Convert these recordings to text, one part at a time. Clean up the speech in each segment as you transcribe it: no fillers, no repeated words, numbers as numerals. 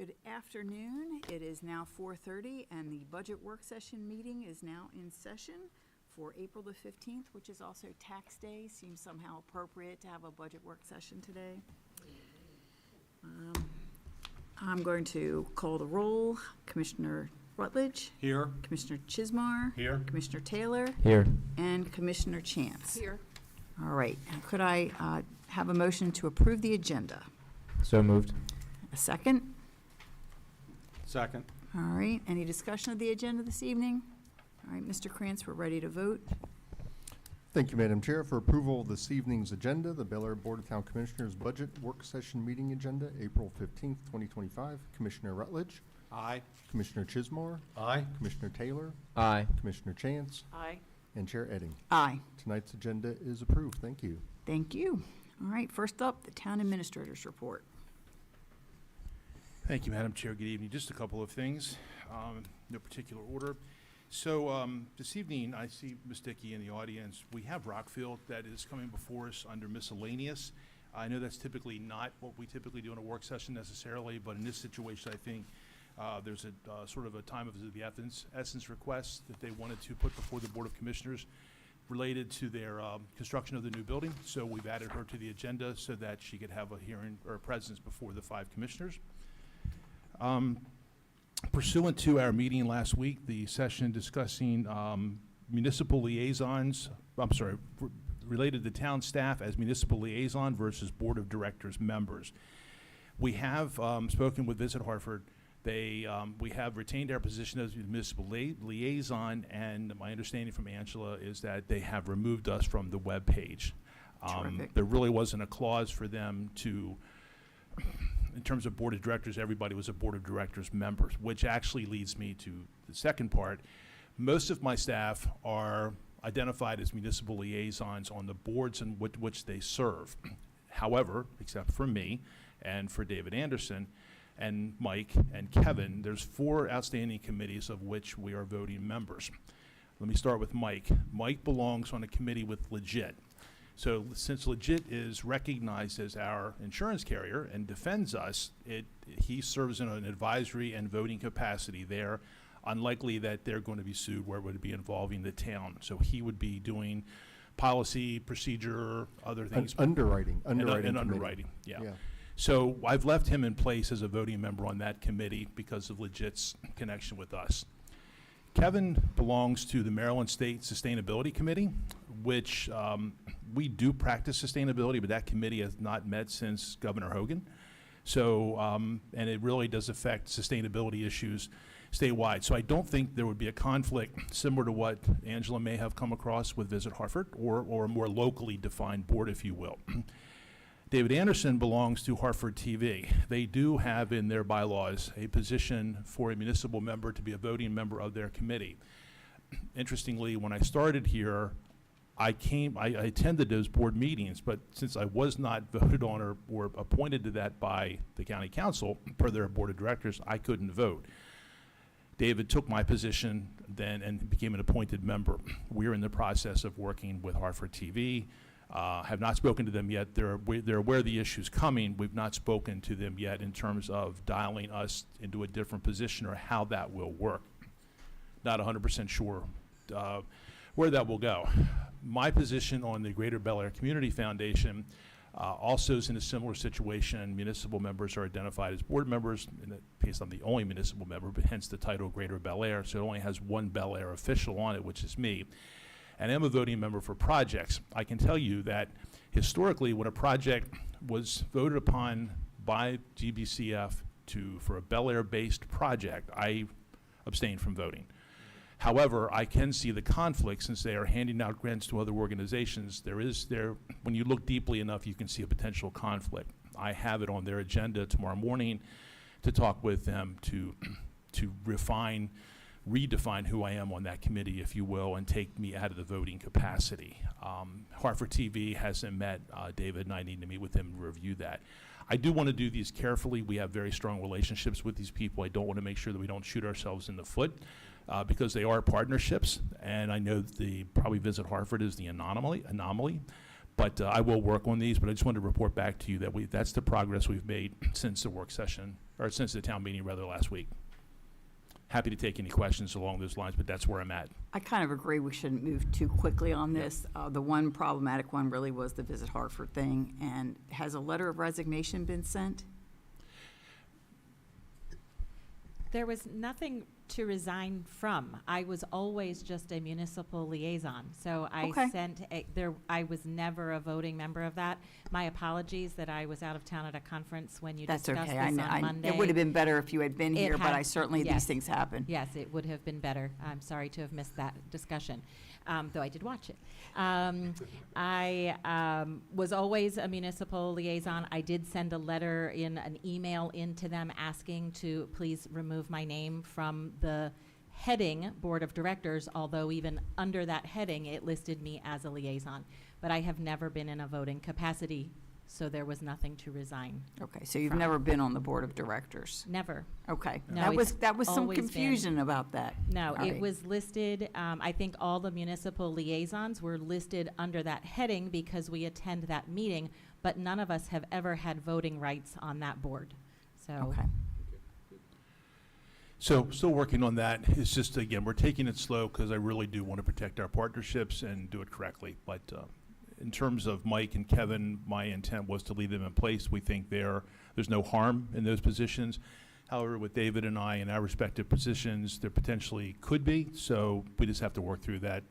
Good afternoon. It is now 4:30 and the budget work session meeting is now in session for April the 15th, which is also tax day. Seems somehow appropriate to have a budget work session today. I'm going to call the roll. Commissioner Rutledge. Here. Commissioner Chismar. Here. Commissioner Taylor. Here. And Commissioner Chance. Here. All right. And could I have a motion to approve the agenda? So moved. A second? Second. All right. Any discussion of the agenda this evening? All right, Mr. Krantz, we're ready to vote. Thank you, Madam Chair. For approval of this evening's agenda, the Bel Air Board of Town Commissioners Budget Work Session Meeting Agenda, April 15th, 2025. Commissioner Rutledge. Aye. Commissioner Chismar. Aye. Commissioner Taylor. Aye. Commissioner Chance. Aye. And Chair Edding. Aye. Tonight's agenda is approved. Thank you. Thank you. All right, first up, the Town Administrator's Report. Thank you, Madam Chair. Good evening. Just a couple of things, no particular order. So this evening, I see Ms. Dickey in the audience. We have Rockfield that is coming before us under miscellaneous. I know that's typically not what we typically do in a work session necessarily, but in this situation, I think there's a sort of a time of the essence request that they wanted to put before the Board of Commissioners related to their construction of the new building. So we've added her to the agenda so that she could have a hearing or a presence before the 5 commissioners. Pursuant to our meeting last week, the session discussing municipal liaisons, related to town staff as municipal liaison versus board of directors members. We have spoken with Visit Hartford. We have retained our position as municipal liaison, and my understanding from Angela is that they have removed us from the web page. There really wasn't a clause for them to, in terms of board of directors, everybody was a board of directors members, which actually leads me to the second part. Most of my staff are identified as municipal liaisons on the boards in which they serve. However, except for me and for David Anderson and Mike and Kevin, there's 4 outstanding committees of which we are voting members. Let me start with Mike. Mike belongs on a committee with Legit. So since Legit is recognized as our insurance carrier and defends us, he serves in an advisory and voting capacity there. Unlikely that they're going to be sued where it would be involving the town. So he would be doing policy, procedure, other things. Underwriting. And committee. underwriting, yeah. So I've left him in place as a voting member on that committee because of Legit's connection with us. Kevin belongs to the Maryland State Sustainability Committee, which we do practice sustainability, but that committee has not met since Governor Hogan. So, and it really does affect sustainability issues statewide. So I don't think there would be a conflict similar to what Angela may have come across with Visit Hartford, or a more locally defined board, if you will. David Anderson belongs to Hartford TV. They do have in their bylaws a position for a municipal member to be a voting member of their committee. Interestingly, when I started here, I attended those board meetings, but since I was not voted on or appointed to that by the county council per their board of directors, I couldn't vote. David took my position then and became an appointed member. We're in the process of working with Hartford TV. Have not spoken to them yet. They're aware of the issues coming. We've not spoken to them yet in terms of dialing us into a different position or how that will work. Not 100% sure where that will go. My position on the Greater Bel Air Community Foundation also is in a similar situation. Municipal members are identified as board members. In that case, I'm the only municipal member, but hence the title Greater Bel Air. So it only has one Bel Air official on it, which is me. And I'm a voting member for projects. I can tell you that historically, when a project was voted upon by GBCF for a Bel Air-based project, I abstained from voting. However, I can see the conflict since they are handing out grants to other organizations. When you look deeply enough, you can see a potential conflict. I have it on their agenda tomorrow morning to talk with them to redefine who I am on that committee, if you will, and take me out of the voting capacity. Hartford TV hasn't met David, and I need to meet with him to review that. I do want to do these carefully. We have very strong relationships with these people. I don't want to make sure that we don't shoot ourselves in the foot because they are partnerships, and I know that probably Visit Hartford is the anomaly, But I will work on these, but I just wanted to report back to you that that's the progress we've made since the work session, or since the town meeting, rather, last week. Happy to take any questions along those lines, but that's where I'm at. I kind of agree we shouldn't move too quickly on this. The one problematic one really was the Visit Hartford thing. And has a letter of resignation been sent? There was nothing to resign from. I was always just a municipal liaison. So I Okay. I was never a voting member of that. My apologies that I was out of town at a conference when you That's discussed okay. this on Monday. It would have been better if you had been It here, but had- I certainly, these yes. things happen. Yes, it would have been better. I'm sorry to have missed that discussion, though I did watch it. I was always a municipal liaison. I did send a letter in an email into them asking to please remove my name from the heading Board of Directors, although even under that heading, it listed me as a liaison. But I have never been in a voting capacity, so there was nothing to resign. Okay, so you've From- never been on the Board of Directors? Never. Okay. No, That was it's some always been- confusion about that. No, All it right. was listed, I think all the municipal liaisons were listed under that heading because we attend that meeting, but none of us have ever had voting rights on that board. So, Okay. So still working on that. It's just, again, we're taking it slow because I really do want to protect our partnerships and do it correctly. But in terms of Mike and Kevin, my intent was to leave them in place. We think there's no harm in those positions. However, with David and I in our respective positions, there potentially could be. So we just have to work through that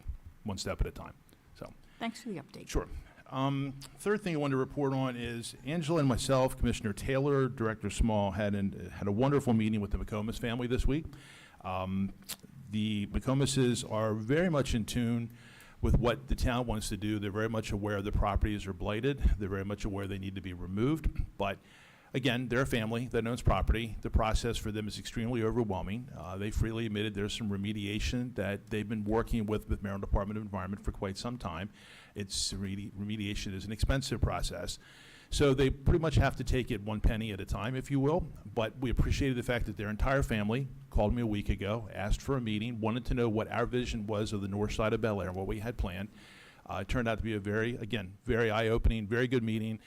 one step at a time. So. Thanks for the update. Sure. Third thing I wanted to report on is Angela and myself, Commissioner Taylor, Director Small, had a wonderful meeting with the McComas family this week. The McComases are very much in tune with what the town wants to do. They're very much aware the properties are blighted. They're very much aware they need to be removed. But again, they're a family that owns property. The process for them is extremely overwhelming. They freely admitted there's some remediation that they've been working with Maryland Department of Environment for quite some time. Remediation is an expensive process. So they pretty much have to take it one penny at a time, if you will. But we appreciated the fact that their entire family called me a week ago, asked for a meeting, wanted to know what our vision was of the north side of Bel Air, what we had planned. It turned out to be a very eye-opening, very good meeting.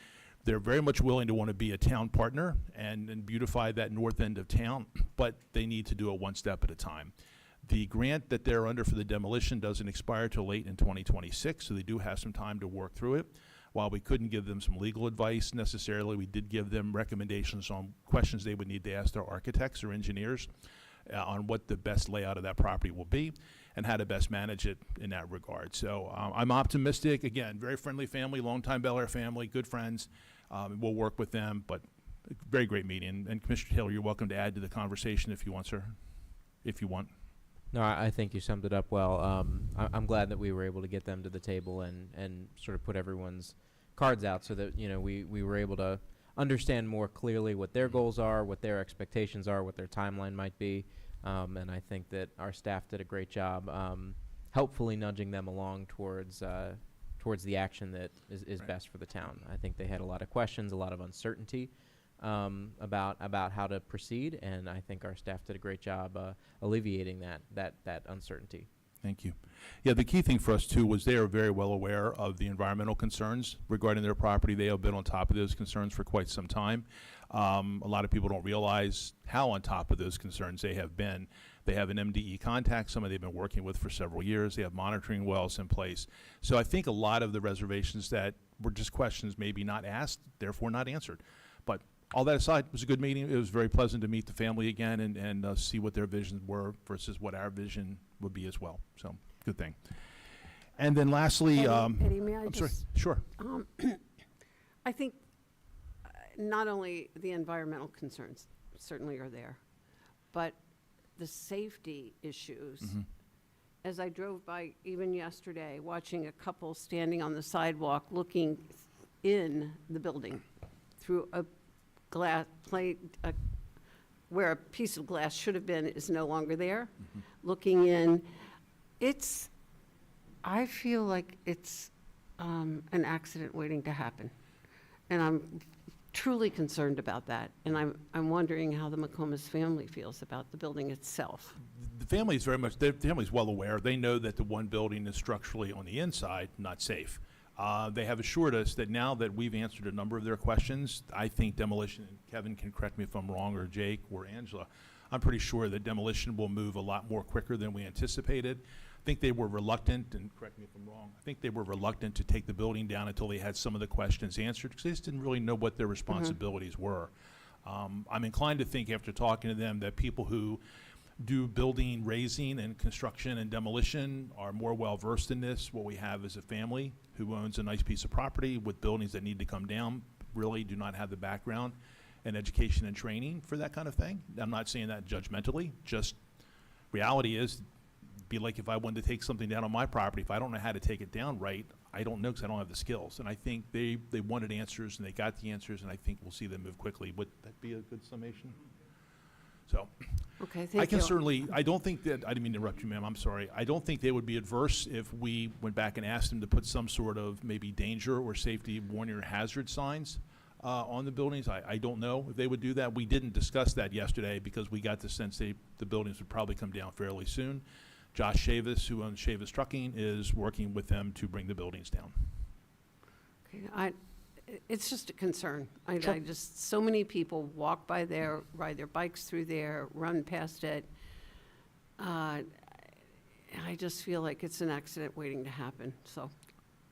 They're very much willing to want to be a town partner and beautify that north end of town, but they need to do it one step at a time. The grant that they're under for the demolition doesn't expire till late in 2026, so they do have some time to work through it. While we couldn't give them some legal advice necessarily, we did give them recommendations on questions they would need to ask their architects or engineers on what the best layout of that property will be and how to best manage it in that regard. So I'm optimistic. Again, very friendly family, longtime Bel Air family, good friends. We'll work with them, but a very great meeting. And Commissioner Taylor, you're welcome to add to the conversation if you want, sir, if you want. No, I think you summed it up well. I'm glad that we were able to get them to the table and sort of put everyone's cards out so that, we were able to understand more clearly what their goals are, what their expectations are, what their timeline might be. And I think that our staff did a great job helpfully nudging them along towards the action that is Right. best for the town. I think they had a lot of questions, a lot of uncertainty about how to proceed, and I think our staff did a great job alleviating that uncertainty. Thank you. Yeah, the key thing for us, too, was they are very well aware of the environmental concerns regarding their property. They have been on top of those concerns for quite some time. A lot of people don't realize how on top of those concerns they have been. They have an MDE contact, somebody they've been working with for several years. They have monitoring wells in place. So I think a lot of the reservations that were just questions maybe not asked, therefore not answered. But all that aside, it was a good meeting. It was very pleasant to meet the family again and see what their visions were versus what our vision would be as well. So, good thing. And then lastly, Eddie, may I I'm sorry, just, sure. I think not only the environmental concerns certainly are there, but the safety issues. Mhm. As I drove by even yesterday, watching a couple standing on the sidewalk looking in the building through a glass plate, where a piece of glass should have been is no longer there, looking in. I feel like it's an accident waiting to happen. And I'm truly concerned about that. And I'm wondering how the McComas family feels about the building itself. The family is very much, their family's well aware. They know that the one building is structurally on the inside not safe. They have assured us that now that we've answered a number of their questions, I think demolition, and Kevin can correct me if I'm wrong, or Jake or Angela, I'm pretty sure that demolition will move a lot more quicker than we anticipated. I think they were reluctant, and correct me if I'm wrong, I think they were reluctant to take the building down until they had some of the questions answered, because they just didn't really know what their responsibilities were. I'm inclined to think, after talking to them, that people who do building raising and construction and demolition are more well-versed in this. What we have is a family who owns a nice piece of property with buildings that need to come down, really do not have the background and education and training for that kind of thing. I'm not saying that judgmentally, just reality is, be like if I wanted to take something down on my property, if I don't know how to take it down right, I don't know because I don't have the skills. And I think they wanted answers, and they got the answers, and I think we'll see them move quickly. Would that be a good summation? So, Okay, thank you. I can certainly, I don't think that, I didn't mean to interrupt you, ma'am, I'm sorry. I don't think they would be adverse if we went back and asked them to put some sort of maybe danger or safety warning or hazard signs on the buildings. I don't know if they would do that. We didn't discuss that yesterday because we got the sense the buildings would probably come down fairly soon. Josh Chavis, who owns Chavis Trucking, is working with them to bring the buildings down. Okay, it's just a concern. I just, so many people walk by there, ride their bikes through there, run past it. I just feel like it's an accident waiting to happen, so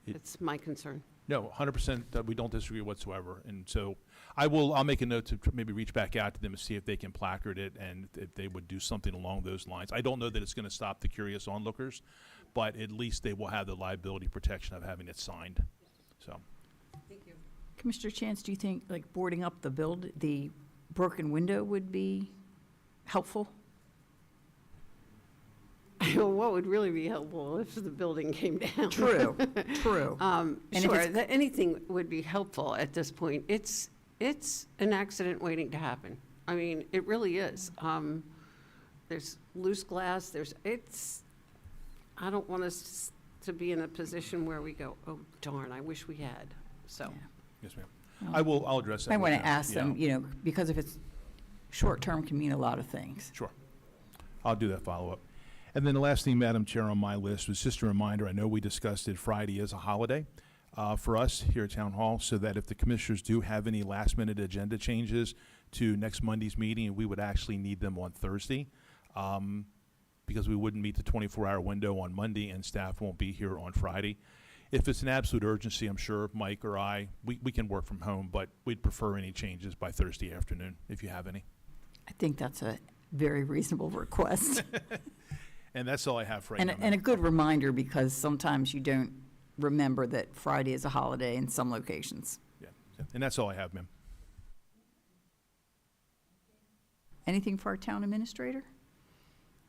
it's my concern. No, 100%, we don't disagree whatsoever. And so I'll make a note to maybe reach back out to them and see if they can placard it and if they would do something along those lines. I don't know that it's going to stop the curious onlookers, but at least they will have the liability protection of having it signed. So, Commissioner Chance, do you think like boarding up the broken window would be helpful? What would really be helpful if the building came down? True, true. And if Sure, it's- anything would be helpful at this point. It's an accident waiting to happen. I mean, it really is. There's loose glass, I don't want us to be in a position where we go, oh darn, I wish we had, so. Yeah. yes, ma'am. Well, I'll address that. I with want to them. ask Yeah, them, because if it's short-term can mean a lot of things. Sure. I'll do that follow-up. And then the last thing, Madam Chair, on my list was just a reminder, I know we discussed it, Friday is a holiday for us here at Town Hall, so that if the commissioners do have any last-minute agenda changes to next Monday's meeting, we would actually need them on Thursday, because we wouldn't meet the 24-hour window on Monday, and staff won't be here on Friday. If it's an absolute urgency, I'm sure Mike or we can work from home, but we'd prefer any changes by Thursday afternoon, if you have any. I think that's a very reasonable request. And that's all I have for right now. And a good reminder, because sometimes you don't remember that Friday is a holiday in some locations. Yeah, and that's all I have, ma'am. Anything for our town administrator?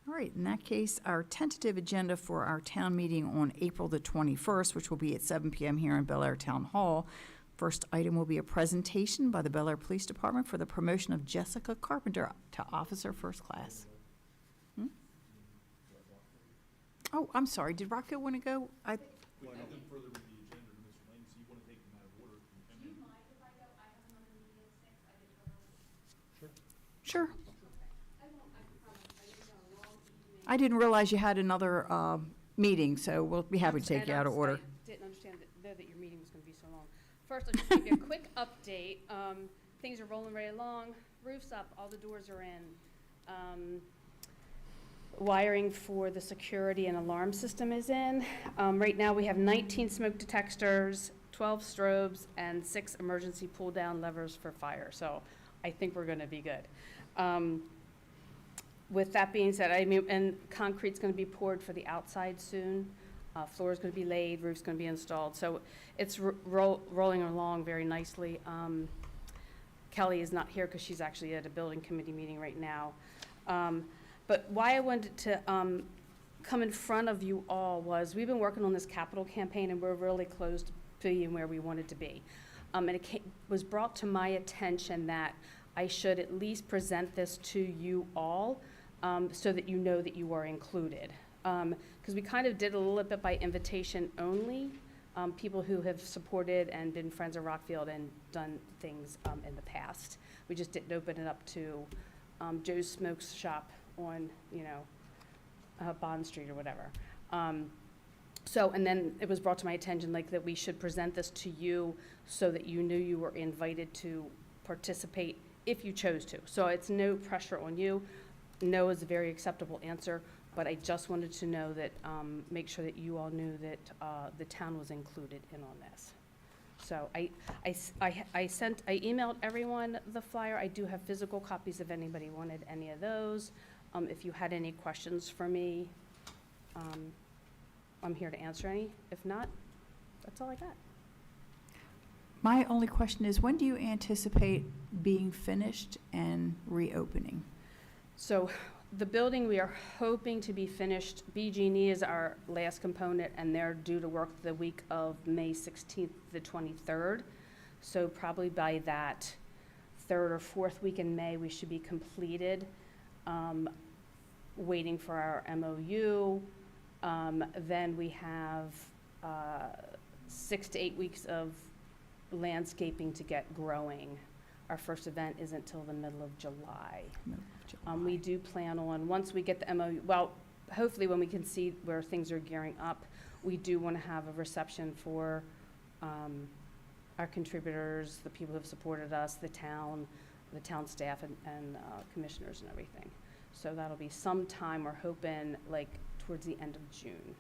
All right, in that case, our tentative agenda for our town meeting on April the 21st, which will be at 7 p.m. here in Bel Air Town Hall. First item will be a presentation by the Bel Air Police Department for the promotion of Jessica Carpenter to Officer First Class. Oh, I'm sorry, did Rocco want to go? Sure. I didn't realize you had another meeting, so we'll be happy to take you out of order. I didn't understand that your meeting was going to be so long. First, I'll just give you a quick update. Things are rolling right along. Roof's up, all the doors are in. Wiring for the security and alarm system is in. Right now, we have 19 smoke detectors, 12 strobes, and 6 emergency pull-down levers for fire. So I think we're going to be good. With that being said, and concrete's going to be poured for the outside soon. Floor's going to be laid, roof's going to be installed. So it's rolling along very nicely. Kelly is not here because she's actually at a building committee meeting right now. But why I wanted to come in front of you all was we've been working on this capital campaign, and we're really close to being where we wanted to be. And it was brought to my attention that I should at least present this to you all so that you know that you are included. Because we kind of did a little bit by invitation only. People who have supported and been friends of Rockfield and done things in the past. We just didn't open it up to Joe's Smokes Shop on, Bond Street or whatever. So, and then it was brought to my attention, like, that we should present this to you so that you knew you were invited to participate if you chose to. So it's no pressure on you. No is a very acceptable answer, but I just wanted to know that, make sure that you all knew that the town was included in on this. So I emailed everyone the flyer. I do have physical copies if anybody wanted any of those. If you had any questions for me, I'm here to answer any. If not, that's all I got. My only question is, when do you anticipate being finished and reopening? So the building, we are hoping to be finished. BG&E is our last component, and they're due to work the week of May 16th, the 23rd. So probably by that third or fourth week in May, we should be completed. Waiting for our MOU. Then we have 6 to 8 weeks of landscaping to get growing. Our first event isn't till the middle of July. We do plan on, once we get the MOU, well, hopefully when we can see where things are gearing up, we do want to have a reception for our contributors, the people who have supported us, the town staff and commissioners and everything. So that'll be sometime, we're hoping, like, towards the end of June.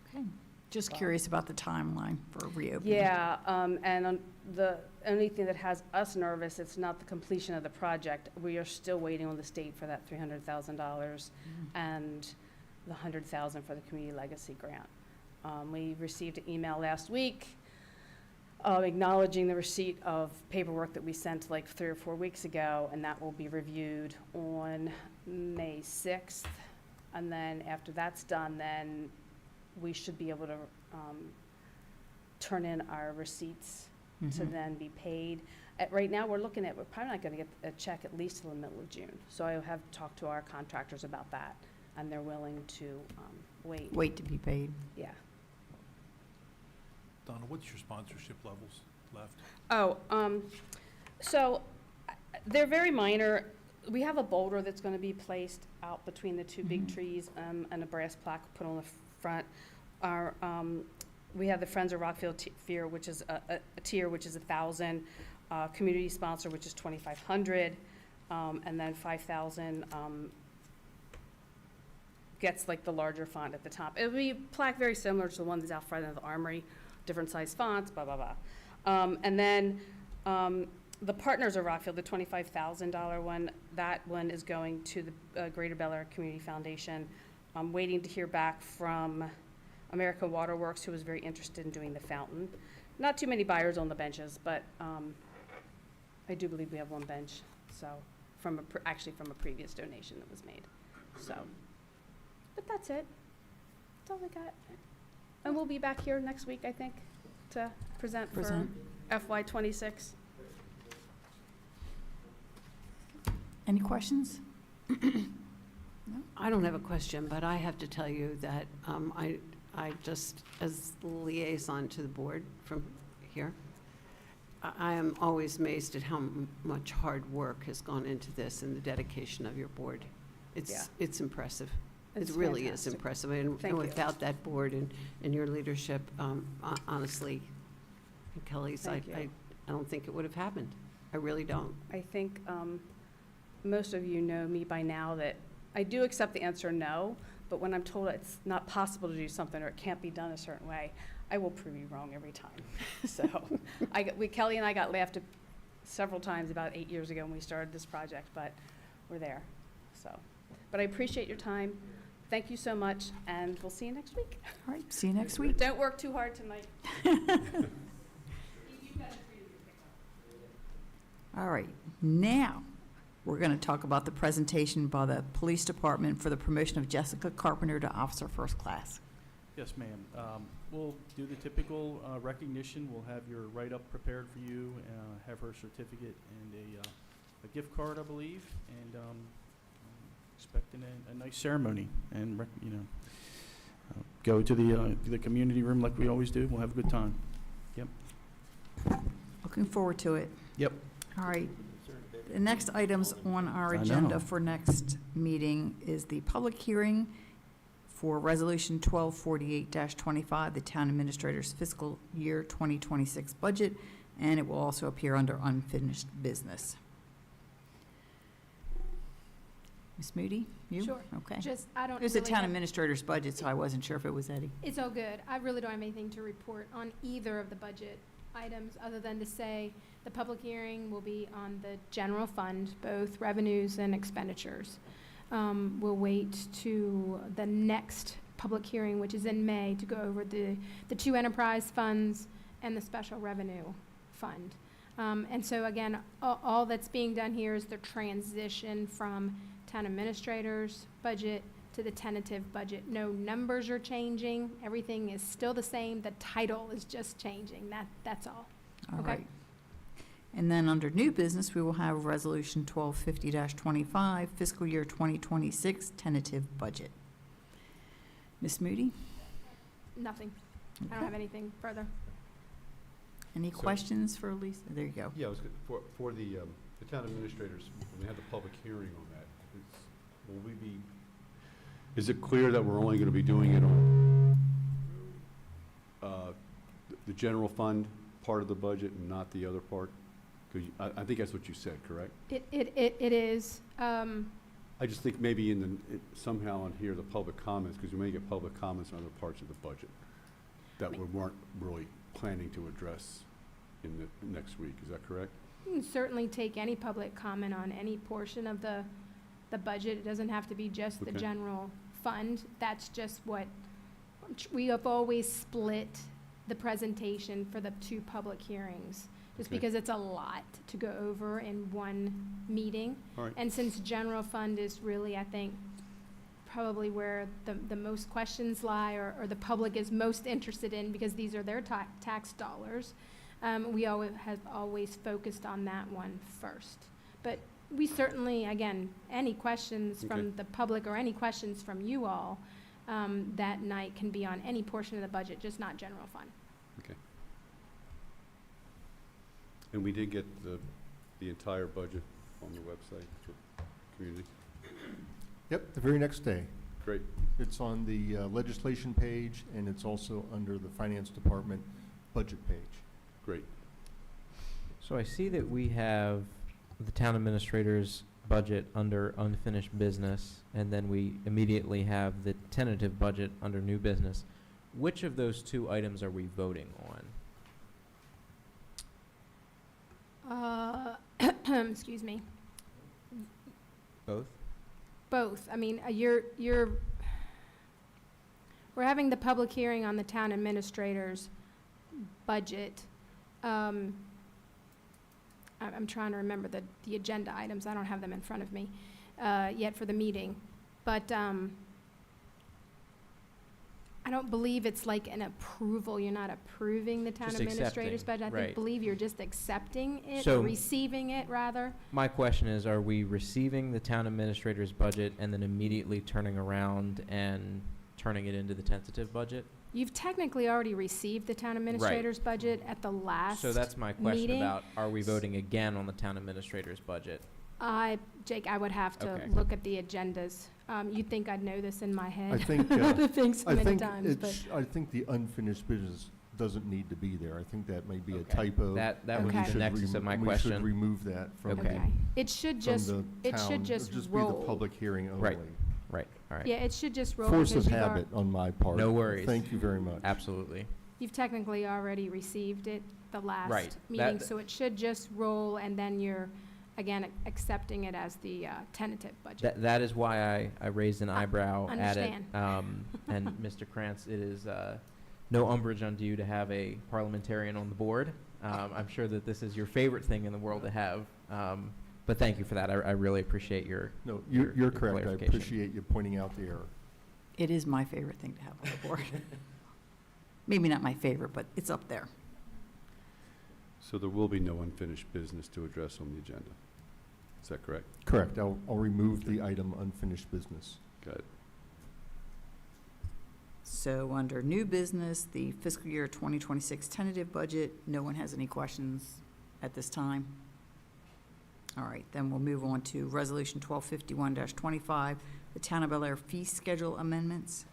Okay. Just curious about the timeline for reopening. Yeah, and the only thing that has us nervous, it's not the completion of the project. We are still waiting on the state for that $300,000 and the $100,000 for the Community Legacy Grant. We received an email last week acknowledging the receipt of paperwork that we sent like 3 or 4 weeks ago, and that will be reviewed on May 6th. And then after that's done, then we should be able to turn in our receipts to then be paid. Right now, we're probably not going to get a check at least till the middle of June. So I have talked to our contractors about that, and they're willing to wait. Wait to be paid. Yeah. Donna, what's your sponsorship levels left? Oh, so they're very minor. We have a boulder that's going to be placed out between the two big trees and a brass plaque put on the front. Our, we have the Friends of Rockfield tier, which is a tier, which is 1,000, community sponsor, which is 2,500, and then 5,000 gets like the larger font at the top. It'll be a plaque very similar to the one that's out front of the Armory, different size fonts, blah, blah, blah. And then the Partners of Rockfield, the $25,000 one, that one is going to the Greater Bel Air Community Foundation. I'm waiting to hear back from American Water Works, who was very interested in doing the fountain. Not too many buyers on the benches, but I do believe we have one bench, so actually from a previous donation that was made. So, but that's it. That's all I got. And we'll be back here next week, I think, to present for FY26. Any questions? I don't have a question, but I have to tell you that I just, as liaison to the board from here, I am always amazed at how much hard work has gone into this and the dedication of your board. It's impressive. It It's really is fantastic. impressive. And Thank you. without that board and your leadership, honestly, Kelly's, I Thank you. don't think it would have happened. I really don't. I think most of you know me by now that I do accept the answer no, but when I'm told it's not possible to do something or it can't be done a certain way, I will prove you wrong every time. So Kelly and I got laughed at several times about 8 years ago when we started this project, but we're there. So, but I appreciate your time. Thank you so much, and we'll see you next week. All right, see you next week. Don't work too hard tonight. All right, now, we're going to talk about the presentation by the Police Department for the promotion of Jessica Carpenter to Officer First Class. Yes, ma'am. We'll do the typical recognition. We'll have your write-up prepared for you, have her certificate and a gift card, I believe, and expecting a nice ceremony and, go to the community room like we always do. We'll have a good time. Yep. Looking forward to it. Yep. All right. The next items on our I know. agenda for next meeting is the public hearing for Resolution 1248-25, the Town Administrator's Fiscal Year 2026 Budget, and it will also appear under unfinished business. Ms. Moody, you? Sure. Okay. Just, I don't It was the really Town have- Administrator's budget, so I wasn't sure if it was Eddie. It's all good. I really don't have anything to report on either of the budget items, other than to say the public hearing will be on the general fund, both revenues and expenditures. We'll wait to the next public hearing, which is in May, to go over the two enterprise funds and the special revenue fund. And so again, all that's being done here is the transition from town administrator's budget to the tentative budget. No numbers are changing. Everything is still the same. The title is just changing. That's all. All Okay. right. And then under new business, we will have Resolution 1250-25, Fiscal Year 2026 Tentative Budget. Ms. Moody? Nothing. I don't have anything further. Any So- questions for Lisa? There you go. Yeah, I was, for the town administrators, when we had the public hearing on that, will we be, is it clear that we're only gonna be doing it on the general fund part of the budget and not the other part? Because I think that's what you said, correct? It is. I just think maybe somehow on here, the public comments, because we may get public comments on other parts of the budget that we weren't really planning to address in the next week. Is that correct? You can certainly take any public comment on any portion of the budget. It doesn't have to be just the Okay. general fund. That's just what, we have always split the presentation for the two public hearings, just Okay. because it's a lot to go over in one meeting. All right. And since general fund is really, I think, probably where the most questions lie, or the public is most interested in, because these are their tax dollars, we have always focused on that one first. But we certainly, again, any questions Okay. from the public or any questions from you all that night can be on any portion of the budget, just not general fund. Okay. And we did get the entire budget on the website for community? Yep, the very next day. Great. It's on the legislation page, and it's also under the Finance Department budget page. Great. So I see that we have the town administrator's budget under unfinished business, and then we immediately have the tentative budget under new business. Which of those two items are we voting on? Excuse me. Both? Both. I mean, we're having the public hearing on the town administrator's budget. I'm trying to remember the agenda items. I don't have them in front of me yet for the meeting. But I don't believe it's like an approval. You're not approving the town Just administrator's accepting, budget. I right. believe you're just accepting it, So- or receiving it, rather. My question is, are we receiving the town administrator's budget and then immediately turning around and turning it into the tentative budget? You've technically already received the town administrator's budget at the last So that's my question meeting. about, are we voting again on the town administrator's budget? Jake, I would have to Okay. look at the agendas. You'd think I'd know this in my I head. think, The things I many think times, but I think the unfinished business doesn't need to be there. I think that may be a Okay. typo. That would was be We the should nexus of my We question. should remove that from the, Okay. okay. It should from just, the it should town. just It'll roll. be the public hearing only. Right. Right, all right. Yeah, it should just roll. Force of because habit on my part. No worries. Thank you very much. Absolutely. You've technically already received it the last Right. meeting, That- so it should just roll, and then you're, again, accepting it as the tentative budget. That is why I raised an eyebrow at it. understand. And Mr. Krantz, it is no umbrage unto you to have a parliamentarian on the board. I'm sure that this is your favorite thing in the world to have. But thank you for that. I really appreciate your, No, your you're correct. I clarification. appreciate you pointing out the error. It is my favorite thing to have on the board. Maybe not my favorite, but it's up there. So there will be no unfinished business to address on the agenda. Is that correct? Correct. I'll remove the item unfinished business. Got it. So under new business, the fiscal year 2026 tentative budget, no one has any questions at this time? All right, then we'll move on to Resolution 1251-25, the Town of Bel Air fee schedule amendments.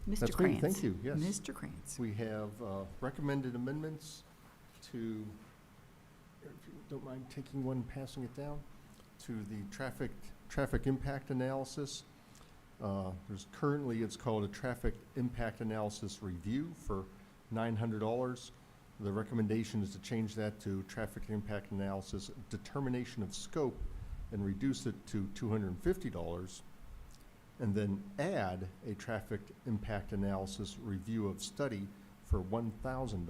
Mr. That's Krantz. great, thank you, yes. Mr. Krantz. We have recommended amendments to, if you don't mind taking one, passing it down, to the traffic impact analysis. There's currently, it's called a traffic impact analysis review for $900. The recommendation is to change that to traffic impact analysis determination of scope and reduce it to $250, and then add a traffic impact analysis review of study for $1,000.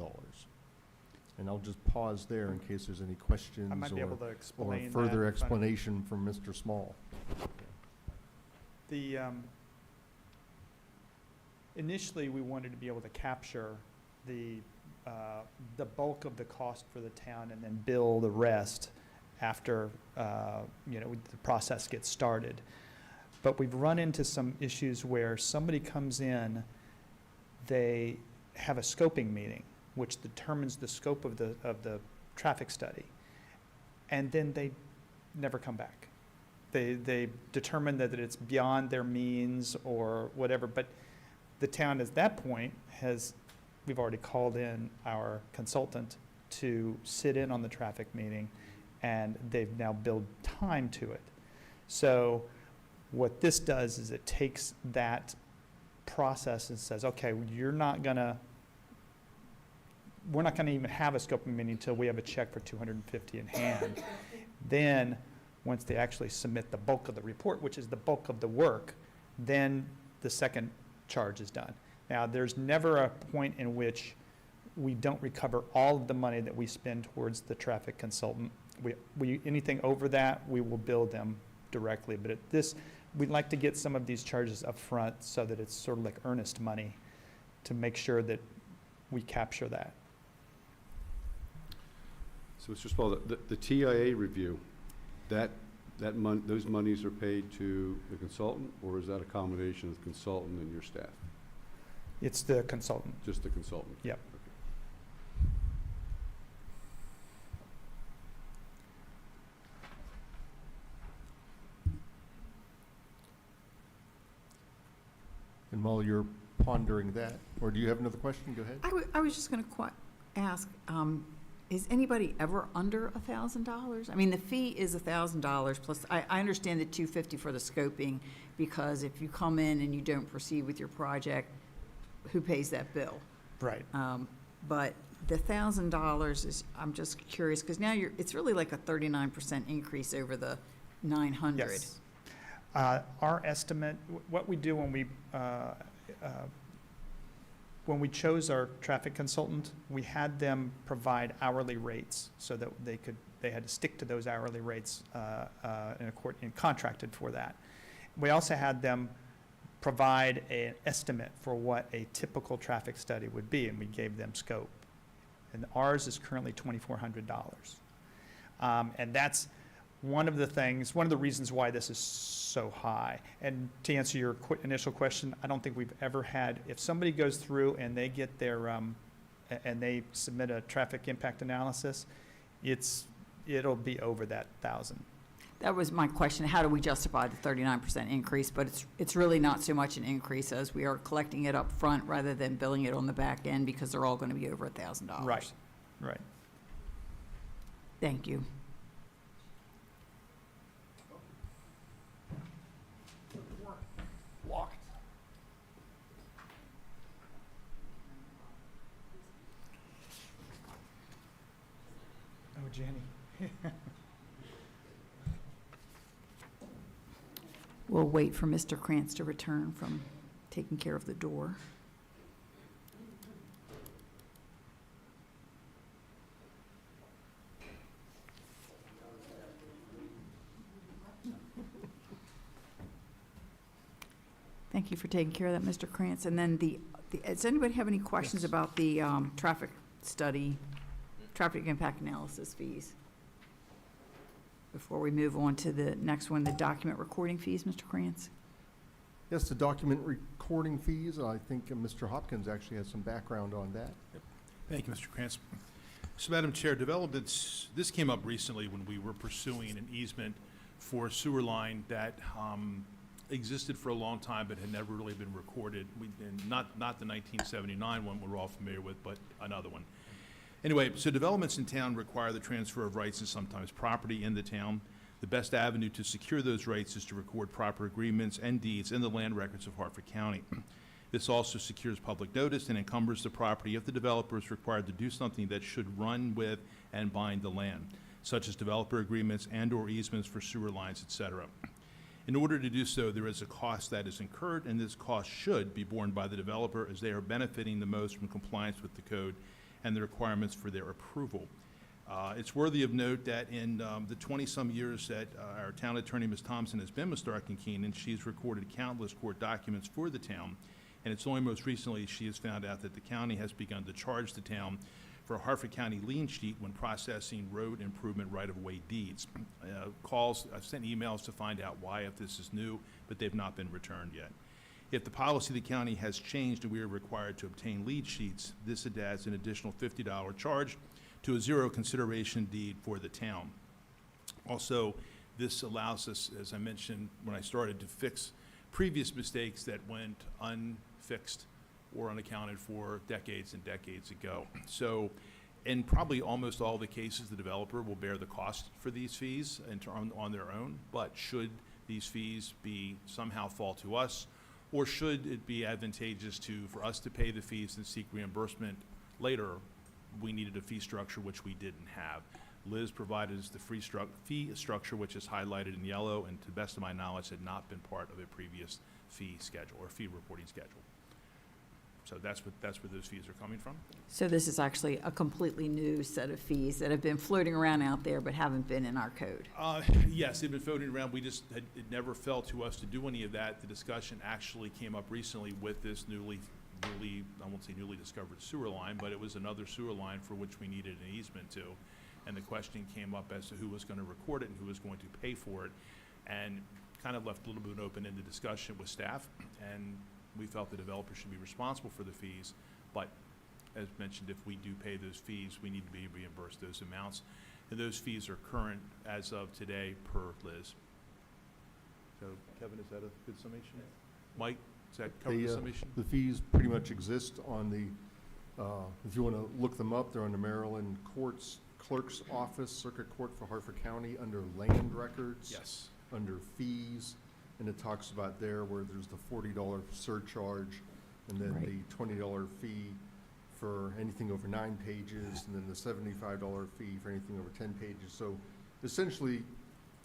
And I'll just pause there in case there's any questions I might be able or to explain that. further in front of- explanation from Mr. Small. The, initially, we wanted to be able to capture the bulk of the cost for the town and then bill the rest after, the process gets started. But we've run into some issues where somebody comes in, they have a scoping meeting, which determines the scope of the traffic study, and then they never come back. They determine that it's beyond their means or whatever, but the town at that point we've already called in our consultant to sit in on the traffic meeting, and they've now billed time to it. So what this does is it takes that process and says, okay, we're not gonna even have a scoping meeting until we have a check for $250 in hand. Then, once they actually submit the bulk of the report, which is the bulk of the work, then the second charge is done. Now, there's never a point in which we don't recover all of the money that we spend towards the traffic consultant. Anything over that, we will bill them directly. But at this, we'd like to get some of these charges up front so that it's sort of like earnest money to make sure that we capture that. So, Mr. Small, the TIA review, those monies are paid to the consultant, or is that a combination of the consultant and your staff? It's the consultant. Just the consultant? Yep. And while you're pondering that, or do you have another question? Go ahead. I was just going to ask, is anybody ever under $1,000? I mean, the fee is $1,000 plus, I understand the $250 for the scoping, because if you come in and you don't proceed with your project, who pays that bill? Right. But the $1,000 is, I'm just curious, because now it's really like a 39% increase over the 900. Yes. Our estimate, what we do when we chose our traffic consultant, we had them provide hourly rates so that they had to stick to those hourly rates and contracted for that. We also had them provide an estimate for what a typical traffic study would be, and we gave them scope. And ours is currently $2,400. And that's one of the reasons why this is so high. And to answer your initial question, I don't think we've ever had, if somebody goes through and they get their, and they submit a traffic impact analysis, it'll be over that 1,000. That was my question. How do we justify the 39% increase? But it's really not so much an increase as we are collecting it up front rather than billing it on the back end, because they're all going to be over $1,000. Right. Thank you. Locked. Oh, Jenny. We'll wait for Mr. Krantz to return from taking care of the door. Thank you for taking care of that, Mr. Krantz. And then does anybody have any questions about the traffic study, traffic impact analysis fees? Before we move on to the next one, the document recording fees, Mr. Krantz? Yes, the document recording fees, I think Mr. Hopkins actually has some background on that. Thank you, Mr. Krantz. So, Madam Chair, developments, this came up recently when we were pursuing an easement for a sewer line that existed for a long time but had never really been recorded. And not the 1979 one we're all familiar with, but another one. Anyway, so developments in town require the transfer of rights and sometimes property in the town. The best avenue to secure those rights is to record proper agreements and deeds in the land records of Hartford County. This also secures public notice and encumbers the property if the developer is required to do something that should run with and bind the land, such as developer agreements and/or easements for sewer lines, etc. In order to do so, there is a cost that is incurred, and this cost should be borne by the developer as they are benefiting the most from compliance with the code and the requirements for their approval. It's worthy of note that in the 20-some years that our town attorney, Ms. Thompson, has been with Stark and Keenan, she's recorded countless court documents for the town, and it's only most recently she has found out that the county has begun to charge the town for a Hartford County lien sheet when processing road improvement right-of-way deeds. I've sent emails to find out why, if this is new, but they've not been returned yet. If the policy of the county has changed and we are required to obtain lead sheets, this adds an additional $50 charge to a zero consideration deed for the town. Also, this allows us, as I mentioned when I started, to fix previous mistakes that went unfixed or unaccounted for decades and decades ago. So in probably almost all the cases, the developer will bear the cost for these fees on their own, but should these fees be somehow fall to us, or should it be advantageous for us to pay the fees and seek reimbursement later, we needed a fee structure which we didn't have. Liz provided us the fee structure, which is highlighted in yellow, and to the best of my knowledge had not been part of a previous fee schedule or fee reporting schedule. So that's where those fees are coming from. So this is actually a completely new set of fees that have been floating around out there but haven't been in our code. Yes, they've been floating around. It never fell to us to do any of that. The discussion actually came up recently with this newly, I won't say newly discovered sewer line, but it was another sewer line for which we needed an easement to. And the question came up as to who was going to record it and who was going to pay for it, and kind of left a little bit open in the discussion with staff. And we felt the developer should be responsible for the fees, but as mentioned, if we do pay those fees, we need to be reimbursed those amounts. And those fees are current as of today per Liz. So Kevin, is that a good summation? Mike, does that cover the summation? The fees pretty much exist on the, if you want to look them up, they're on the Maryland Clerk's Office, Circuit Court for Hartford County, under land records. Yes. Under fees, and it talks about there where there's the $40 surcharge, and then Right. the $20 fee for anything over 9 pages, and then the $75 fee for anything over 10 pages. So essentially,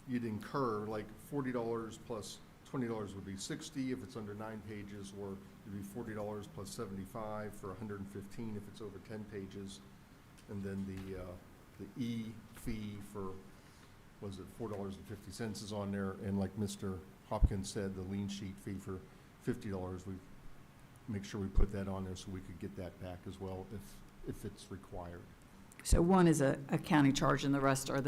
you'd incur like $40 plus $20 would be $60 if it's under 9 pages, or it'd be $40 plus $75 for $115 if it's over 10 pages, and then the E fee for, was it $4.50 is on there, and like Mr. Hopkins said, the lien sheet fee for $50, we make sure we put that on there so we could get that back as well if it's required. So one is a county charge and the rest are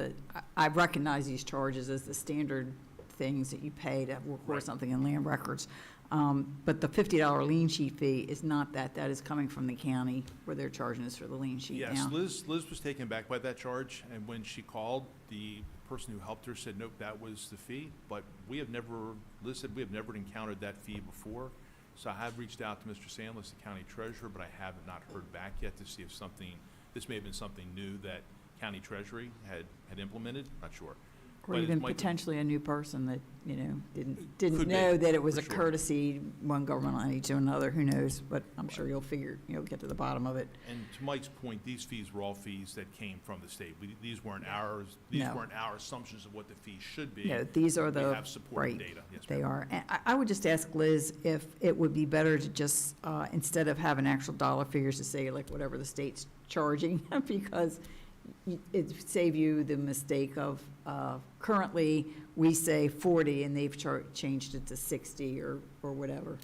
I recognize these charges as the standard things that you pay to record Right. something in land records. But the $50 lien sheet fee is not that. That is coming from the county where they're charging us for the lien sheet now. Yes, Liz was taken back by that charge, and when she called, the person who helped her said, nope, that was the fee, but Liz said we have never encountered that fee before. So I have reached out to Mr. Sandless, the county treasurer, but I have not heard back yet to see if this may have been something new that county treasury had implemented, not sure. Or But it even might be- potentially a new person that, didn't Could be, know that it was for a sure. courtesy, one government entity to another, who knows? But I'm sure you'll get to the bottom of it. And to Mike's point, these fees were all fees that came from the state. These weren't ours, these No. weren't our assumptions of what the fees should be. No, these are We the, have supporting right, data. Yes, they ma'am. are. And I would just ask Liz if it would be better to just, instead of having actual dollar figures, to say like whatever the state's charging, because it'd save you the mistake of, currently, we say 40 and they've changed it to 60 or whatever.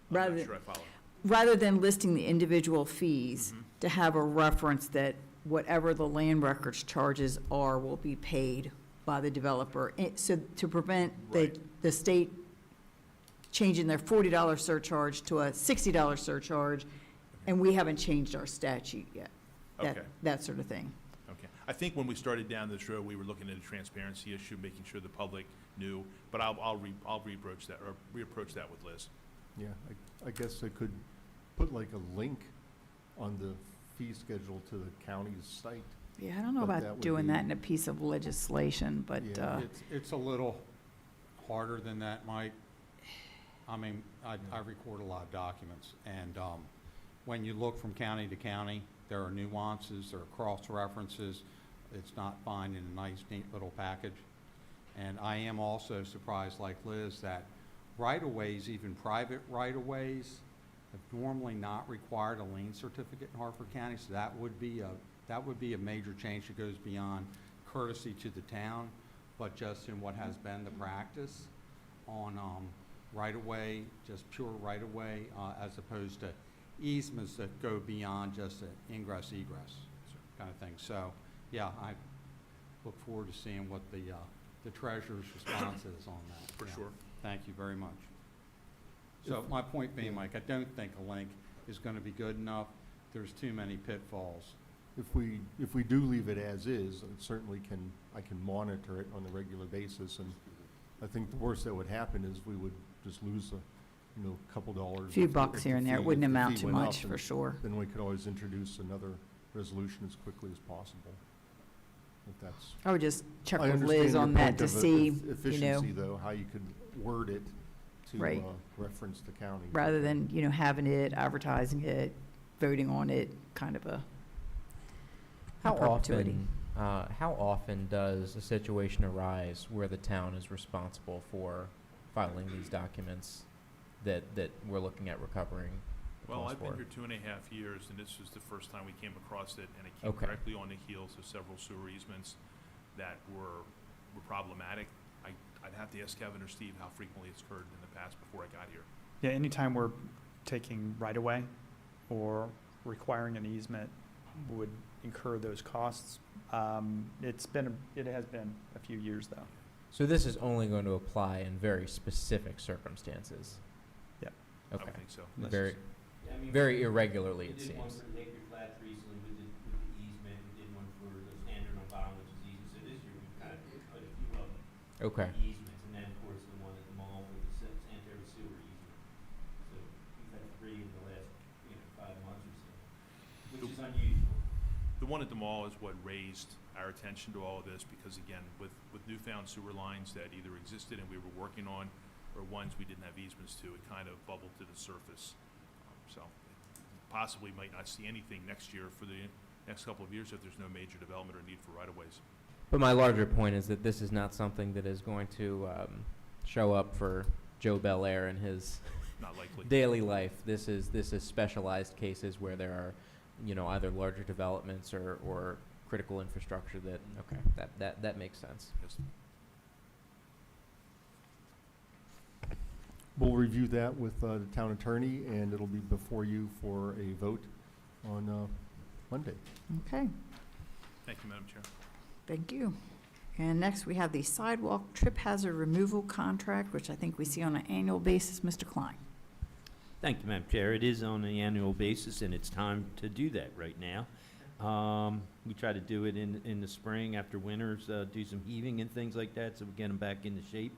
I'm Rather not than- sure I follow. Rather than listing the individual fees, Mhm. to have a reference that whatever the land records charges are will be paid by the developer. So to prevent Right. the state changing their $40 surcharge to a $60 surcharge, and we haven't changed our statute yet. Okay. That sort of thing. Okay. I think when we started down this road, we were looking at a transparency issue, making sure the public new, but I'll reapproach that, or reapproach that with Liz. Yeah, I guess I could put like a link on the fee schedule to the county's site. Yeah, I don't know But that about would doing be- that in a piece of legislation, but, Yeah. It's a little harder than that, Mike. I mean, I record a lot of documents, and when you look from county to county, there are nuances, there are cross-references. It's not fine in a nice, neat little package. And I am also surprised, like Liz, that right-of-ways, even private right-of-ways, have normally not required a lien certificate in Harford County, so that would be a major change that goes beyond courtesy to the town, but just in what has been the practice on right-of-way, just pure right-of-way, as opposed to easements that go beyond just an ingress egress kind of thing. So, yeah, I look forward to seeing what the treasurer's response is on that. For Yeah. sure. Thank you very much. So my point being, Mike, I don't think a link is going to be good enough. There's too many pitfalls. If we do leave it as is, I can monitor it on a regular basis, and I think the worst that would happen is we would just lose couple dollars. a few if bucks the here and there, it fee- wouldn't if the amount fee to went up, much, for and sure. Then we could always introduce another resolution as quickly as possible. If that's. I would just check I with understand Liz your on that point to of see, efficiency, though, how you could word it to Right. reference the county. rather than, having it, advertising it, voting on it, kind of a How perpetuity. how often does a situation arise where the town is responsible for filing these documents that we're looking at recovering the Well, cost I've been for? here 2.5 years, and this was the first time we came across it, and it came Okay. directly on the heels of several sewer easements that were problematic. I'd have to ask Kevin or Steve how frequently it's occurred in the past before I got here. Yeah, anytime we're taking right-of-way or requiring an easement would incur those costs. It has been a few years, though. So this is only going to apply in very specific circumstances? Yep. I Okay. would think so. Very, very irregularly, it We did one seems. for the Hickory Flats recently with the easement, we did one for the standard on bottom, which is easement, so this year we've kind of did quite a few of them. Okay. Easements, and then of course the one at the mall for the sanitary sewer easement. So we've had 3 in the last, 5 months or so, which is unusual. The one at the mall is what raised our attention to all of this, because again, with newfound sewer lines that either existed and we were working on, or ones we didn't have easements to, it kind of bubbled to the surface. So possibly might not see anything next year for the next couple of years if there's no major development or need for right-of-ways. But my larger point is that this is not something that is going to show up for Joe Belair in his Not likely. daily life. This is specialized cases where there are, either larger developments or critical infrastructure that makes sense. Yes. We'll review that with the town attorney, and it'll be before you for a vote on Monday. Okay, Thank you, Madam Chair. thank you. And next, we have the sidewalk trip hazard removal contract, which I think we see on an annual basis. Mr. Klein. Thank you, Madam Chair. It is on an annual basis, and it's time to do that right now. We try to do it in the spring after winters, do some heaving and things like that, so we get them back into shape.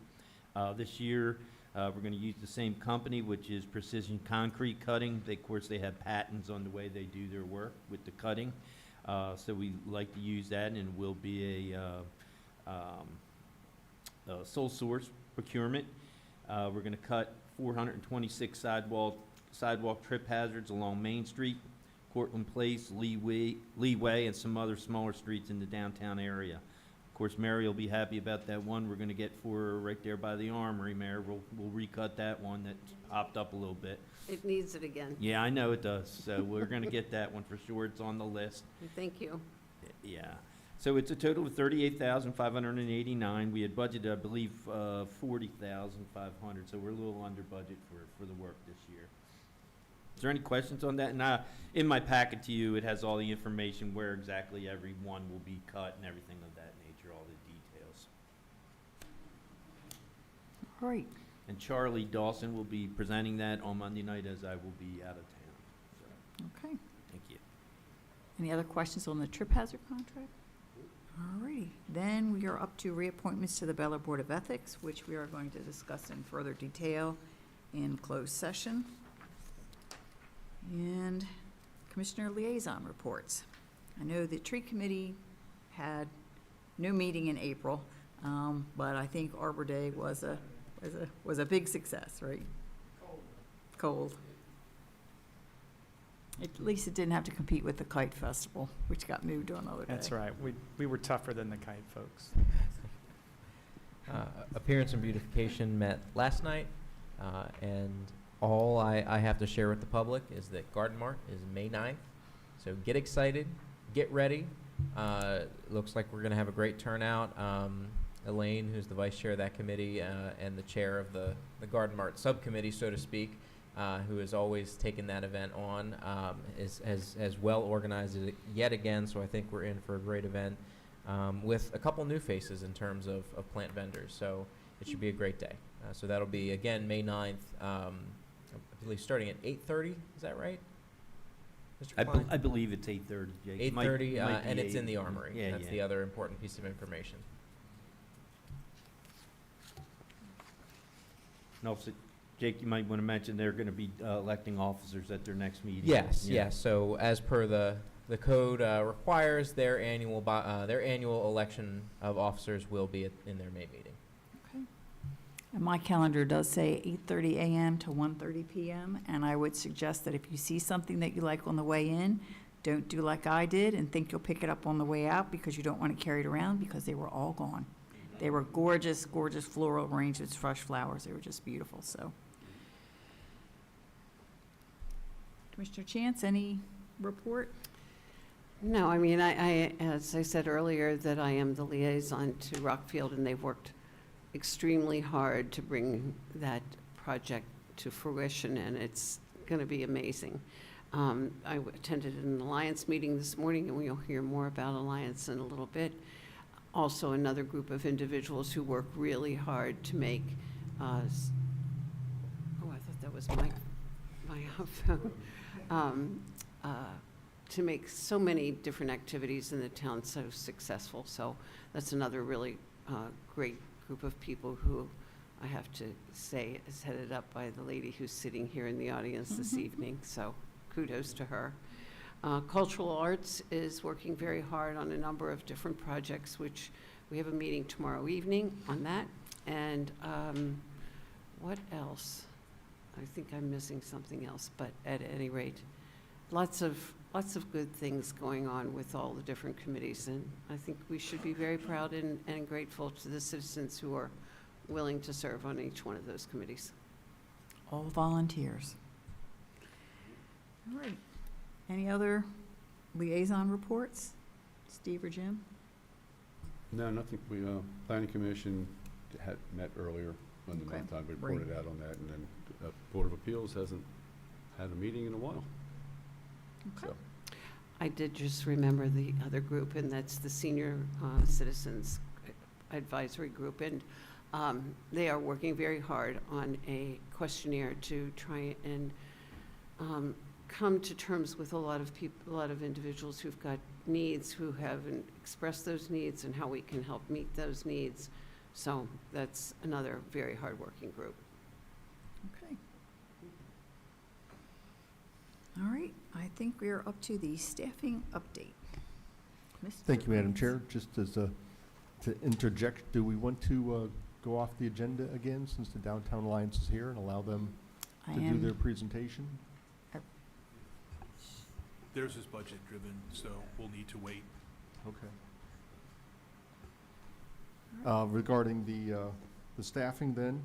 This year, we're going to use the same company, which is Precision Concrete Cutting. Of course, they have patents on the way they do their work with the cutting. So we like to use that, and it will be a sole source procurement. We're going to cut 426 sidewalk trip hazards along Main Street, Cortland Place, Leeway, and some other smaller streets in the downtown area. Of course, Mary will be happy about that one we're going to get for her right there by the Armory, Mayor. We'll recut that one that popped up a little bit. It needs it again. Yeah, I know it does. So we're going to get that one for sure. It's on the list. Thank you. Yeah. So it's a total of $38,589. We had budgeted, I believe, $40,500. So we're a little under budget for the work this year. Is there any questions on that? And in my packet to you, it has all the information where exactly every one will be cut and everything of that nature, all the details. All right. And Charlie Dawson will be presenting that on Monday night as I will be out of town. So, Okay. thank you. Any other questions on the trip hazard contract? Alrighty, then we are up to reappointments to the Bella Board of Ethics, which we are going to discuss in further detail in closed session. And Commissioner Liaison reports. I know the tree committee had no meeting in April, but I think Arbor Day was a big success, right? Cold. At least it didn't have to compete with the Kite Festival, which got moved to another day. That's right. We were tougher than the kite folks. Appearance and Beautification met last night, and all I have to share with the public is that Garden Mart is May 9th. So get excited, get ready. Looks like we're going to have a great turnout. Elaine, who's the vice chair of that committee and the chair of the Garden Mart subcommittee, so to speak, who has always taken that event on, has well organized it yet again. So I think we're in for a great event with a couple new faces in terms of plant vendors. So it should be a great day. So that'll be, again, May 9th, I believe starting at 8:30. Is that right, Mr. Klein? I believe it's 8:30, Jake. 8:30, Might be and it's in 8. the Armory. Yeah, That's yeah. the other important piece of information. And also, Jake, you might want to mention they're going to be electing officers at their next meeting. Yes, Yeah. yes. So as per the code requires, their annual election of officers will be in their May meeting. Okay. And my calendar does say 8:30 a.m. to 1:30 p.m., and I would suggest that if you see something that you like on the way in, don't do like I did and think you'll pick it up on the way out, because you don't want to carry it around, because they were all gone. They were gorgeous, gorgeous floral arrangements, fresh flowers. They were just beautiful, so. Commissioner Chance, any report? No, I mean, as I said earlier, that I am the liaison to Rockfield, and they've worked extremely hard to bring that project to fruition, and it's going to be amazing. I attended an Alliance meeting this morning, and we'll hear more about Alliance in a little bit. Also, another group of individuals who work really hard to make, I thought that was my phone. To make so many different activities in the town so successful. So that's another really great group of people who I have to say is headed up by the lady who's sitting here in the audience this evening. So kudos to her. Cultural Arts is working very hard on a number of different projects, which we have a meeting tomorrow evening on that. And what else? I think I'm missing something else, but at any rate, lots of good things going on with all the different committees, and I think we should be very proud and grateful to the citizens who are willing to serve on each one of those committees. All volunteers. All right. Any other liaison reports? Steve or Jim? No, nothing. We, Planning Commission had met earlier on the Okay. month. I Great. reported out on that, and then Board of Appeals hasn't had a meeting in a while. Okay. So, I did just remember the other group, and that's the Senior Citizens Advisory Group, and they are working very hard on a questionnaire to try and come to terms with a lot of people, a lot of individuals who've got needs, who haven't expressed those needs, and how we can help meet those needs. So that's another very hard-working group. Okay. All right, I think we are up to the staffing update. Mr. Thank you, Madam Raines. Chair. Just as to interject, do we want to go off the agenda again, since the Downtown Alliance is here, and allow them I to do am, their presentation? Theirs is budget-driven, so we'll need to wait. Okay. Regarding the staffing then,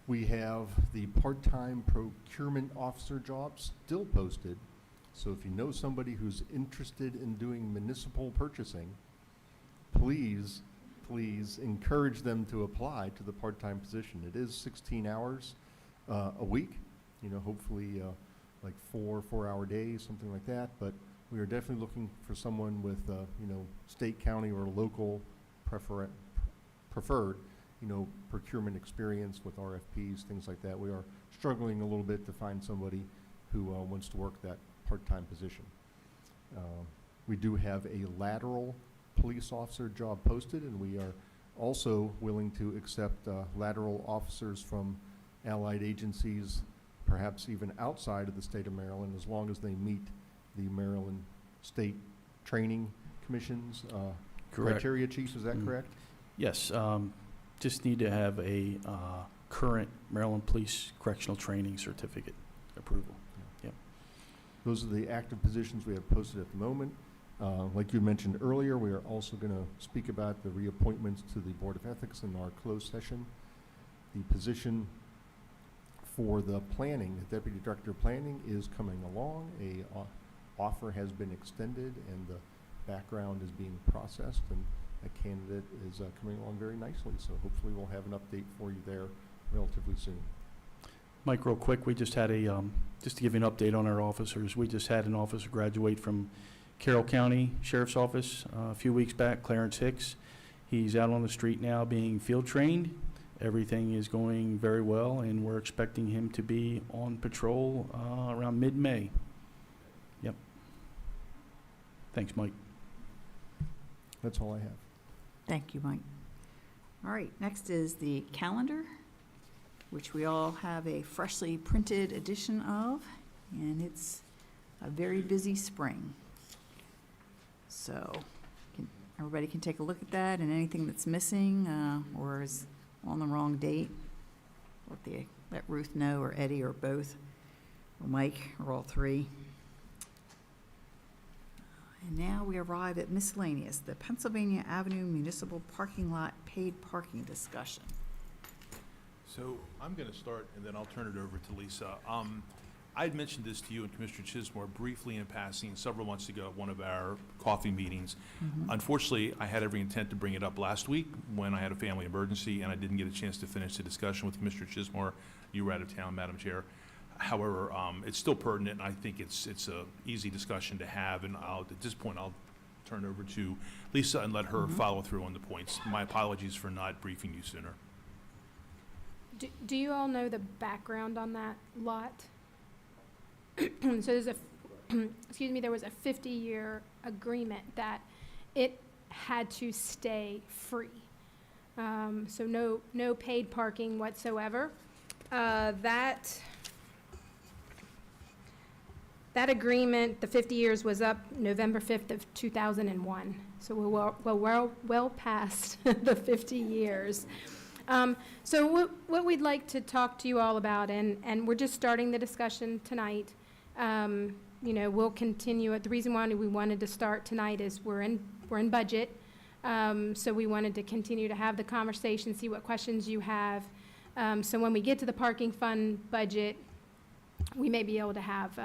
we have the part-time procurement officer job still posted. So if you know somebody who's interested in doing municipal purchasing, please encourage them to apply to the part-time position. It is 16 hours a week, hopefully like 4-hour days, something like that. But we are definitely looking for someone with, state, county, or local preferred, procurement experience with RFPs, things like that. We are struggling a little bit to find somebody who wants to work that part-time position. We do have a lateral police officer job posted, and we are also willing to accept lateral officers from allied agencies, perhaps even outside of the state of Maryland, as long as they meet the Maryland State Training Commission's Correct. criteria. Chief, is that Mm. correct? Yes, just need to have a current Maryland Police Correctional Training Certificate approval. Those are the active positions we have posted at the moment. Like you mentioned earlier, we are also going to speak about the reappointments to the Board of Ethics in our closed session. The position for the planning, the Deputy Director of Planning, is coming along. A offer has been extended, and the background is being processed, and a candidate is coming along very nicely. So hopefully we'll have an update for you there relatively soon. Mike, real quick, we just had a, just to give you an update on our officers, we just had an officer graduate from Carroll County Sheriff's Office a few weeks back, Clarence Hicks. He's out on the street now being field trained. Everything is going very well, and we're expecting him to be on patrol around mid-May. Yep. Thanks, Mike. That's all I have. Thank you, Mike. All right, next is the calendar, which we all have a freshly printed edition of, and it's a very busy spring. So everybody can take a look at that, and anything that's missing or is on the wrong date, let Ruth know, or Eddie, or both, or Mike, or all three. And now we arrive at miscellaneous, the Pennsylvania Avenue Municipal Parking Lot paid parking discussion. So I'm going to start, and then I'll turn it over to Lisa. I had mentioned this to you and Commissioner Chismore briefly in passing several months ago at one of our coffee meetings. Unfortunately, I had every intent to bring it up last week when I had a family emergency, and I didn't get a chance to finish the discussion with Commissioner Chismore. You were out of town, Madam Chair. However, it's still pertinent, and I think it's a easy discussion to have, and at this point, I'll turn it over to Lisa and let her follow through on the points. My apologies for not briefing you sooner. Do you all know the background on that lot? So there's a, excuse me, there was a 50-year agreement that it had to stay free. So no paid parking whatsoever. That agreement, the 50 years, was up November 5th of 2001. So we're well past the 50 years. So what we'd like to talk to you all about, and we're just starting the discussion tonight. You know, we'll continue it. The reason why we wanted to start tonight is we're in budget. So we wanted to continue to have the conversation, see what questions you have. So when we get to the parking fund budget, we may be able to have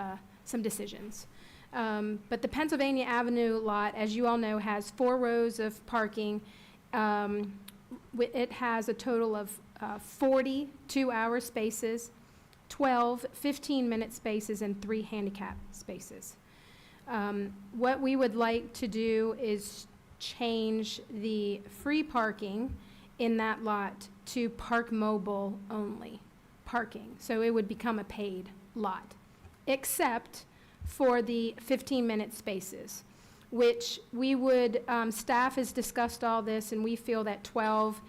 some decisions. But the Pennsylvania Avenue lot, as you all know, has 4 rows of parking. It has a total of 40 2-hour spaces, 12 15-minute spaces, and 3 handicap spaces. What we would like to do is change the free parking in that lot to park mobile only parking. So it would become a paid lot, except for the 15-minute spaces, which we would, staff has discussed all this, and we feel that 12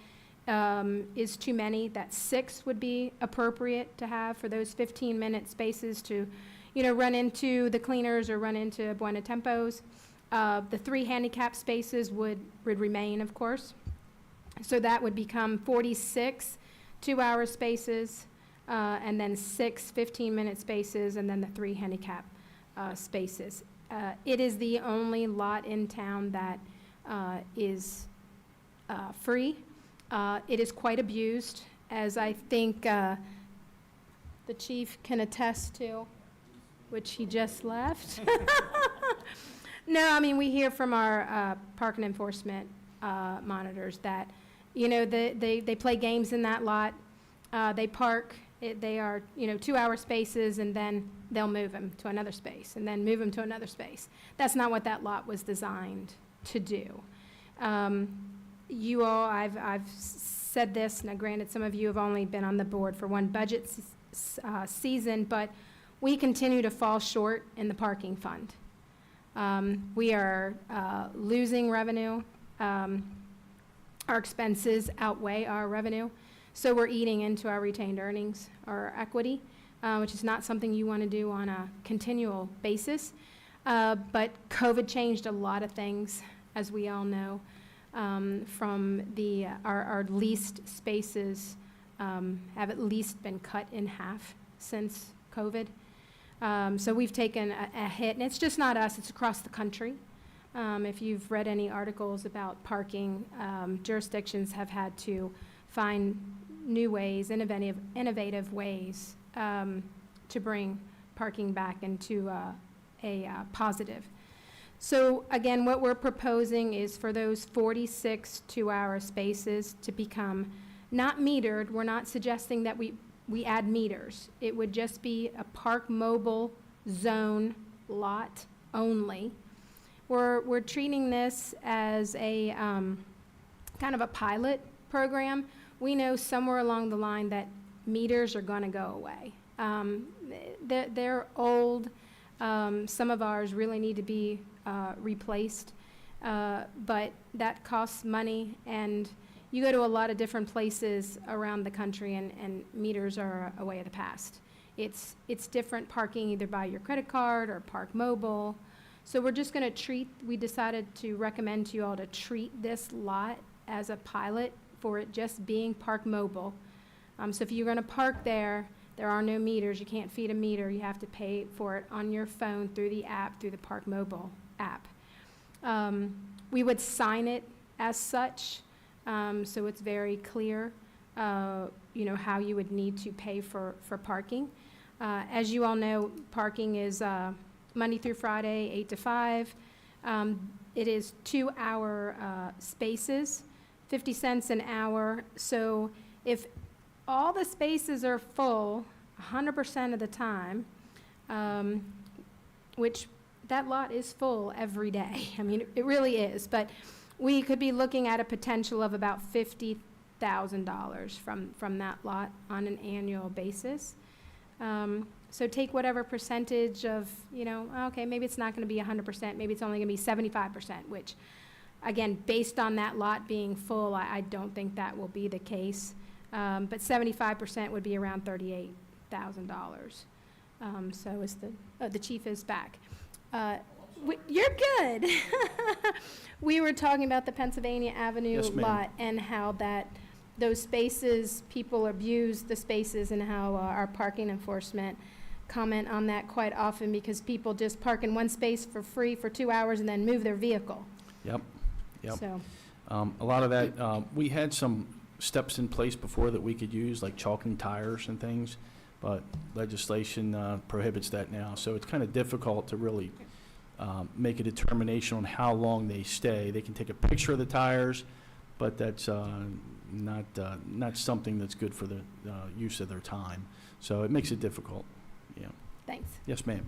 is too many, that 6 would be appropriate to have for those 15-minute spaces to, you know, run into the cleaners or run into Buena Tempos. The 3 handicap spaces would remain, of course. So that would become 46 2-hour spaces, and then 6 15-minute spaces, and then the 3 handicap spaces. It is the only lot in town that is free. It is quite abused, as I think the chief can attest to, which he just left. No, I mean, we hear from our park and enforcement monitors that, you know, they play games in that lot. They park. They are, you know, 2-hour spaces, and then they'll move them to another space, and then move them to another space. That's not what that lot was designed to do. You all, I've said this, now granted, some of you have only been on the board for one budget season, but we continue to fall short in the parking fund. We are losing revenue. Our expenses outweigh our revenue, so we're eating into our retained earnings or equity, which is not something you want to do on a continual basis. But COVID changed a lot of things, as we all know. From our leased spaces have at least been cut in half since COVID. So we've taken a hit, and it's just not us, it's across the country. If you've read any articles about parking, jurisdictions have had to find new ways, innovative ways to bring parking back into a positive. So again, what we're proposing is for those 46 two-hour spaces to become not metered. We're not suggesting that we add meters. It would just be a park mobile zone lot only. We're treating this as a kind of a pilot program. We know somewhere along the line that meters are going to go away. They're old. Some of ours really need to be replaced, but that costs money, and you go to a lot of different places around the country, and meters are a way of the past. It's different parking either by your credit card or Park Mobile. So we're just going to we decided to recommend to you all to treat this lot as a pilot for it just being Park Mobile. So if you're going to park there, there are no meters. You can't feed a meter. You have to pay for it on your phone through the app, through the Park Mobile app. We would sign it as such, so it's very clear, how you would need to pay for parking. As you all know, parking is Monday through Friday, 8 to 5. It is 2-hour spaces, 50 cents an hour. So if all the spaces are full 100% of the time, which that lot is full every day. I mean, it really is. But we could be looking at a potential of about $50,000 from that lot on an annual basis. So take whatever percentage of, okay, maybe it's not going to be 100%, maybe it's only going to be 75%, which, again, based on that lot being full, I don't think that will be the case. But 75% would be around $38,000. So is the chief is back. You're good. We were talking about the Pennsylvania Avenue Yes, ma'am. lot and how those spaces, people abuse the spaces, and how our parking enforcement comment on that quite often, because people just park in one space for free for 2 hours and then move their vehicle. Yep. So, A lot of that, we had some steps in place before that we could use, like chalking tires and things, but legislation prohibits that now. So it's kind of difficult to really make a determination on how long they stay. They can take a picture of the tires, but that's not something that's good for the use of their time. So it makes it difficult. Yeah. thanks. Yes, ma'am.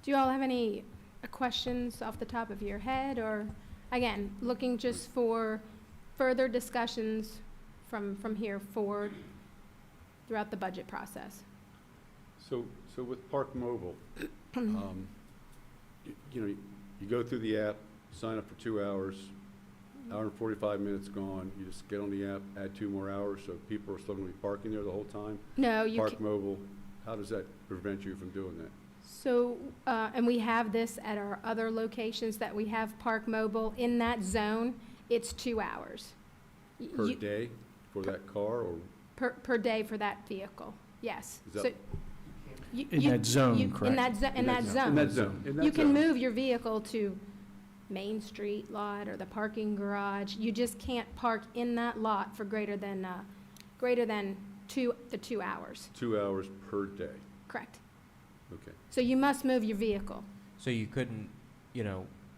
Do you all have any questions off the top of your head, or, again, looking just for further discussions from here forward throughout the budget process? So with Park Mobile, you go through the app, sign up for 2 hours, hour and 45 minutes gone, you just get on the app, add 2 more hours, so people are still going to be parking there the whole time? No, you Park can't. Mobile, how does that prevent you from doing that? So, and we have this at our other locations that we have Park Mobile. In that zone, it's 2 hours. Per You- day for that car, or Per day for that vehicle, yes. Is that- So you- In you- that zone, you- correct. In that zone. in that zone? In that You can zone. move your vehicle to Main Street lot or the parking garage. You just can't park in that lot for greater than 2 hours. 2 hours per day, Correct. okay. So you must move your vehicle. So you couldn't,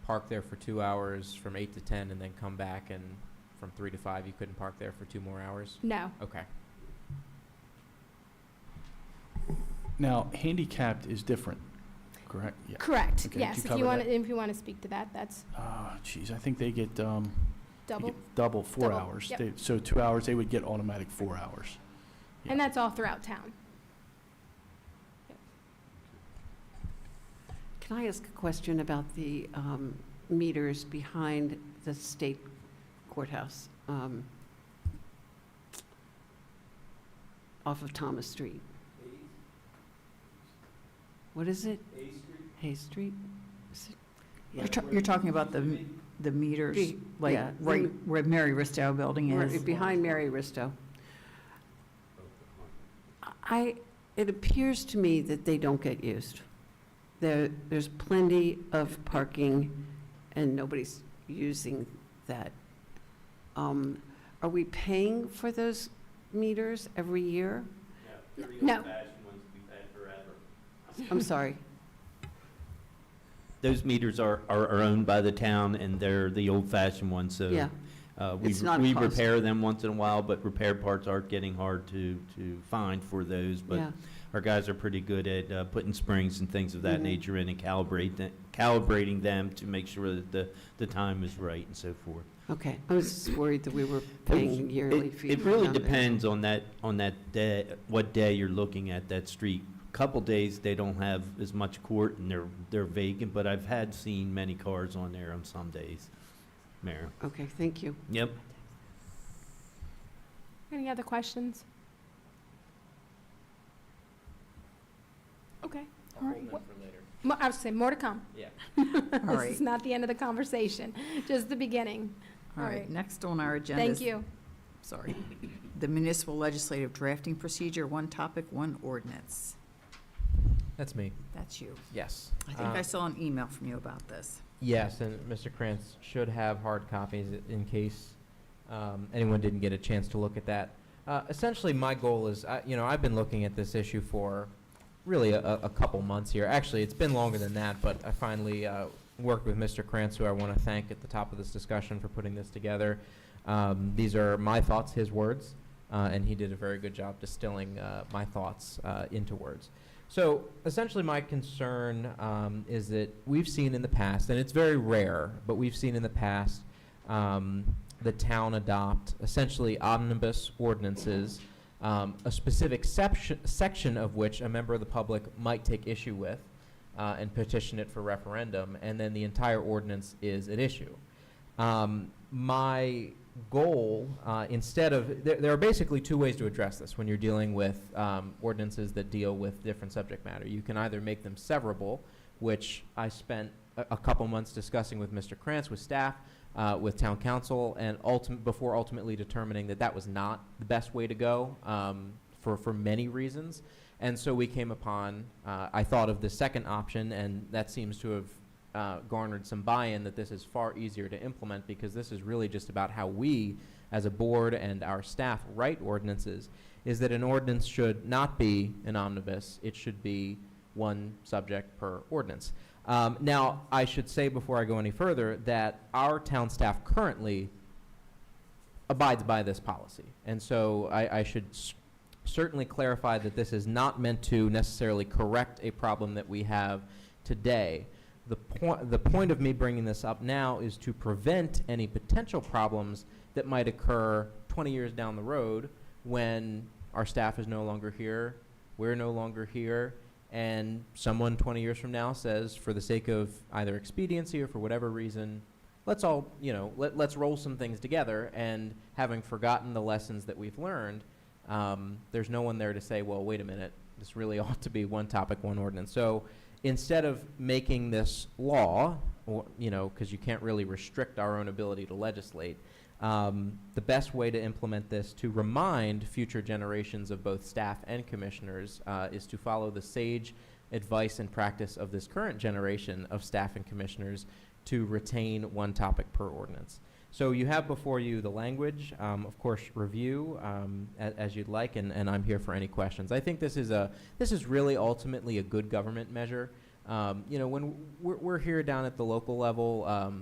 park there for 2 hours from 8 to 10 and then come back, and from 3 to 5, you couldn't park there for 2 more hours? No. Okay. Now, handicapped is different, correct? Yeah. Correct, Okay, yes. did you If you cover want that? to, if you want to speak to that, that's Geez, I think they get, they double. get double, 4 Double, hours. yep. So 2 hours, they would get automatic 4 hours. And that's all throughout town. Can I ask a question about the meters behind the state courthouse, off of Thomas Street? What is it? Hayes Street? Is it- yeah. You're talking about the meters, Be- like, yeah, the right m- where Mary Ristow building Right is? behind Mary Ristow. It appears to me that they don't get used. There's plenty of parking, and nobody's using that. Are we paying for those meters every year? No. I'm sorry. Those meters are owned by the town, and they're the old-fashioned ones, so. Yeah. It's not a We cost. repair them once in a while, but repair parts are getting hard to find for those. But Yeah. our guys are pretty good at putting springs and things of that Mhm. nature in and calibrating them to make sure that the time is right and so forth. Okay. I was just worried that we were paying yearly It- fee. It for really them. depends on that day, what day you're looking at that street. Couple days, they don't have as much court and they're vacant, but I've seen many cars on there on some days, Mayor. Okay, thank you. Yep. Any other questions? Okay. All right. I was saying, more to come. Yeah. All This right. is not the end of the conversation, just the beginning. All right, next on our agenda Thank is, you. sorry, the municipal legislative drafting procedure, one topic, one ordinance. That's me. That's you. Yes. I think I saw an email from you about this. Yes, and Mr. Krantz should have hard copies in case anyone didn't get a chance to look at that. Essentially, my goal is, I've been looking at this issue for really a couple months here. Actually, it's been longer than that, but I finally worked with Mr. Krantz, who I want to thank at the top of this discussion for putting this together. These are my thoughts, his words, and he did a very good job distilling my thoughts into words. So essentially my concern is that we've seen in the past, and it's very rare, but we've seen in the past the town adopt essentially omnibus ordinances, a specific section of which a member of the public might take issue with and petition it for referendum, and then the entire ordinance is at issue. My goal, instead of, there are basically two ways to address this when you're dealing with ordinances that deal with different subject matter. You can either make them severable, which I spent a couple months discussing with Mr. Krantz, with staff, with town council, and before ultimately determining that that was not the best way to go for many reasons. And so we came upon, I thought of the second option, and that seems to have garnered some buy-in, that this is far easier to implement, because this is really just about how we as a board and our staff write ordinances, is that an ordinance should not be an omnibus. It should be one subject per ordinance. Now, I should say before I go any further that our town staff currently abides by this policy. And so I should certainly clarify that this is not meant to necessarily correct a problem that we have today. The point of me bringing this up now is to prevent any potential problems that might occur 20 years down the road when our staff is no longer here, we're no longer here, and someone 20 years from now says, for the sake of either expediency or for whatever reason, let's all, let's roll some things together, and having forgotten the lessons that we've learned, there's no one there to say, well, wait a minute, this really ought to be one topic, one ordinance. So instead of making this law, because you can't really restrict our own ability to legislate, the best way to implement this to remind future generations of both staff and commissioners is to follow the sage advice and practice of this current generation of staff and commissioners to retain one topic per ordinance. So you have before you the language, of course, review as you'd like, and I'm here for any questions. I think this is really ultimately a good government measure. When we're here down at the local level,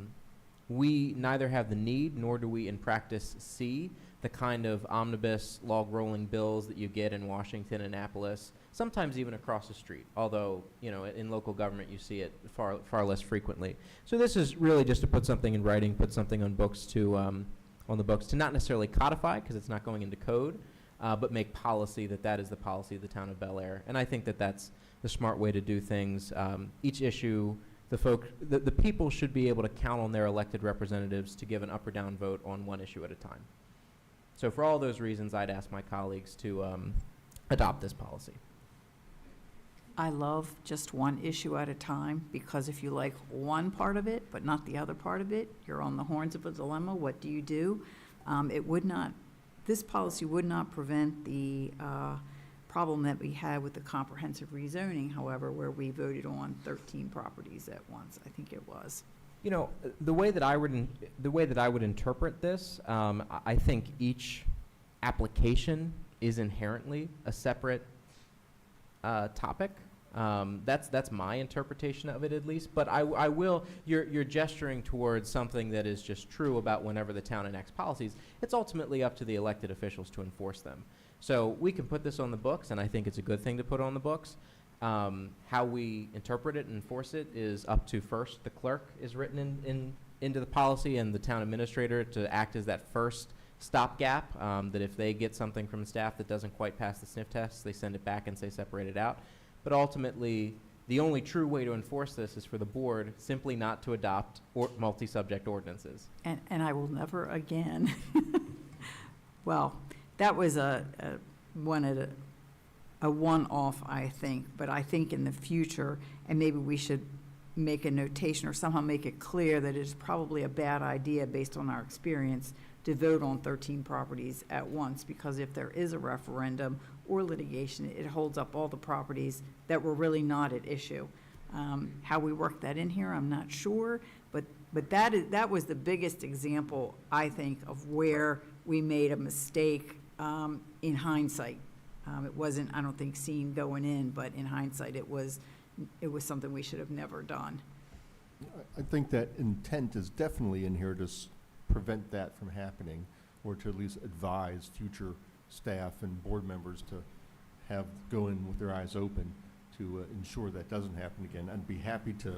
we neither have the need nor do we in practice see the kind of omnibus log rolling bills that you get in Washington, Annapolis, sometimes even across the street, although in local government you see it far less frequently. So this is really just to put something in writing, put something on books on the books, to not necessarily codify, because it's not going into code, but make policy that is the policy of the town of Bel Air. And I think that that's the smart way to do things. Each issue, the people should be able to count on their elected representatives to give an up or down vote on one issue at a time. So for all those reasons, I'd ask my colleagues to adopt this policy. I love just one issue at a time, because if you like one part of it, but not the other part of it, you're on the horns of a dilemma. What do you do? This policy would not prevent the problem that we had with the comprehensive rezoning, however, where we voted on 13 properties at once, I think it was. You know, the way that I would interpret this, I think each application is inherently a separate topic. That's my interpretation of it, at least. But I will. You're gesturing towards something that is just true about whenever the town enacts policies. It's ultimately up to the elected officials to enforce them. So we can put this on the books, and I think it's a good thing to put on the books. How we interpret it and enforce it is up to, first, the clerk is written into the policy, and the town administrator to act as that first stopgap, that if they get something from staff that doesn't quite pass the sniff test, they send it back and say separate it out. But ultimately, the only true way to enforce this is for the board simply not to adopt multi-subject ordinances. And I will never again. Well, that was a one-off, I think. But I think in the future, and maybe we should make a notation or somehow make it clear that it's probably a bad idea based on our experience to vote on 13 properties at once, because if there is a referendum or litigation, it holds up all the properties that were really not at issue. How we work that in here, I'm not sure, but that was the biggest example, I think, of where we made a mistake in hindsight. It wasn't, I don't think, seen going in, but in hindsight, it was something we should have never done. I think that intent is definitely in here to prevent that from happening, or to at least advise future staff and board members to go in with their eyes open to ensure that doesn't happen again. I'd be happy to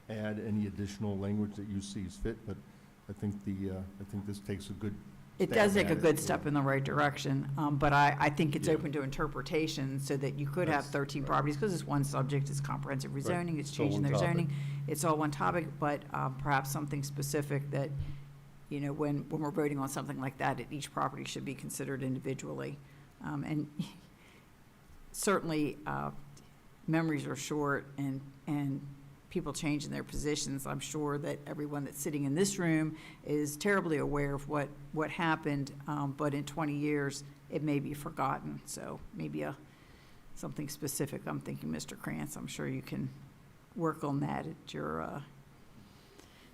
add any additional language that you see fit, but I think this takes a good It does take a good step in the right direction, but I think it's open to interpretation, so that you could have 13 properties, because it's one subject, it's comprehensive rezoning, it's changing their zoning, it's all one topic, but perhaps something specific that, you know, when we're voting on something like that, each property should be considered individually. And certainly, memories are short, and people change in their positions. I'm sure that everyone that's sitting in this room is terribly aware of what happened, but in 20 years, it may be forgotten. So maybe something specific. I'm thinking, Mr. Krantz, I'm sure you can work on that at your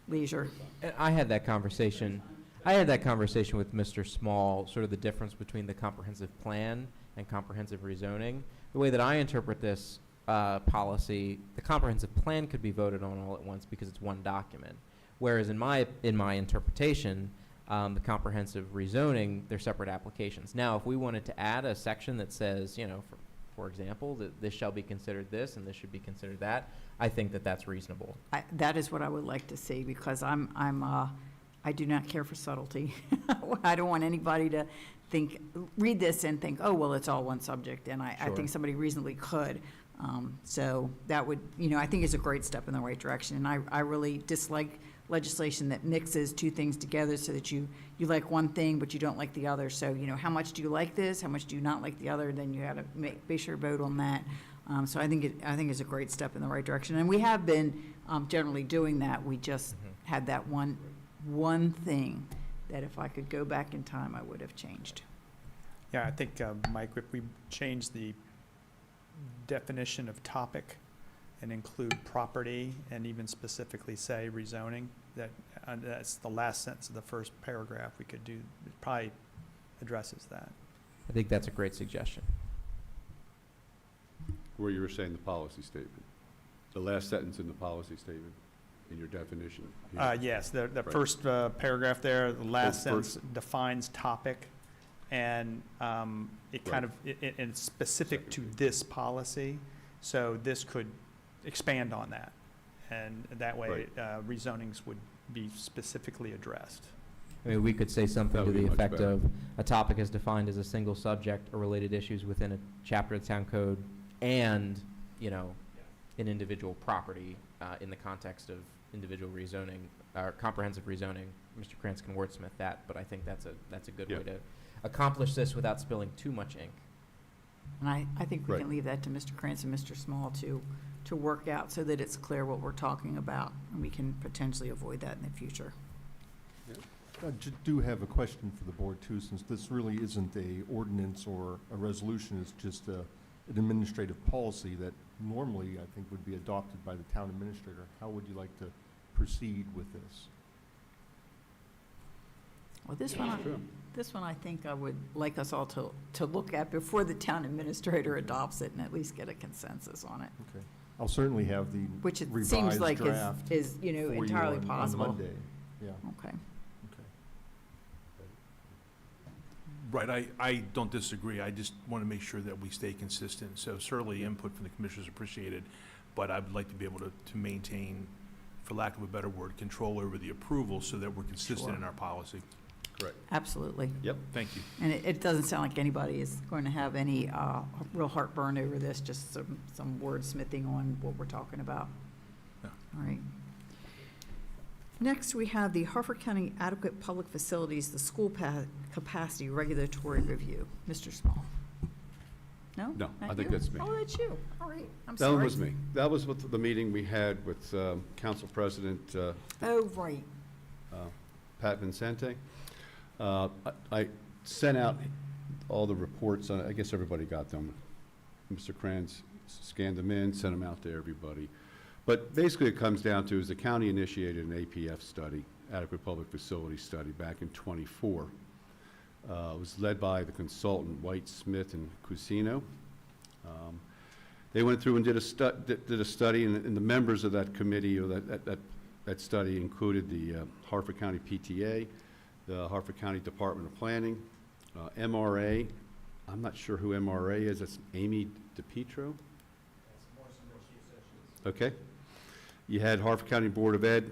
leisure. And I had that conversation with Mr. Small, sort of the difference between the comprehensive plan and comprehensive rezoning. The way that I interpret this policy, the comprehensive plan could be voted on all at once because it's one document. Whereas in my interpretation, the comprehensive rezoning, they're separate applications. Now, if we wanted to add a section that says, you know, for example, that this shall be considered this and this should be considered that, I think that that's reasonable. That is what I would like to see, because I do not care for subtlety. I don't want anybody to read this and think, oh, well, it's all one subject, and I think somebody reasonably could. So that would, you know, I think it's a great step in the right direction, and I really dislike legislation that mixes two things together so that you like one thing but you don't like the other. So, you know, how much do you like this? How much do you not like the other? Then you have to be sure to vote on that. So I think it's a great step in the right direction, and we have been generally doing that. We just had that one thing that if I could go back in time, I would have changed. Yeah, I think, Mike, if we change the definition of topic and include property and even specifically say rezoning, that's the last sentence of the first paragraph we could do, it probably addresses that. I think that's a great suggestion. Where you were saying the policy statement, the last sentence in the policy statement, in your definition. Yes, the first paragraph there, the last sentence defines topic, and it kind of, it's specific to this policy, so this could expand on that, and that way rezonings would be specifically addressed. I mean, we could say something That to would be the much effect better. of, a topic is defined as a single subject or related issues within a chapter of the town code, and you know, an individual property in the context of individual rezoning or comprehensive rezoning. Mr. Krantz can wordsmith that, but I think that's a good Yeah. way to accomplish this without spilling too much ink. And I think we Right. can leave that to Mr. Krantz and Mr. Small to work out so that it's clear what we're talking about, and we can potentially avoid that in the future. I do have a question for the board too, since this really isn't a ordinance or a resolution, it's just an administrative policy that normally I think would be adopted by the town administrator. How would you like to proceed with this? Well, this one I think I would like us all to look at before the town administrator adopts it and at least get a consensus on it, Okay. I'll certainly have the which it seems revised like draft is, you know, for you entirely on possible. Monday. Yeah, Okay. okay. Right, I don't disagree. I just want to make sure that we stay consistent. So certainly input from the commissioners is appreciated, but I'd like to be able to maintain, for lack of a better word, control over the approval so that we're consistent Sure. in our policy. Correct. Absolutely. Yep. Thank you. And it doesn't sound like anybody is going to have any real heartburn over this, just some wordsmithing on what we're talking about. No. All right. Next, we have the Harford County Adequate Public Facilities, the School Capacity Regulatory Review. Mr. Small? No? No, Not I think you? that's me. Oh, that's you. All right. I'm That sorry. one was me. That was what the meeting we had with Council President Oh, right. Pat Vincente. I sent out all the reports, I guess everybody got them. Mr. Kranz scanned them in, sent them out to everybody. But basically it comes down to is the county initiated an APF study, Adequate Public Facility Study, back in '24. It was led by the consultant White, Smith, and Cusino. They went through and did a study, and the members of that committee, or that study included the Harford County PTA, the Harford County Department of Planning, MRA. I'm not sure who MRA is. That's Amy DePietro. Okay. You had Harford County Board of Ed,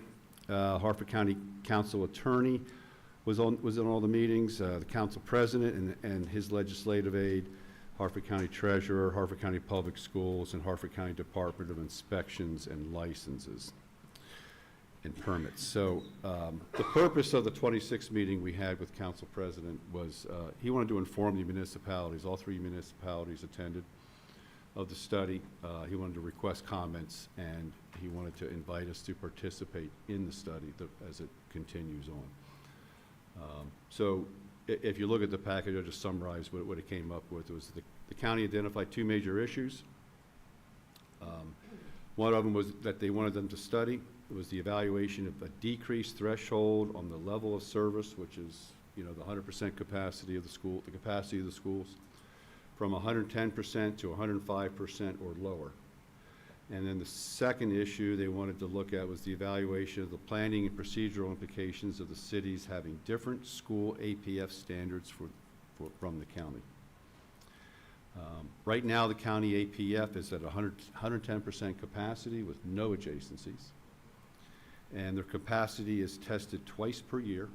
Harford County Council Attorney was in all the meetings, the council president and his legislative aide, Harford County Treasurer, Harford County Public Schools, and Harford County Department of Inspections and Licenses and Permits. So the purpose of the 26th meeting we had with Council President was he wanted to inform the municipalities, all 3 municipalities attended, of the study. He wanted to request comments, and he wanted to invite us to participate in the study as it continues on. So if you look at the package, I'll just summarize what it came up with. It was the county identified 2 major issues. One of them was that they wanted them to study. It was the evaluation of a decreased threshold on the level of service, which is, you know, the 100% capacity of the school, the capacity of the schools, from 110% to 105% or lower. And then the second issue they wanted to look at was the evaluation of the planning and procedural implications of the cities having different school APF standards from the county. Right now, the county APF is at 110% capacity with no adjacencies. And their capacity is tested twice per year.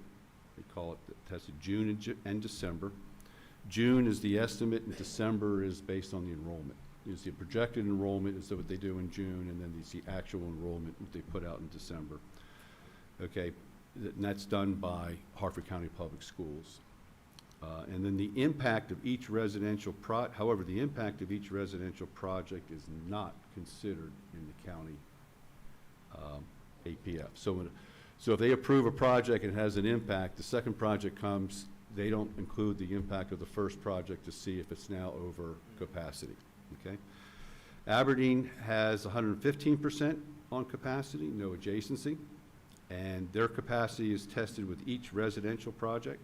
They call it tested June and December. June is the estimate, and December is based on the enrollment. Is the projected enrollment is what they do in June, and then there's the actual enrollment that they put out in December. Okay, and that's done by Harford County Public Schools. And then the impact of each residential however, the impact of each residential project is not considered in the county APF. So if they approve a project and it has an impact, the second project comes, they don't include the impact of the first project to see if it's now over capacity, okay? Aberdeen has 115% on capacity, no adjacency, and their capacity is tested with each residential project.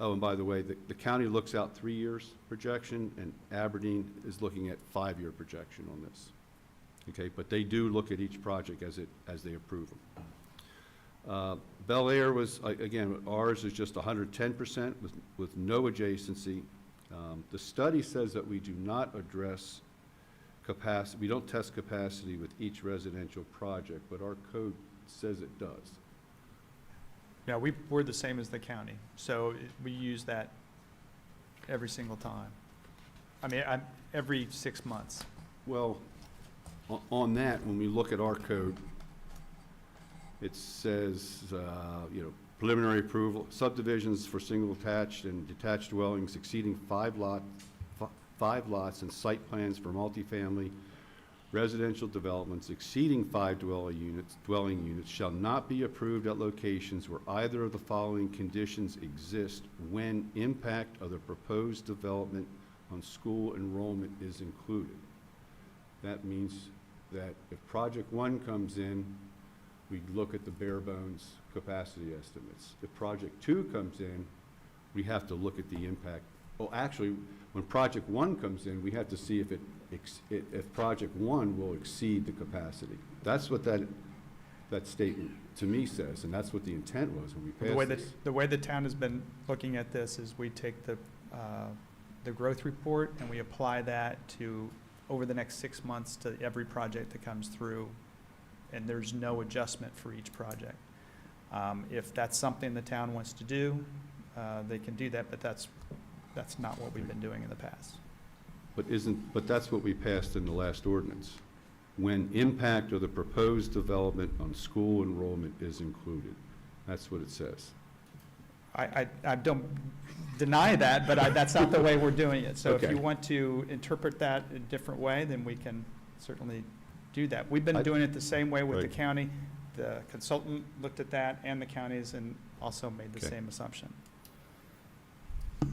Oh, and by the way, the county looks out 3 years projection, and Aberdeen is looking at 5-year projection on this. Okay, but they do look at each project as they approve them. Bel Air was, again, ours is just 110% with no adjacency. The study says that we do not address capacity, we don't test capacity with each residential project, but our code says it does. Yeah, we're the same as the county, so we use that every single time. I mean, every 6 months. Well, On that, when we look at our code, it says, preliminary approval, subdivisions for single attached and detached dwellings exceeding 5 lots and site plans for multifamily residential developments exceeding 5 dwelling units shall not be approved at locations where either of the following conditions exist when impact of the proposed development on school enrollment is included. That means that if Project 1 comes in, we look at the bare bones capacity estimates. If Project 2 comes in, we have to look at the impact. Well, actually, when Project 1 comes in, we have to see if Project 1 will exceed the capacity. That's what that statement to me says, and that's what the intent was when we passed this. The way the town has been looking at this is we take the growth report and we apply that to, over the next 6 months, to every project that comes through, and there's no adjustment for each project. If that's something the town wants to do, they can do that, but that's not what we've been doing in the past. But that's what we passed in the last ordinance. When impact of the proposed development on school enrollment is included. That's what it says. I don't deny that, but that's not the way we're doing it. So if Okay. you want to interpret that a different way, then we can certainly do that. We've been doing it the same way with the Right. county. The consultant looked at that and the counties and also made the Okay. same assumption.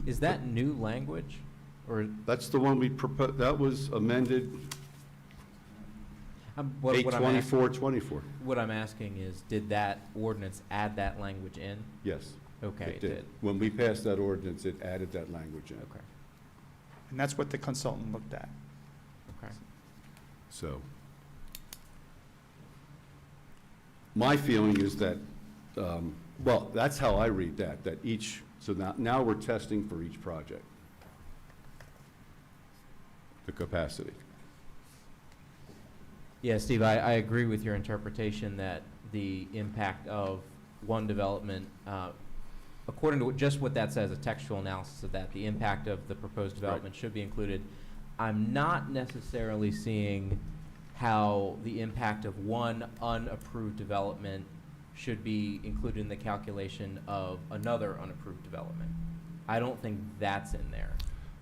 Is that new language? Or That's the one we proposed, that was amended what I'm 8/24/24. what I'm asking is, did that ordinance add that language in? Yes. Okay, it did. When we passed that ordinance, it added that language in. Okay, And that's what the consultant looked at. okay. So, my feeling is that, well, that's how I read that each, so now we're testing for each project, the capacity. Yeah, Steve, I agree with your interpretation that the impact of one development, according to just what that says, a textual analysis of that, the impact of the proposed development should be included. I'm not necessarily seeing how the impact of one unapproved development should be included in the calculation of another unapproved development. I don't think that's in there.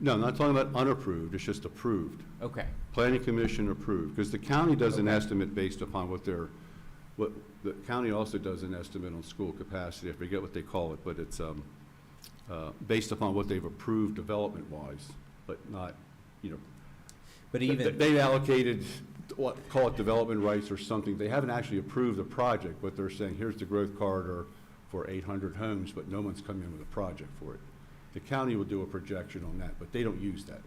No, I'm not talking about unapproved, it's just approved. Okay, Planning Commission approved, because the county does an estimate based upon what the county also does an estimate on school capacity. I forget what they call it, but it's based upon what they've approved development-wise, but not, but even, they allocated, call it development rights or something. They haven't actually approved the project, but they're saying, here's the growth corridor for 800 homes, but no one's come in with a project for it. The county will do a projection on that, but they don't use that.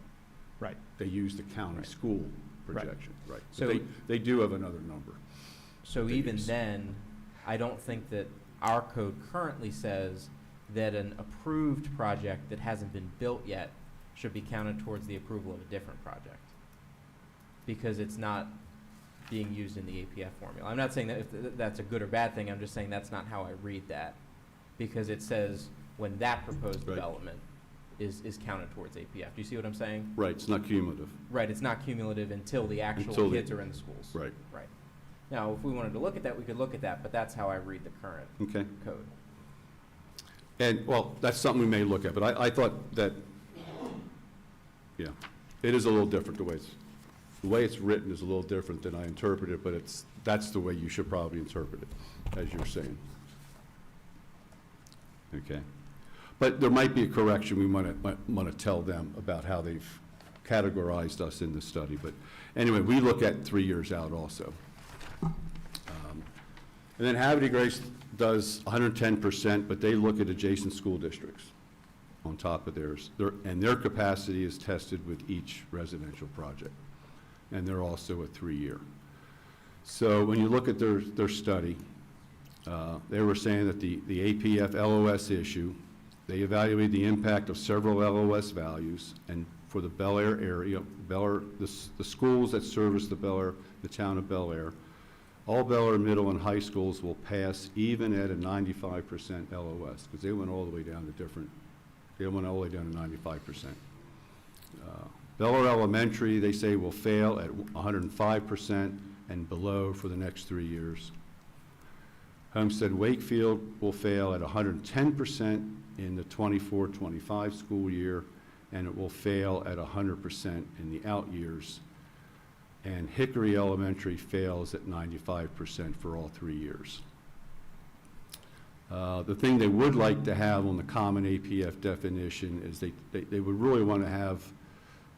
Right. They use the county Right. school Right. projection, right. So- But they do have another number. so they even use. then, I don't think that our code currently says that an approved project that hasn't been built yet should be counted towards the approval of a different project, because it's not being used in the APF formula. I'm not saying that that's a good or bad thing, I'm just saying that's not how I read that, because it says when that proposed Right. development is counted towards APF. Do you see what I'm saying? Right, it's not cumulative. Right, it's not cumulative until the actual Until the- kids are in the schools. Right, Right. Now, if we wanted to look at that, we could look at that, but that's how I read the current okay. code. And, well, that's something we may look at, but I thought that, yeah, it is a little different, the way it's written is a little different than I interpret it, but that's the way you should probably interpret it, as you're saying. Okay. But there might be a correction we want to tell them about how they've categorized us in the study. But anyway, we look at 3 years out also. And then Havre de Grace does 110%, but they look at adjacent school districts on top of theirs. And their capacity is tested with each residential project. And they're also a 3-year. So when you look at their study, they were saying that the APF LOS issue, they evaluated the impact of several LOS values, and for the Bel Air area, the schools that service the town of Bel Air, all Bel Air middle and high schools will pass even at a 95% LOS, because they went all the way down to 95%. Beller Elementary, they say, will fail at 105% and below for the next 3 years. Homestead Wakefield will fail at 110% in the 24-25 school year, and it will fail at 100% in the out years. And Hickory Elementary fails at 95% for all 3 years. The thing they would like to have on the common APF definition is they would really want to have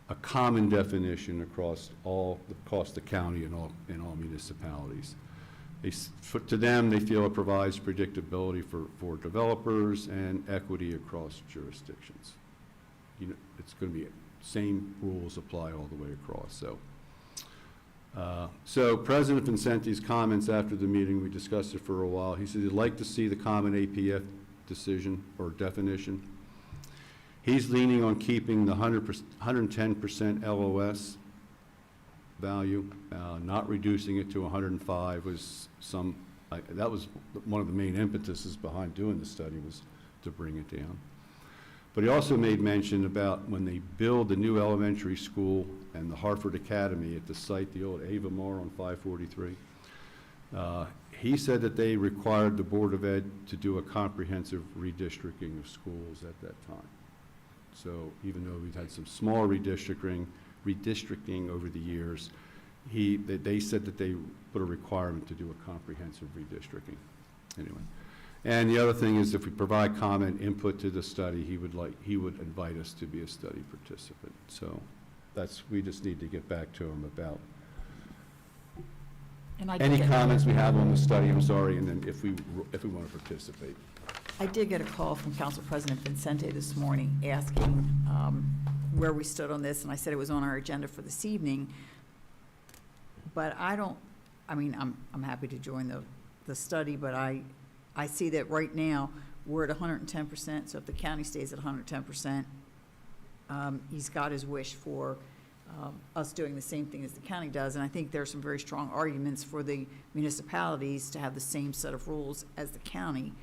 a common definition across the county and all municipalities. To them, they feel it provides predictability for developers and equity across jurisdictions. It's going to be same rules apply all the way across. So President Vincenti's comments after the meeting, we discussed it for a while. He said he'd like to see the common APF decision or definition. He's leaning on keeping the 110% LOS value, not reducing it to 105 that was one of the main impetuses behind doing the study, was to bring it down. But he also made mention about when they build the new elementary school and the Hartford Academy at the site, the old Ava Mar on 543. He said that they required the Board of Ed to do a comprehensive redistricting of schools at that time. So even though we've had some small redistricting over the years, they said that they put a requirement to do a comprehensive redistricting. Anyway. And the other thing is, if we provide comment input to the study, he would invite us to be a study participant. So we just need to get back to him about any comments we have on the study, I'm sorry, and then if we want to participate. I did get a call from Council President Vincente this morning asking where we stood on this, and I said it was on our agenda for this evening. But I'm happy to join the study, but I see that right now we're at 110%, so if the county stays at 110%, he's got his wish for us doing the same thing as the county does, and I think there are some very strong arguments for the municipalities to have the same set of rules as the county.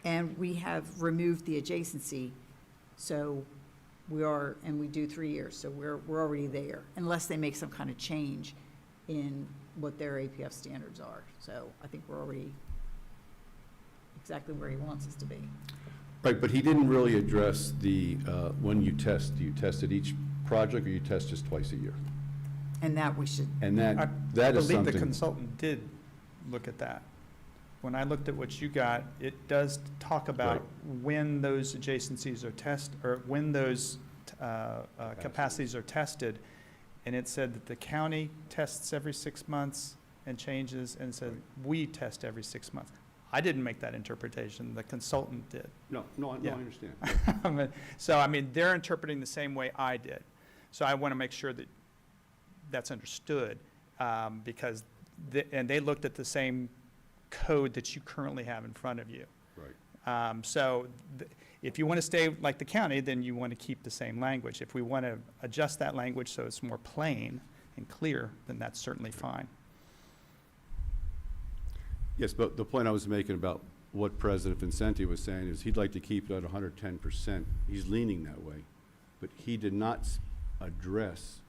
And we have removed the adjacency, so we do 3 years, so we're already there, unless they make some kind of change in what their APF standards are. So I think we're already exactly where he wants us to be. Right, but he didn't really address the, when you test, do you test at each project or you test just twice a year? And that we should. And that is I believe the something. consultant did look at that. When I looked at what you got, it does talk about Right. when those adjacencies are or when those capacities are tested. And it said that the county tests every 6 months and changes, and said we test every 6 months. I didn't make that interpretation, the consultant did. No, Yeah. I understand. So, they're interpreting the same way I did. So I want to make sure that that's understood, because, they looked at the same code that you currently have in front of you. Right. If you want to stay like the county, then you want to keep the same language. If we want to adjust that language so it's more plain and clear, then that's certainly fine. Yes, but the point I was making about what President Vincenti was saying is he'd like to keep it at 110%. He's leaning that way. But he did not address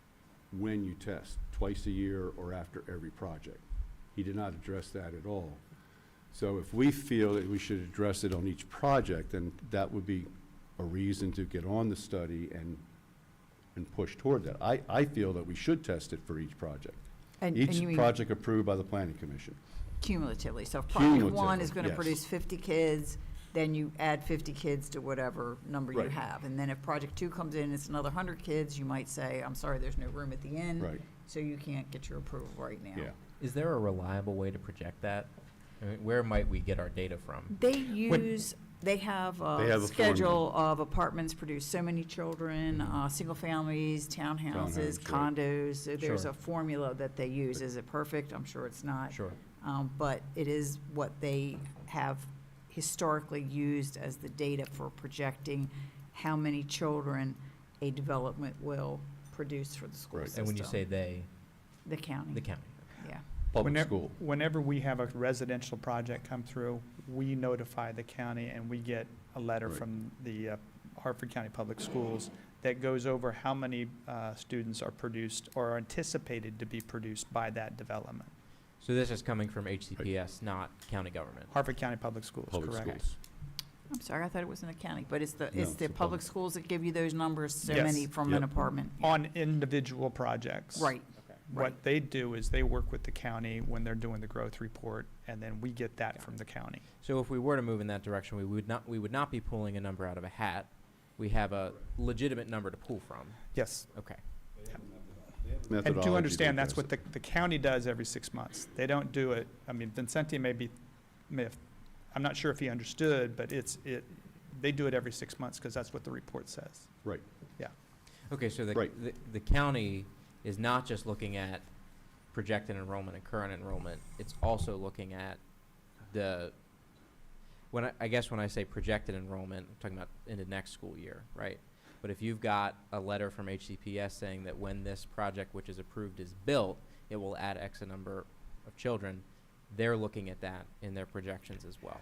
when you test, twice a year or after every project. He did not address that at all. So if we feel that we should address it on each project, then that would be a reason to get on the study and push toward that. I feel that we should test it for each project. And Each you mean project approved by the Planning Commission. cumulatively. So if project one Cumulatively, is going to yes. produce 50 kids, then you add 50 kids to whatever number you Right. have. And then if project two comes in, it's another 100 kids, you might say, I'm sorry, there's no room at the end. Right. So you can't get your approval right now. Yeah. Is there a reliable way to project that? I mean, where might we get our data from? They have They have a a schedule of apartments produce so many children, single families, townhouses, Townhomes, right. condos. So there's Sure. a formula that they use. Is it perfect? I'm sure it's not. Sure. But it is what they have historically used as the data for projecting how many children a development will produce for the school Right. system. And when you say they, The county. the county. Yeah. Public school. Whenever we have a residential project come through, we notify the county and we get a letter Right. from the Hartford County Public Schools that goes over how many students are produced or are anticipated to be produced by that development. So this is coming from HCPS, not county government. Harford County Public Schools, Public correct. schools. I'm sorry, I thought it was an accounting, but it's No, the it's the public public. schools that give you those numbers, so Yes. many from an Yep. apartment. On individual projects. Right, What they do is they work with the county when they're doing the growth report, and then we get that from the county. So if we were to move in that direction, we would not be pulling a number out of a hat. We have a legitimate number to pull from. Yes. Okay. And Methodology to understand, that that's what the county does every 6 months. They don't do it, I mean, Vincenti may have, I'm not sure if he understood, but they do it every 6 months because that's what the report says. Right. Okay, so Right. the county is not just looking at projected enrollment and current enrollment, it's also looking at I guess when I say projected enrollment, I'm talking about in the next school year, right? But if you've got a letter from HCPS saying that when this project, which is approved, is built, it will add X number of children, they're looking at that in their projections as well.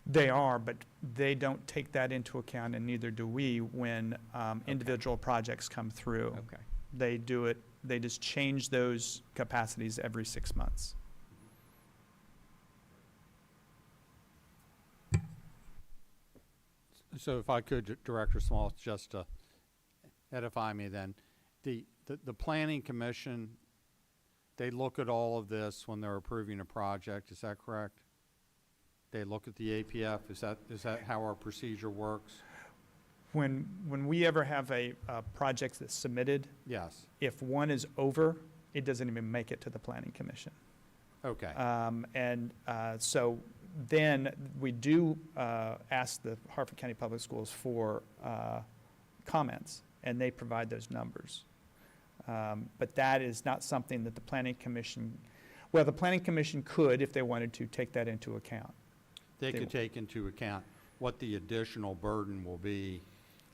They are, but they don't take that into account, and neither do we when individual projects come through. Okay. They do it, they just change those capacities every 6 months. So if I could, Director Small, just to edify me then, the Planning Commission, they look at all of this when they're approving a project, is that correct? They look at the APF, is that how our procedure works? When we ever have a project that's submitted, Yes, if one is over, it doesn't even make it to the Planning Commission. okay. So then we do ask the Harford County Public Schools for comments, and they provide those numbers. But that is not something that the Planning Commission, well, the Planning Commission could, if they wanted to, take that into account. They They could take into account what the additional burden will be,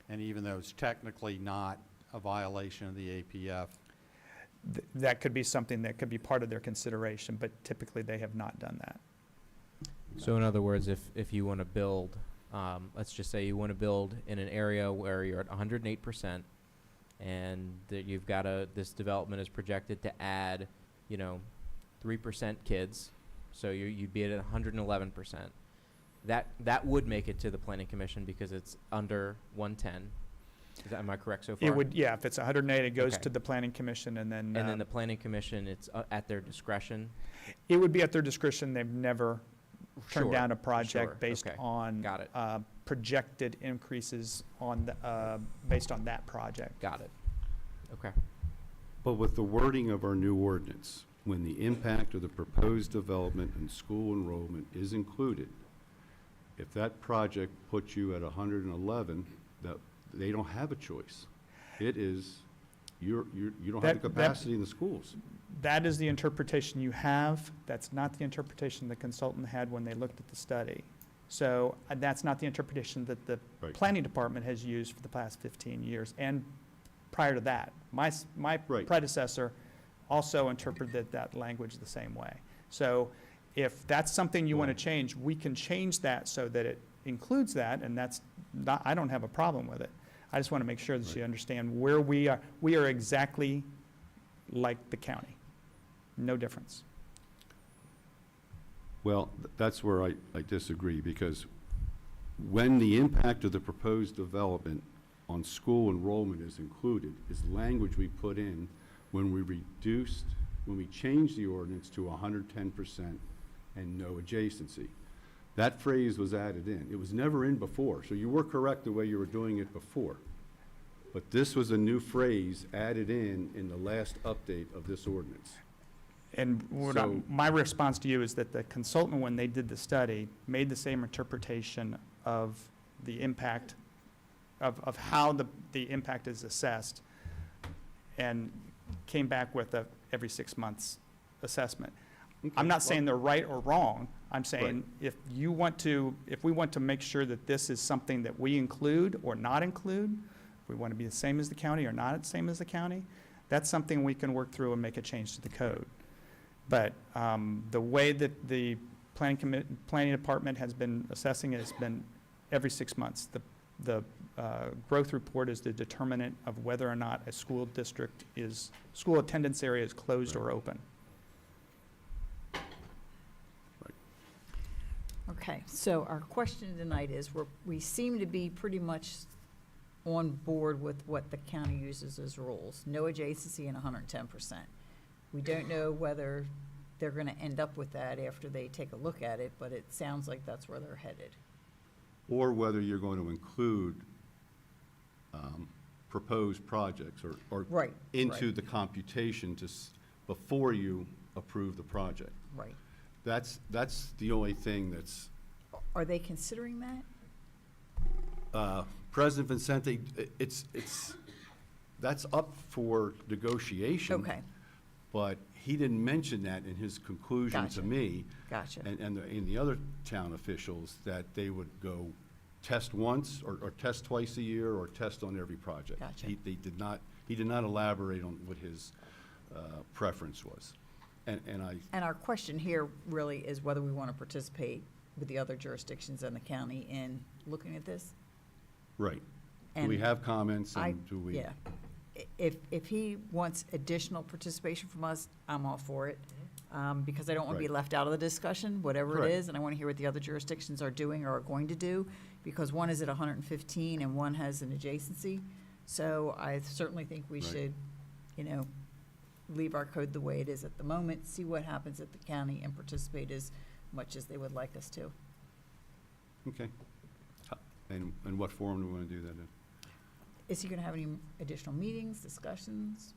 and even though it's technically not a violation of the APF, That could be something that could be part of their consideration, but typically they have not done that. So in other words, if you want to build, let's just say you want to build in an area where you're at 108%, and that you've got this development is projected to add, 3% kids, so you'd be at 111%. That would make it to the Planning Commission because it's under 110. Am I correct so far? It would, yeah, if it's 108, it goes Okay. to the Planning Commission, and then. And then the Planning Commission, it's at their discretion? It would be at their discretion. They've never turned Sure, down a sure, project based okay. on Got it. projected increases on based on that project. Got it. Okay. But with the wording of our new ordinance, when the impact of the proposed development and school enrollment is included, if that project puts you at 111, that they don't have a choice. It is, you don't have the That- capacity in the schools. That is the interpretation you have. That's not the interpretation the consultant had when they looked at the study. So that's not the interpretation that the Right. planning department has used for the past 15 years. And prior to that, my Right. predecessor also interpreted that language the same way. So if that's something you want to change, we can change that so that it includes that, and that's not, I don't have a problem with it. I just want to make sure that you understand where we are. We are exactly like the county. No difference. Well, that's where I disagree, because when the impact of the proposed development on school enrollment is included, is language we put in when we changed the ordinance to 110% and no adjacency. That phrase was added in. It was never in before, so you were correct the way you were doing it before. But this was a new phrase added in the last update of this ordinance. And So- my response to you is that the consultant, when they did the study, made the same interpretation of the impact, of how the impact is assessed, and came back with a every 6 months assessment. I'm not saying they're right or wrong. I'm saying if we want to make sure that this is something that we include or not include, if we want to be the same as the county or not the same as the county, that's something we can work through and make a change to the code. But the way that the planning department has been assessing it has been every 6 months. The growth report is the determinant of whether or not a school attendance area is closed or open. Okay, so our question tonight is, we seem to be pretty much on board with what the county uses as rules, no adjacency and 110%. We don't know whether they're gonna end up with that after they take a look at it, but it sounds like that's where they're headed. Or whether you're going to include proposed projects or Right, into right. the computation before you approve the project. Right. That's the only thing that's, Are they considering that? President Vincente, that's up for negotiation. Okay, But he didn't mention that in his conclusion Gotcha. to me. gotcha. And the other town officials, that they would go test once, or test twice a year, or test on every project. Gotcha. He did not elaborate on what his preference was. And And our question here really is whether we want to participate with the other jurisdictions in the county in looking at this? right. Do we And have comments, I, and do we? yeah. If he wants additional participation from us, I'm all for it. Because I don't want to be Right. left out of the discussion, whatever it Correct. is, and I want to hear what the other jurisdictions are doing or are going to do, because one is at 115 and one has an adjacency. So I certainly think we Right. should, leave our code the way it is at the moment, see what happens at the county, and participate as much as they would like us to. Okay. And what forum do we want to do that in? Is he going to have any additional meetings, discussions?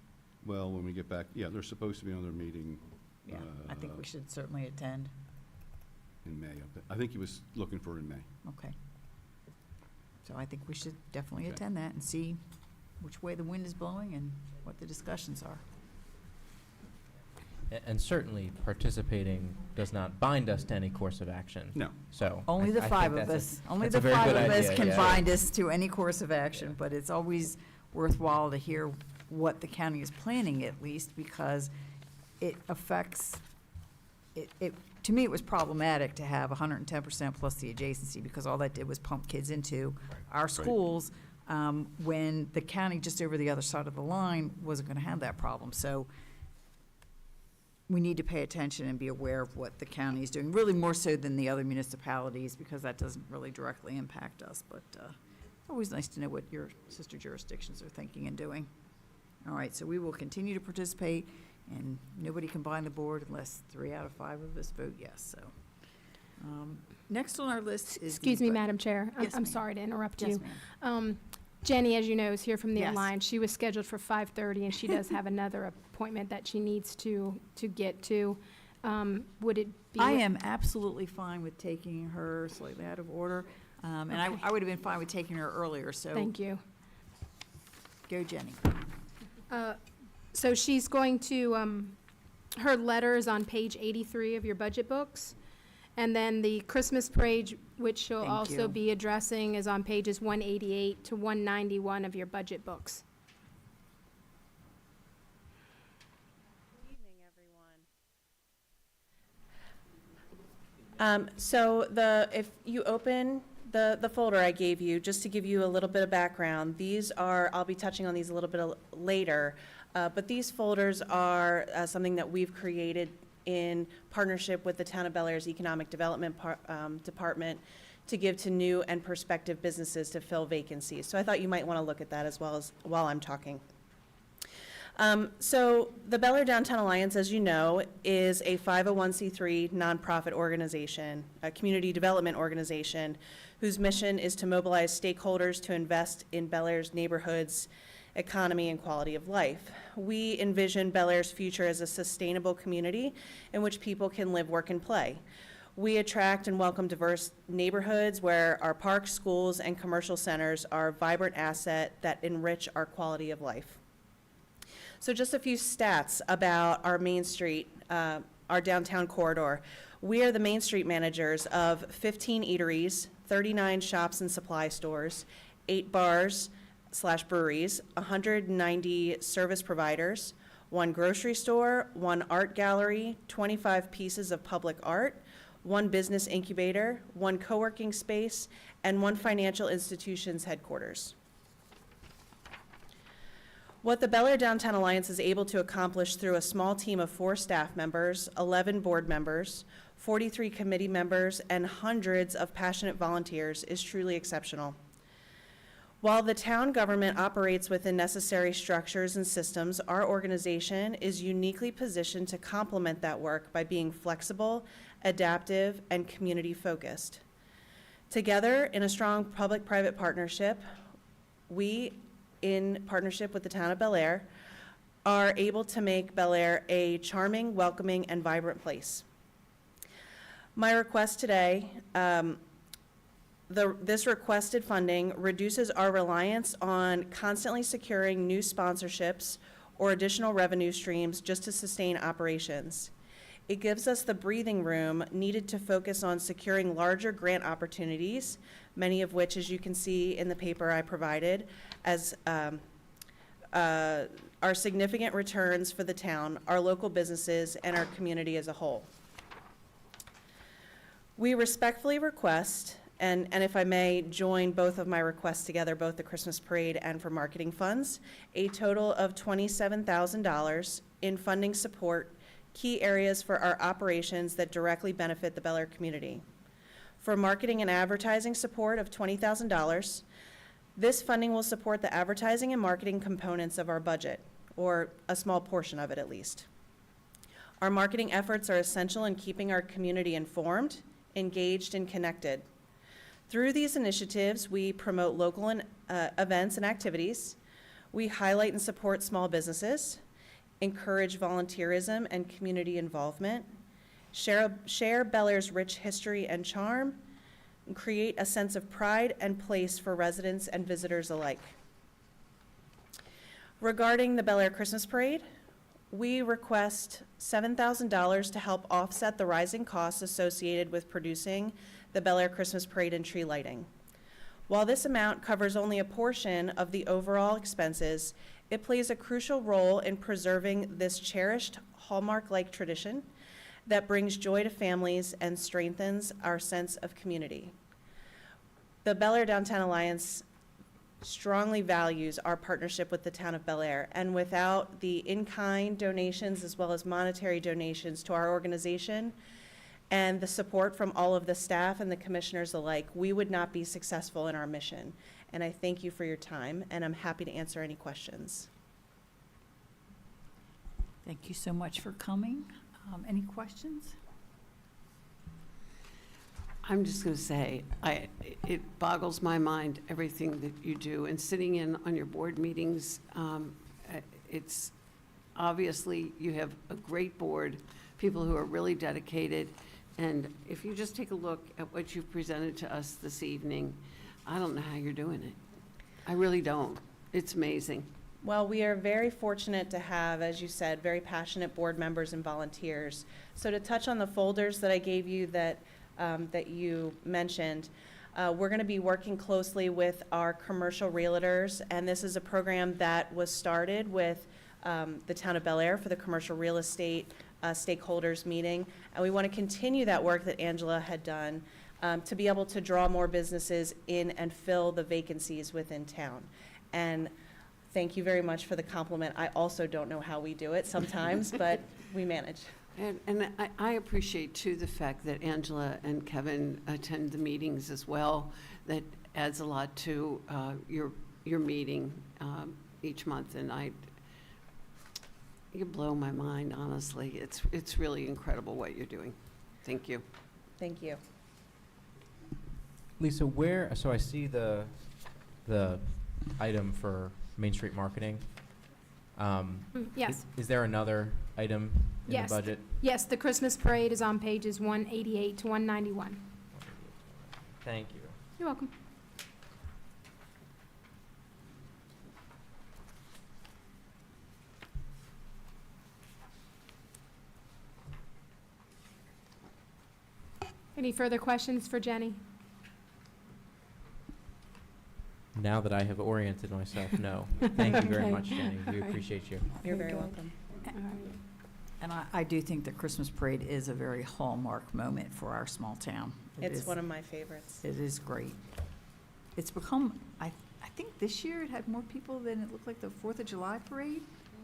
Well, when we get back, yeah, there's supposed to be another meeting Yeah, I think we should certainly attend. in May. I think he was looking for in May. Okay. So I think we should definitely Okay. attend that and see which way the wind is blowing and what the discussions are. And certainly participating does not bind us to any course of action. No. So. Only I the think five of that's a- us, only that's the a very five good of us idea, can yeah. bind us to any course of action, but it's always worthwhile to hear what the county is planning at least, because it affects, to me, it was problematic to have 110% plus the adjacency, because all that did was pump kids into our schools, when the county just over the other side of the line wasn't gonna have that problem. So we need to pay attention and be aware of what the county is doing, really more so than the other municipalities, because that doesn't really directly impact us. But always nice to know what your sister jurisdictions are thinking and doing. All right, so we will continue to participate, and nobody can bind the board unless 3 out of 5 of us vote yes, so. Next on our list is. Excuse me, Madam Chair. Yes, I'm ma'am. sorry to interrupt Yes, you. ma'am. Jenny, as you know, is here from the Yes. Alliance. She was scheduled for 5:30, and she does have another appointment that she needs to get to. Would it be? I am absolutely fine with taking her slightly out of order, and Okay. I would have been fine with taking her earlier, so. Thank you. Go, Jenny. So she's going to, her letter is on page 83 of your budget books. And then the Christmas parade, which she'll Thank also you. be addressing, is on pages 188 to 191 of your budget books. Good evening, everyone. So if you open the folder I gave you, just to give you a little bit of background, these are, I'll be touching on these a little bit later, but these folders are something that we've created in partnership with the Town of Bel Air's Economic Development Department to give to new and prospective businesses to fill vacancies. So I thought you might want to look at that as well as while I'm talking. So the Bel Air Downtown Alliance, as you know, is a 501c3 nonprofit organization, a community development organization, whose mission is to mobilize stakeholders to invest in Bel Air's neighborhoods, economy, and quality of life. We envision Bel Air's future as a sustainable community in which people can live, work, and play. We attract and welcome diverse neighborhoods where our parks, schools, and commercial centers are a vibrant asset that enrich our quality of life. So just a few stats about our Main Street, our downtown corridor. We are the Main Street managers of 15 eateries, 39 shops and supply stores, 8 bars/breweries, 190 service providers, 1 grocery store, 1 art gallery, 25 pieces of public art, 1 business incubator, 1 co-working space, and 1 financial institution's headquarters. What the Bel Air Downtown Alliance is able to accomplish through a small team of 4 staff members, 11 board members, 43 committee members, and hundreds of passionate volunteers is truly exceptional. While the town government operates within necessary structures and systems, our organization is uniquely positioned to complement that work by being flexible, adaptive, and community-focused. Together, in a strong public-private partnership, we, in partnership with the town of Bel Air, are able to make Bel Air a charming, welcoming, and vibrant place. My request today, this requested funding reduces our reliance on constantly securing new sponsorships or additional revenue streams just to sustain operations. It gives us the breathing room needed to focus on securing larger grant opportunities, many of which, as you can see in the paper I provided, as are significant returns for the town, our local businesses, and our community as a whole. We respectfully request, and if I may join both of my requests together, both the Christmas parade and for marketing funds, a total of $27,000 in funding support key areas for our operations that directly benefit the Bel Air community. For marketing and advertising support of $20,000, this funding will support the advertising and marketing components of our budget, or a small portion of it at least. Our marketing efforts are essential in keeping our community informed, engaged, and connected. Through these initiatives, we promote local events and activities. We highlight and support small businesses, encourage volunteerism and community involvement, share Bel Air's rich history and charm, and create a sense of pride and place for residents and visitors alike. Regarding the Bel Air Christmas Parade, we request $7,000 to help offset the rising costs associated with producing the Bel Air Christmas Parade and tree lighting. While this amount covers only a portion of the overall expenses, it plays a crucial role in preserving this cherished Hallmark-like tradition that brings joy to families and strengthens our sense of community. The Bel Air Downtown Alliance strongly values our partnership with the town of Bel Air, and without the in-kind donations as well as monetary donations to our organization and the support from all of the staff and the commissioners alike, we would not be successful in our mission. And I thank you for your time, and I'm happy to answer any questions. Thank you so much for coming. Any questions? I'm just going to say, it boggles my mind, everything that you do. And sitting in on your board meetings, it's obviously you have a great board, people who are really dedicated. And if you just take a look at what you've presented to us this evening, I don't know how you're doing it. I really don't. It's amazing. Well, we are very fortunate to have, as you said, very passionate board members and volunteers. So to touch on the folders that I gave you that you mentioned, we're going to be working closely with our commercial realtors, and this is a program that was started with the town of Bel Air for the commercial real estate stakeholders meeting, and we want to continue that work that Angela had done to be able to draw more businesses in and fill the vacancies within town. And thank you very much for the compliment. I also don't know how we do it sometimes, but we manage. And I appreciate, too, the fact that Angela and Kevin attend the meetings as well. That adds a lot to your meeting each month, and you blow my mind, honestly. It's really incredible what you're doing. Thank you. Thank you. Lisa, so I see the item for Main Street marketing. Yes. Is there another item in Yes. the budget? Yes, the Christmas parade is on pages 188 to 191. Thank you. You're welcome. Any further questions for Jenny? Now that I have oriented myself, no. Thank you very Okay. much, Jenny. We All right. appreciate you. You're Very very good. welcome. And I do think the Christmas parade is a very hallmark moment for our small town. It's one of my favorites. It is great. It's become, I think this year it had more people than it looked like the 4th of July parade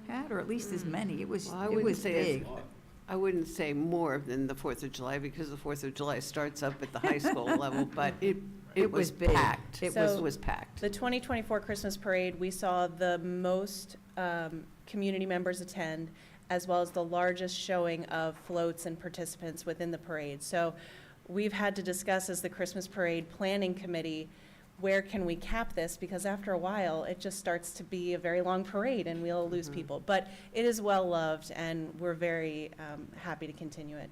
had, or at least as many. It was, Well, I it wouldn't was say it's- big. I wouldn't say more than the 4th of July, because the 4th of July starts up at the high school level, but it It was was big. packed. It So- was packed. The 2024 Christmas Parade, we saw the most community members attend, as well as the largest showing of floats and participants within the parade. So we've had to discuss as the Christmas Parade Planning Committee, where can we cap this? Because after a while, it just starts to be a very long parade and we'll lose people. But it is well-loved and we're very happy to continue it.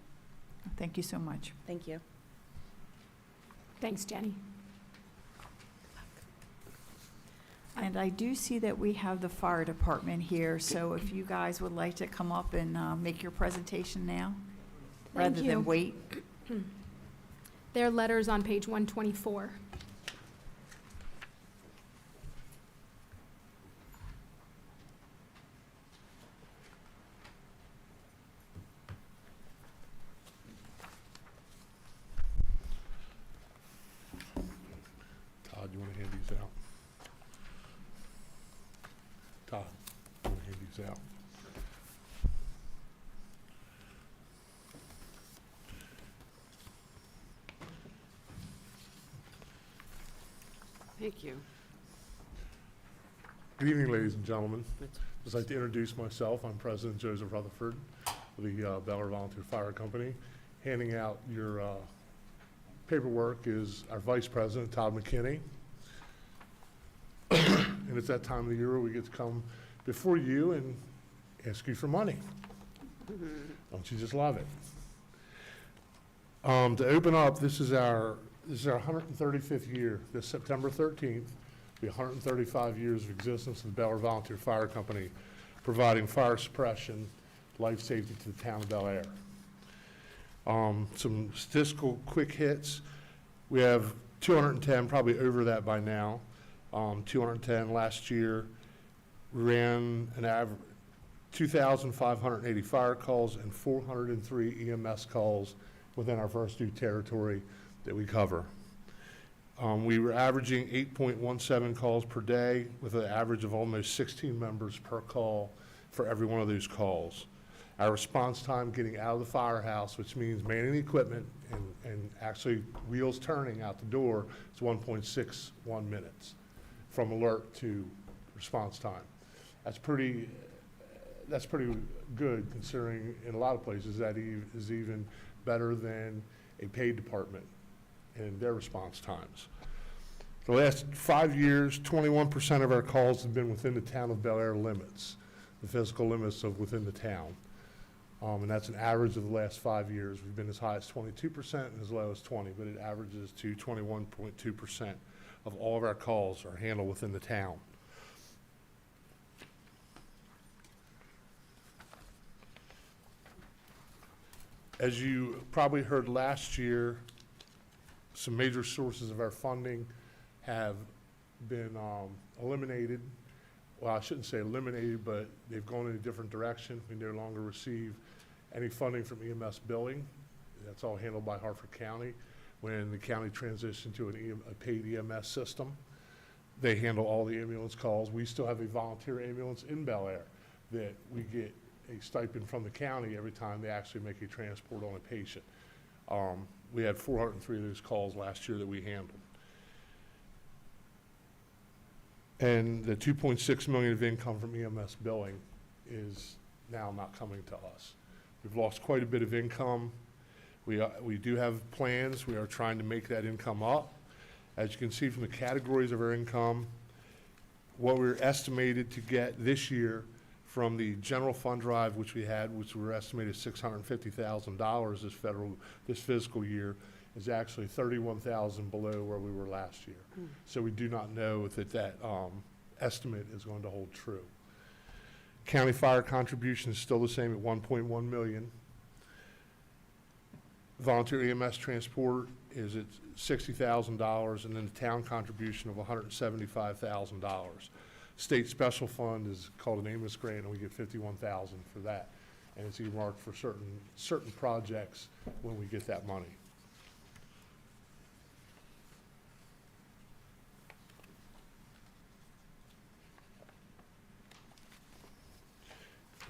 Thank you so much. Thank you. Thanks, Jenny. And I do see that we have the fire department here, so if you guys would like to come up and make your presentation now, rather Thank you. than wait. Their letter's on page 124. Todd, you want to hand these out? Todd, you want to hand these out? Thank you. Good evening, ladies and gentlemen. I'd just like to introduce myself. I'm President Joseph Rutherford of the Bel Air Volunteer Fire Company. Handing out your paperwork is our Vice President, Todd McKinney. And it's that time of the year where we get to come before you and ask you for money. Don't you just love it? To open up, this is our 135th year. This September 13th, will be 135 years of existence of the Bel Air Volunteer Fire Company, providing fire suppression, life safety to the town of Bel Air. Some statistical quick hits. We have 210, probably over that by now. 210 last year. We ran an average 2,580 fire calls and 403 EMS calls within our first due territory that we cover. We were averaging 8.17 calls per day with an average of almost 16 members per call for every one of those calls. Our response time getting out of the firehouse, which means manning the equipment and actually wheels turning out the door, is 1.61 minutes from alert to response time. That's pretty good, considering in a lot of places that is even better than a paid department in their response times. The last 5 years, 21% of our calls have been within the town of Bel Air limits, the physical limits of within the town. And that's an average of the last 5 years. We've been as high as 22% and as low as 20%, but it averages to 21.2% of all of our calls are handled within the town. As you probably heard last year, some major sources of our funding have been eliminated. Well, I shouldn't say eliminated, but they've gone in a different direction. We no longer receive any funding from EMS billing. That's all handled by Hartford County. When the county transitioned to a paid EMS system, they handle all the ambulance calls. We still have a volunteer ambulance in Bel Air that we get a stipend from the county every time they actually make a transport on a patient. We had 403 of those calls last year that we handled. And the 2.6 million of income from EMS billing is now not coming to us. We've lost quite a bit of income. We do have plans. We are trying to make that income up. As you can see from the categories of our income, what we're estimated to get this year from the general fund drive, which we had, which we were estimated $650,000 this fiscal year, is actually 31,000 below where we were last year. So we do not know if that estimate is going to hold true. County fire contribution is still the same at 1.1 million. Volunteer EMS transport is at $60,000, and then the town contribution of $175,000. state special fund is called an Amos grant, and we get 51,000 for that. And it's earmarked for certain projects when we get that money.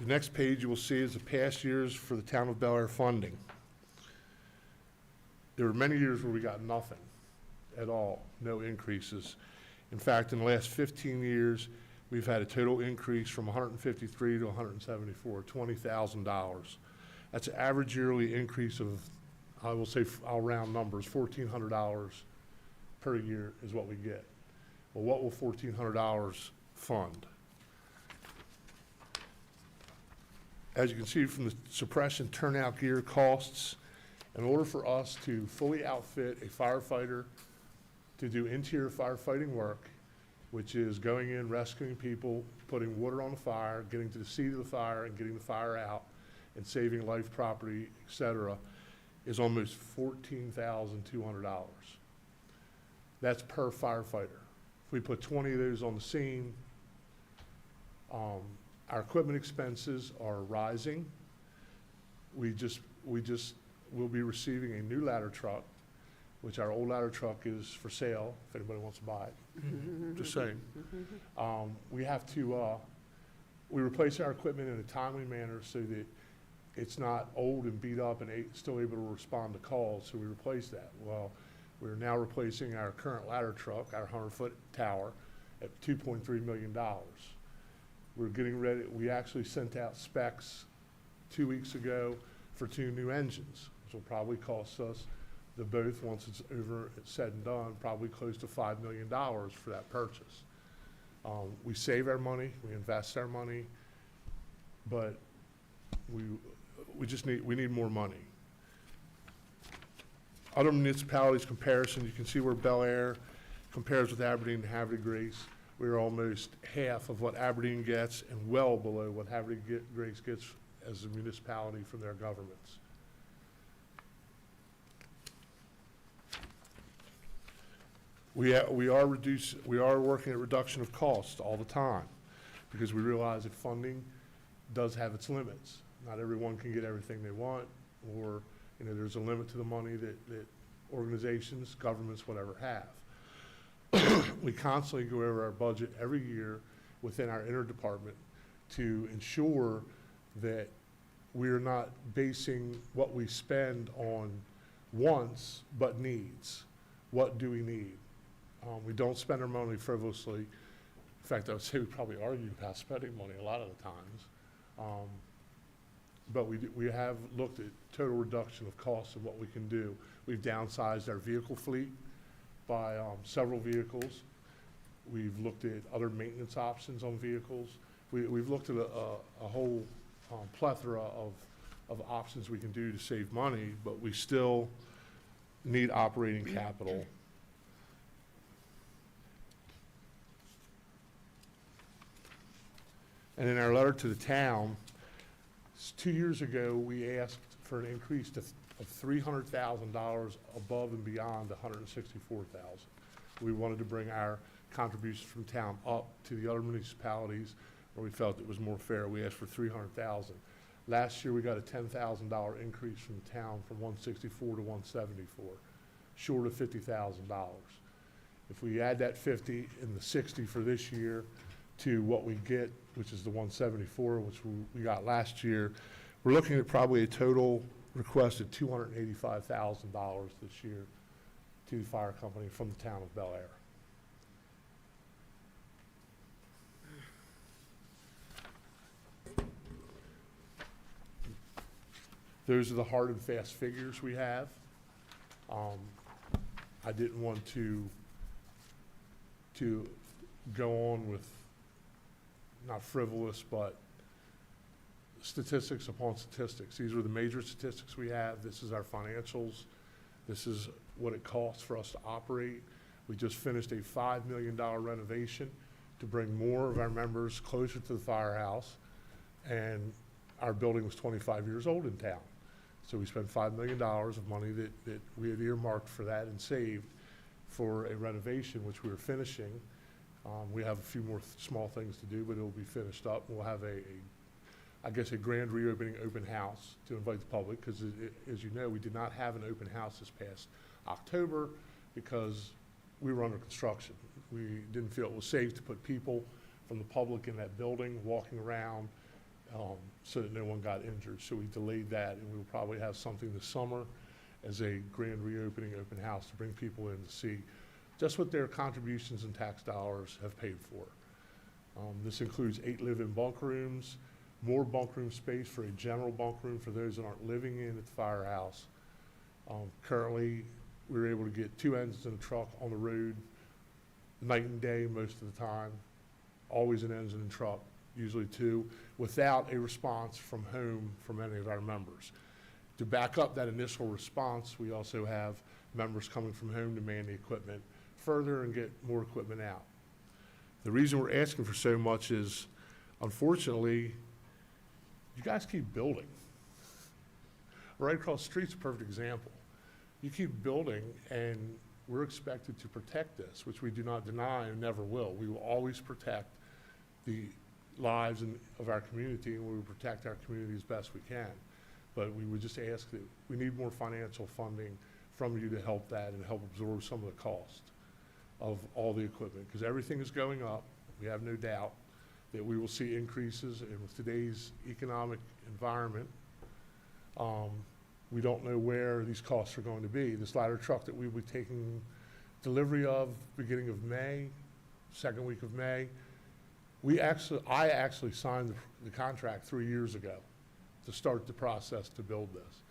The next page you will see is the past years for the town of Bel Air funding. There were many years where we got nothing at all, no increases. In fact, in the last 15 years, we've had a total increase from 153 to 174, $20,000. That's an average yearly increase of, I will say, I'll round numbers, $1,400 per year is what we get. Well, what will $1,400 fund? As you can see from the suppression turnout gear costs, in order for us to fully outfit a firefighter to do interior firefighting work, which is going in, rescuing people, putting water on the fire, getting to the seat of the fire and getting the fire out, and saving life, property, et cetera, is almost $14,200. That's per firefighter. If we put 20 of those on the scene, our equipment expenses are rising. We just will be receiving a new ladder truck, which our old ladder truck is for sale, if anybody wants to buy it. Just saying. We have to, we replace our equipment in a timely manner so that it's not old and beat up and still able to respond to calls, so we replace that. Well, we're now replacing our current ladder truck, our 100-foot tower, at $2.3 million. We're getting ready, we actually sent out specs 2 weeks ago for 2 new engines, which will probably cost us, the both, once it's over, it's said and done, probably close to $5 million for that purchase. We save our money, we invest our money, but we need more money. Other municipalities comparison, you can see where Bel Air compares with Aberdeen and Havre de Grace. We're almost half of what Aberdeen gets and well below what Havre de Grace gets as a municipality from their governments. We are working at reduction of costs all the time because we realize that funding does have its limits. Not everyone can get everything they want, or there's a limit to the money that organizations, governments, whatever have. We constantly go over our budget every year within our interdepartment to ensure that we're not basing what we spend on wants, but needs. What do we need? We don't spend our money frivolously. In fact, I would say we probably argue about spending money a lot of the times. But we have looked at total reduction of costs and what we can do. We've downsized our vehicle fleet by several vehicles. We've looked at other maintenance options on vehicles. We've looked at a whole plethora of options we can do to save money, but we still need operating capital. And in our letter to the town, 2 years ago, we asked for an increase of $300,000 above and beyond the $164,000. We wanted to bring our contributions from town up to the other municipalities where we felt it was more fair. We asked for $300,000. Last year, we got a $10,000 increase from the town from 164 to 174, short of $50,000. If we add that 50 and the 60 for this year to what we get, which is the 174, which we got last year, we're looking at probably a total requested $285,000 this year to the fire company from the town of Bel Air. Those are the hard and fast figures we have. I didn't want to go on with not frivolous, but statistics upon statistics. These are the major statistics we have. This is our financials. This is what it costs for us to operate. We just finished a $5 million renovation to bring more of our members closer to the firehouse, and our building was 25 years old in town. So we spent $5 million of money that we had earmarked for that and saved for a renovation, which we were finishing. We have a few more small things to do, but it'll be finished up. We'll have I guess, a grand reopening open house to invite the public, because as you know, we did not have an open house this past October because we were under construction. We didn't feel it was safe to put people from the public in that building walking around so that no one got injured. So we delayed that, and we'll probably have something this summer as a grand reopening open house to bring people in to see just what their contributions and tax dollars have paid for. This includes 8 live-in bunk rooms, more bunk room space for a general bunk room for those that aren't living in at the firehouse. Currently, we were able to get 2 engines in a truck on the road night and day most of the time, always an engine and truck, usually 2, without a response from home from any of our members. To back up that initial response, we also have members coming from home to man the equipment further and get more equipment out. The reason we're asking for so much is, unfortunately, you guys keep building. Right across the street's a perfect example. You keep building, and we're expected to protect this, which we do not deny and never will. We will always protect the lives of our community, and we will protect our community as best we can. But we would just ask that we need more financial funding from you to help that and help absorb some of the cost of all the equipment, because everything is going up. We have no doubt that we will see increases, and with today's economic environment, we don't know where these costs are going to be. This ladder truck that we will be taking delivery of beginning of May, second week of May, I actually signed the contract 3 years ago to start the process to build this.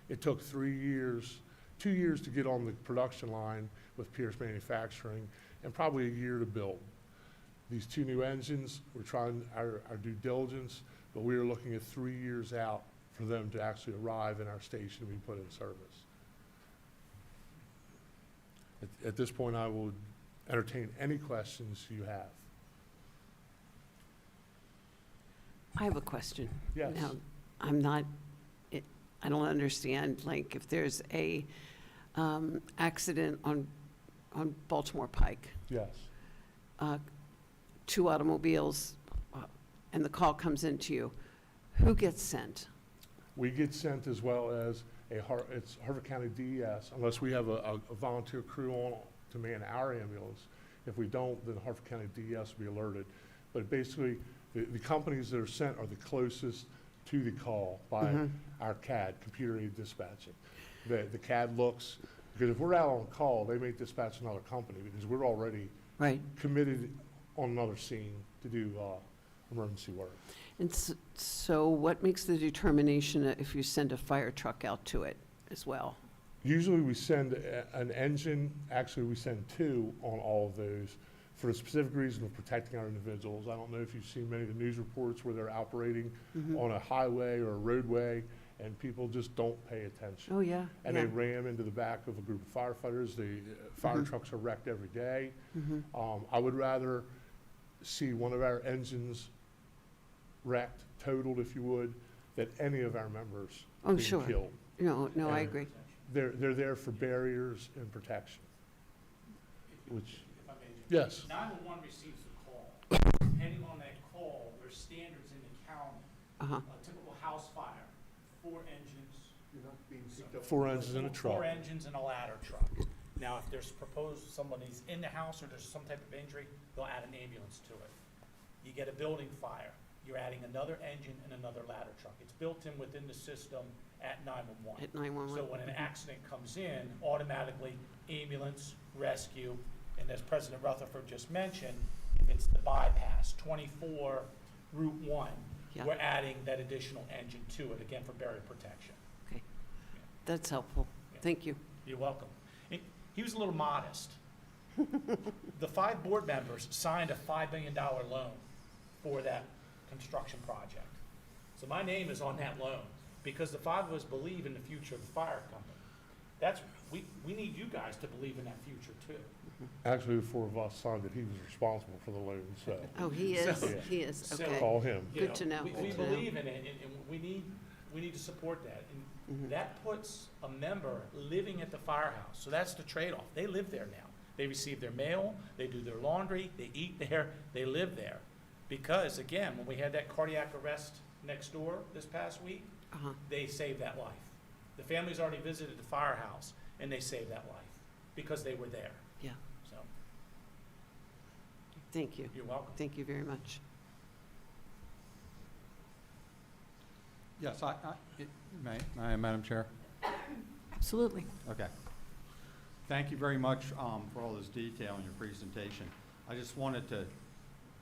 It took 3 years, 2 years to get on the production line with Pierce Manufacturing, and probably a year to build. These 2 new engines, we're trying our due diligence, but we are looking at 3 years out for them to actually arrive in our station and be put in service. At this point, I will entertain any questions you have. I have a question. Yes. Now, I don't understand, like, if there's a accident on Baltimore Pike, Yes. 2 automobiles, and the call comes into you, who gets sent? We get sent, as well as it's Harford County DES, unless we have a volunteer crew on to man our ambulance. If we don't, then Harford County DES will be alerted. But basically, the companies that are sent are the closest to the call by our CAD, computer-aided dispatching. The CAD looks, because if we're out on call, they may dispatch another company, because we're already committed on another scene to do emergency work. And so what makes the determination if you send a fire truck out to it as well? Usually we send an engine, actually we send 2 on all of those for the specific reason of protecting our individuals. I don't know if you've seen many of the news reports where they're operating on a highway or a roadway and people just don't pay attention. Oh, yeah. And they ram into the back of a group of firefighters. The fire trucks are wrecked every day. I would rather see one of our engines wrecked, totaled, if you would, than any of our members being killed. No, I And agree. They're there for barriers and protection, which, If I may, yes. 911 receives the call. Depending on that call, there's standards in the county. A typical house fire, 4 engines. You're not being picked up. 4 engines in a truck. 4 engines and a ladder truck. Now, if there's proposed somebody's in the house or there's some type of injury, they'll add an ambulance to it. You get a building fire, you're adding another engine and another ladder truck. It's built in within the system at 911. At 911. So when an accident comes in, automatically ambulance, rescue, and as President Rutherford just mentioned, if it's the bypass, 24 Route 1, we're adding that additional engine to it, again, for barrier protection. Okay. That's helpful. Thank you. You're welcome. And he was a little modest. The 5 board members signed a $5 million loan for that construction project. So my name is on that loan because the 5 of us believe in the future of the fire company. We need you guys to believe in that future too. Actually, the 4 of us signed that he was responsible for the loan, so. Oh, he is? He is, So, okay. Call him. you Good to know. We believe in it, and we need to support that. And that puts a member living at the firehouse, so that's the trade-off. They live there now. They receive their mail, they do their laundry, they eat there, they live there. Because, again, when we had that cardiac arrest next door this past week, they saved that life. The family's already visited the firehouse, and they saved that life because they were there. Yeah. So, Thank you. you're welcome. Thank you very much. Yes, may I, Madam Chair? Absolutely. Okay. Thank you very much for all this detail in your presentation. I just wanted to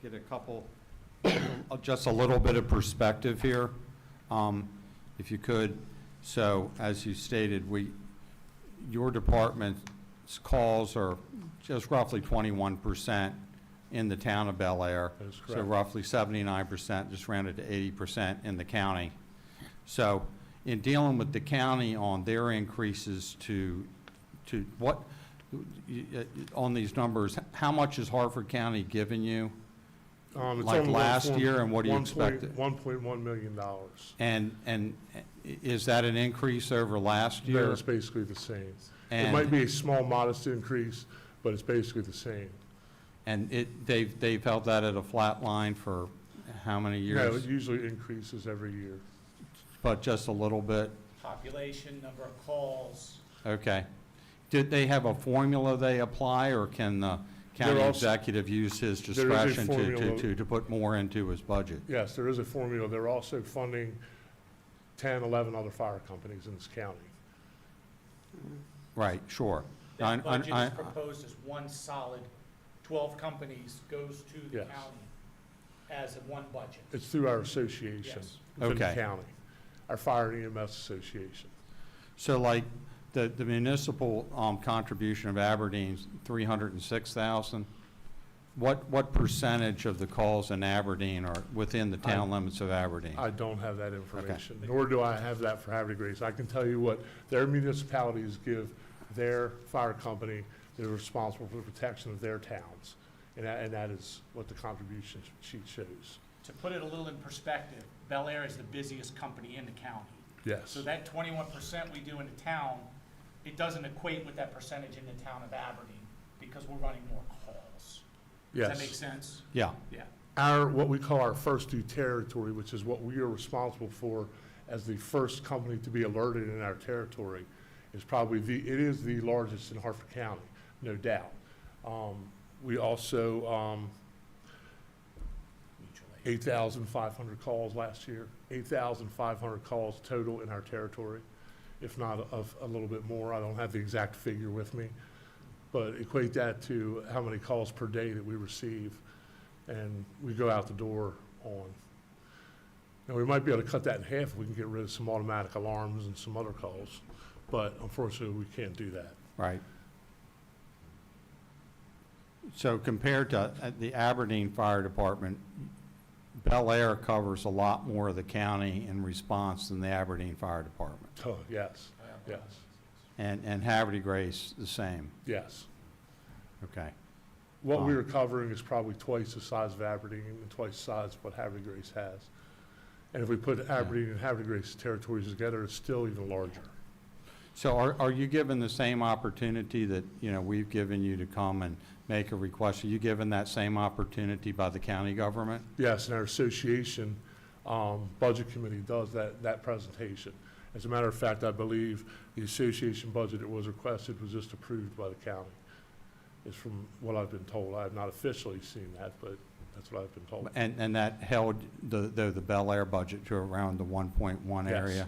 get a couple, just a little bit of perspective here, if you could. So, as you stated, your department's calls are just roughly 21% in the town of Bel Air. That is So correct. roughly 79%, just rounded to 80% in the county. So, in dealing with the county on their increases to what, on these numbers, how much has Harford County given you? It's Like only last year, and what do you expect? $1.1 million. And is that an increase over last year? No, it's basically the same. It And- might be a small modest increase, but it's basically the same. And they've held that at a flat line for how many No, it years? usually increases every year. But just a little bit? Population, number of calls. Okay. Did they have a formula they apply, or can the county There also- executive use his there is a discretion formula. to put more into his budget? Yes, there is a formula. They're also funding 10, 11 other fire companies in this county. Right, sure. I- That budget I- is proposed as one solid, 12 companies goes to the Yes. county as a one budget. It's through our association Yes. within the Okay. county, our Fire and EMS Association. So like, the municipal contribution of Aberdeen's 306,000, what percentage of the calls in Aberdeen are within the town limits of Aberdeen? I don't have that information, nor do I have that for Havre de Grace. I can tell you what their municipalities give their fire company. They're responsible for the protection of their towns, and that is what the contribution sheet shows. To put it a little in perspective, Bel Air is the busiest company in the county. Yes. So that 21% we do in the town, it doesn't equate with that percentage in the town of Aberdeen because we're running more calls. Does that Yes. make sense? Yeah. Yeah. What we call our first due territory, which is what we are responsible for as the first company to be alerted in our territory, is probably it is the largest in Harford County, no doubt. We also, 8,500 calls last year, 8,500 calls total in our territory, if not a little bit more. I don't have the exact figure with me, but equate that to how many calls per day that we receive, and we go out the door on. Now, we might be able to cut that in half if we can get rid of some automatic alarms and some other calls, but unfortunately, we can't do that. Right. So compared to the Aberdeen Fire Department, Bel Air covers a lot more of the county in response than the Aberdeen Fire Department. Oh, yes, yes, And Havre de Grace, the same. yes. Okay. What we are covering is probably twice the size of Aberdeen and twice the size of what Havre de Grace has. And if we put Aberdeen and Havre de Grace territories together, it's still even larger. So are you given the same opportunity that, we've given you to come and make a request? Are you given that same opportunity by the county government? Yes, and our association budget committee does that presentation. As a matter of fact, I believe the association budget that was requested was just approved by the county, is from what I've been told. I have not officially seen that, but that's what I've been told. And that held the Bel Air budget to around the 1.1 Yes. area?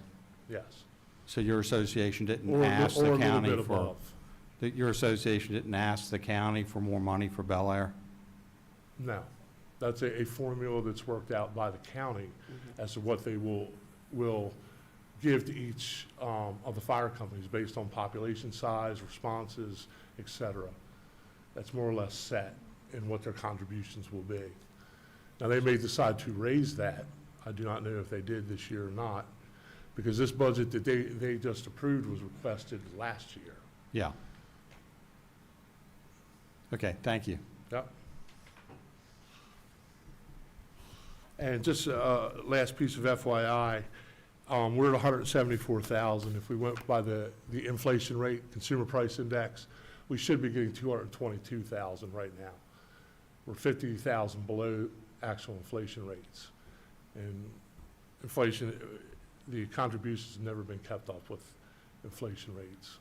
Yes. So your association didn't Or ask a the little county bit for, above. your association didn't ask the county for more money for Bel Air? No. That's a formula that's worked out by the county as to what they will give to each of the fire companies based on population size, responses, et cetera. That's more or less set in what their contributions will be. Now, they may decide to raise that. I do not know if they did this year or not, because this budget that they just approved was requested last year. Yeah. Okay, thank you. Yep. And just last piece of FYI, we're at 174,000. If we went by the inflation rate, consumer price index, we should be getting 222,000 right now. We're 50,000 below actual inflation rates. And inflation, the contributions have never been kept up with inflation rates.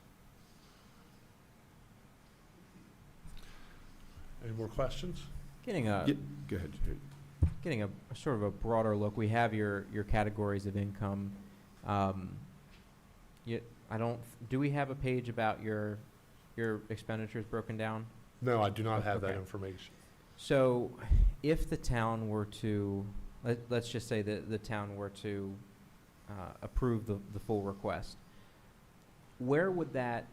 Any more questions? Getting a, Go ahead. getting a sort of a broader look, we have your categories of income. Do we have a page about your expenditures broken down? No, I do not have that Okay. information. So if the town were to, let's just say that the town were to approve the full request, where would that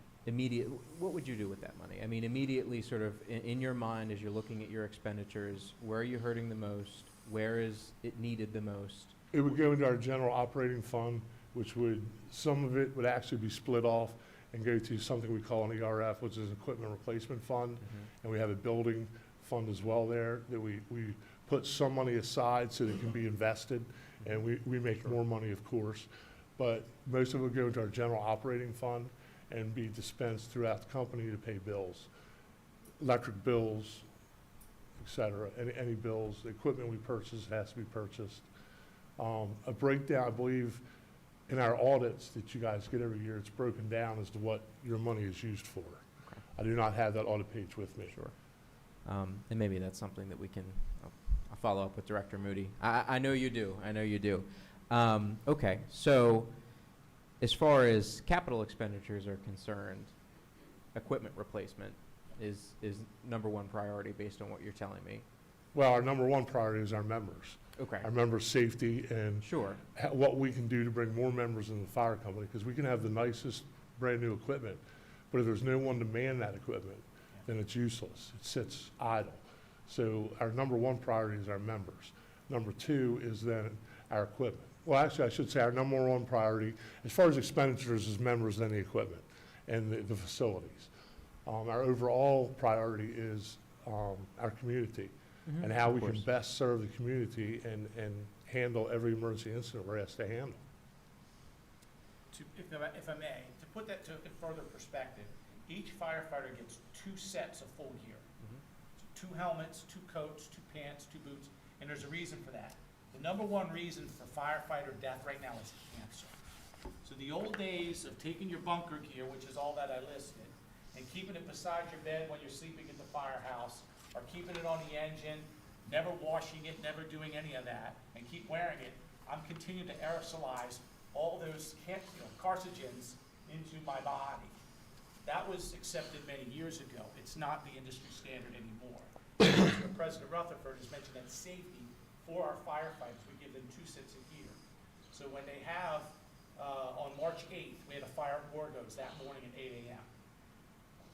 what would you do with that money? I mean, immediately sort of in your mind as you're looking at your expenditures, where are you hurting the most? Where is it needed the most? It would go into our general operating fund, which would, some of it would actually be split off and go to something we call an ERF, which is Equipment Replacement Fund. And we have a building fund as well there that we put some money aside so that it can be invested. And we make more money, of course. But most of it would go into our general operating fund and be dispensed throughout the company to pay bills, electric bills, et cetera. Any bills, the equipment we purchase has to be purchased. A breakdown, I believe, in our audits that you guys get every year, it's broken down as to what your money is used for. Okay. I do not have that audit page with me. Sure. And maybe that's something that we can, I'll follow up with Director Moody. I know you do. I know you do. Okay, so as far as capital expenditures are concerned, equipment replacement is number one priority based on what you're telling me. Well, our number one priority is our members. Okay. Our members' safety and Sure. what we can do to bring more members in the fire company, because we can have the nicest brand-new equipment, but if there's no one to man that equipment, then it's useless. It sits idle. So our number one priority is our members. Number two is then our equipment. Well, actually, I should say our number one priority, as far as expenditures, is members, then the equipment and the facilities. Our overall priority is our community and how we can best serve the community and handle every emergency incident we're asked to handle. If I may, to put that in further perspective, each firefighter gets 2 sets of full gear. 2 helmets, 2 coats, 2 pants, 2 boots, and there's a reason for that. The number one reason for firefighter death right now is cancer. So the old days of taking your bunker gear, which is all that I listed, and keeping it beside your bed when you're sleeping at the firehouse, or keeping it on the engine, never washing it, never doing any of that, and keep wearing it, I'm continuing to aerosolize all those carcinogens into my body. That was accepted many years ago. It's not the industry standard anymore. President Rutherford has mentioned that safety for our firefighters, we give them 2 sets of gear. So when they have, on March 8th, we had a fire at Borgos that morning at 8 a.m.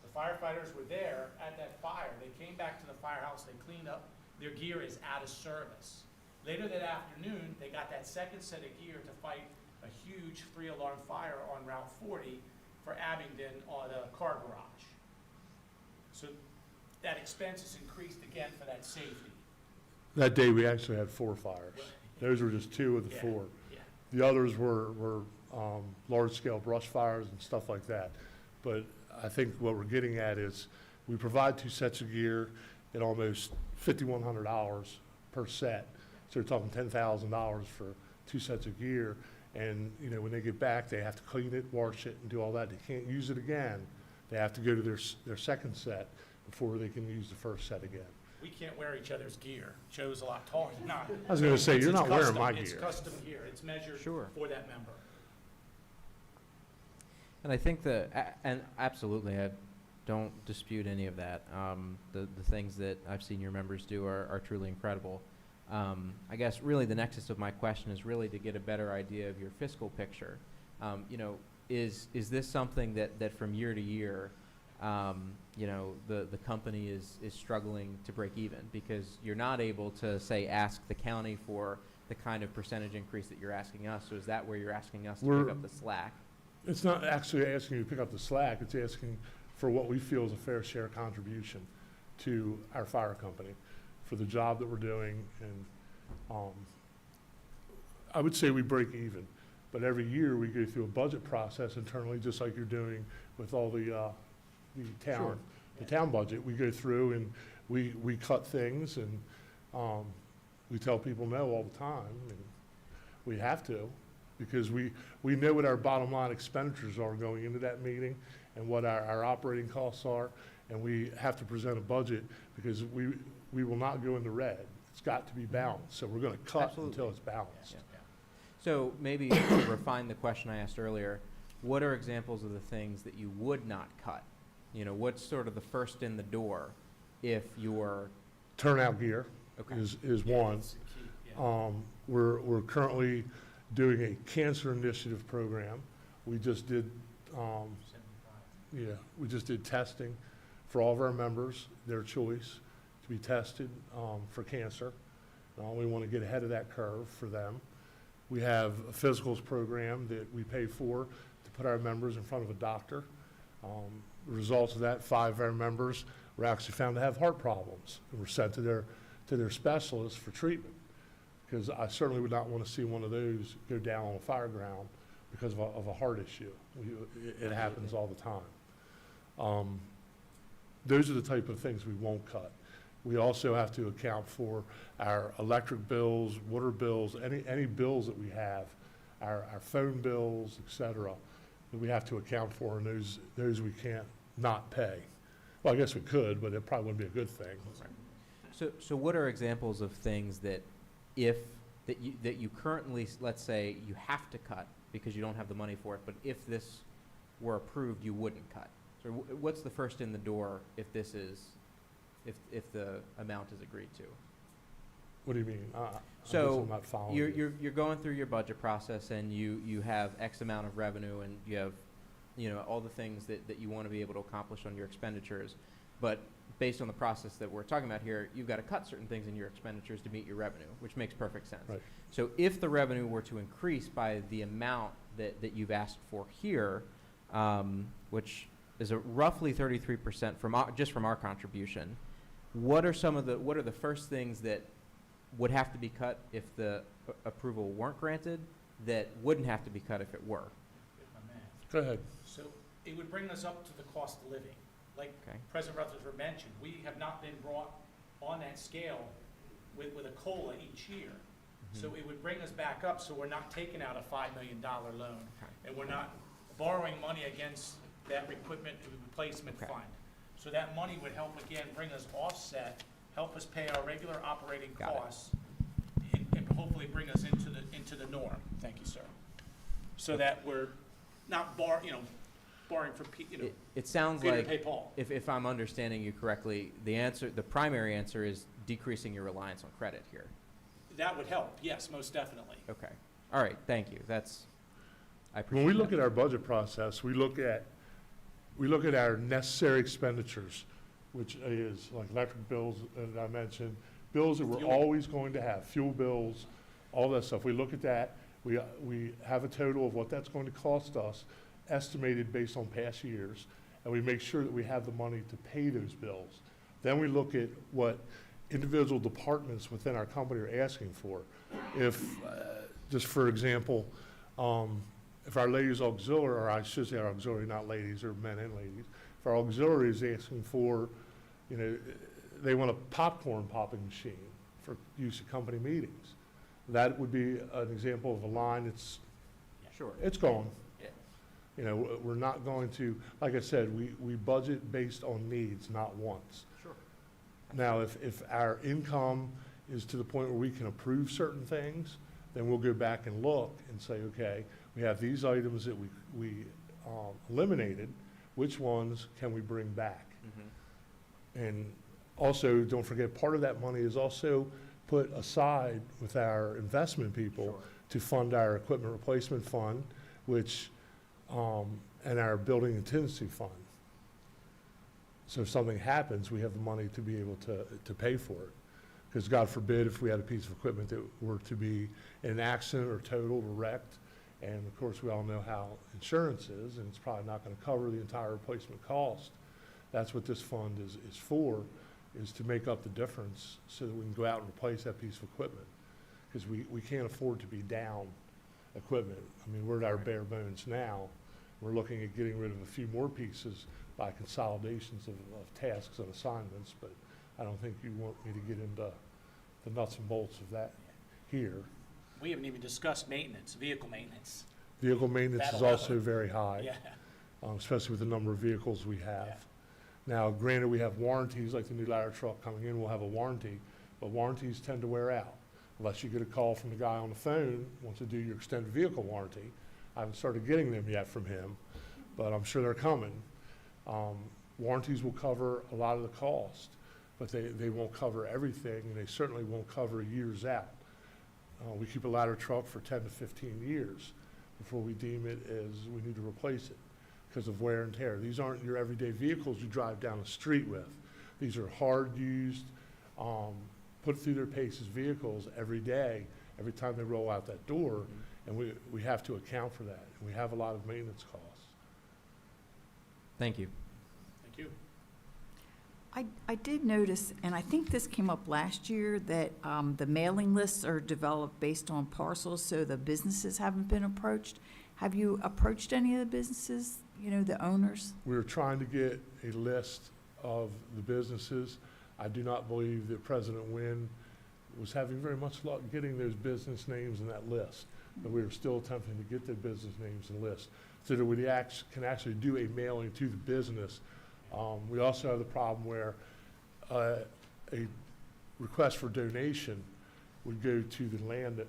The firefighters were there at that fire. They came back to the firehouse, they cleaned up. Their gear is out of service. Later that afternoon, they got that second set of gear to fight a huge 3-alarm fire on Route 40 for Abingdon on a car garage. So that expense is increased again for that safety. That day, we actually had 4 fires. Those were just 2 of the 4. Yeah. The others were large-scale brush fires and stuff like that. But I think what we're getting at is we provide 2 sets of gear at almost $5,100 per set. So we're talking $10,000 for 2 sets of gear. And, when they get back, they have to clean it, wash it, and do all that. They can't use it again. They have to go to their second set before they can use the first set again. We can't wear each other's gear. Joe's a lot taller than I am. I was gonna say, you're It's not wearing custom. my It's gear. custom gear. It's measured Sure. for that member. And I think and absolutely, I don't dispute any of that. The things that I've seen your members do are truly incredible. I guess really the nexus of my question is really to get a better idea of your fiscal picture. Is this something that from year to year, the company is struggling to break even because you're not able to, say, ask the county for the kind of percentage increase that you're asking us? So is that where you're asking us to pick up the slack? It's not actually asking you to pick up the slack. It's asking for what we feel is a fair share contribution to our fire company for the job that we're doing. And I would say we break even. But every year we go through a budget process internally, just like you're doing with all the town, the town budget. We go through and we cut things, and we tell people no all the time, and we have to, because we know what our bottom line expenditures are going into that meeting and what our operating costs are, and we have to present a budget because we will not go in the red. It's got to be balanced, so we're gonna cut Absolutely. until it's balanced. So maybe to refine the question I asked earlier, what are examples of the things that you would not cut? You know, what's sort of the first in the door if you're, Turnout gear okay, is one. We're currently doing a cancer initiative program. We just did, we just did testing for all of our members, their choice to be tested for cancer. We want to get ahead of that curve for them. We have a physicals program that we pay for to put our members in front of a doctor. The results of that, 5 of our members were actually found to have heart problems and were sent to their specialists for treatment. Because I certainly would not want to see one of those go down on a fire ground because of a heart issue. It happens all the time. Those are the type of things we won't cut. We also have to account for our electric bills, water bills, any bills that we have, our phone bills, et cetera, that we have to account for, and those we can't not pay. Well, I guess we could, but it probably wouldn't be a good thing. so what are examples of things that that you currently, let's say, you have to cut because you don't have the money for it, but if this were approved, you wouldn't cut? So what's the first in the door if this is, if the amount is agreed to? What do you mean? I guess So I'm not following you. you're going through your budget process, and you have X amount of revenue, and you have, you know, all the things that you want to be able to accomplish on your expenditures. But based on the process that we're talking about here, you've got to cut certain things in your expenditures to meet your revenue, which makes perfect sense. Right. So if the revenue were to increase by the amount that you've asked for here, which is a roughly 33% just from our contribution, what are the first things that would have to be cut if the approval weren't granted, that wouldn't have to be cut if it were? If I may. Go ahead. So it would bring us up to the cost of living. Like Okay. President Rutherford mentioned, we have not been brought on that scale with a COLA each year. So it would bring us back up, so we're not taking out a $5 million loan, Okay. and we're not borrowing money against that equipment replacement Okay. fund. So that money would help, again, bring us offset, help us pay our regular operating Got it. costs, and hopefully bring us into the norm. Thank you, sir. So that we're not borrowing from, It sounds Peter like, pay Paul. if I'm understanding you correctly, the primary answer is decreasing your reliance on credit here. That would help, yes, most definitely. Okay. All right, thank you. I appreciate When we look that. at our budget process, we look at our necessary expenditures, which is like electric bills, that I mentioned, bills that we're Fuel. always going to have, fuel bills, all that stuff. We look at that, we have a total of what that's going to cost us, estimated based on past years, and we make sure that we have the money to pay those bills. Then we look at what individual departments within our company are asking for. If, just for example, if our ladies auxiliary, or I should say our auxiliary, not ladies, or men and ladies, if our auxiliary is asking for, they want a popcorn popping machine for use at company meetings, that would be an example of a line that's, Sure. it's gone. Yeah. We're not going to, like I said, we budget based on needs, not wants. Sure. Now, if our income is to the point where we can approve certain things, then we'll go back and look and say, okay, we have these items that we eliminated, which ones can we bring back? And also, don't forget, part of that money is also put aside with our investment people Sure. to fund our equipment replacement fund, which, and our building contingency fund. So if something happens, we have the money to be able to pay for it. Because God forbid if we had a piece of equipment that were to be in an accident or totaled or wrecked, and of course we all know how insurance is, and it's probably not going to cover the entire replacement cost. That's what this fund is for, is to make up the difference so that we can go out and replace that piece of equipment. Because we can't afford to be down equipment. I mean, we're at our bare bones now, We're looking at getting rid of a few more pieces by consolidations of tasks and assignments, but I don't think you want me to get into the nuts and bolts of that here. We haven't even discussed maintenance, vehicle maintenance. Vehicle maintenance is That'll also happen. very high. Yeah. Especially with the number of vehicles we have. Now, granted, we have warranties, like the new ladder truck coming in, we'll have a warranty, but warranties tend to wear out. Unless you get a call from the guy on the phone, wants to do your extended vehicle warranty. I haven't started getting them yet from him, but I'm sure they're coming. Warranties will cover a lot of the cost, but they won't cover everything, and they certainly won't cover years out. We keep a ladder truck for 10 to 15 years before we deem it as we need to replace it because of wear and tear. These aren't your everyday vehicles you drive down the street with. These are hard-used, put through their paces vehicles every day, every time they roll out that door, and we have to account for that. And we have a lot of maintenance costs. Thank you. Thank you. I did notice, and I think this came up last year, that the mailing lists are developed based on parcels, so the businesses haven't been approached. Have you approached any of the businesses, the owners? We're trying to get a list of the businesses. I do not believe that President Wynn was having very much luck getting those business names in that list, but we are still attempting to get their business names and list so that we can actually do a mailing to the business. We also have the problem where a request for donation would go to the landowner,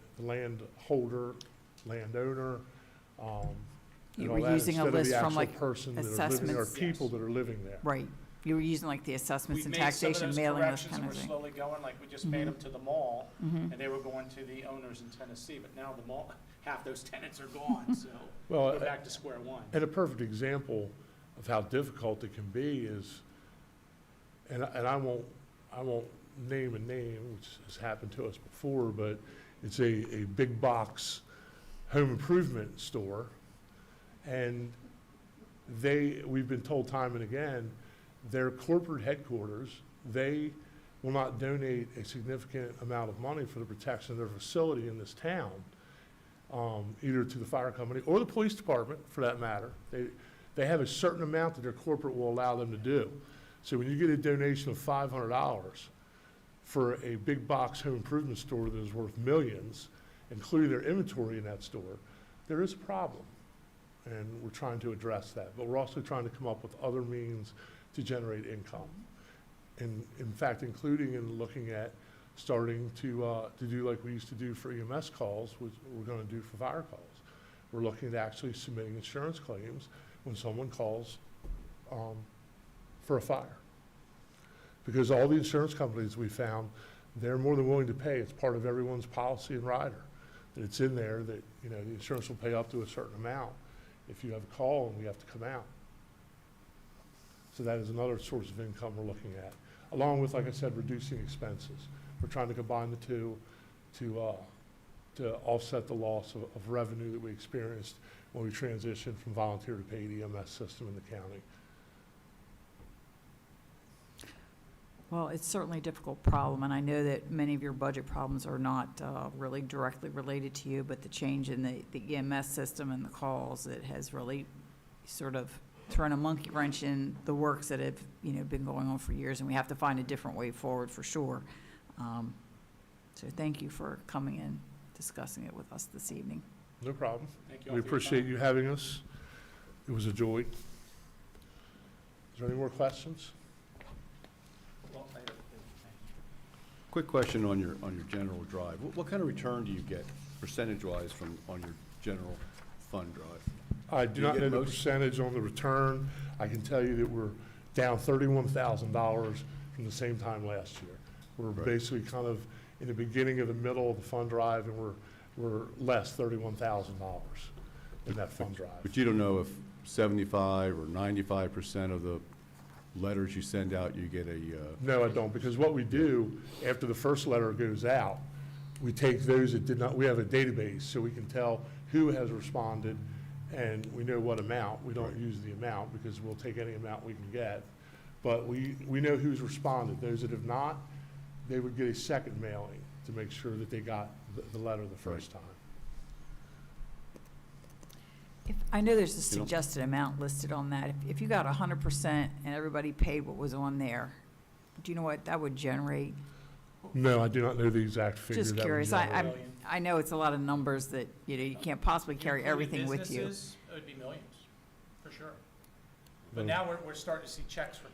You and were all that, using a instead of the list from, actual like, person that are living there, assessments. people that are living there. Right. You were using like the assessments We've and made some of taxation those mailing list corrections kind and of we're thing. slowly going, like we just made Mhm. them to the mall, Mhm. and they were going to the owners in Tennessee, but now the mall, half those tenants are gone, so Well, we're back to square one. And a perfect example of how difficult it can be is, and I won't name a name, which has happened to us before, but it's a big box home improvement store. And we've been told time and again, their corporate headquarters, they will not donate a significant amount of money for the protection of their facility in this town, either to the fire company or the police department, for that matter. They have a certain amount that their corporate will allow them to do. So when you get a donation of $500 for a big box home improvement store that is worth millions, including their inventory in that store, there is a problem. And we're trying to address that. But we're also trying to come up with other means to generate income. And in fact, including in looking at starting to do like we used to do for EMS calls, which we're going to do for fire calls. We're looking at actually submitting insurance claims when someone calls for a fire. Because all the insurance companies we found, they're more than willing to pay. It's part of everyone's policy and rider. That it's in there that, the insurance will pay up to a certain amount if you have a call and we have to come out. So that is another source of income we're looking at, along with, like I said, reducing expenses. We're trying to combine the two to offset the loss of revenue that we experienced when we transitioned from volunteer to paid EMS system in the county. Well, it's certainly a difficult problem, and I know that many of your budget problems are not really directly related to you, but the change in the EMS system and the calls, that has really sort of thrown a monkey wrench in the works that have, been going on for years, and we have to find a different way forward for sure. So thank you for coming in, discussing it with us this evening. No problem. Thank you all We for your appreciate time. you having us. It was a joy. Is there any more questions? Well, Quick question on your general drive. What kind of return do you get percentage-wise on your general fund drive? I do Do you not get know the most? percentage on the return. I can tell you that we're down $31,000 from the same time last year. We're Right. basically kind of in the beginning of the middle of the fund drive, and we're less $31,000 in that fund drive. But you don't know if 75 or 95% of the letters you send out, you get a, No, I don't, because what we do, after the first letter goes out, we take those that did not, we have a database, so we can tell who has responded, and we know what amount. We don't use the amount, because we'll take any amount we can get. But we know who's responded. Those that have not, they would get a second mailing to make sure that they got the letter the first time. I know there's a You know? suggested amount listed on that. If you got 100% and everybody paid what was on there, do you know what that would generate? No, I do not know the exact figure. Just that would curious. generate. I know it's a lot of numbers that, you can't possibly carry everything with you. Businesses, it would be millions, for sure. But Mm. now we're starting to see checks for,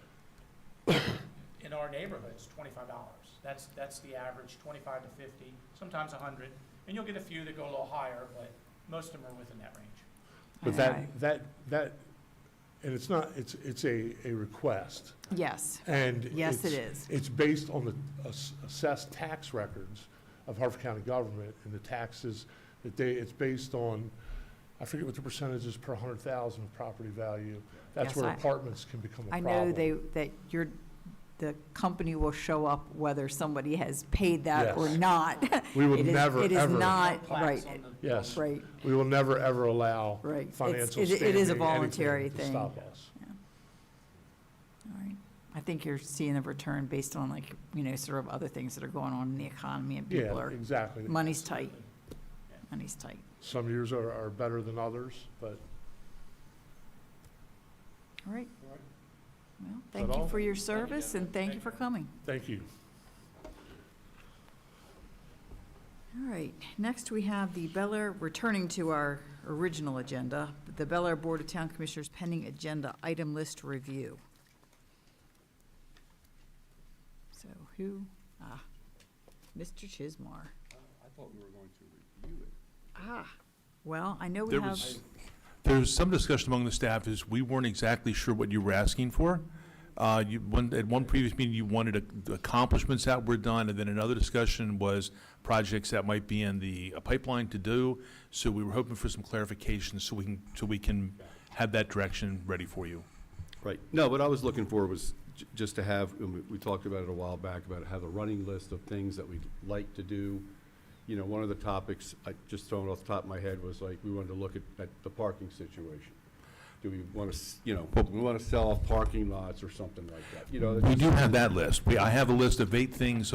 in our neighborhoods, $25. That's the average, 25 to 50, sometimes 100. And you'll get a few that go a little higher, but most of them are within that range. But Right. that, and it's not, it's a request. Yes. And Yes, it it's- is. It's based on the assessed tax records of Harford County government and the taxes that it's based on, I forget what the percentage is per 100,000 of property value. That's Yes, where I- apartments can become a I problem. know that the company will show up whether somebody has paid that or Yes. not. We would It is- never, It is ever- not, Plaques right, on the Yes. right, We will never, ever allow right. It's- financial it is a standing, anything voluntary to thing. stop us. All right. I think you're seeing a return based on like, sort of other things that are going on in the economy and people Yeah, are, exactly. money's tight. Money's tight. Some years are better than others, but All right. Well, that thank you all? for your service and thank you for coming. thank you. All right, next we have the Bel Air, returning to our original agenda, the Bel Air Board of Town Commissioners pending agenda item list review. So Mr. Chismar. I thought we were going to review it. Well, I know we There have, there was some discussion among the staff is we weren't exactly sure what you were asking for. At one previous meeting, you wanted accomplishments that were done, and then another discussion was projects that might be in the pipeline to do. So we were hoping for some clarification so we can have that direction ready for you. Right. No, what I was looking for was just to have, and we talked about it a while back, about have a running list of things that we'd like to do. You know, one of the topics, I just thrown off the top of my head, was like, we wanted to look at the parking situation. Do we want to, do we want to sell off parking lots or something like that? You know, We do have that list. I have a list of 8 things,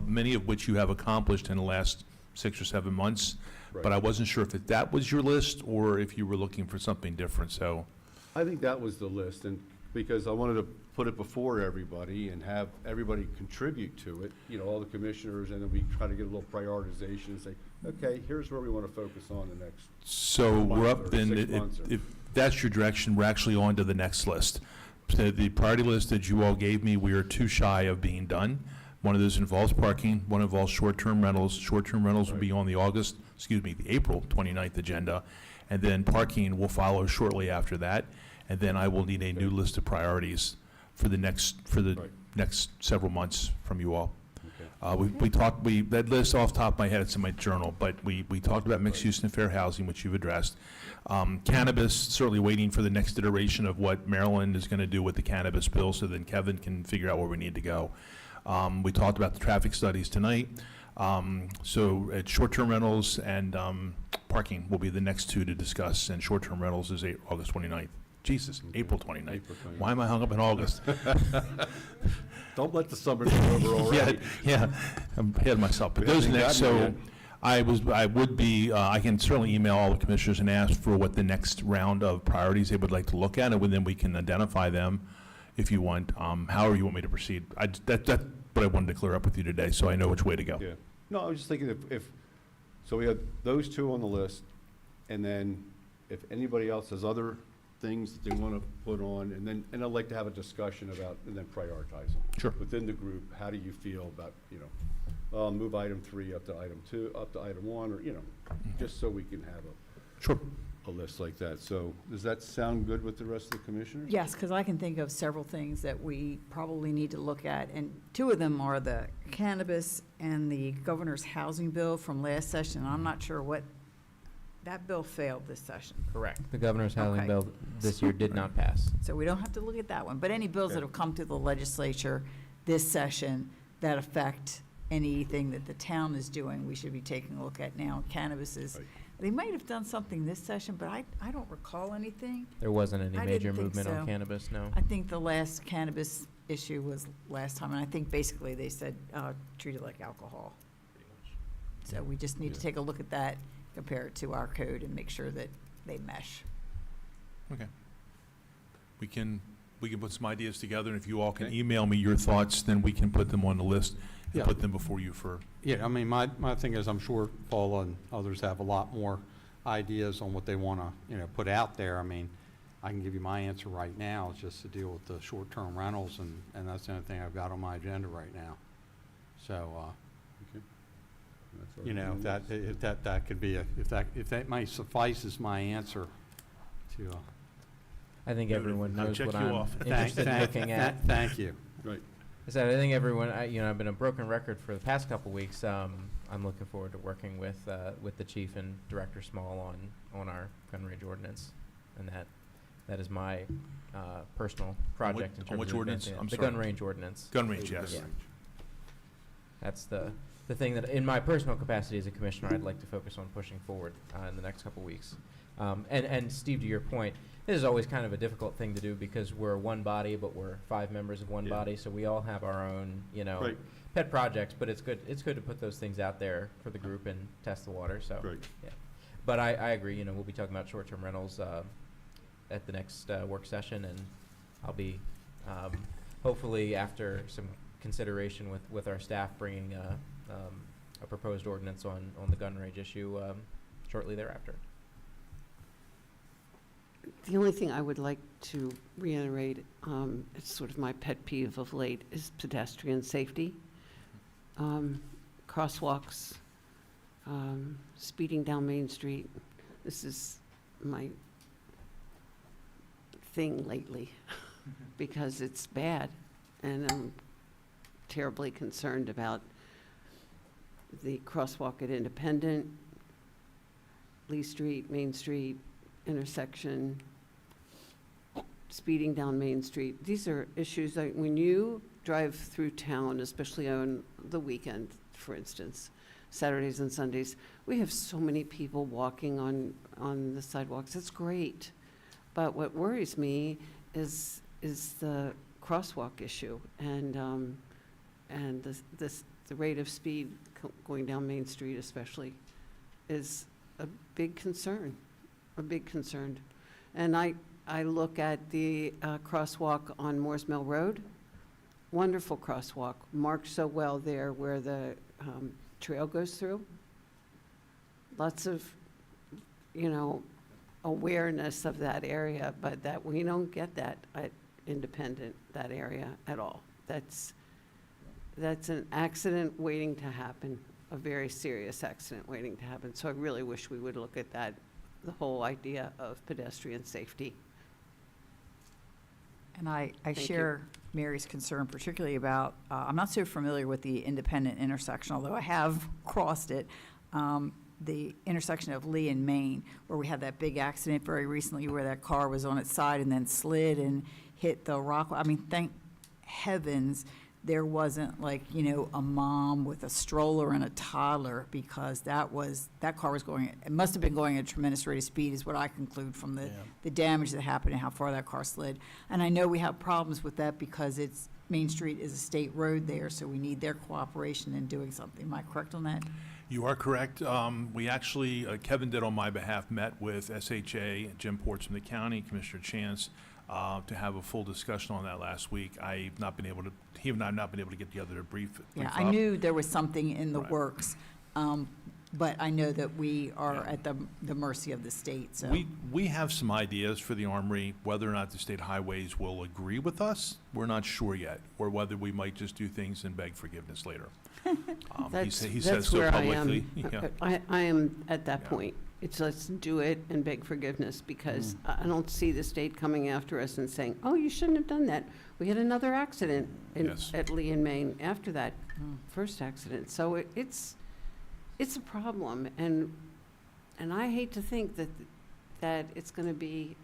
many of which you have accomplished in the last 6 or 7 months. But I wasn't sure if that was your list or if you were looking for something different, so. I think that was the list, and because I wanted to put it before everybody and have everybody contribute to it, all the commissioners, and then we try to get a little prioritization and say, okay, here's where we want to focus on the next. So we're up, month or then, 6 months or- if that's your direction, we're actually on to the next list. So the priority list that you all gave me, we are too shy of being done. One of those involves parking, one involves short-term rentals. Short-term rentals will be on the the April 29th agenda, and then parking will follow shortly after that. And then I will need a new list of priorities for the next several months from you all. That list off the top of my head, it's in my journal, but we talked about mixed use and fair housing, which you've addressed. Cannabis, certainly waiting for the next iteration of what Maryland is going to do with the cannabis bill, so then Kevin can figure out where we need to go. We talked about the traffic studies tonight. So at short-term rentals and parking will be the next 2 to discuss, and short-term rentals is August 29th. Jesus, April 29th. Why am I hung up in August? Don't let the summer be over already. Yeah, I'm ahead of myself. But those are next, so I can certainly email all the commissioners and ask for what the next round of priorities they would like to look at, and then we can identify them if you want, however you want me to proceed. That's what I wanted to clear up with you today, so I know which way to go. Yeah. No, I was just thinking so we had those 2 on the list, and then if anybody else has other things that they want to put on, and I'd like to have a discussion about, and then prioritize them. Sure. Within the group, how do you feel about, move item 3 up to item 2, up to item 1, or, just so we can have a list like that. So does that sound good with the rest of the commissioners? yes, because I can think of several things that we probably need to look at, and 2 of them are the cannabis and the governor's housing bill from last session. I'm not sure that bill failed this session. Correct. The governor's housing Okay. bill this year did not pass. So we don't have to look at that one, but any bills that have come to the legislature this session that affect anything that the town is doing, we should be taking a look at now. Cannabis is, they might have done something this session, but I don't recall anything. There wasn't any I major didn't think movement on so. cannabis, no. I think the last cannabis issue was last time, and I think basically they said, treat it like alcohol. So we just need to take a look at that, compare it to our code, and make sure that they mesh. Okay. We can put some ideas together, and if you all can Okay. email me your thoughts, then we can put them on the list and Yeah. put them before you for, Yeah, I mean, my thing is, I'm sure Paula and others have a lot more ideas on what they want to, put out there. I mean, I can give you my answer right now, it's just to deal with the short-term rentals, and that's the only thing I've got on my agenda right now. So, Okay. That's all. if that could be if that might suffice as my answer to, I think Noted. everyone I'll knows check what you I'm off. interested in looking at. Thank you. Right. I said, I think everyone, I've been a broken record for the past couple weeks. I'm looking forward to working with the chief and Director Small on our gun range ordinance, and that is my personal project in terms on which of ordinance? advancing it. I'm The sorry. gun range ordinance. gun range, yes. Yeah. That's the thing that, in my personal capacity as a commissioner, I'd like to focus on pushing forward in the next couple weeks. And Steve, to your point, this is always kind of a difficult thing to do because we're one body, but we're 5 members of one Yeah. body, so we all have our own, Right. pet projects. But it's good to put those things out there for the group and test the water. So, Right. yeah. But I agree. We'll be talking about short-term rentals at the next work session, and I'll be hopefully after some consideration with our staff bringing a proposed ordinance on the gun range issue shortly thereafter. The only thing I would like to reiterate, it's sort of my pet peeve of late, is pedestrian safety. Crosswalks, speeding down Main Street. This is my thing lately because it's bad, and I'm terribly concerned about the crosswalk at Independent, Lee Street, Main Street, intersection, speeding down Main Street. These are issues that when you drive through town, especially on the weekend, for instance, Saturdays and Sundays, we have so many people walking on the sidewalks. It's great. But what worries me is the crosswalk issue and the rate of speed going down Main Street especially is a big concern. And I look at the crosswalk on Moores Mill Road, wonderful crosswalk, marked so well there where the trail goes through. Lots of, awareness of that area, but that we don't get that at Independent, that area at all. That's an accident waiting to happen, a very serious accident waiting to happen. So I really wish we would look at that, the whole idea of pedestrian safety. And I Thank you. share Mary's concern, particularly about, I'm not so familiar with the Independent intersection, although I have crossed it, the intersection of Lee and Main, where we had that big accident very recently where that car was on its side and then slid and hit the rock. I mean, thank heavens there wasn't a mom with a stroller and a toddler, because that car was going, it must have been going at a tremendous rate of speed is what I conclude from the damage that happened and how far that car slid. And I know we have problems with that because Main Street is a state road there, so we need their cooperation in doing something. Am I correct on that? You are correct. We actually, Kevin did on my behalf, met with SHA, Jim Ports from the county, Commissioner Chance, to have a full discussion on that last week. He and I have not been able to get together to brief Yeah, up. I knew there was something in the Right. works, but I know that we are at the mercy of the state, so. We have some ideas for the Armory. Whether or not the state highways will agree with us, we're not sure yet, or whether we might just do things and beg forgiveness later. He says That's so where publicly. I am. Yeah. I am at that Yeah. point. It's let's do it and beg forgiveness, because I don't see the state coming after us and saying, oh, you shouldn't have done that. We had another accident Yes. at Lee and Main after that Mm. first accident. So it's a problem, and I hate to think that it's going to be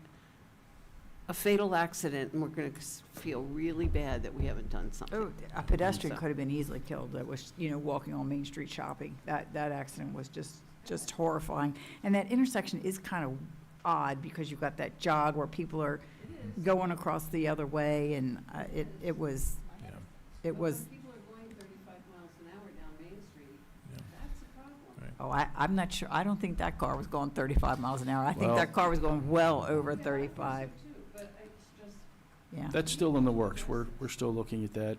a fatal accident, and we're going to feel really bad that we haven't done something. Oh, a pedestrian So- could have been easily killed that was, walking on Main Street shopping. That accident was just horrifying. And that intersection is kind of odd because you've got that jog where people are going across the other way, and it was. People are going 35 miles an hour down Main Street. Yeah. That's a problem. Right. Oh, I'm not sure, I don't think that car was going 35 miles an hour. I think Well- that car was going well over 35. Yeah. That's still in the works. We're still looking at that.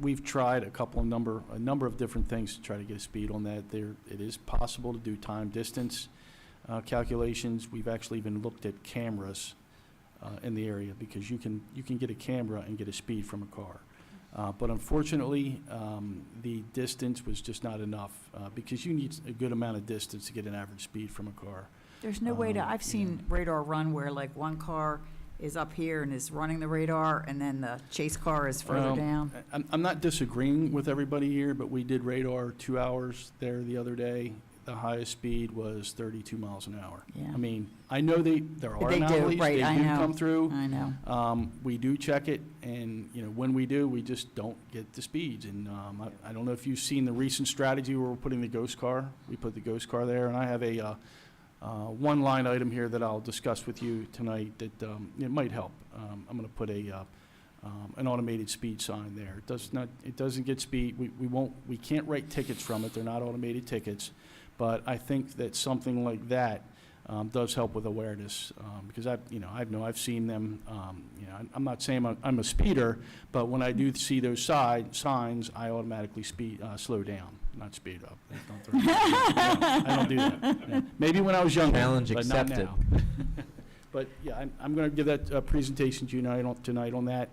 We've tried a number of different things to try to get a speed on that. It is possible to do time distance calculations. We've actually even looked at cameras in the area, because you can get a camera and get a speed from a car. But unfortunately, the distance was just not enough, because you need a good amount of distance to get an average speed from a car. There's no way to, I've seen radar run where like one car is up here and is running the radar, and then the chase car is further Well, down. I'm not disagreeing with everybody here, but we did radar 2 hours there the other day. The highest speed was 32 miles an hour. Yeah. I mean, I know there are They do, anomalies. right, They I do know. come through. I know. We do check it, and, when we do, we just don't get the speeds. And I don't know if you've seen the recent strategy where we're putting the ghost car. We put the ghost car there, and I have a one line item here that I'll discuss with you tonight that it might help. I'm going to put an automated speed sign there. It doesn't get speed. We can't write tickets from it. They're not automated tickets. But I think that something like that does help with awareness, because I've seen them. I'm not saying I'm a speeder, but when I do see those signs, I automatically slow down, not speed up. I don't do that. Yeah. Maybe when I was younger, Challenge but not accepted. now. But yeah, I'm going to give that presentation to you tonight on that.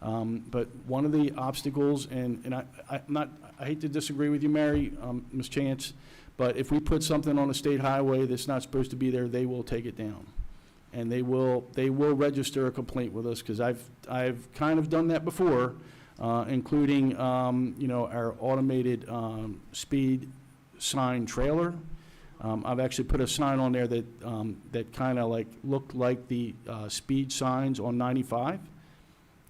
But one of the obstacles, and I hate to disagree with you, Mary, Ms. Chance, but if we put something on a state highway that's not supposed to be there, they will take it down. And they will register a complaint with us, because I've kind of done that before, including, our automated speed sign trailer. I've actually put a sign on there that kind of like looked like the speed signs on 95,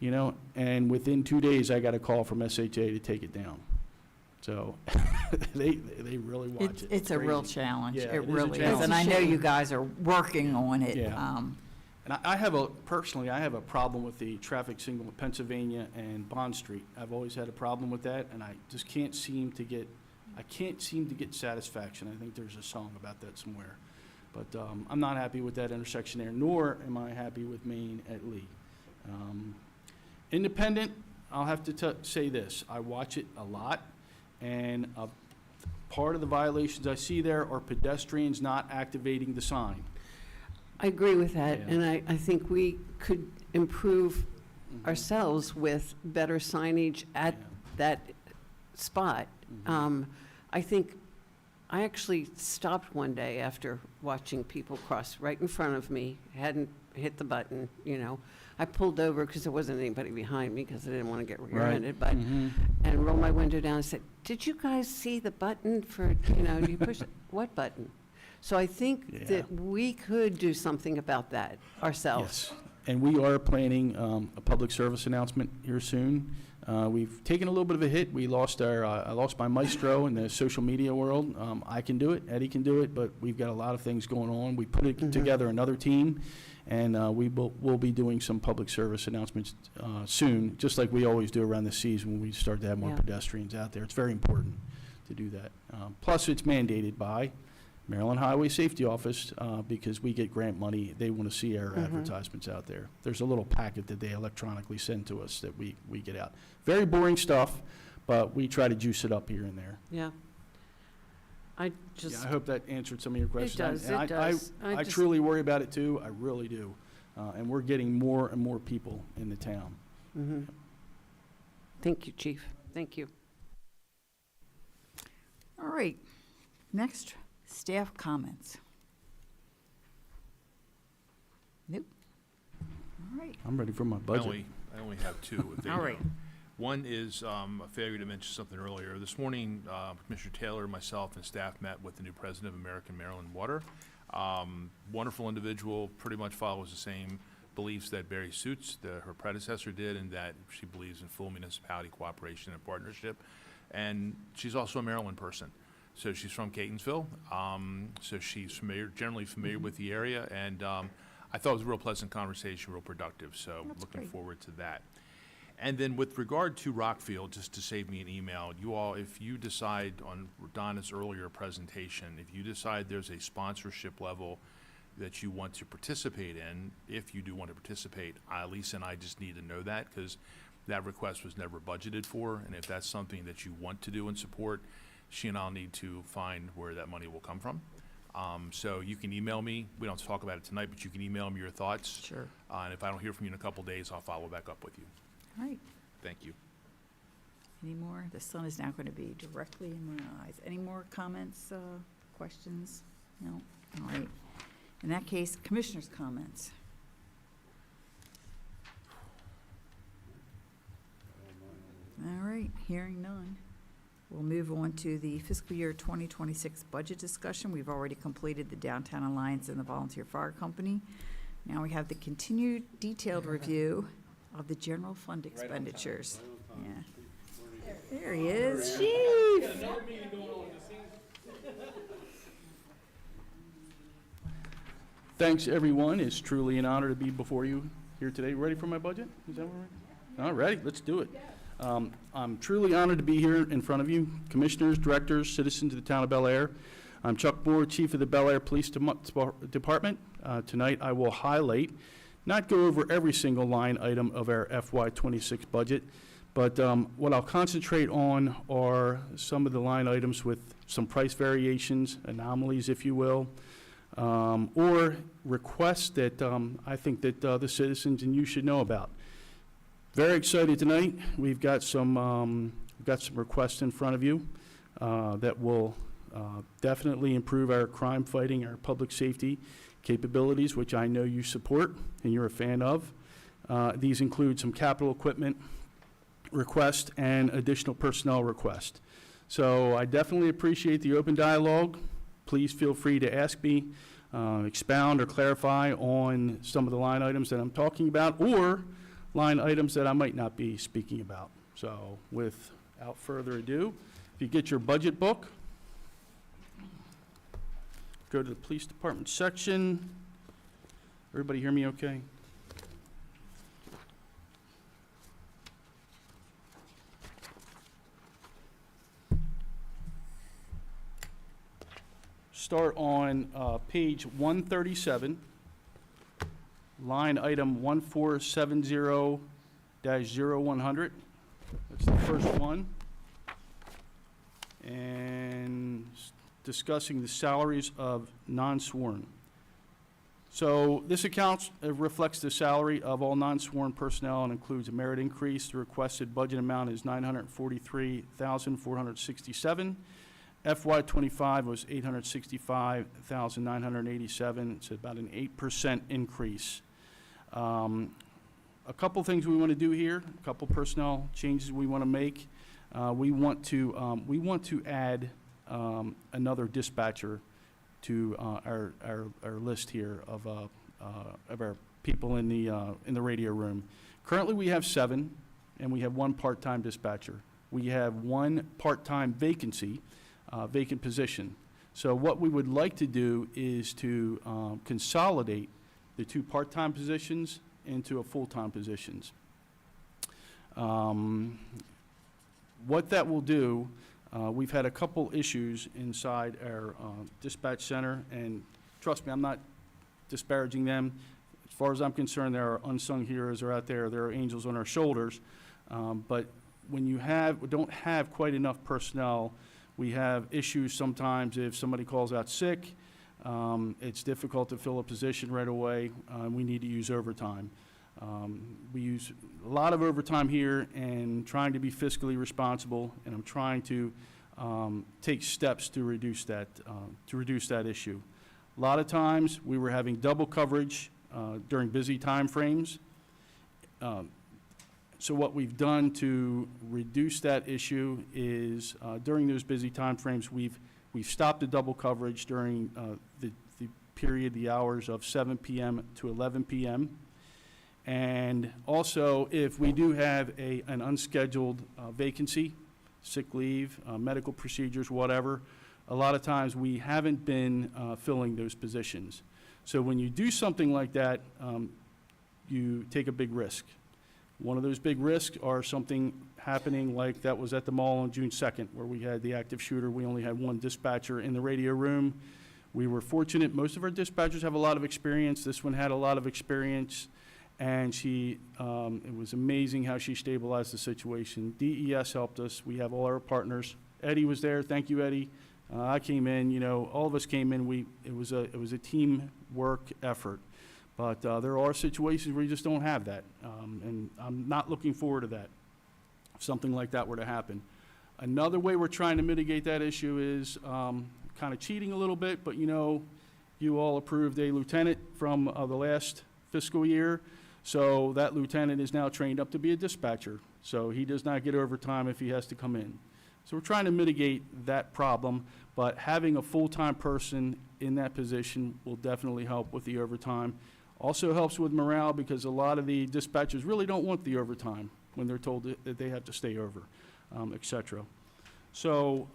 and within 2 days, I got a call from SHA to take it down. So they really watch it. It's a real crazy. challenge. Yeah, It it is a really is. challenge. And I know you guys are working on it. Yeah. And I have a problem with the traffic signal in Pennsylvania and Bond Street. I've always had a problem with that, and I just can't seem to get satisfaction. I think there's a song about that somewhere. But I'm not happy with that intersection there, nor am I happy with Maine at Lee. Independent, I'll have to say this. I watch it a lot, and part of the violations I see there are pedestrians not activating the sign. I agree with that, Yeah. and I think we could improve Mhm. ourselves with better signage at Yeah. that spot. Mhm. I actually stopped one day after watching people cross right in front of me, hadn't hit the button, I pulled over because there wasn't anybody behind me because I didn't want to get rear-ended, but, Mhm. and rolled my window down and said, "Did you guys see the button for, do you push it? What button?" So I think Yeah. that we could do something about that ourselves. Yes, and we are planning a public service announcement here soon. We've taken a little bit of a hit. We lost I lost my maestro in the social media world. I can do it, Eddie can do it, but we've got a lot of things going on. We put Mhm. together another team, and we'll be doing some public service announcements soon, just like we always do around the season when we start to have more Yeah. pedestrians out there. It's very important to do that. Plus, it's mandated by Maryland Highway Safety Office, because we get grant money. They want to see our Mhm. advertisements out there. There's a little packet that they electronically send to us that we get out. Very boring stuff, but we try to juice it up here and there. Yeah. I Yeah, just, I hope that answered some of your questions. does, And it does. I I just- truly worry about it too. I really do. And we're getting more and more people in the town. mhm. Thank you, Chief. Thank you. All right. Next, staff comments. Nope. All right. I'm ready for my I budget. only have two. if they All right. know. One is a failure to mention something earlier. This morning, Commissioner Taylor, myself, and staff met with the new president of American Maryland Water. Wonderful individual, pretty much follows the same beliefs that Barry Suits, her predecessor, did, and that she believes in full municipality cooperation and partnership. And she's also a Maryland person. So she's from Catonsville, so she's generally familiar with the area, and I thought it was a real pleasant conversation, real productive, so That's looking great. forward to that. And then with regard to Rockfield, just to save me an email, you all, if you decide on Donna's earlier presentation, if you decide there's a sponsorship level that you want to participate in, if you do want to participate, Lisa and I just need to know that, because that request was never budgeted for, and if that's something that you want to do and support, she and I'll need to find where that money will come from. So you can email me. We don't have to talk about it tonight, but you can email me your thoughts. Sure. And if I don't hear from you in a couple days, I'll follow back up with you. All right. Thank you. Any more? The sun is now going to be directly in my eyes. Any more comments, questions? No? All right. In that case, commissioners' comments. All right, hearing none. We'll move on to the fiscal year 2026 budget discussion. We've already completed the Downtown Alliance and the Volunteer Fire Company. Now we have the continued detailed review of the general fund expenditures. Yeah. There he is, Chief. Thanks, everyone. It's truly an honor to be before you here today. Ready for my budget? Is that right? All righty, let's do it. I'm truly honored to be here in front of you, commissioners, directors, citizens of the town of Bel Air. I'm Chuck Moore, Chief of the Bel Air Police Department. Tonight I will highlight, not go over every single line item of our FY26 budget, but what I'll concentrate on are some of the line items with some price variations, anomalies, if you will, or requests that I think that the citizens and you should know about. Very excited tonight. We've got some requests in front of you that will definitely improve our crime fighting, our public safety capabilities, which I know you support and you're a fan of. These include some capital equipment requests and additional personnel requests. So I definitely appreciate the open dialogue. Please feel free to ask me, expound or clarify on some of the line items that I'm talking about, or line items that I might not be speaking about. So without further ado, if you get your budget book, go to the police department section. Everybody hear me okay? Start on page 137. Line item 1470-0100, that's the first one. And discussing the salaries of non-sworn. So this account reflects the salary of all non-sworn personnel and includes a merit increase. The requested budget amount is $943,467. FY25 was $865,987. It's about an 8% increase. A couple things we want to do here, a couple personnel changes we want to make. We want to add another dispatcher to our list here of our people in the radio room. Currently, we have 7, and we have 1 part-time dispatcher. We have 1 part-time vacancy, vacant position. So what we would like to do is to consolidate the 2 part-time positions into a full-time positions. What that will do, we've had a couple issues inside our dispatch center, and trust me, I'm not disparaging them. As far as I'm concerned, there are unsung heroes are out there. There are angels on our shoulders. But when you don't have quite enough personnel, we have issues sometimes if somebody calls out sick. It's difficult to fill a position right away. We need to use overtime. We use a lot of overtime here and trying to be fiscally responsible, and I'm trying to take steps to reduce that issue. A lot of times we were having double coverage during busy time frames. So what we've done to reduce that issue is during those busy time frames, we've stopped the double coverage during the period, the hours of 7 p.m. to 11 p.m. And also, if we do have an unscheduled vacancy, sick leave, medical procedures, whatever, a lot of times we haven't been filling those positions. So when you do something like that, you take a big risk. One of those big risks are something happening like that was at the mall on June 2nd, where we had the active shooter. We only had one dispatcher in the radio room. We were fortunate. Most of our dispatchers have a lot of experience. This one had a lot of experience, and it was amazing how she stabilized the situation. DES helped us. We have all our partners. Eddie was there. Thank you, Eddie. I came in. All of us came in. It was a teamwork effort. But there are situations where you just don't have that, and I'm not looking forward to that, if something like that were to happen. Another way we're trying to mitigate that issue is kind of cheating a little bit, but you all approved a lieutenant from the last fiscal year, so that lieutenant is now trained up to be a dispatcher, so he does not get overtime if he has to come in. So we're trying to mitigate that problem, but having a full-time person in that position will definitely help with the overtime. Also helps with morale because a lot of the dispatchers really don't want the overtime when they're told that they have to stay over, et cetera. So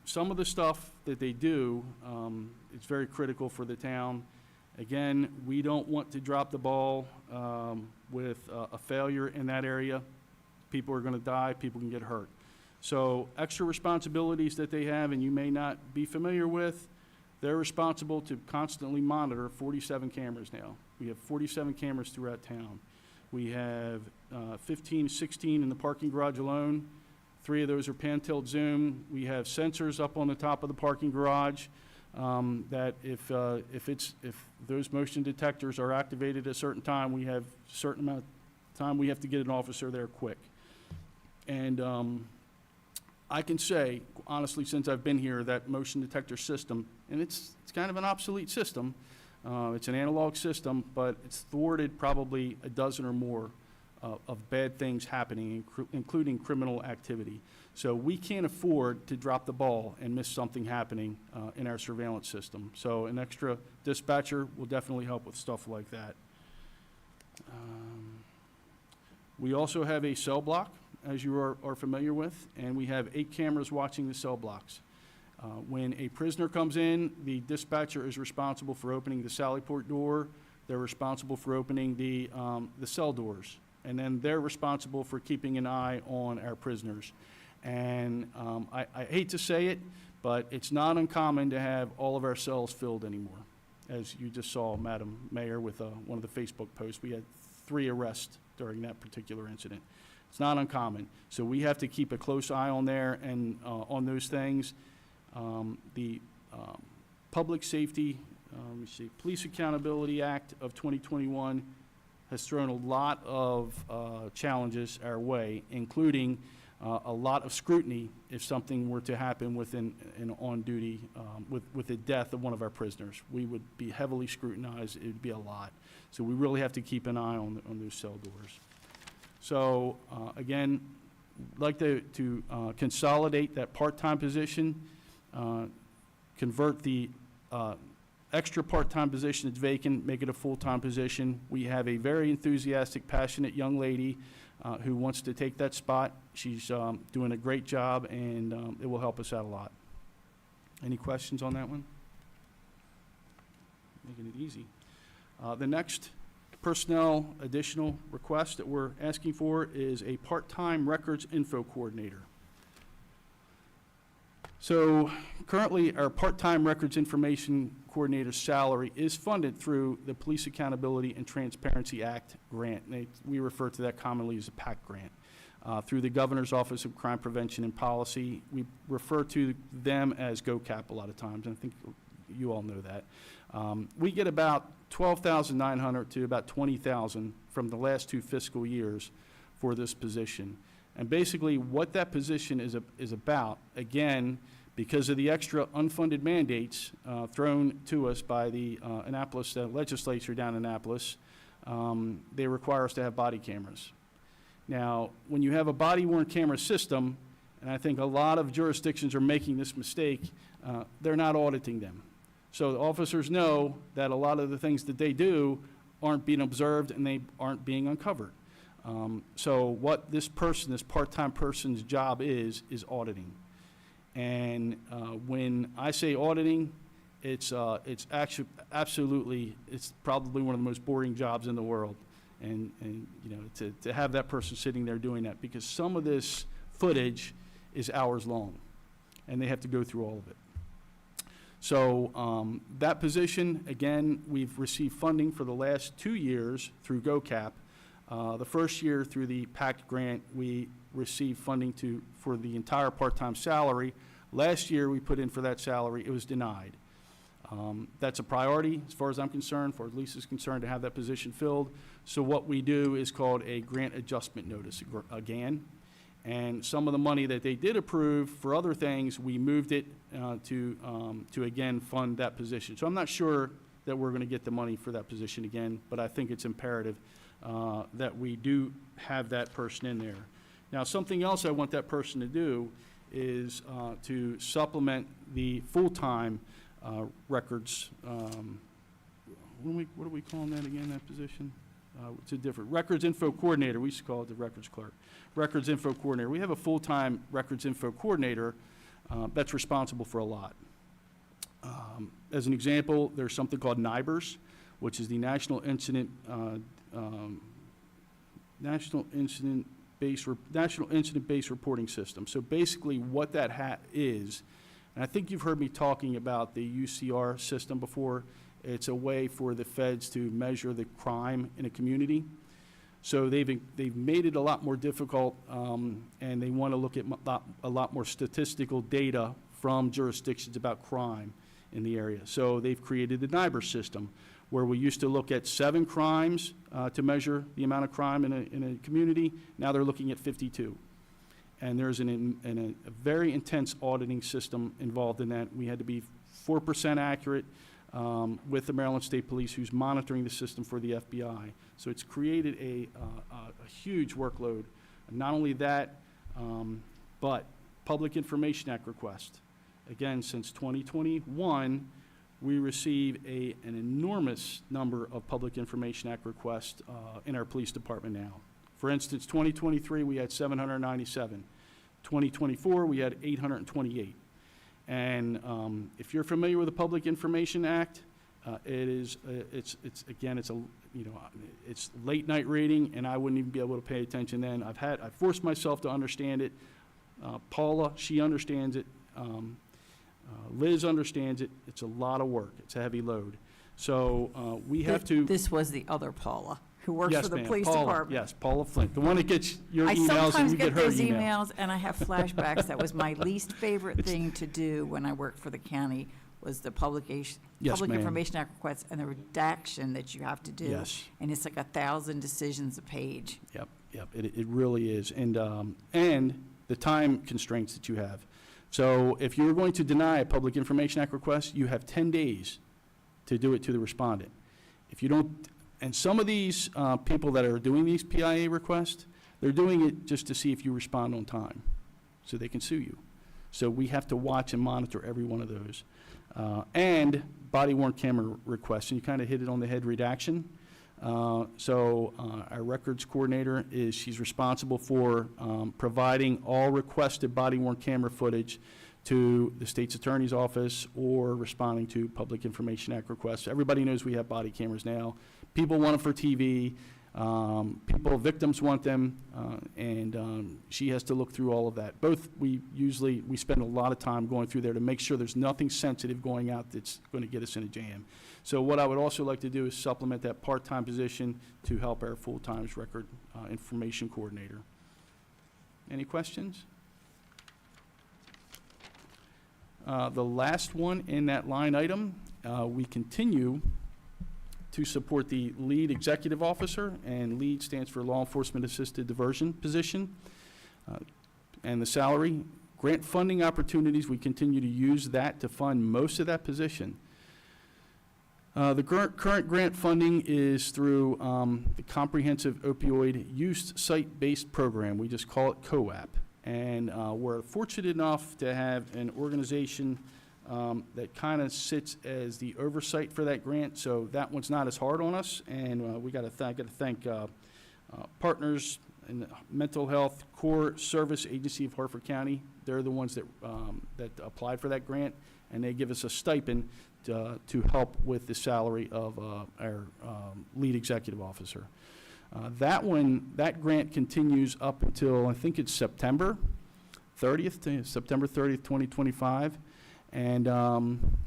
some of the stuff that they do, it's very critical for the town. Again, we don't want to drop the ball with a failure in that area. People are going to die, people can get hurt. So extra responsibilities that they have, and you may not be familiar with, they're responsible to constantly monitor 47 cameras now. We have 47 cameras throughout town. We have 15, 16 in the parking garage alone. 3 of those are pan-tilt zoom. We have sensors up on the top of the parking garage that if those motion detectors are activated at a certain time, we have a certain amount of time we have to get an officer there quick. And I can say, honestly, since I've been here, that motion detector system, and it's kind of an obsolete system. It's an analog system, but it's thwarted probably a dozen or more of bad things happening, including criminal activity. So we can't afford to drop the ball and miss something happening in our surveillance system. So an extra dispatcher will definitely help with stuff like that. We also have a cell block, as you are familiar with, and we have 8 cameras watching the cell blocks. When a prisoner comes in, the dispatcher is responsible for opening the sally port door. They're responsible for opening the cell doors. And then they're responsible for keeping an eye on our prisoners. And I hate to say it, but it's not uncommon to have all of our cells filled anymore. As you just saw, Madam Mayor, with one of the Facebook posts, we had 3 arrests during that particular incident. It's not uncommon. So we have to keep a close eye on there and on those things. The Public Safety, Police Accountability Act of 2021 has thrown a lot of challenges our way, including a lot of scrutiny if something were to happen with an on-duty, with the death of one of our prisoners. We would be heavily scrutinized. It would be a lot. So we really have to keep an eye on those cell doors. So again, I'd like to consolidate that part-time position, convert the extra part-time position that's vacant, make it a full-time position. We have a very enthusiastic, passionate young lady who wants to take that spot. She's doing a great job, and it will help us out a lot. Any questions on that one? Making it easy. The next personnel additional request that we're asking for is a part-time records info coordinator. So currently, our part-time records information coordinator salary is funded through the Police Accountability and Transparency Act grant. We refer to that commonly as a PAC grant. Through the Governor's Office of Crime Prevention and Policy, we refer to them as GOCAP a lot of times, and I think you all know that. We get about $12,900 to about $20,000 from the last 2 fiscal years for this position. And basically what that position is about, again, because of the extra unfunded mandates thrown to us by the Annapolis legislature down in Annapolis, they require us to have body cameras. Now, when you have a body-worn camera system, and I think a lot of jurisdictions are making this mistake, they're not auditing them. So the officers know that a lot of the things that they do aren't being observed and they aren't being uncovered. So what this person, this part-time person's job is auditing. And when I say auditing, it's actually absolutely, it's probably one of the most boring jobs in the world. and you know, to have that person sitting there doing that, because some of this footage is hours long, and they have to go through all of it. So that position, again, we've received funding for the last 2 years through GoCap. The first year through the PACT grant, we received funding for the entire part-time salary. Last year, we put in for that salary. It was denied. That's a priority, as far as I'm concerned, as far as Lisa's concerned, to have that position filled. So what we do is called a grant adjustment notice again. And some of the money that they did approve for other things, we moved it to again fund that position. So I'm not sure that we're going to get the money for that position again, but I think it's imperative that we do have that person in there. Now, something else I want that person to do is to supplement the full-time records. What are we calling that again, that position? It's a different, records info coordinator. We used to call it the records clerk. Records info coordinator. We have a full-time records info coordinator that's responsible for a lot. As an example, there's something called NIBRS, which is the National Incident Based Reporting System. So basically, what that is, and I think you've heard me talking about the UCR system before. It's a way for the feds to measure the crime in a community. So they've made it a lot more difficult, and they want to look at a lot more statistical data from jurisdictions about crime in the area. So they've created the NIBRS system, where we used to look at 7 crimes to measure the amount of crime in a community. Now they're looking at 52. And there's a very intense auditing system involved in that. We had to be 4% accurate with the Maryland State Police, who's monitoring the system for the FBI. So it's created a huge workload. And not only that, but Public Information Act request. Again, since 2021, we receive an enormous number of Public Information Act requests in our police department now. For instance, 2023, we had 797. 2024, we had 828. And if you're familiar with the Public Information Act, it's late night reading, and I wouldn't even be able to pay attention then. I forced myself to understand it. Paula, she understands it. Liz understands it. It's a lot of work. It's a heavy load. So we have to. This was the other Paula, who works Yes, for the ma'am. police Paula, department. yes, Paula Flint, the one that gets your I emails and sometimes you get get her those email. emails, and I have flashbacks. That was my least favorite thing to do when I worked for the county, was the Public Yes, ma'am. Information Act requests and the redaction that you have to do. Yes. And it's like 1,000 decisions a page. Yep, it really is. And the time constraints that you have. So if you're going to deny a Public Information Act request, you have 10 days to do it to the respondent. If you don't, and some of these people that are doing these PIA requests, they're doing it just to see if you respond on time, so they can sue you. So we have to watch and monitor every one of those. And body-worn camera requests, and you kind of hit it on the head, redaction. Our records coordinator she's responsible for providing all requested body-worn camera footage to the state's attorney's office or responding to Public Information Act requests. Everybody knows we have body cameras now. People want them for TV. Victims want them, and she has to look through all of that. We spend a lot of time going through there to make sure there's nothing sensitive going out that's going to get us in a jam. So what I would also like to do is supplement that part-time position to help our full-time record information coordinator. Any questions? The last one in that line item, we continue to support the lead executive officer, and lead stands for Law Enforcement Assisted Diversion position, and the salary. Grant funding opportunities, we continue to use that to fund most of that position. The current grant funding is through the Comprehensive Opioid Use Site-Based Program. We just call it COAP. And we're fortunate enough to have an organization that kind of sits as the oversight for that grant, so that one's not as hard on us. And we got to thank partners in the Mental Health Core Service Agency of Harford County. They're the ones that applied for that grant, and they give us a stipend to help with the salary of our lead executive officer. That grant continues up until, I think it's September 30th, 2025. And,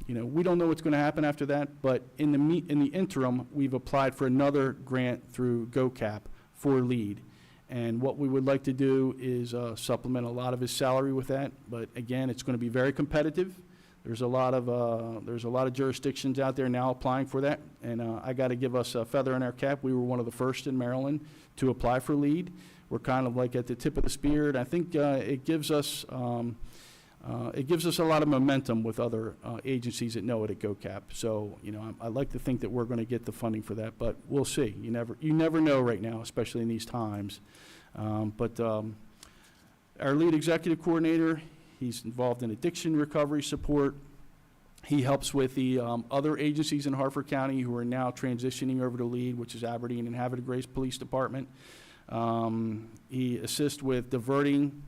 we don't know what's going to happen after that, but in the interim, we've applied for another grant through GoCap for LEAD. And what we would like to do is supplement a lot of his salary with that. But again, it's going to be very competitive. There's a lot of jurisdictions out there now applying for that. And I got to give us a feather in our cap. We were one of the first in Maryland to apply for LEAD. We're kind of like at the tip of the spear. And I think it gives us a lot of momentum with other agencies that know it at GoCap. So, I like to think that we're going to get the funding for that, but we'll see. You never know right now, especially in these times. But our lead executive coordinator, he's involved in addiction recovery support. He helps with the other agencies in Harford County who are now transitioning over to LEAD, which is Aberdeen and Havre de Grace Police Department. He assists with diverting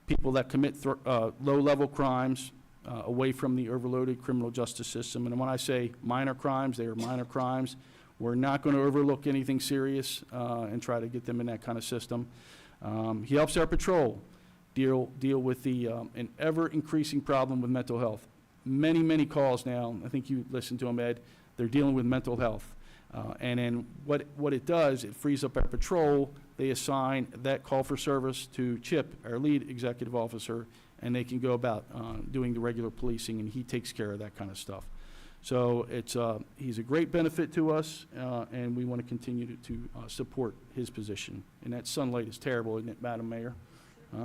people that commit low-level crimes away from the overloaded criminal justice system. And when I say minor crimes, they are minor crimes. We're not going to overlook anything serious and try to get them in that kind of system. He helps our patrol deal with an ever-increasing problem with mental health. Many calls now. I think you listened to them, Ed. They're dealing with mental health. And then what it does, it frees up our patrol. They assign that call for service to Chip, our lead executive officer, and they can go about doing the regular policing, and he takes care of that kind of stuff. So he's a great benefit to us, and we want to continue to support his position. And that sunlight is terrible, isn't it, Madam Mayor? Huh?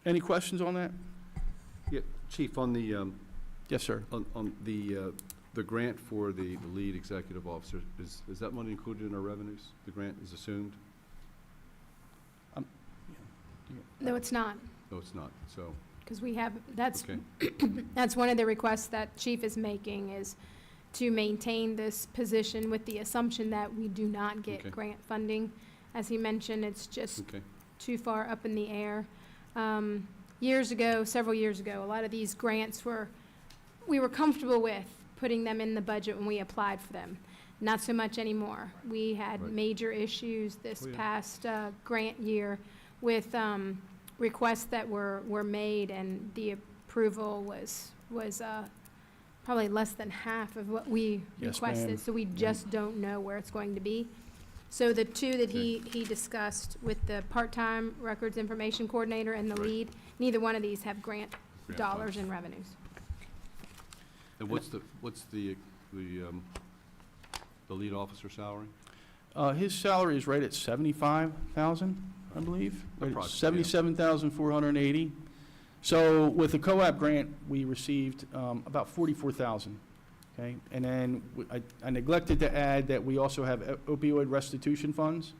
Any questions on that? Yeah, Chief, on the Yes, sir. on the grant for the lead executive officer, is that money included in our revenues? The grant is assumed? No, it's not, No, it's not, so, because we have, that's, okay. that's one of the requests that Chief is making, is to maintain this position with the assumption that we do not Okay. get grant funding. As he mentioned, it's just Okay, too far up in the air. Years ago, several years ago, a lot of these grants we were comfortable with putting them in the budget when we applied for them. Not so much anymore. We had Right. major issues this Oh, yeah. past grant year with requests that were made, and the approval was probably less than half of what we Yes, requested. ma'am. So we just don't know where it's going to be. So the two that he discussed with the part-time records information coordinator and the Right. lead, neither one of these have grant Grant dollars funds. and revenues. and what's the lead officer salary? His salary is right at $75,000, I believe. Right at Approximately, yeah. $77,480. So with the COAP grant, we received about $44,000. Okay, and then I neglected to add that we also have opioid restitution funds.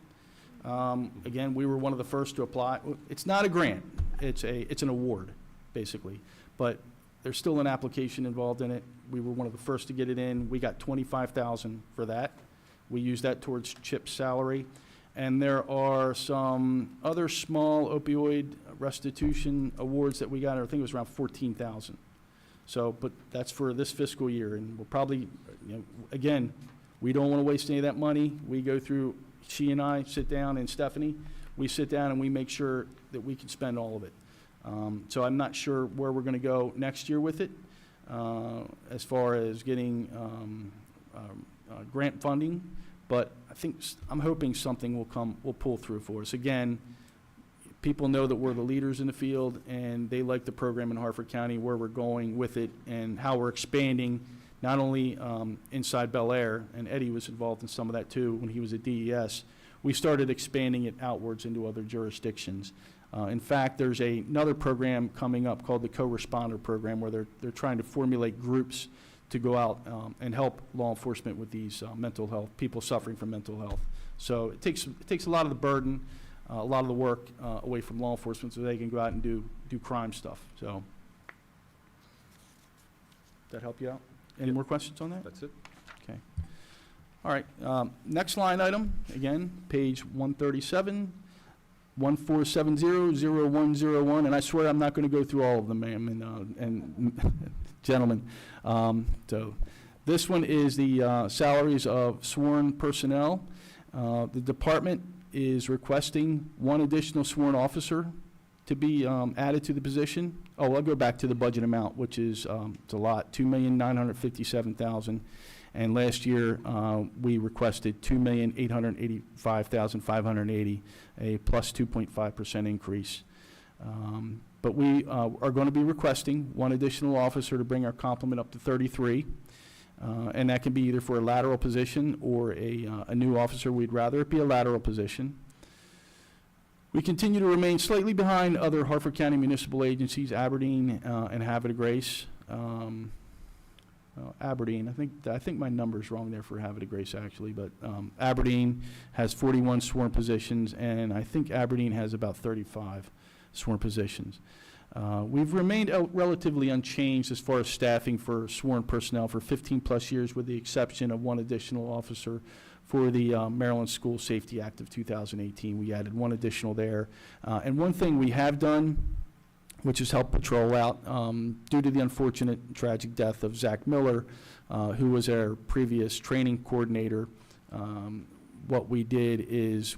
Again, we were one of the first to apply. It's not a grant; it's an award, basically. But there's still an application involved in it. We were one of the first to get it in. We got $25,000 for that. We used that towards Chip's salary. And there are some other small opioid restitution awards that we got. I think it was around $14,000. So, but that's for this fiscal year, and we'll probably, again, we don't want to waste any of that money. We go through, she and I sit down, and Stephanie, we sit down and we make sure that we can spend all of it. So I'm not sure where we're going to go next year with it, as far as getting grant funding, but I'm hoping something will pull through for us. Again, people know that we're the leaders in the field, and they like the program in Harford County, where we're going with it, and how we're expanding, not only inside Bel Air, and Eddie was involved in some of that too when he was at DES. We started expanding it outwards into other jurisdictions. In fact, there's another program coming up called the Co-Responder Program, where they're trying to formulate groups to go out and help law enforcement with these mental health, people suffering from mental health. So it takes a lot of the burden, a lot of the work away from law enforcement, so they can go out and do crime stuff. So, that help you out? Any more questions on that? That's it? Okay. All right. Next line item, again, page 137, 1470-0101, and I swear I'm not going to go through all of them, ma'am and gentlemen. So This one is the salaries of sworn personnel. The department is requesting one additional sworn officer to be added to the position. Oh, I'll go back to the budget amount, which is it's a lot, $2,957,000. And last year, we requested $2,885,580, a plus 2.5% increase. But we are going to be requesting one additional officer to bring our complement up to 33. And that can be either for a lateral position or a new officer. We'd rather it be a lateral position. We continue to remain slightly behind other Harford County municipal agencies, Aberdeen and Havre de Grace. Aberdeen, I think my number's wrong there for Havre de Grace actually, but Aberdeen has 41 sworn positions, and I think Aberdeen has about 35 sworn positions. We've remained relatively unchanged as far as staffing for sworn personnel for 15 plus years, with the exception of one additional officer for the Maryland School Safety Act of 2018. We added one additional there. And one thing we have done, which has helped patrol out, due to the unfortunate and tragic death of Zach Miller, who was our previous training coordinator. What we did is,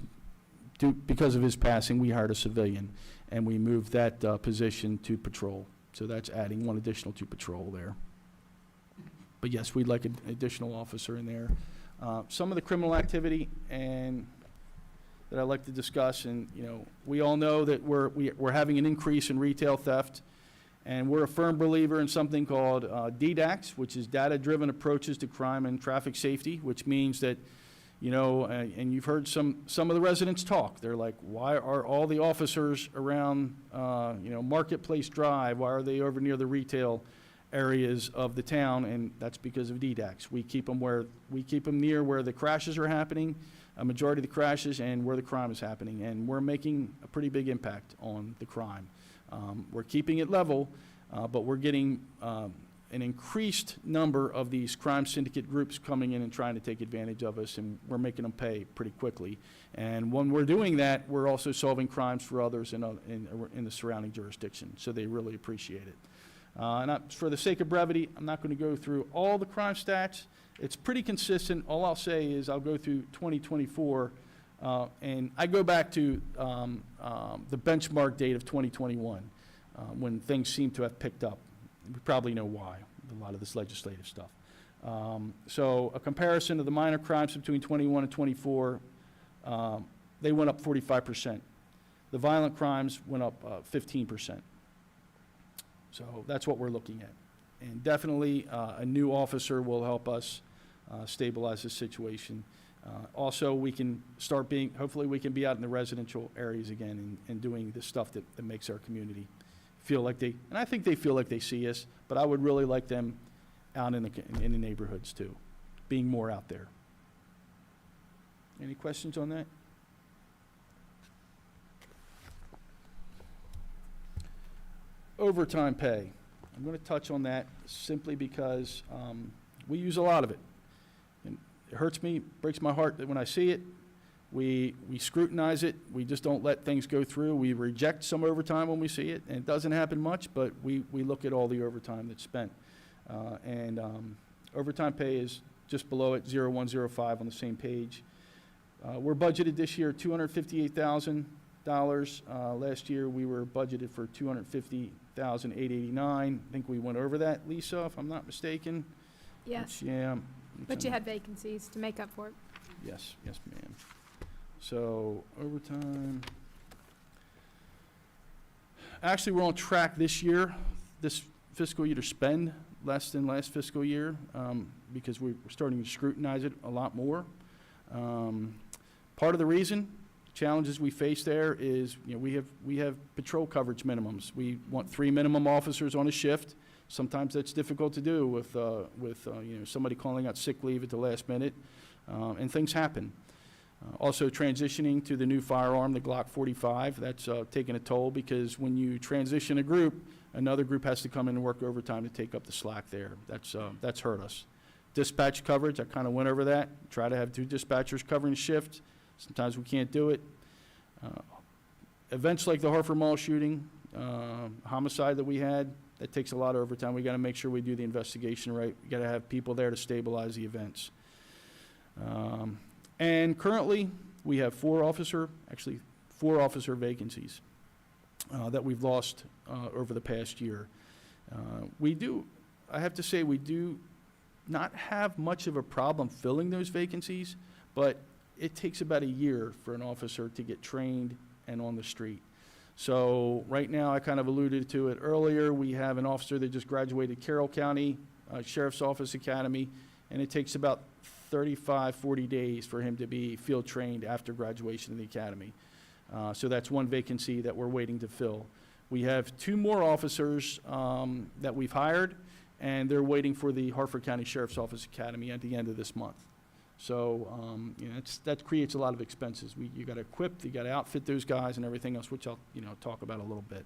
because of his passing, we hired a civilian, and we moved that position to patrol. So that's adding one additional to patrol there. But yes, we'd like an additional officer in there. Some of the criminal activity and that I'd like to discuss, and we all know that we're having an increase in retail theft, and we're a firm believer in something called DDAX, which is data-driven approaches to crime and traffic safety, which means that, and you've heard some of the residents talk. They're like, why are all the officers around, Marketplace Drive? Why are they over near the retail areas of the town? And that's because of DDAX. We keep them near where the crashes are happening, a majority of the crashes, and where the crime is happening, and we're making a pretty big impact on the crime. We're keeping it level, but we're getting an increased number of these crime syndicate groups coming in and trying to take advantage of us, and we're making them pay pretty quickly. And when we're doing that, we're also solving crimes for others in the surrounding jurisdiction, so they really appreciate it. For the sake of brevity, I'm not going to go through all the crime stats. It's pretty consistent. All I'll say is I'll go through 2024, and I go back to the benchmark date of 2021, when things seem to have picked up. We probably know why, a lot of this legislative stuff. So a comparison of the minor crimes between 21 and 24, they went up 45%. The violent crimes went up 15%. So that's what we're looking at. And definitely a new officer will help us stabilize the situation. Also, we can hopefully we can be out in the residential areas again and doing the stuff that makes our community feel like and I think they feel like they see us, but I would really like them out in the neighborhoods too, being more out there. Any questions on that? Overtime pay. I'm going to touch on that simply because we use a lot of it. And it hurts me, breaks my heart that when I see it, we scrutinize it. We just don't let things go through. We reject some overtime when we see it, and it doesn't happen much, but we look at all the overtime that's spent. Overtime pay is just below it, 0105 on the same page. We're budgeted this year $258,000. Last year we were budgeted for $250,889. I think we went over that, Lisa, if I'm not mistaken. Yes. Yeah. But you had vacancies to make up for it. Yes, ma'am. So overtime. Actually, we're on track this year, this fiscal year, to spend less than last fiscal year because we're starting to scrutinize it a lot more. Part of the reason, challenges we face there is, we have patrol coverage minimums. We want 3 minimum officers on a shift. Sometimes that's difficult to do with somebody calling out sick leave at the last minute, and things happen. Also transitioning to the new firearm, the Glock 45, that's taking a toll because when you transition a group, another group has to come in and work overtime to take up the slack there. That's hurt us. Dispatch coverage, I kind of went over that. Try to have 2 dispatchers covering a shift. Sometimes we can't do it. Events like the Harford Mall shooting, homicide that we had, That takes a lot of overtime. We got to make sure we do the investigation right. We got to have people there to stabilize the events. And currently, we have 4 officer vacancies that we've lost over the past year. I have to say, we do not have much of a problem filling those vacancies, but it takes about a year for an officer to get trained and on the street. So right now, I kind of alluded to it earlier, we have an officer that just graduated Carroll County Sheriff's Office Academy, and it takes about 35, 40 days for him to be field trained after graduation of the academy. So that's one vacancy that we're waiting to fill. We have 2 more officers that we've hired, and they're waiting for the Harford County Sheriff's Office Academy at the end of this month. So, that creates a lot of expenses. You gotta equip, you gotta outfit those guys and everything else, which I'll, talk about a little bit.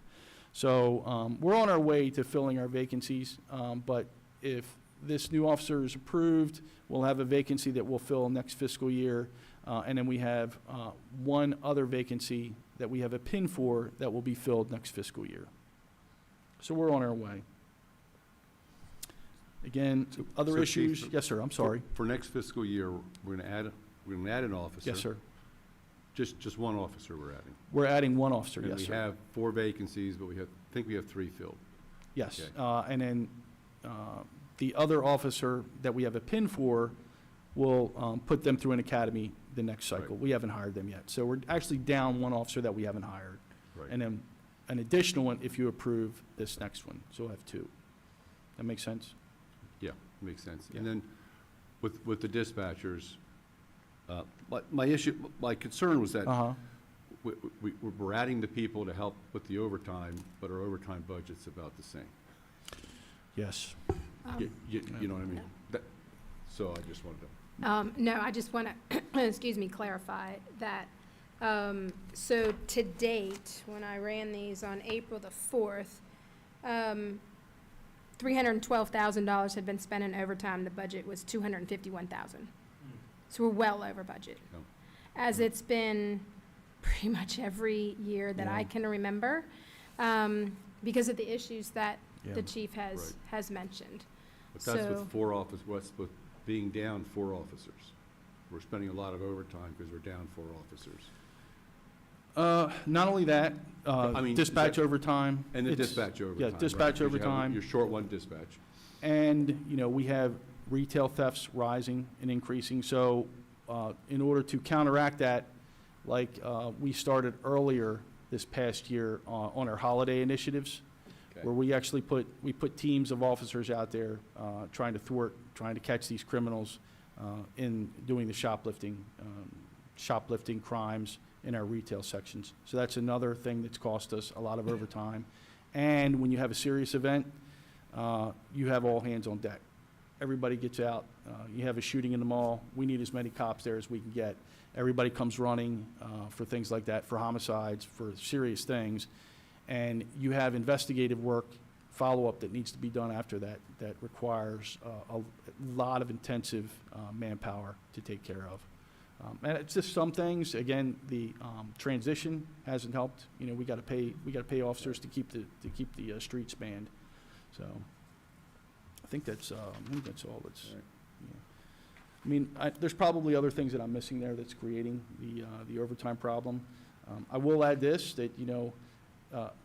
So, we're on our way to filling our vacancies, but if this new officer is approved, we'll have a vacancy that we'll fill next fiscal year, and then we have, 1 other vacancy that we have a pin for that will be filled next fiscal year. So we're on our way. Again, other So, Chief, issues? Yes, sir, I'm sorry. For next fiscal year, we're gonna add an officer. Yes, sir. Just one officer we're adding. We're adding 1 officer, And yes, we sir. have 4 vacancies, but I think we have 3 filled. Yes, Okay. and then the other officer that we have a pin for will put them through an academy the next cycle. Right. We haven't hired them yet. So we're actually down 1 officer that we haven't hired. Right. And then an additional one if you approve this next one. So we'll have 2. That makes sense? Yeah, makes sense. Yeah. And then with the dispatchers, my concern was that Uh-huh. we're adding the people to help with the overtime, but our overtime budget's about the same. Yes. You know what I mean? So I just wanted to. No, I just want to, excuse me, clarify that. So to date, when I ran these on April the 4th, $312,000 had been spent in overtime. The budget was $251,000. So we're well over budget. Oh. As it's been pretty much every year that I Yeah. can remember, because of the issues that Yeah. the chief Right. has mentioned. But that's So- with 4 with being down 4 officers. We're spending a lot of overtime because we're down 4 officers. Not only that, I mean, dispatch is that- overtime. And the It's- dispatch overtime. Yeah, right, dispatch 'cause you have- overtime. You're short 1 dispatch. And, we have retail thefts rising and increasing. So in order to counteract that, like we started earlier this past year on our holiday initiatives, Okay. where we actually put teams of officers out there trying to catch these criminals in doing the shoplifting crimes in our retail sections. So that's another thing that's cost us a lot of overtime. And when you have a serious event, you have all hands on deck. Everybody gets out. You have a shooting in the mall. We need as many cops there as we can get. Everybody comes running for things like that, for homicides, for serious things. And you have investigative work, follow-up that needs to be done after that, that requires a lot of intensive manpower to take care of. And it's just some things, again, the transition hasn't helped. We gotta pay officers to keep the streets manned. So I think that's all that's, Right. yeah. I mean, there's probably other things that I'm missing there that's creating the overtime problem. I will add this, that,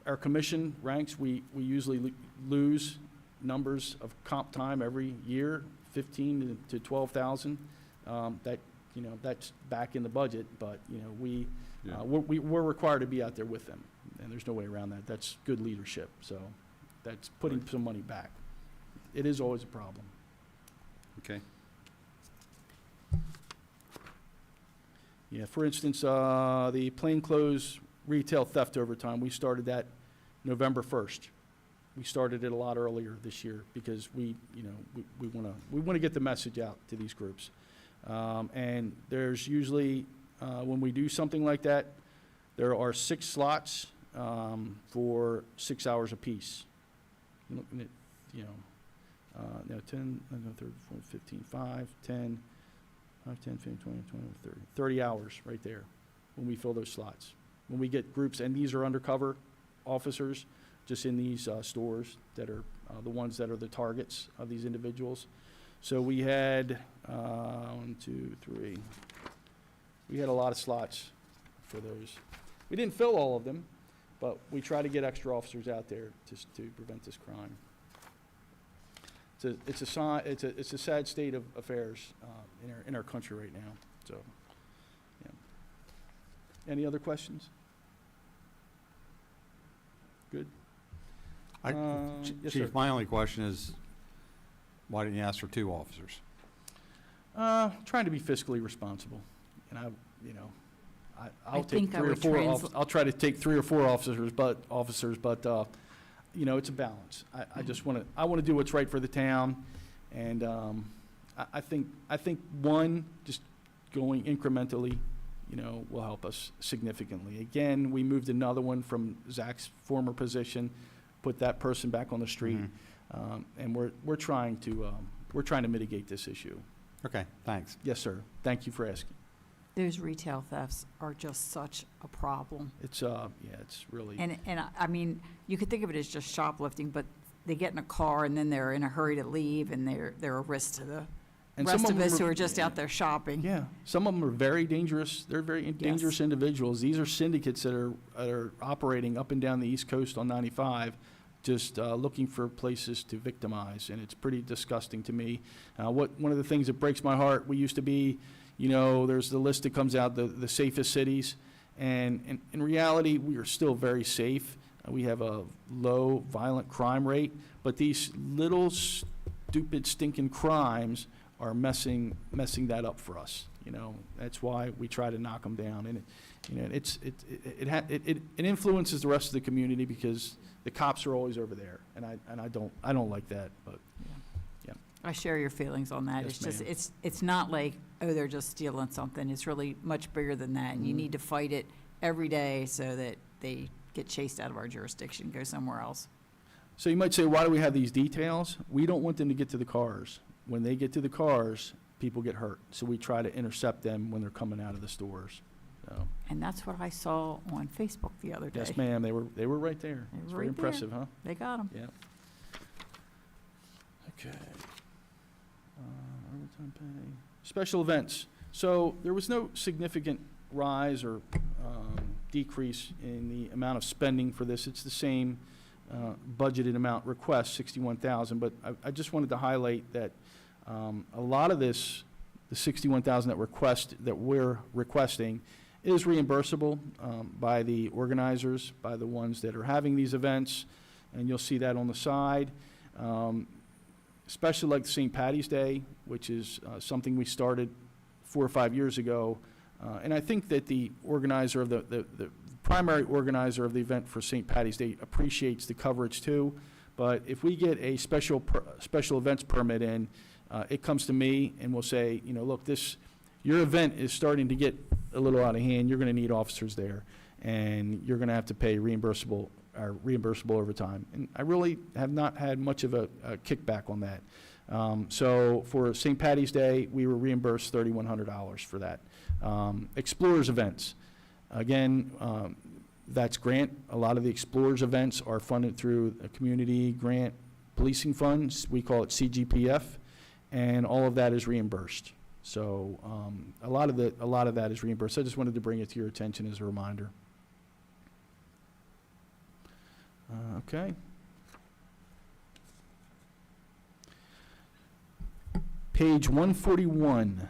our commission ranks, we usually lose numbers of comp time every year, 15 to 12,000. That's back in the budget, but, Yeah. we're required to be out there with them, and there's no way around that. That's good leadership, so that's putting Right. some money back. It is always a problem. Okay. Yeah, for instance, the plainclothes retail theft overtime, we started that November 1st. We started it a lot earlier this year because we want to get the message out to these groups. And there's usually, when we do something like that, there are 6 slots for 6 hours apiece. You're looking at, 10, 15, 5, 10, 5, 10, 15, 20, 20, 30. 30 hours right there when we fill those slots. When we get groups, and these are undercover officers, just in these stores that are the ones that are the targets of these individuals. So we had 1, 2, 3. We had a lot of slots for those. We didn't fill all of them, but we try to get extra officers out there to prevent this crime. It's a sad state of affairs in our country right now. So, yeah. Any other questions? Good. Yes, sir. Chief, my only question is, why didn't you ask for 2 officers? Trying to be fiscally responsible, and I'll take think I 3 or would 4. I'll try to take 3 or 4 officers, but it's a balance. I just want to do what's right for the town, and I think one just going incrementally, will help us significantly. Again, we moved another one from Zach's former position, put that person back on the street, and we're trying to mitigate this issue. Okay, thanks. Yes, sir. Thank you for asking. Those retail thefts are just such a problem. It's it's really. And I mean, you could think of it as just shoplifting, but they get in a car and then they're in a hurry to leave, and they're a risk to the And rest some of them us who are just yeah. out there shopping. Yeah, some of them are very dangerous. They're very dangerous individuals. These are syndicates that are operating up and down the East Coast on 95, just looking for places to victimize, and it's pretty disgusting to me. One of the things that breaks my heart, we used to be, there's the list that comes out, the safest cities, and in reality, we are still very safe. We have a low violent crime rate, but these little stupid stinking crimes are messing that up for us. That's why we try to knock them down, and it influences the rest of the community because the cops are always over there, and I don't like that. But yeah, I share your feelings on that. Yes, It's just ma'am. it's not like, oh, they're just stealing something. It's really much bigger than that, and you need to fight it every day so that they get chased out of our jurisdiction, go somewhere else. So you might say, why do we have these details? We don't want them to get to the cars. When they get to the cars, people get hurt. So we try to intercept them when they're coming out of the stores. So, And that's what I saw on Facebook the other day. yes, ma'am, they were right there. They were It's very right there. impressive, huh? They got them. Yeah. Okay. Overtime pay. Special events. So there was no significant rise or decrease in the amount of spending for this. It's the same budgeted amount request, $61,000. But I just wanted to highlight that a lot of this, the $61,000 that we're requesting, is reimbursable by the organizers, by the ones that are having these events, and you'll see that on the side. Especially like St. Patty's Day, which is something we started 4 or 5 years ago. And I think that the organizer of the primary organizer of the event for St. Patty's Day appreciates the coverage too. But if we get a special events permit in, it comes to me and we'll say, look, your event is starting to get a little out of hand. You're going to need officers there, and you're going to have to pay reimbursable overtime. And I really have not had much of a kickback on that. So for St. Patty's Day, we were reimbursed $3,100 for that. Explorers events, again, that's grant. A lot of the Explorers events are funded through a community grant policing funds. We call it CGPF, and all of that is reimbursed. So a lot of that is reimbursed. I just wanted to bring it to your attention as a reminder. Okay. Page 141.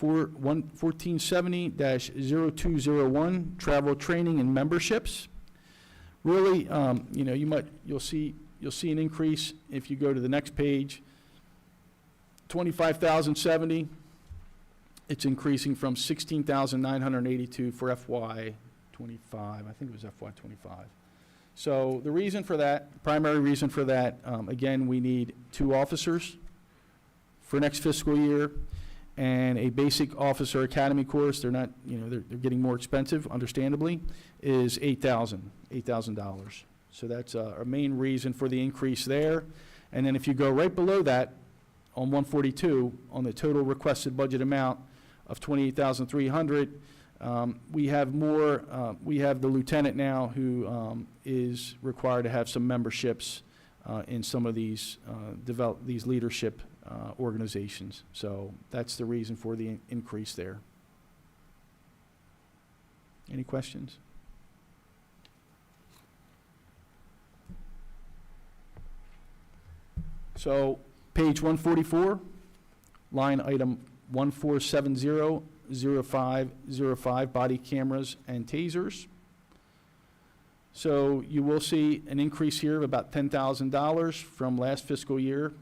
1470-0201, travel, training, and memberships. Really, you'll see an increase if you go to the next page. 25,070. It's increasing from 16,982 for FY 25. I think it was FY 25. So the reason for that, primary reason for that, again, we need 2 officers for next fiscal year, and a basic officer academy course. They're not, they're getting more expensive, understandably, is $8,000. So that's our main reason for the increase there. And then if you go right below that, on 142, on the total requested budget amount of $28,300, We have more, we have the lieutenant now who is required to have some memberships in some of these these leadership organizations. So that's the reason for the increase there. Any questions? So page 144, line item 14700505, body cameras and tasers. So you will see an increase here of about $10,000 from last fiscal year.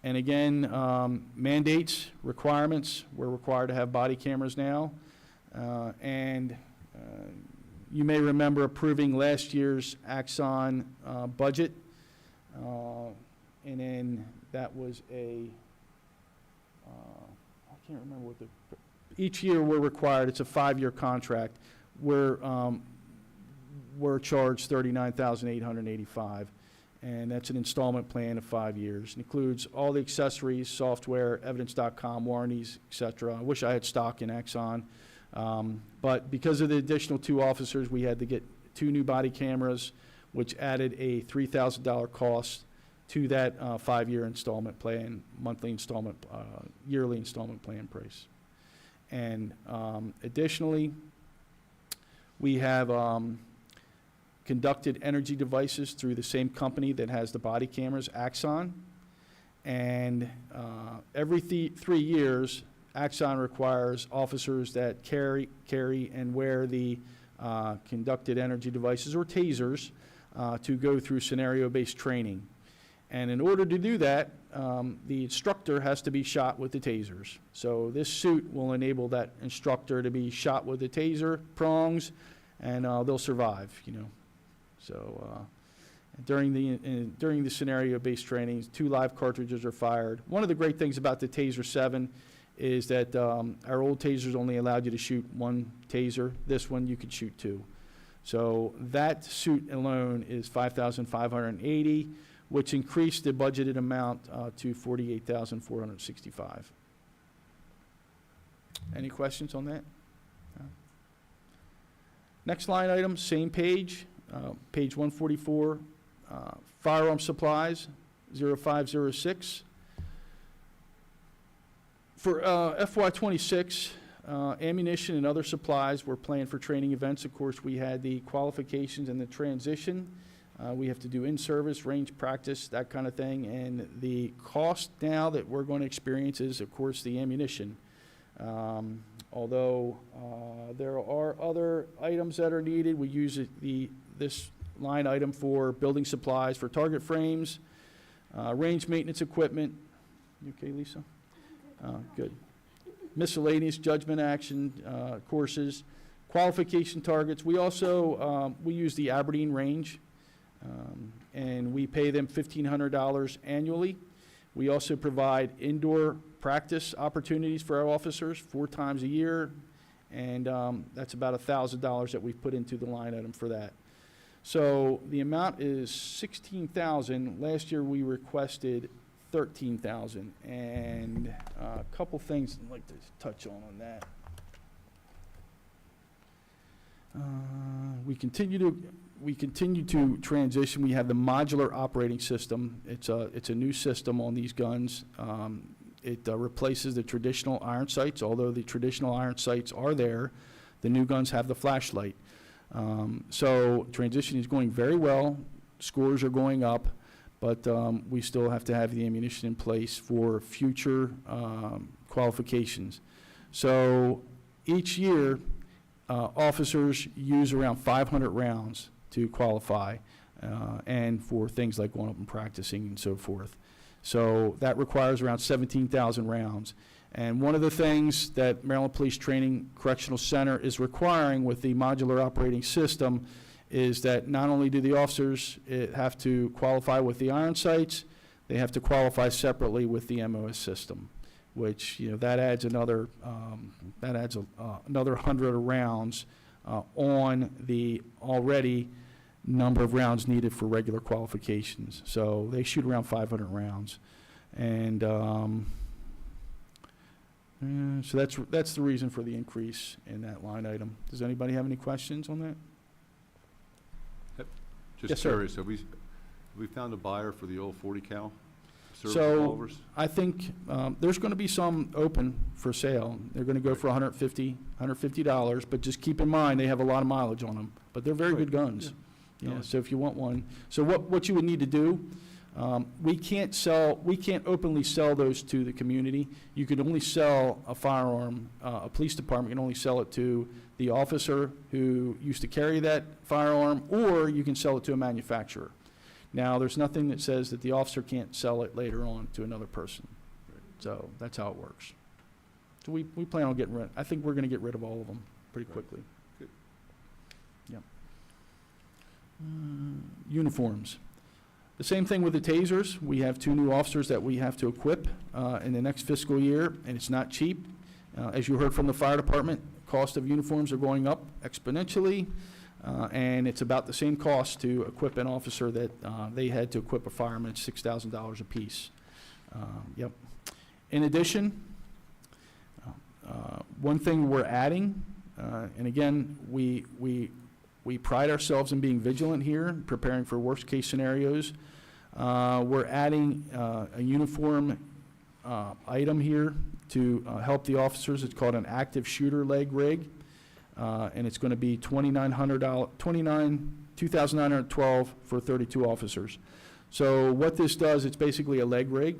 And again, mandates, requirements, we're required to have body cameras now. You may remember approving last year's Axon budget. And then that was I can't remember what each year we're required, it's a 5-year contract. We're charged $39,885. And that's an installment plan of 5 years. It includes all the accessories, software, evidence.com, warranties, et cetera. I wish I had stock in Axon. But because of the additional 2 officers, we had to get 2 new body cameras, which added a $3,000 cost to that 5-year installment plan, monthly installment, yearly installment plan price. And additionally, we have conducted energy devices through the same company that has the body cameras, Axon. And every 3 years, Axon requires officers that carry and wear the conducted energy devices or tasers to go through scenario-based training. And in order to do that, the instructor has to be shot with the tasers. So this suit will enable that instructor to be shot with the taser prongs, and they'll survive, you know. So during the scenario-based trainings, 2 live cartridges are fired. One of the great things about the Taser 7 is that our old tasers only allowed you to shoot 1 taser. This one you could shoot 2. So that suit alone is $5,580, which increased the budgeted amount to $48,465. Any questions on that? No? Next line item, same page. Page 144, firearm supplies, 0506. For FY26, ammunition and other supplies were planned for training events. Of course, we had the qualifications and the transition. We have to do in-service, range practice, that kind of thing. And the cost now that we're going to experience is, of course, the ammunition. Although there are other items that are needed, we use this line item for building supplies for target frames, range maintenance equipment. You okay, Lisa? Good. Miscellaneous judgment action courses, qualification targets. We also we use the Aberdeen range, and we pay them $1,500 annually. We also provide indoor practice opportunities for our officers 4 times a year, and that's about $1,000 that we've put into the line item for that. So the amount is $16,000. Last year we requested $13,000, and a couple things I'd like to touch on that. We continue to transition. We have the modular operating system. It's a new system on these guns. It replaces the traditional iron sights. Although the traditional iron sights are there, the new guns have the flashlight. So transition is going very well. Scores are going up, but we still have to have the ammunition in place for future qualifications. So each year, officers use around 500 rounds to qualify, and for things like going up and practicing and so forth. So that requires around 17,000 rounds. And one of the things that Maryland Police Training Correctional Center is requiring with the modular operating system is that not only do the officers have to qualify with the iron sights, they have to qualify separately with the MOS system, which, you know, that adds another another 100 rounds on the already number of rounds needed for regular qualifications. So they shoot around 500 rounds. And So that's the reason for the increase in that line item. Does anybody have any questions on that? Yes, Just sir. curious, have we found a buyer for the old 40 cal service So revolvers? I think there's going to be some open for sale. They're going to go for $150, but just keep in mind, they have a lot of mileage on them, but they're very good guns. Yeah. Yeah, so if you want one. So what you would need to do, we can't openly sell those to the community. You could only sell a firearm, a police department can only sell it to the officer who used to carry that firearm, or you can sell it to a manufacturer. Now, there's nothing that says that the officer can't sell it later on to another person. So that's how it works. So we plan on getting rid, I think we're going to get rid of all of them pretty Right. quickly. Good. Yep. Uniforms. The same thing with the tasers. We have 2 new officers that we have to equip in the next fiscal year, and it's not cheap. As you heard from the fire department, cost of uniforms are going up exponentially, and it's about the same cost to equip an officer that they had to equip a fireman at $6,000 apiece. Yep. In addition, one thing we're adding, and again, we pride ourselves in being vigilant here, preparing for worst-case scenarios. We're adding a uniform item here to help the officers. It's called an active shooter leg rig, and it's going to be $2,912 for 32 officers. So what this does, it's basically a leg rig,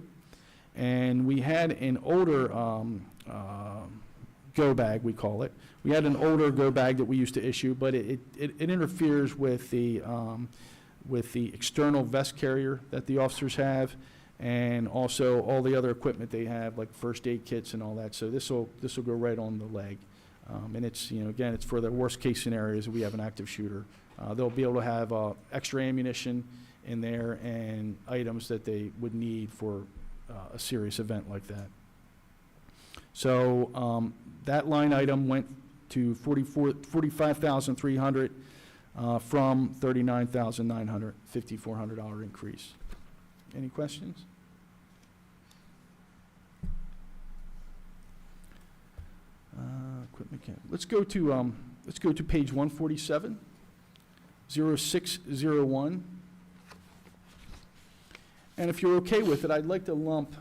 and we had an older go bag, we call it. We had an older go bag that we used to issue, but it interferes with the external vest carrier that the officers have, and also all the other equipment they have, like first aid kits and all that. So this will go right on the leg, and it's, again, it's for the worst case scenarios. We have an active shooter. They'll be able to have extra ammunition in there and items that they would need for a serious event like that. So that line item went to $45,300 from $39,900, $5,400 increase. Any questions? Equipment count. Let's go to page 147, 0601. And if you're okay with it, I'd like to lump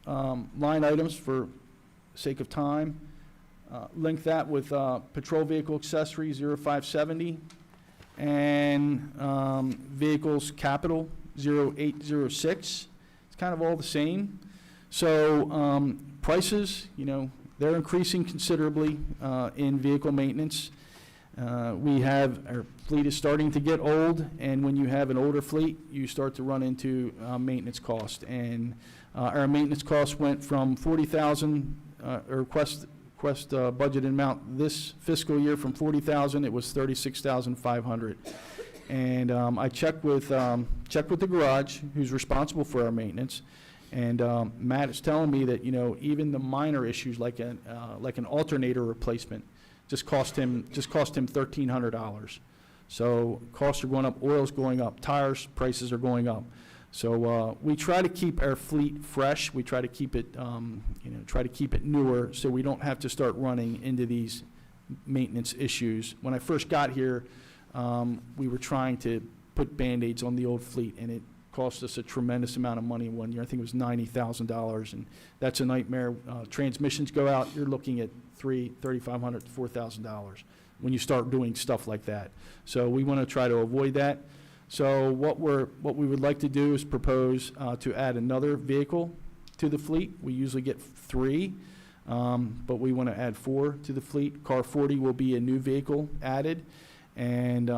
line items for sake of time. Link that with patrol vehicle accessory 0570 and vehicles capital 0806. It's kind of all the same. So prices, they're increasing considerably in vehicle maintenance. Our fleet is starting to get old, and when you have an older fleet, you start to run into maintenance cost. And our maintenance cost went from $40,000, request budget amount this fiscal year from $40,000, it was $36,500. And I checked with the garage, who's responsible for our maintenance, and Matt is telling me that even the minor issues like an alternator replacement just cost him $1,300. So costs are going up, oil's going up, tires prices are going up. So we try to keep our fleet fresh. We try to keep it newer, so we don't have to start running into these maintenance issues. When I first got here, we were trying to put Band-Aids on the old fleet, and it cost us a tremendous amount of money one year. I think it was $90,000, and that's a nightmare. Transmissions go out, you're looking at $3,500 to $4,000 when you start doing stuff like that. So we want to try to avoid that. So what we would like to do is propose to add another vehicle to the fleet. We usually get 3, but we want to add 4 to the fleet. Car 40 will be a new vehicle added, and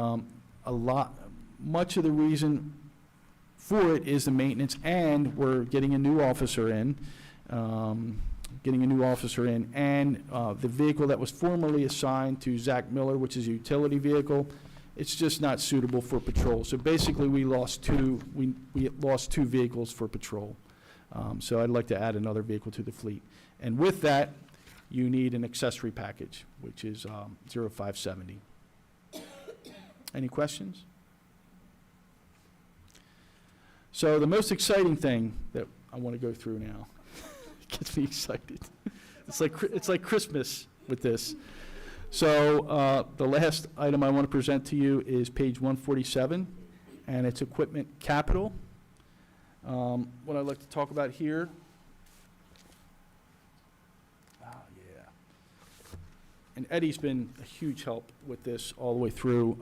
much of the reason for it is the maintenance, and we're getting a new officer in. And the vehicle that was formerly assigned to Zach Miller, which is a utility vehicle, it's just not suitable for patrol. So basically, we lost 2 vehicles for patrol. So I'd like to add another vehicle to the fleet. And with that, you need an accessory package, which is 0570. Any questions? So the most exciting thing that I want to go through now, gets me excited. It's like Christmas with this. So the last item I want to present to you is page 147, and it's equipment capital. What I'd like to talk about here. And Eddie's been a huge help with this all the way through.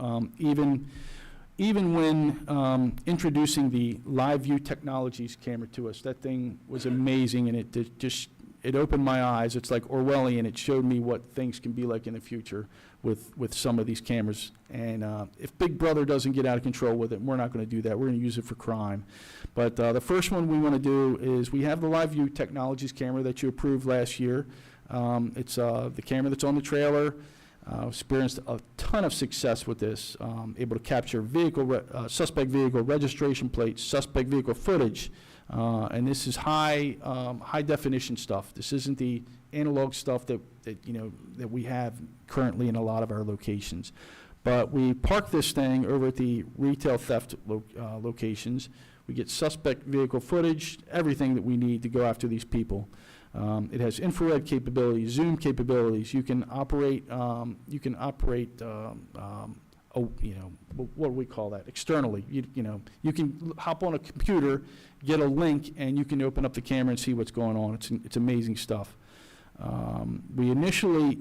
Even when introducing the Live View Technologies camera to us, that thing was amazing, and it opened my eyes. It's like Orwellian. It showed me what things can be like in the future with some of these cameras. And if Big Brother doesn't get out of control with it, we're not going to do that. We're going to use it for crime. But the first one we want to do is we have the Live View Technologies camera that you approved last year. It's the camera that's on the trailer. Experienced a ton of success with this, able to capture suspect vehicle registration plates, suspect vehicle footage, and this is high definition stuff. This isn't the analog stuff that we have currently in a lot of our locations. But we park this thing over at the retail theft locations. We get suspect vehicle footage, everything that we need to go after these people. It has infrared capabilities, zoom capabilities. You can operate. What do we call that? Externally, you can hop on a computer, get a link, and you can open up the camera and see what's going on. It's amazing stuff. We initially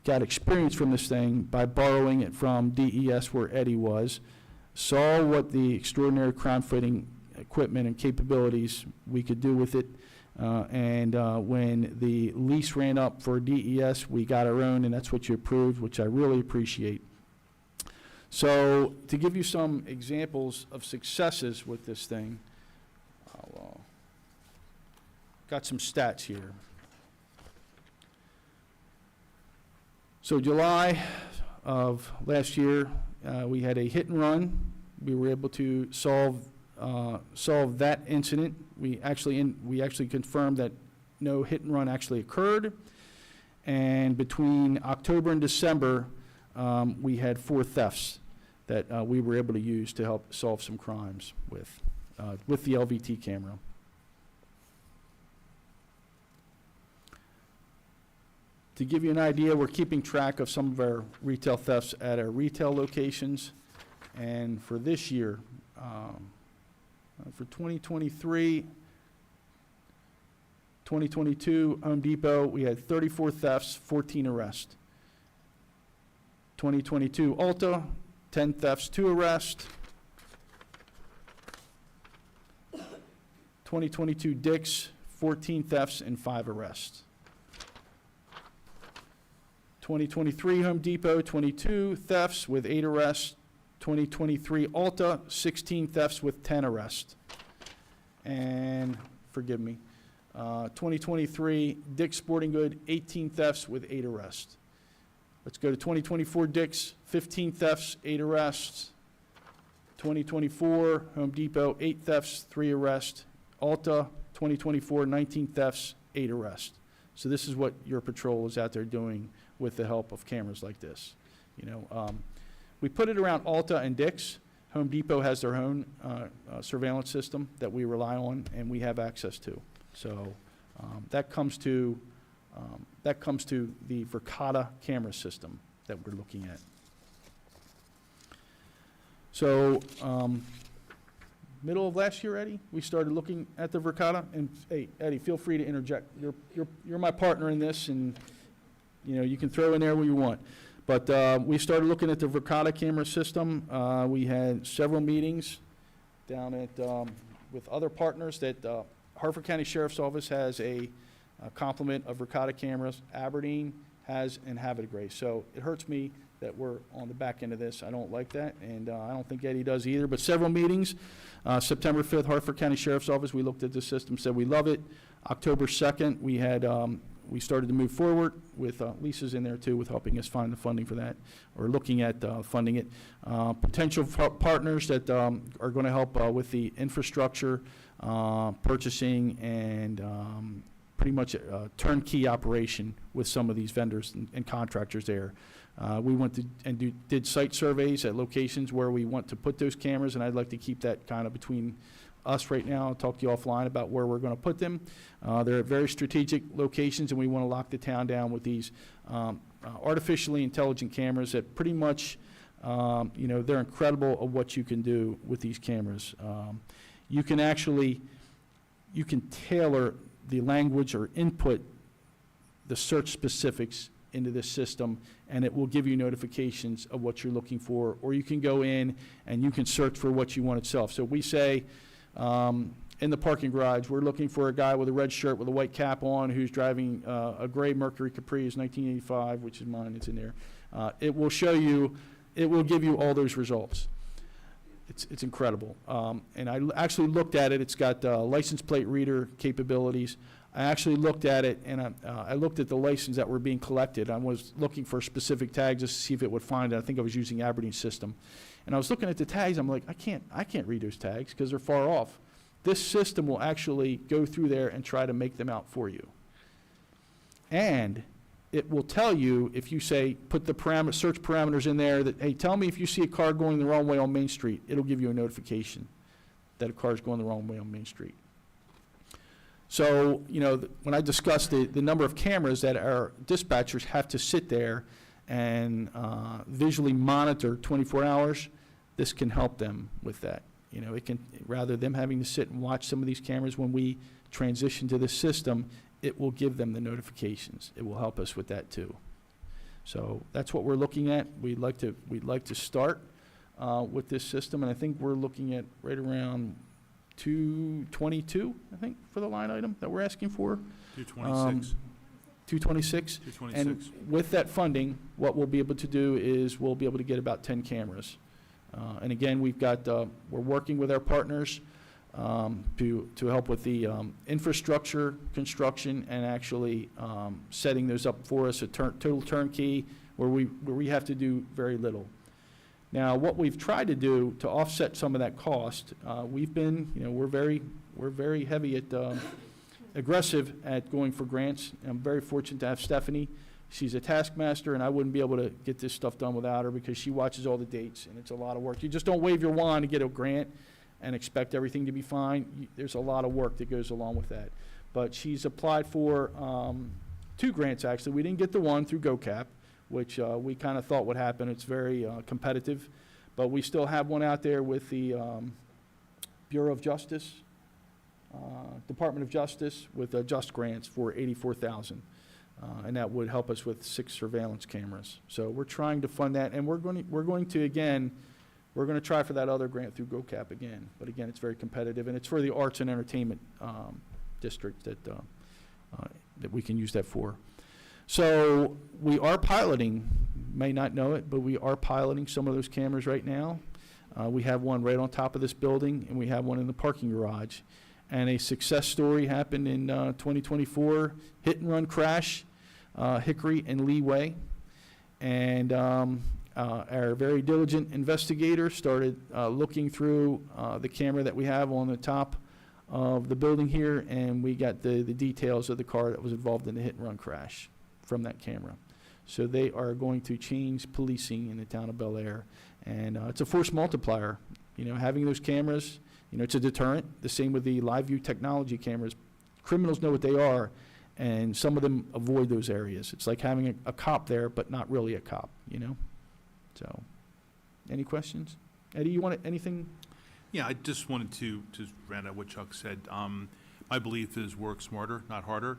got experience from this thing by borrowing it from DES, where Eddie was. Saw what the extraordinary crime-fighting equipment and capabilities we could do with it. And when the lease ran up for DES, we got our own, and that's what you approved, which I really appreciate. So to give you some examples of successes with this thing, got some stats here. So July of last year, we had a hit and run. We were able to solve that incident. We actually confirmed that no hit and run actually occurred. And between October and December, we had 4 thefts that we were able to use to help solve some crimes with the LVT camera. To give you an idea, we're keeping track of some of our retail thefts at our retail locations. And for this year, for 2023, 2022, Home Depot, we had 34 thefts, 14 arrests. 2022, Ulta, 10 thefts, 2 arrests. 2022, Dick's, 14 thefts and 5 arrests. 2023, Home Depot, 22 thefts with 8 arrests. 2023 Ulta, 16 thefts with 10 arrests. And, forgive me, 2023 Dick's Sporting Good, 18 thefts with 8 arrests. Let's go to 2024 Dick's, 15 thefts, 8 arrests. 2024 Home Depot, 8 thefts, 3 arrests. Ulta, 2024, 19 thefts, 8 arrests. So this is what your patrol is out there doing with the help of cameras like this. We put it around Ulta and Dick's. Home Depot has their own surveillance system that we rely on and we have access to. So that comes to the Verkada camera system that we're looking at. So middle of last year, Eddie, we started looking at the Verkada. And hey, Eddie, feel free to interject. You're my partner in this, and you can throw in there what you want. But we started looking at the Verkada camera system. We had several meetings down at with other partners that Hartford County Sheriff's Office has a complement of Verkada cameras. Aberdeen has and Havre. So it hurts me that we're on the back end of this. I don't like that, and I don't think Eddie does either. But several meetings. September 5th, Hartford County Sheriff's Office, we looked at the system, said we love it. October 2nd, we had we started to move forward with Lisa's in there too, with helping us find the funding for that, or looking at funding it. Potential partners that are going to help with the infrastructure, purchasing, and pretty much a turnkey operation with some of these vendors and contractors there. We went to and did site surveys at locations where we want to put those cameras, and I'd like to keep that kind of between us right now. I'll talk to you offline about where we're going to put them. They're at very strategic locations, and we want to lock the town down with these artificially intelligent cameras that pretty much, they're incredible of what you can do with these cameras. You can tailor the language or input the search specifics into this system, and it will give you notifications of what you're looking for, or you can go in and you can search for what you want itself. So we say, in the parking garage, we're looking for a guy with a red shirt with a white cap on who's driving a gray Mercury Caprice 1985, which is mine, it's in there. It will show you, it will give you all those results. It's incredible. And I actually looked at it. It's got license plate reader capabilities. I actually looked at it, and I looked at the license that were being collected. I was looking for specific tags just to see if it would find it. I think I was using Aberdeen system. And I was looking at the tags. I'm like, I can't read those tags because they're far off. This system will actually go through there and try to make them out for you. And it will tell you if you say, put the search parameters in there that, hey, tell me if you see a car going the wrong way on Main Street. It'll give you a notification that a car is going the wrong way on Main Street. So, when I discussed the number of cameras that our dispatchers have to sit there and visually monitor 24 hours, this can help them with that. It can, rather than having to sit and watch some of these cameras, when we transition to this system, it will give them the notifications. It will help us with that too. So that's what we're looking at. We'd like to start with this system, and I think we're looking at right around 222, I think, for the line item that we're asking for. 226. 226. 226. And with that funding, what we'll be able to do is we'll be able to get about 10 cameras. And again, we're working with our partners to help with the infrastructure construction and actually setting those up for us, a total turnkey where we have to do very little. Now, what we've tried to do to offset some of that cost, we're very heavy at aggressive at going for grants. I'm very fortunate to have Stephanie. She's a taskmaster, and I wouldn't be able to get this stuff done without her because she watches all the dates, and it's a lot of work. You just don't wave your wand to get a grant and expect everything to be fine. There's a lot of work that goes along with that. But she's applied for 2 grants, actually. We didn't get the one through GoCap, which we kind of thought would happen. It's very competitive. But we still have one out there with the Bureau of Justice, Department of Justice, with Just Grants for $84,000. And that would help us with 6 surveillance cameras. So we're trying to fund that, and we're going to try for that other grant through GoCap again. But again, it's very competitive, and it's for the arts and entertainment district that we can use that for. So we are piloting, may not know it, but we are piloting some of those cameras right now. We have one right on top of this building, and we have one in the parking garage. And a success story happened in 2024, hit and run crash, Hickory and Lee Way. And our very diligent investigator started looking through the camera that we have on the top of the building here, and we got the details of the car that was involved in the hit and run crash from that camera. So they are going to change policing in the town of Bel Air. And it's a force multiplier. Having those cameras, it's a deterrent. The same with the live view technology cameras. Criminals know what they are, and some of them avoid those areas. It's like having a cop there, but not really a cop, So, any questions? Eddie, you want anything? Yeah, I just wanted to round out what Chuck said. My belief is work smarter, not harder.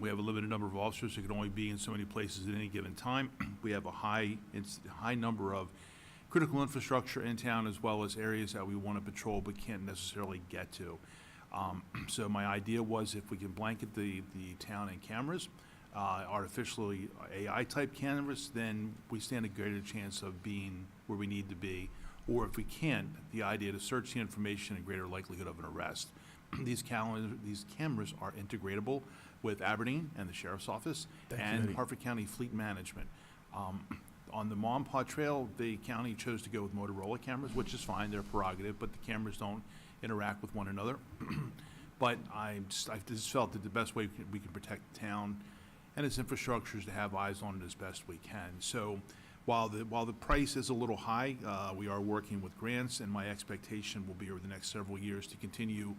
We have a limited number of officers who can only be in so many places at any given time. We have a high number of critical infrastructure in town, as well as areas that we want to patrol but can't necessarily get to. So my idea was, if we can blanket the town in cameras, artificially AI-type cameras, then we stand a greater chance of being where we need to be. Or if we can't, the idea to search the information and greater likelihood of an arrest. These cameras are integratable with Aberdeen and the Sheriff's Office and Harford County Fleet Management. On the Monpont Trail, the county chose to go with Motorola cameras, which is fine, they're prerogative, but the cameras don't interact with one another. But I just felt that the best way we can protect the town and its infrastructure is to have eyes on it as best we can. So While the price is a little high, we are working with grants, and my expectation will be over the next several years to continue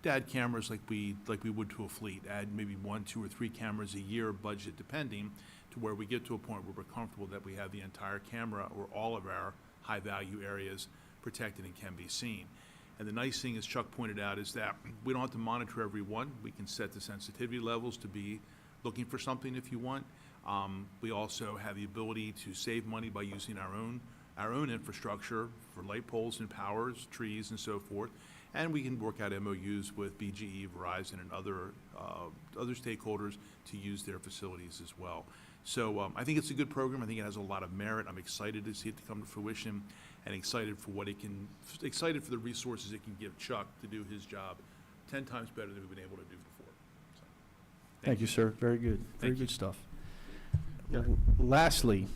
to add cameras like we would to a fleet, add maybe 1, 2, or 3 cameras a year, budget depending, to where we get to a point where we're comfortable that we have the entire camera or all of our high-value areas protected and can be seen. And the nice thing, as Chuck pointed out, is that we don't have to monitor every one. We can set the sensitivity levels to be looking for something if you want. We also have the ability to save money by using our own infrastructure for light poles and powers, trees, and so forth. And we can work out MOUs with BGE, Verizon, and other stakeholders to use their facilities as well. So I think it's a good program. I think it has a lot of merit. I'm excited to see it come to fruition, and excited for excited for the resources it can give Chuck to do his job 10 times better than we've been able to do before. So, Thank you, sir. Very good. Very Thank you. good stuff. Yeah. Lastly,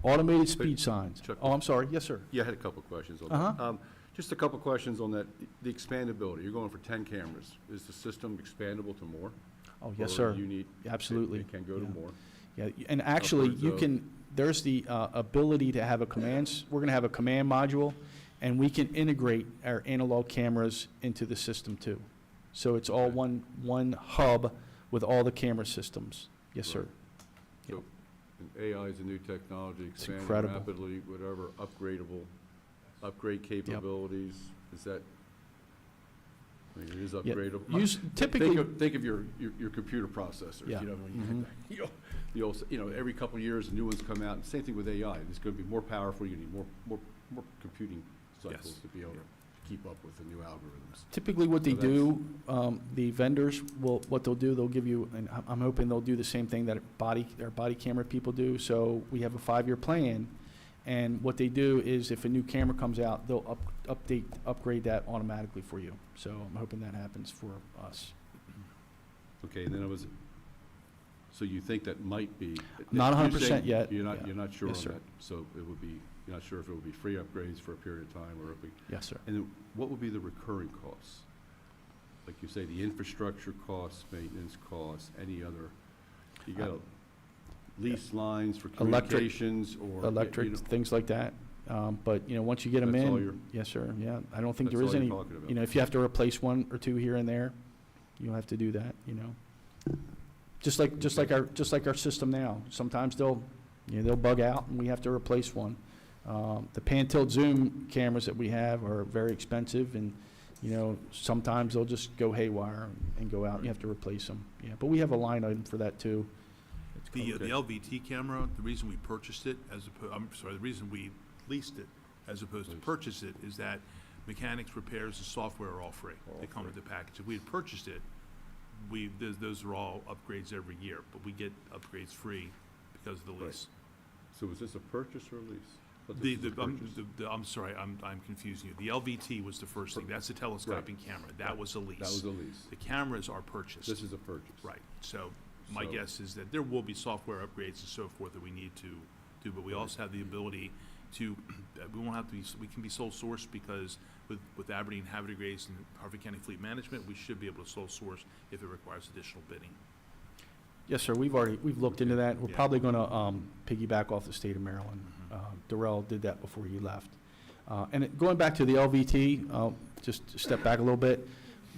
automated speed Wait, signs. Chuck. Oh, I'm sorry. Yes, sir. Yeah, I had a couple of questions on Uh-huh. that. Just a couple of questions on that, the expandability. You're going for 10 cameras. Is the system expandable to more? Oh, yes, Or sir. you need, Absolutely. it can go to Yeah. more? Yeah, and actually, Upwards you of- can, there's the ability to have we're going to have a command module, and we can integrate our analog cameras into the system too. So it's all Okay. one hub with all the camera systems. Yes, sir. Right. So, and AI is a new technology, expanding incredible. rapidly, whatever, upgrade capabilities. Is that, I mean, it is Yeah, upgradable. typically- Think of your computer processors, Yeah. you know, when every couple of years, new ones come out, and same thing with AI. It's going to be more powerful, you need more computing cycles Yes. to be able to keep up with the new algorithms. Typically, what they So that's- do, the vendors what they'll do, they'll give you, and I'm hoping they'll do the same thing that our body camera people do. So we have a 5-year plan, and what they do is if a new camera comes out, they'll upgrade that automatically for you. So I'm hoping that happens for us. Okay, and then so you think that might be? Not you're 100% saying yet. You're not Yeah. sure Yes, on sir. that? So it would be, you're not sure if it would be free upgrades for a period of time, or if we? Yes, sir. And then what would be the recurring costs? Like you say, the infrastructure costs, maintenance costs, any other, you got lease lines for Electric- communications or? Electric, things like that. But, once you get them That's all in, you're- yes, sir, yeah. I don't think That's there is all any, you're talking about. if you have to replace 1 or 2 here and there, you'll have to do that, Just like our system now. Sometimes they'll bug out and we have to replace one. The pan-tilt zoom cameras that we have are very expensive, and, sometimes they'll just go haywire and go out, and you have to replace them. Yeah, but we have a line item for that too. The LVT camera, the reason we purchased it the reason we leased it as opposed to purchase it is that mechanics, repairs, and software are all free. They come with the package. If we had purchased it, those are all upgrades every year, but we get upgrades free because of the lease. So was this a purchase or a lease? But The, this is a purchase? I'm sorry, I'm confusing you. The LVT was the first thing. That's the telescoping camera. That was a lease. That was a lease. The cameras are purchased. This is a purchase. Right. So my So- guess is that there will be software upgrades and so forth that we need to do, but we also have the ability to, we can be sole source because with Aberdeen Habitat Grades and Harford County Fleet Management, we should be able to sole source if it requires additional bidding. Yes, sir, we've looked into that. We're Yeah. probably going to piggyback off the state of Maryland. Darrell did that before he left. Going back to the LVT, just to step back a little bit,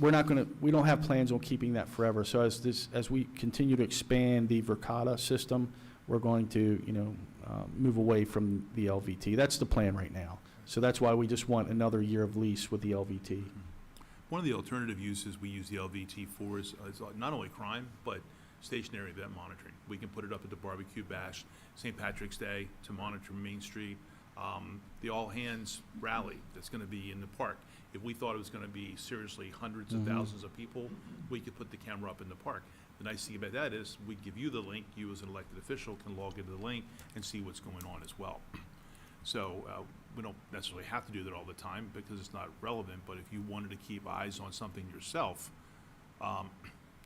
we don't have plans on keeping that forever. So as we continue to expand the Verkada system, we're going to, move away from the LVT. That's the plan right now. So that's why we just want another year of lease with the LVT. One of the alternative uses we use the LVT for is not only crime, but stationary event monitoring. We can put it up at the barbecue bash, St. Patrick's Day, to monitor Main Street, the all-hands rally that's going to be in the park. If we thought it was going to be seriously hundreds of thousands of people, we could put the camera up in the park. The nice thing about that is we give you the link. You as an elected official can log into the link and see what's going on as well. So we don't necessarily have to do that all the time because it's not relevant, but if you wanted to keep eyes on something yourself,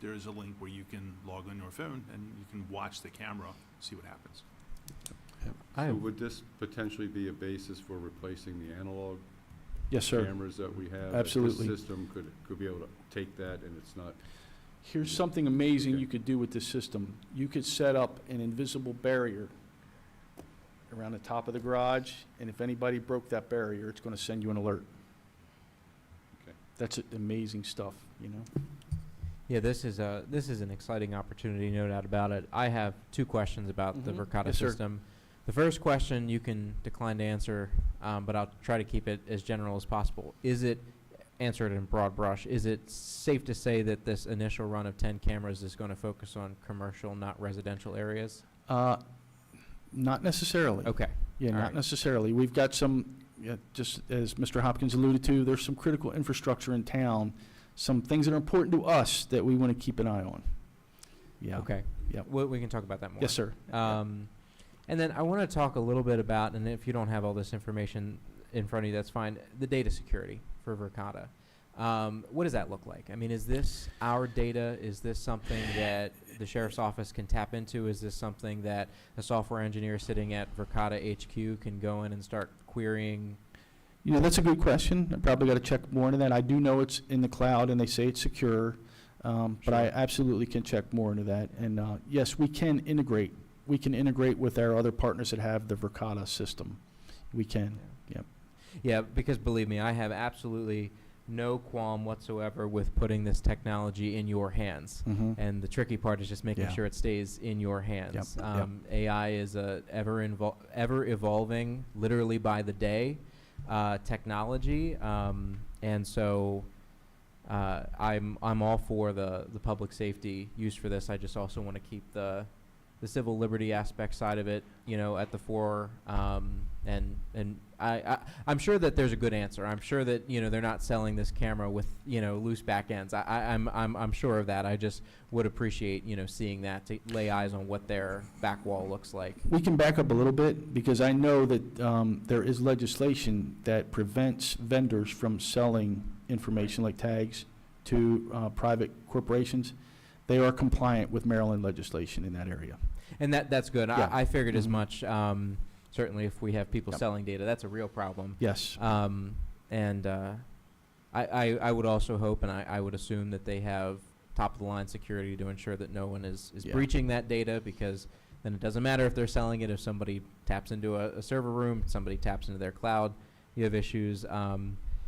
there is a link where you can log on your phone and you can watch the camera, see what happens. So would this potentially be a basis for replacing the analog Yes, sir. cameras that we have? Absolutely. This system could be able to take that, and it's not, Here's something amazing you could do with this system. You could set up an invisible barrier around the top of the garage, and if anybody broke that barrier, it's going to send you an alert. Okay. That's amazing stuff, you know? Yeah, this is an exciting opportunity, no doubt about it. I have two questions about the Mhm. Verkada Yes, sir. system. The first question you can decline to answer, but I'll try to keep it as general as possible. Answer it in broad brush. Is it safe to say that this initial run of 10 cameras is going to focus on commercial, not residential areas? Not necessarily. Okay. Yeah, All not right. necessarily. We've got some, just as Mr. Hopkins alluded to, there's some critical infrastructure in town, some things that are important to us that we want to keep an eye on. Yeah. Okay. Yep. We can talk about that more. Yes, sir. And then I want to talk a little bit about, and if you don't have all this information in front of you, that's fine, the data security for Verkada. What does that look like? I mean, is this our data? Is this something that the sheriff's office can tap into? Is this something that a software engineer sitting at Verkada HQ can go in and start querying? You know, that's a good question. I probably got to check more into that. I do know it's in the cloud, and they say it's secure, but I absolutely can check more into that. And yes, we can integrate. We can integrate with our other partners that have the Verkada system. We can. Yep. Yeah, because believe me, I have absolutely no qualm whatsoever with putting this technology in your hands. Mhm. And the tricky part is just making Yeah. sure it stays in your hands. Yep. AI is a ever evolving, literally by the day, technology. And so I'm all for the public safety use for this. I just also want to keep the civil liberty aspect side of it, you know, at the fore. And I'm sure that there's a good answer. I'm sure that, you know, they're not selling this camera with, you know, loose back ends. I'm sure of that. I just would appreciate, you know, seeing that, to lay eyes on what their back wall looks like. We can back up a little bit, because I know that there is legislation that prevents vendors from selling information like tags to private corporations. They are compliant with Maryland legislation in that area. And that's good. Yeah. I figured as Mhm. much. Certainly, if we have people Yep. selling data, that's a real problem. Yes. And I would also hope, and I would assume that they have top-of-the-line security to ensure that no one is Yeah. breaching that data, because then it doesn't matter if they're selling it. If somebody taps into a server room, somebody taps into their cloud, you have issues.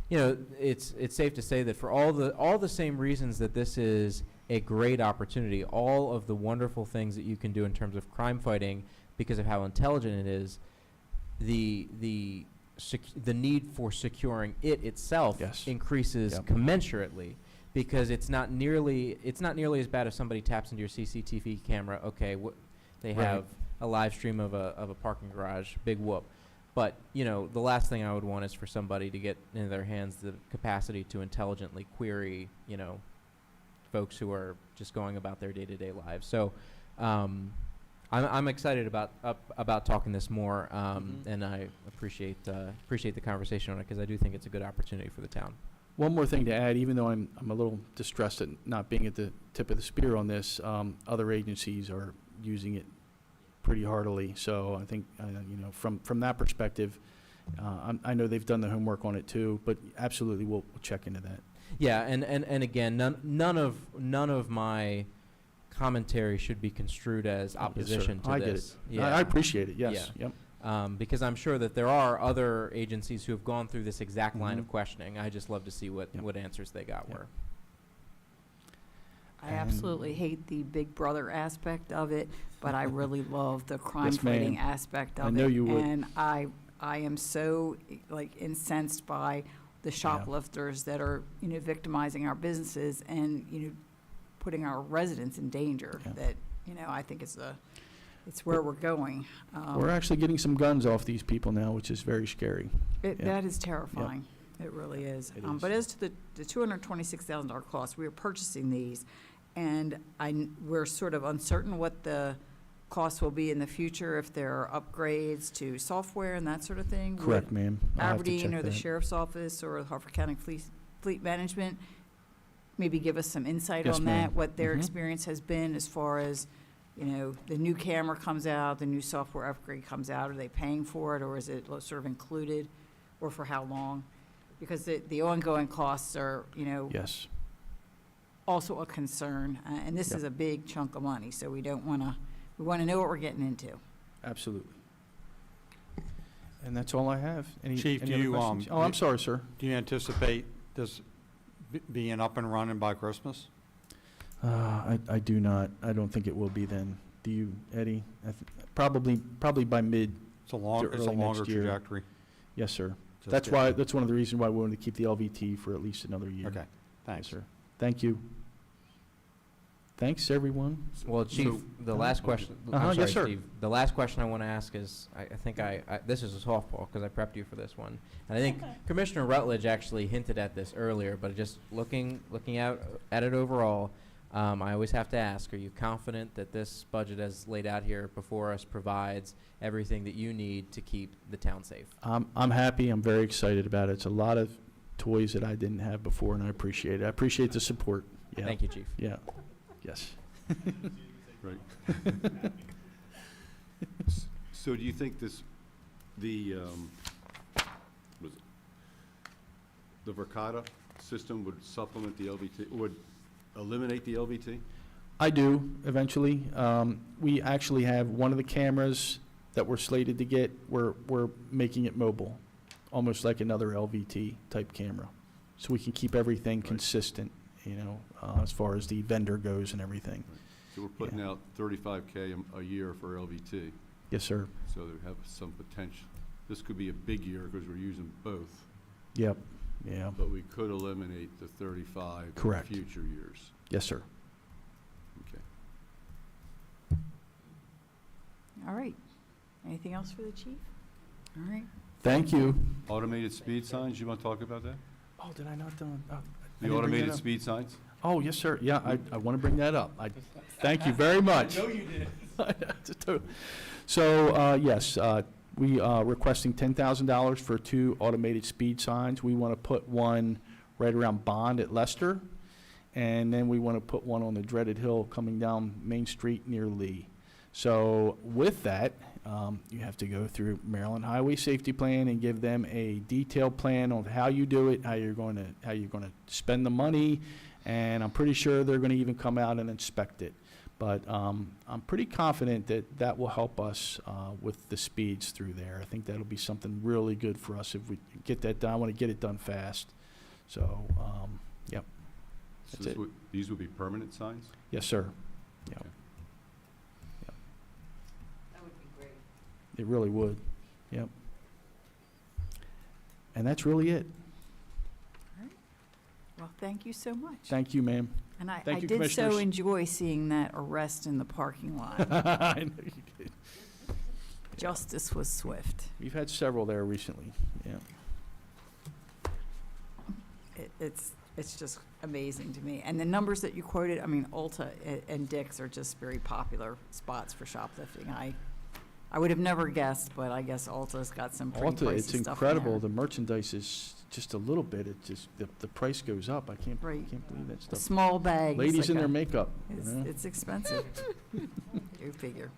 You know, it's safe to say that for all the same reasons that this is a great opportunity, all of the wonderful things that you can do in terms of crime fighting, because of how intelligent it is, the need for securing it itself Yes. increases Yep. commensurately, because it's not nearly as bad if somebody taps into your CCTV camera. Okay, they Right. have a live stream of a parking garage, big whoop. But, you know, the last thing I would want is for somebody to get in their hands the capacity to intelligently query, you know, folks who are just going about their day-to-day lives. So I'm excited about talking this more, and I appreciate the conversation on it, because I do think it's a good opportunity for the town. One more thing to add, even though I'm a little distressed at not being at the tip of the spear on this, other agencies are using it pretty heartily. So I think, you know, from that perspective, I know they've done the homework on it too, but absolutely we'll check into that. Yeah, and again, none of my commentary should be construed as opposition to I get this. it. I appreciate it, yes. Yeah. Yep. Because I'm sure that there are other agencies who have gone through this exact line of Mhm. questioning. I just love to see what answers they got Yep. were. I absolutely hate the Big Brother aspect of it, but I really love the crime Yes, ma'am. fighting aspect of I it. know you would. And I am so, like, incensed by the shoplifters that are, you know, victimizing our businesses and, you know, putting our residents in danger. Yeah. That, you know, I think it's where we're going. We're actually getting some guns off these people now, which is very scary. Yeah. That is terrifying. It really is. It But is. as to the $226,000 cost, we are purchasing these, and we're sort of uncertain what the costs will be in the future, if there are upgrades to software and that sort of thing. Would Correct, ma'am. I'll have to Aberdeen check or the that. sheriff's office or Harford County Fleet Management maybe give us some insight Yes, on ma'am. that, what their Mhm. experience has been as far as, you know, the new camera comes out, the new software upgrade comes out, are they paying for it, or is it sort of included, or for how long? Because the ongoing costs are, you know, Yes. also a concern, and this Yep. is a big chunk of money, so we want to know what we're getting into. Absolutely. And that's all I have. Chief, any do other you, questions? Oh, I'm sorry, sir. Do you anticipate this being up and running by Christmas? I do not. I don't think it will be then. Do you, Eddie? Probably by mid It's a to longer early next year. trajectory. Yes, sir. Just That's one of the reasons why we wanted to keep the LVT for at least another year. Okay, Yes, thanks. sir. Thank you. Thanks, everyone. Well, Chief, So- the last question, Uh-huh, I'm yes, sorry, sir. Steve. The last question I want to ask is, I think this is a softball because I prepped you for this one. And I think Commissioner Rutledge actually hinted at this earlier, but just looking out at it overall, I always have to ask, are you confident that this budget as laid out here before us provides everything that you need to keep the town safe? I'm happy. I'm very excited about it. It's a lot of toys that I didn't have before, and I appreciate it. I appreciate the support. Yeah. Thank you, Chief. Yeah. Yes. Right. So do you think the Verkada system would supplement the LVT, would eliminate the LVT? I do, eventually. We actually have one of the cameras that we're slated to get, we're making it mobile, almost like another LVT type camera. So we can keep everything consistent, as far as the vendor goes and everything. So we're putting out $35K a year for LVT, Yes, sir. so they have some potential. This could be a big year because we're using both, Yep, yeah. but we could eliminate the 35 Correct. in future years. Yes, sir. Okay. All right. Anything else for the chief? All right. Thank you. Automated speed signs, you want to talk about that? Oh, did I not? The automated speed signs? Oh, yes, sir. Yeah, I want to bring that up. Thank you very much. I know you did. So, yes, we are requesting $10,000 for 2 automated speed signs. We want to put one right around Bond at Leicester, and then we want to put one on the dreaded hill coming down Main Street near Lee. So with that, you have to go through Maryland Highway Safety Plan and give them a detailed plan on how you do it, how you're going to spend the money, and I'm pretty sure they're going to even come out and inspect it. But I'm pretty confident that that will help us with the speeds through there. I think that'll be something really good for us if we get that done. I want to get it done fast. So, yep. So That's it. these would be permanent signs? Yes, sir. Yep. Okay. Yep. That would be great. It really would. Yep. And that's really it. Well, thank you so much. Thank you, ma'am. And I Thank you, did so Commissioners. enjoy seeing that arrest in the parking lot. I know you did. Justice was swift. We've had several there recently, yeah. It's just amazing to me. And the numbers that you quoted, I mean, Ulta and Dick's are just very popular spots for shoplifting. I would have never guessed, but I guess Ulta's got some pretty Ulta, pricey it's stuff in incredible. there. The merchandise is just a little bit, it just, the price goes up. I can't Right. believe that A stuff. small bag. Ladies in their makeup, It's expensive. Go figure.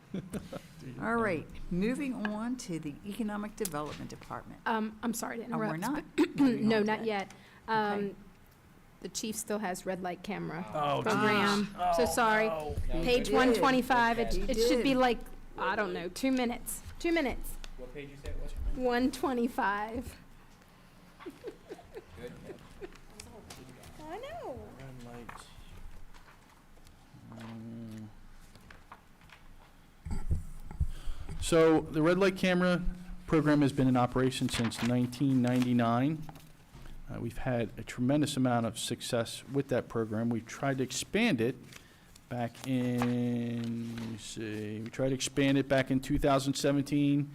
All right, moving on to the Economic Development Department. I'm sorry to Oh, we're interrupt. not? Moving No, on to not that. yet. Okay. The chief still has red light camera Oh, program. So sorry. Page did. 125, You it should be did. like, I don't know, 2 minutes. 2 minutes. What page you say it was? 125. I know. So the red light camera program has been in operation since 1999. We've had a tremendous amount of success with that program. We've tried to expand it back in, let me see, we tried to expand it back in 2017.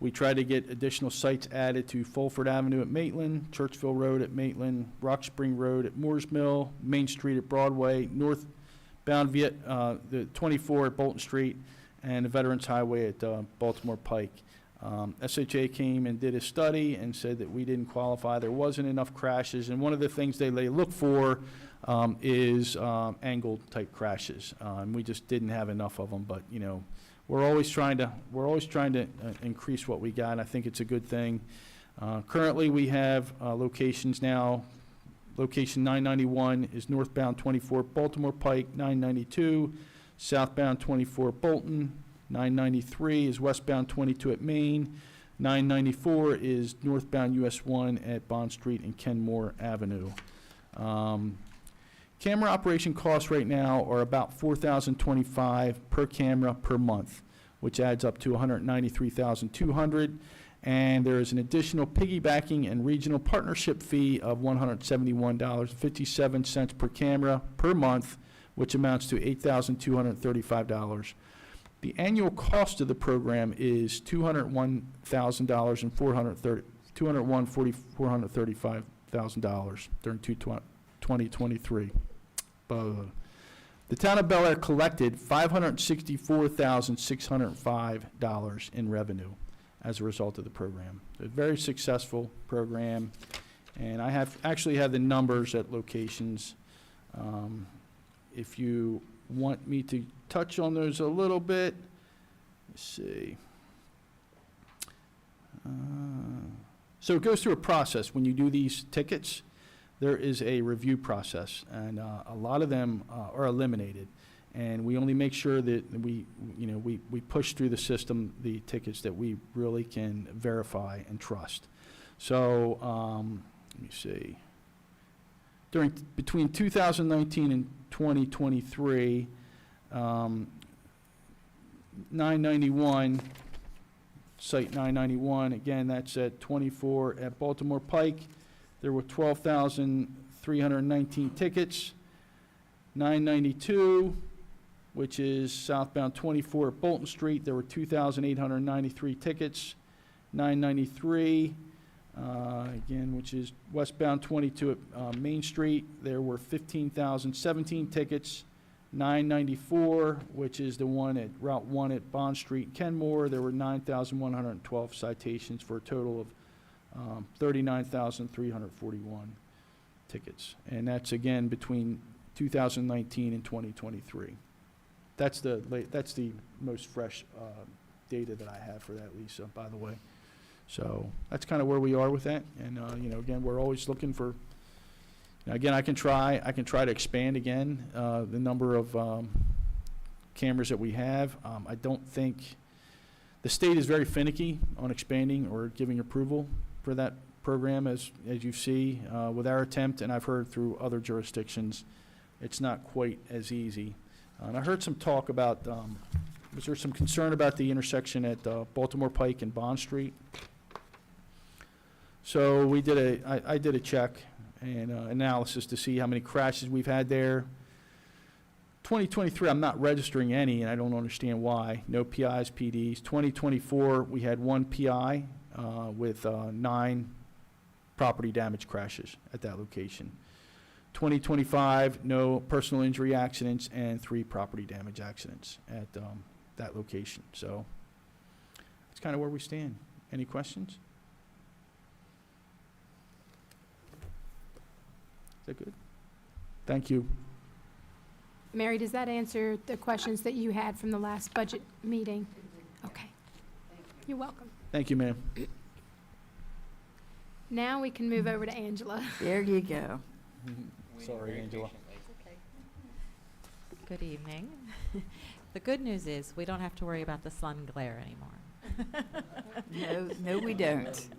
We tried to get additional sites added to Fulford Avenue at Maitland, Churchville Road at Maitland, Rock Spring Road at Moores Mill, Main Street at Broadway, northbound the 24 at Bolton Street, and the Veterans Highway at Baltimore Pike. SHA came and did a study and said that we didn't qualify. There wasn't enough crashes, and one of the things they look for is angled type crashes. And we just didn't have enough of them. But we're always trying to increase what we got. And I think it's a good thing. Currently, we have locations now. Location 991 is northbound 24 Baltimore Pike, 992 southbound 24 Bolton. 993 is westbound 22 at Maine. 994 is northbound US 1 at Bond Street and Kenmore Avenue. Camera operation costs right now are about $4,025 per camera per month, which adds up to $193,200. And there is an additional piggybacking and regional partnership fee of $171.57 per camera per month, which amounts to $8,235. The annual cost of the program is $201,000 and $435,000 during 2023. The town of Bel Air collected $564,605 in revenue as a result of the program. A very successful program, and I actually have the numbers at locations. If you want me to touch on those a little bit, let's see. So it goes through a process. When you do these tickets, there is a review process, and a lot of them are eliminated. And we only make sure that we push through the system the tickets that we really can verify and trust. So let me see. Between 2019 and 2023, 991, site 991, again, that's at 24 at Baltimore Pike. There were 12,319 tickets. 992, which is southbound 24 at Bolton Street, there were 2,893 tickets. 993, again, which is westbound 22 at Main Street, there were 15,017 tickets. 994, which is the one at Route 1 at Bond Street, Kenmore, there were 9,112 citations for a total of 39,341 tickets. And that's, again, between 2019 and 2023. That's the most fresh data that I have for that, Lisa, by the way. So that's kind of where we are with that. And, again, we're always looking for, again, I can try to expand again the number of cameras that we have. I don't think, the state is very finicky on expanding or giving approval for that program, as you see with our attempt, and I've heard through other jurisdictions, it's not quite as easy. And I heard some talk about, was there some concern about the intersection at Baltimore Pike and Bond Street? So I did a check and analysis to see how many crashes we've had there. 2023, I'm not registering any, and I don't understand why. No PIs, PDs. 2024, we had one PI with 9 property damage crashes at that location. 2025, no personal injury accidents and 3 property damage accidents at that location. So that's kind of where we stand. Any questions? Is that good? Thank you. Mary, does that answer the questions that you had from the last budget meeting? Okay. You're welcome. Thank you, ma'am. Now we can move over to Angela. There you go. Sorry, Angela. Good evening. The good news is we don't have to worry about the sun glare anymore. No, we don't.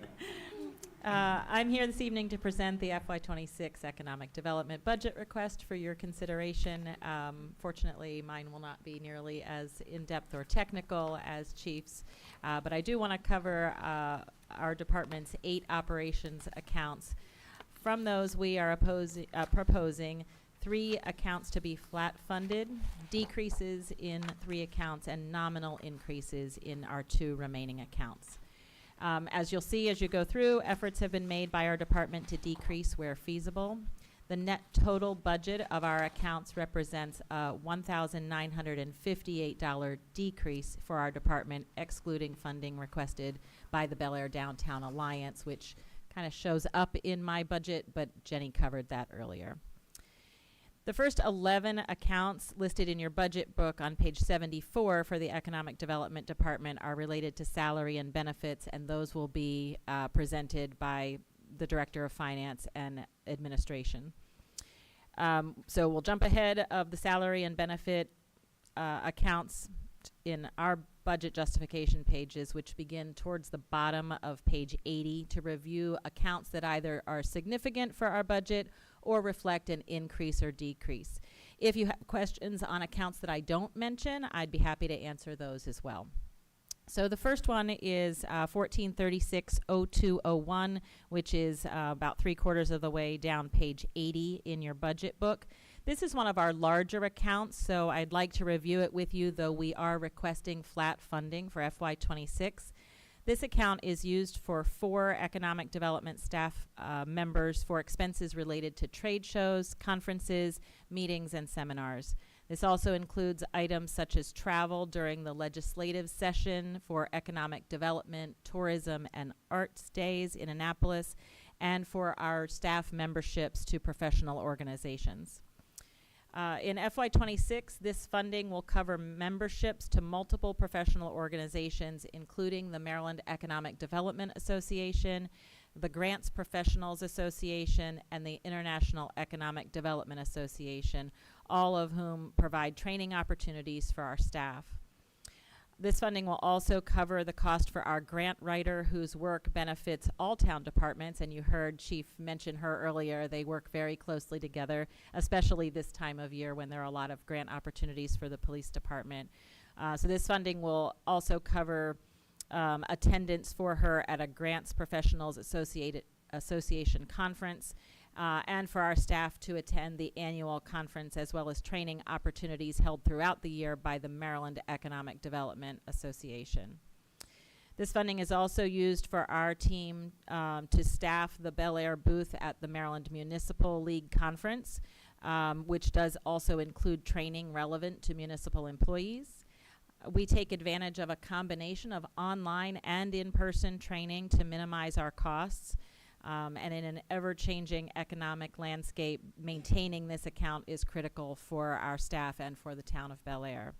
I'm here this evening to present the FY26 Economic Development Budget Request for your consideration. Fortunately, mine will not be nearly as in-depth or technical as Chief's, but I do want to cover our department's 8 operations accounts. From those, we are proposing 3 accounts to be flat funded, decreases in 3 accounts, and nominal increases in our 2 remaining accounts. As you'll see as you go through, efforts have been made by our department to decrease where feasible. The net total budget of our accounts represents a $1,958 decrease for our department, excluding funding requested by the Bel Air Downtown Alliance, which kind of shows up in my budget, but Jenny covered that earlier. The first 11 accounts listed in your budget book on page 74 for the Economic Development Department are related to salary and benefits, and those will be presented by the Director of Finance and Administration. So we'll jump ahead of the salary and benefit accounts in our budget justification pages, which begin towards the bottom of page 80, to review accounts that either are significant for our budget or reflect an increase or decrease. If you have questions on accounts that I don't mention, I'd be happy to answer those as well. So the first one is 1436-0201, which is about 3/4 of the way down page 80 in your budget book. This is one of our larger accounts, so I'd like to review it with you, though we are requesting flat funding for FY26. This account is used for 4 economic development staff members for expenses related to trade shows, conferences, meetings, and seminars. This also includes items such as travel during the legislative session for economic development, tourism, and arts days in Annapolis, and for our staff memberships to professional organizations. In FY26, this funding will cover memberships to multiple professional organizations, including the Maryland Economic Development Association, the Grants Professionals Association, and the International Economic Development Association, all of whom provide training opportunities for our staff. This funding will also cover the cost for our grant writer, whose work benefits all town departments, and you heard Chief mention her earlier. They work very closely together, especially this time of year when there are a lot of grant opportunities for the police department. So this funding will also cover attendance for her at a Grants Professionals Association conference, and for our staff to attend the annual conference, as well as training opportunities held throughout the year by the Maryland Economic Development Association. This funding is also used for our team to staff the Bel Air booth at the Maryland Municipal League Conference, which does also include training relevant to municipal employees. We take advantage of a combination of online and in-person training to minimize our costs. And in an ever-changing economic landscape, maintaining this account is critical for our staff and for the town of Bel Air.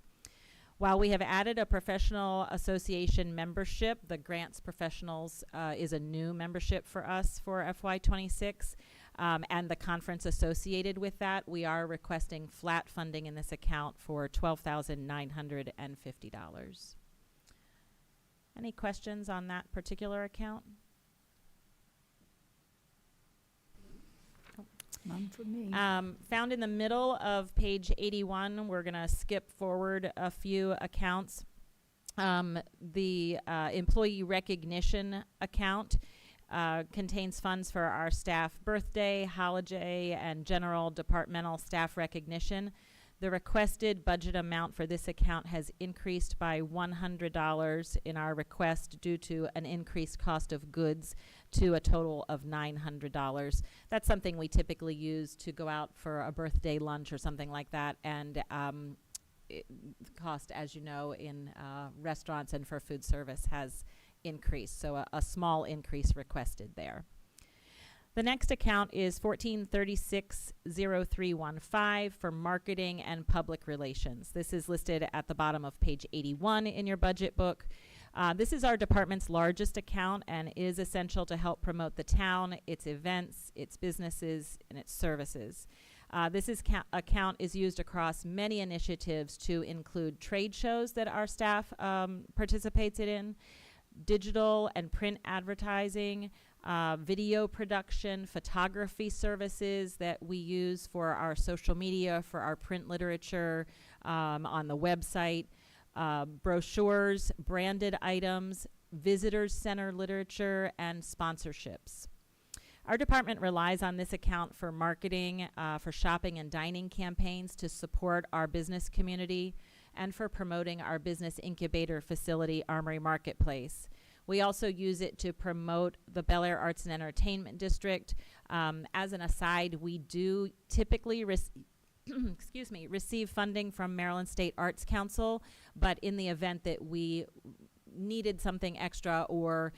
While we have added a professional association membership, the Grants Professionals is a new membership for us for FY26, and the conference associated with that, we are requesting flat funding in this account for $12,950. Any questions on that particular account? None for me. Found in the middle of page 81, we're going to skip forward a few accounts. The employee recognition account contains funds for our staff birthday, holiday, and general departmental staff recognition. The requested budget amount for this account has increased by $100 in our request due to an increased cost of goods to a total of $900. That's something we typically use to go out for a birthday lunch or something like that, and the cost, as you know, in restaurants and for food service has increased, so a small increase requested there. The next account is 1436-0315 for marketing and public relations. This is listed at the bottom of page 81 in your budget book. This is our department's largest account and is essential to help promote the town, its events, its businesses, and its services. This account is used across many initiatives to include trade shows that our staff participates in, digital and print advertising, video production, photography services that we use for our social media, for our print literature on the website, brochures, branded items, visitors center literature, and sponsorships. Our department relies on this account for marketing, for shopping and dining campaigns to support our business community, and for promoting our business incubator facility, Armory Marketplace. We also use it to promote the Bel Air Arts and Entertainment District. As an aside, we do typically receive funding from Maryland State Arts Council, but in the event that we needed something extra or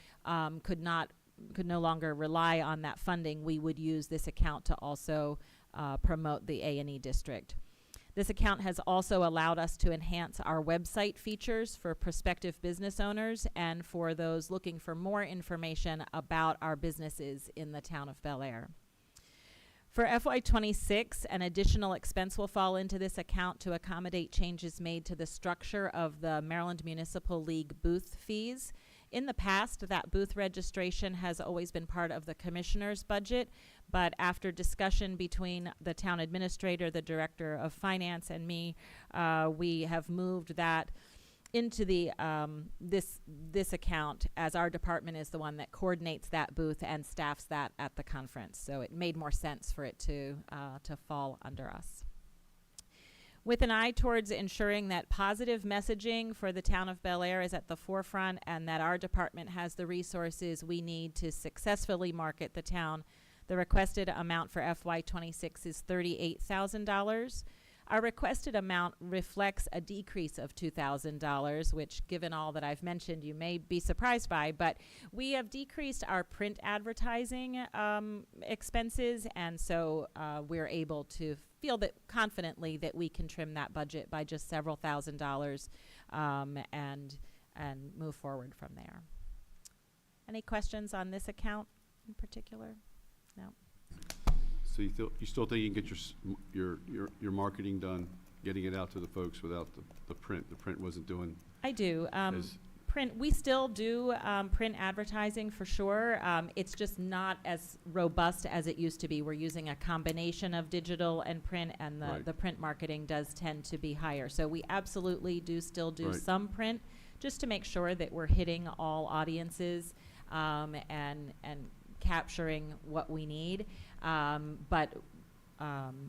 could no longer rely on that funding, we would use this account to also promote the A&E district. This account has also allowed us to enhance our website features for prospective business owners and for those looking for more information about our businesses in the town of Bel Air. For FY '26, an additional expense will fall into this account to accommodate changes made to the structure of the Maryland Municipal League booth fees. In the past, that booth registration has always been part of the commissioner's budget, but after discussion between the town administrator, the director of finance, and me, we have moved that into the this account, as our department is the one that coordinates that booth and staffs that at the conference. So it made more sense for it to fall under us. With an eye towards ensuring that positive messaging for the town of Bel Air is at the forefront and that our department has the resources we need to successfully market the town, the requested amount for FY '26 is $38,000. Our requested amount reflects a decrease of $2,000, which, given all that I've mentioned, you may be surprised by, but we have decreased our print advertising expenses, and so we're able to feel that confidently that we can trim that budget by just several $1,000s and move forward from there. Any questions on this account in particular? No. So you still think you can get your marketing done, getting it out to the folks without the print? The print wasn't doing. I do. Print, we still do print advertising for sure. It's just not as robust as it used to be. We're using a combination of digital and print, and the print marketing does tend to be higher. So we absolutely do still do some print, just to make sure that we're hitting all audiences and capturing what we need. But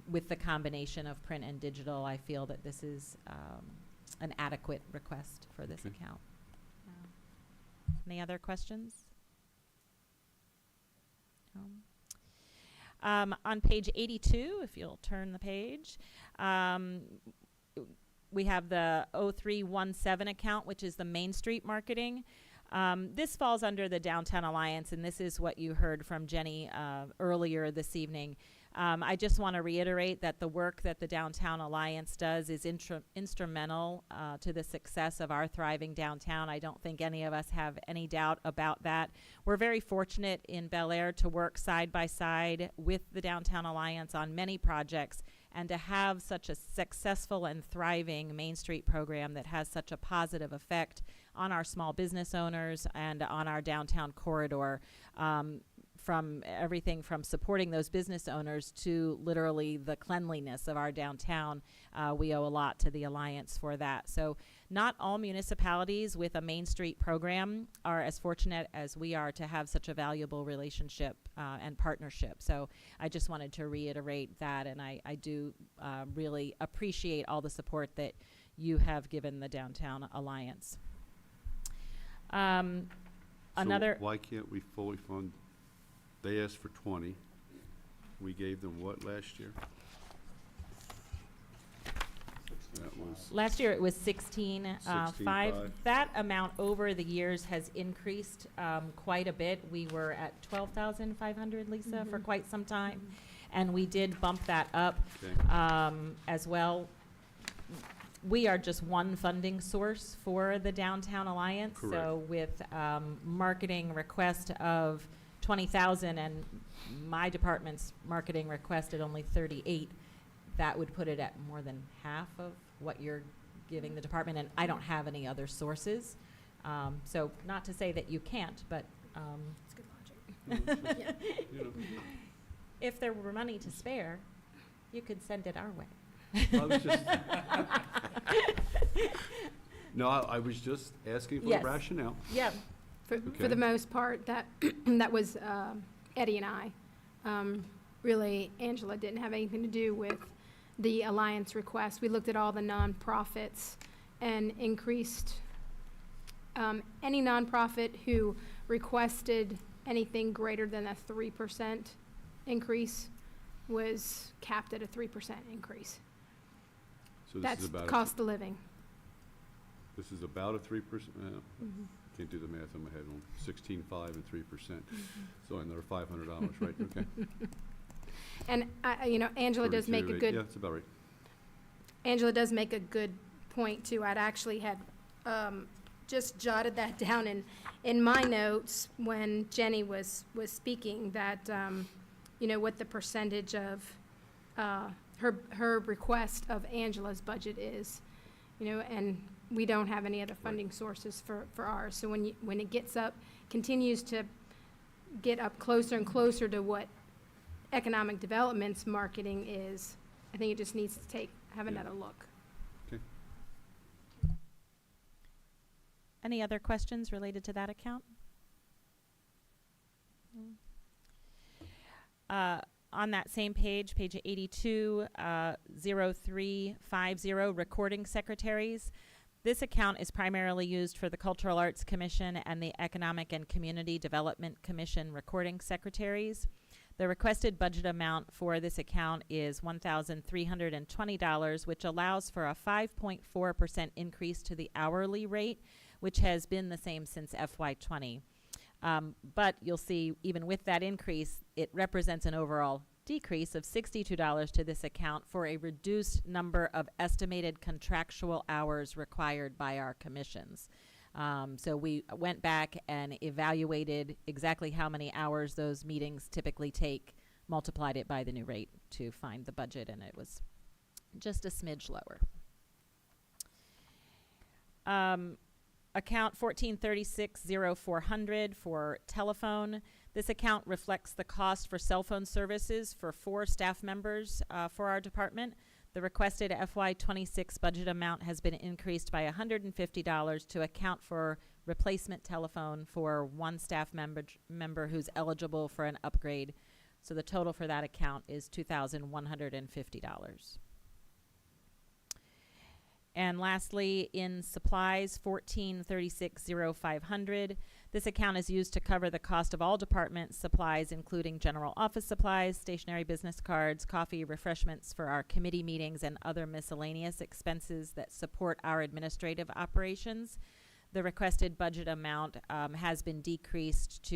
with the combination of print and digital, I feel that this is an adequate request for this account. Any other questions? On page 82, if you'll turn the page, we have the 0317 account, which is the Main Street marketing. This falls under the Downtown Alliance, and this is what you heard from Jenny earlier this evening. I just want to reiterate that the work that the Downtown Alliance does is instrumental to the success of our thriving downtown. I don't think any of us have any doubt about that. We're very fortunate in Bel Air to work side by side with the Downtown Alliance on many projects, and to have such a successful and thriving Main Street program that has such a positive effect on our small business owners and on our downtown corridor, from everything from supporting those business owners to literally the cleanliness of our downtown. We owe a lot to the Alliance for that. So not all municipalities with a Main Street program are as fortunate as we are to have such a valuable relationship and partnership. So I just wanted to reiterate that, and I do really appreciate all the support that you have given the Downtown Alliance. So why can't we fully fund? They asked for 20. We gave them what last year? That was last year it was 16.5. That amount over the years has increased quite a bit. We were at 12,500, Lisa, for quite some time, and we did bump that up as well. We are just one funding source for the Downtown Alliance. Correct. So with marketing request of 20,000 and my department's marketing request at only 38, that would put it at more than half of what you're giving the department, and I don't have any other sources. So not to say that you can't, but It's good logic. if there were money to spare, you could send it our way. I was just no, I was just asking for Yes. the rationale. Yeah. For the most part, that that was Eddie and I. Really, Angela didn't have anything to do with the Alliance request. We looked at all the nonprofits and increased any nonprofit who requested anything greater than a 3% increase was capped at a 3% increase. So this That's is about cost of living. This is about a 3%. Can't do the math in my head. 16.5 and 3%. So another $500, right? Okay. And Angela does make a 32, good. Yeah, that's about right. Angela does make a good point too. I'd actually had just jotted that down in my notes when Jenny was speaking, that you know, what the percentage of her request of Angela's budget is, you know, and we don't have any other funding sources for ours. So when it gets up, continues to get up closer and closer to what economic development's marketing is, I think it just needs to have another look. Any other questions related to that account? On that same page, page 82, 0350, recording secretaries. This account is primarily used for the Cultural Arts Commission and the Economic and Community Development Commission recording secretaries. The requested budget amount for this account is $1,320, which allows for a 5.4% increase to the hourly rate, which has been the same since FY20. But you'll see, even with that increase, it represents an overall decrease of $62 to this account for a reduced number of estimated contractual hours required by our commissions. So we went back and evaluated exactly how many hours those meetings typically take, multiplied it by the new rate to find the budget, and it was just a smidge lower. Account 1436-0400 for telephone. This account reflects the cost for cell phone services for 4 staff members for our department. The requested FY26 budget amount has been increased by $150 to account for replacement telephone for 1 staff member who's eligible for an upgrade. So the total for that account is $2,150. And lastly, in supplies, 1436-0500. This account is used to cover the cost of all department supplies, including general office supplies, stationery business cards, coffee, refreshments for our committee meetings, and other miscellaneous expenses that support our administrative operations. The requested budget amount has been decreased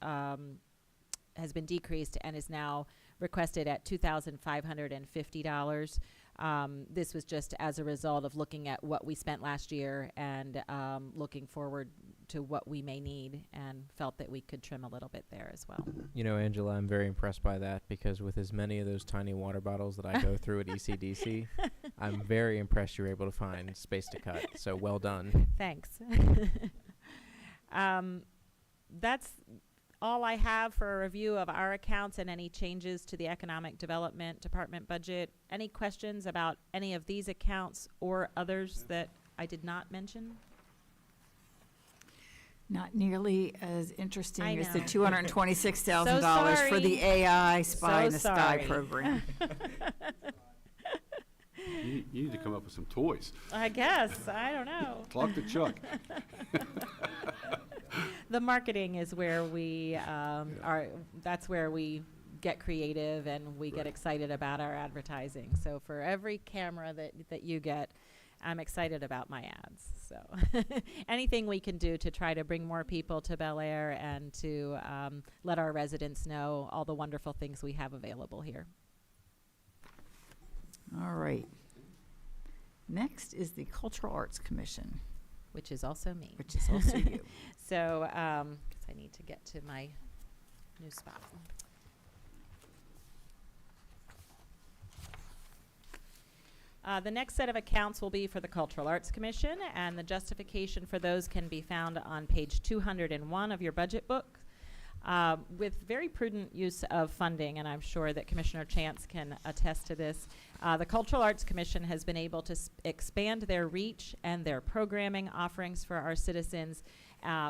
and is now requested at $2,550. This was just as a result of looking at what we spent last year and looking forward to what we may need, and felt that we could trim a little bit there as well. You know, Angela, I'm very impressed by that, because with as many of those tiny water bottles that I go through at ECDC, I'm very impressed you're able to find space to cut. So well done. Thanks. That's all I have for a review of our accounts and any changes to the Economic Development Department budget. Any questions about any of these accounts or others that I did not mention? Not nearly as interesting I as the know. $226,000 for the AI Spy in the Sky sorry. program. You need to come up with some toys. I guess. I don't know. Talk to Chuck. The marketing is where we that's where we get creative and we get excited about our advertising. So for every camera that you get, I'm excited about my ads. So anything we can do to try to bring more people to Bel Air and to let our residents know all the wonderful things we have available here. All right. Next is the Cultural Arts Commission. Which is also me. Which is also you. So, because I need to get to my new spot. The next set of accounts will be for the Cultural Arts Commission, and the justification for those can be found on page 201 of your budget book. With very prudent use of funding, and I'm sure that Commissioner Chance can attest to this, the Cultural Arts Commission has been able to expand their reach and their programming offerings for our citizens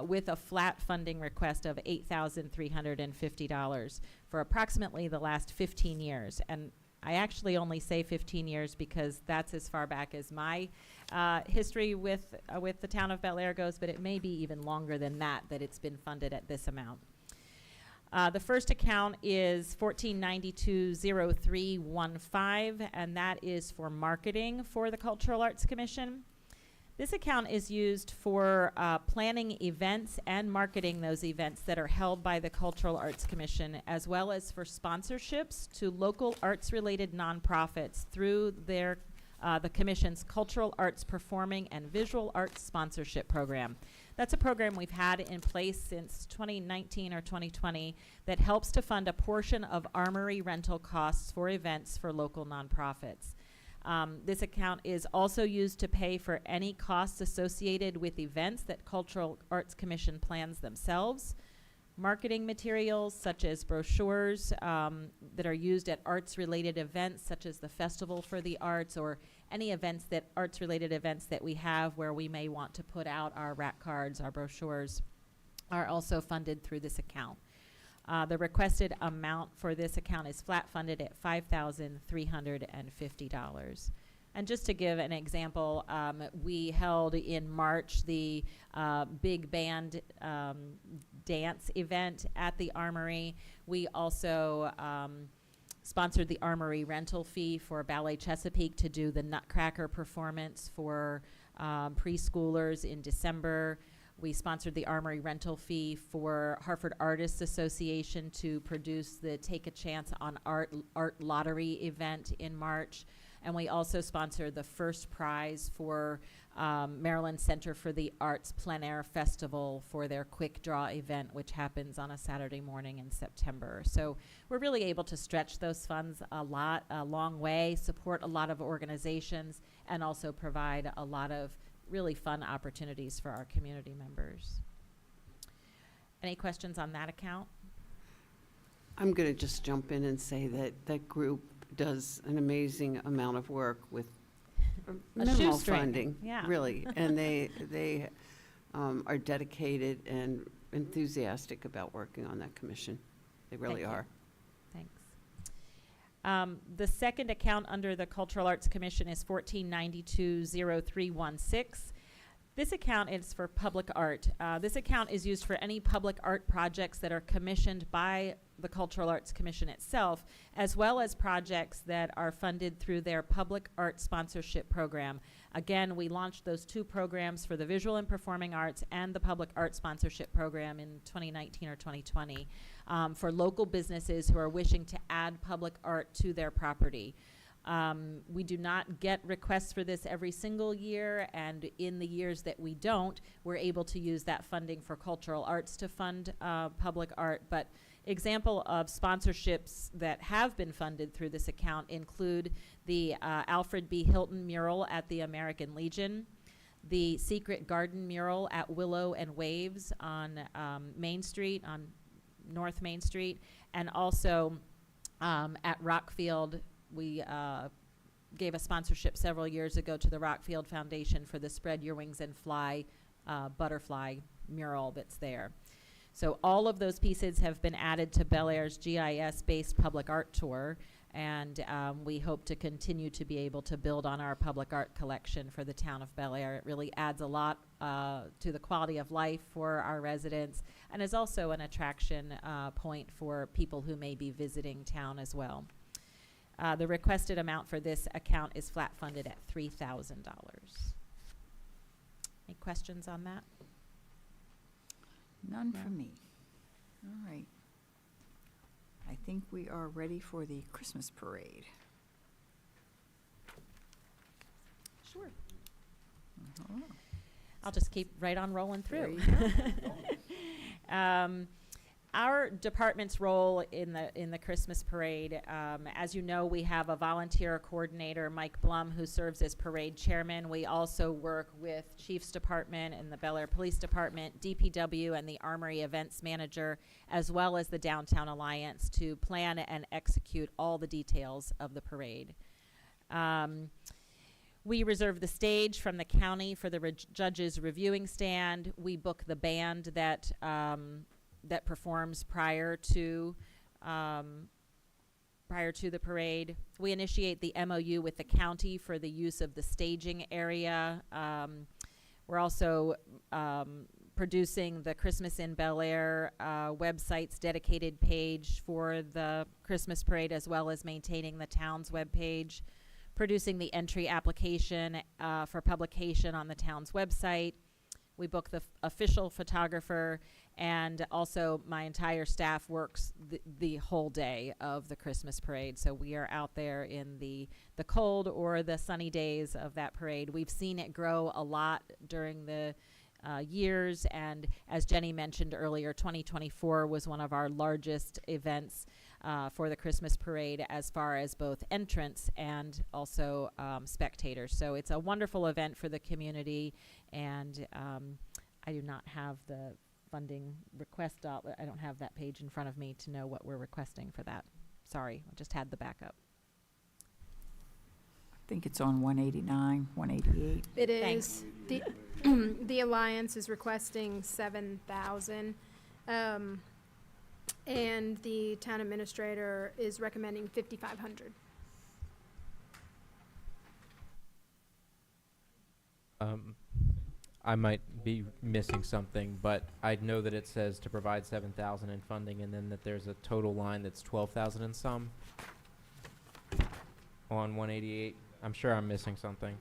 with a flat funding request of $8,350 for approximately the last 15 years. And I actually only say 15 years because that's as far back as my history with the town of Bel Air goes, but it may be even longer than that it's been funded at this amount. The first account is 1492-0315, and that is for marketing for the Cultural Arts Commission. This account is used for planning events and marketing those events that are held by the Cultural Arts Commission, as well as for sponsorships to local arts-related nonprofits through the Commission's Cultural Arts Performing and Visual Arts Sponsorship Program. That's a program we've had in place since 2019 or 2020 that helps to fund a portion of armory rental costs for events for local nonprofits. This account is also used to pay for any costs associated with events that Cultural Arts Commission plans themselves, marketing materials such as brochures that are used at arts-related events such as the Festival for the Arts, or any events that arts-related events that we have where we may want to put out our rack cards, our brochures, are also funded through this account. The requested amount for this account is flat funded at $5,350. And just to give an example, we held in March the big band dance event at the Armory. We also sponsored the Armory rental fee for Ballet Chesapeake to do the Nutcracker performance for preschoolers in December. We sponsored the Armory rental fee for Hartford Artists Association to produce the Take a Chance on Art lottery event in March. And we also sponsored the first prize for Maryland Center for the Arts Plein Air Festival for their quick draw event, which happens on a Saturday morning in September. So we're really able to stretch those funds a long way, support a lot of organizations, and also provide a lot of really fun opportunities for our community members. Any questions on that account? I'm going to just jump in and say that that group does an amazing amount of work with minimal shoestring, funding, yeah. really. And they are dedicated and enthusiastic about working on that commission. They really Thank you. are. Thanks. The second account under the Cultural Arts Commission is 14920316. This account is for public art. This account is used for any public art projects that are commissioned by the Cultural Arts Commission itself, as well as projects that are funded through their public art sponsorship program. Again, we launched those two programs for the visual and performing arts and the public art sponsorship program in 2019 or 2020 for local businesses who are wishing to add public art to their property. We do not get requests for this every single year, and in the years that we don't, we're able to use that funding for cultural arts to fund public art. But example of sponsorships that have been funded through this account include the Alfred B. Hilton mural at the American Legion, the Secret Garden mural at Willow and Waves on Main Street, on North Main Street, and also at Rockfield. We gave a sponsorship several years ago to the Rockfield Foundation for the Spread Your Wings and Fly butterfly mural that's there. So all of those pieces have been added to Bel Air's GIS-based public art tour, and we hope to continue to be able to build on our public art collection for the town of Bel Air. It really adds a lot to the quality of life for our residents, and is also an attraction point for people who may be visiting town as well. The requested amount for this account is flat funded at $3,000. Any questions on that? None for me. All right. I think we are ready for the Christmas parade. Sure. I'll just keep right on rolling through. There you Our department's role in the Christmas parade, as you know, we have a volunteer coordinator, Mike Blum, who serves as parade chairman. We also work with Chief's Department and the Bel Air Police Department, DPW, and the Armory Events Manager, as well as the Downtown Alliance, to plan and execute all the details of the parade. We reserve the stage from the county for the judges' reviewing stand. We book the band that performs prior to the parade. We initiate the MOU with the county for the use of the staging area. We're also producing the Christmas in Bel Air website's dedicated page for the Christmas parade, as well as maintaining the town's webpage, producing the entry application for publication on the town's website. We book the official photographer, and also my entire staff works the whole day of the Christmas parade. So we are out there in the cold or the sunny days of that parade. We've seen it grow a lot during the years. And as Jenny mentioned earlier, 2024 was one of our largest events for the Christmas parade as far as both entrants and also spectators. So it's a wonderful event for the community, and I do not have the funding request. I don't have that page in front of me to know what we're requesting for that. Sorry, I just had the backup. I think it's on 189, 188. It Thanks. is. The Alliance is requesting 7,000. And the town administrator is recommending 5,500. I might be missing something, but I know that it says to provide 7,000 in funding, and then that there's a total line that's 12,000 and some on 188. I'm sure I'm missing something.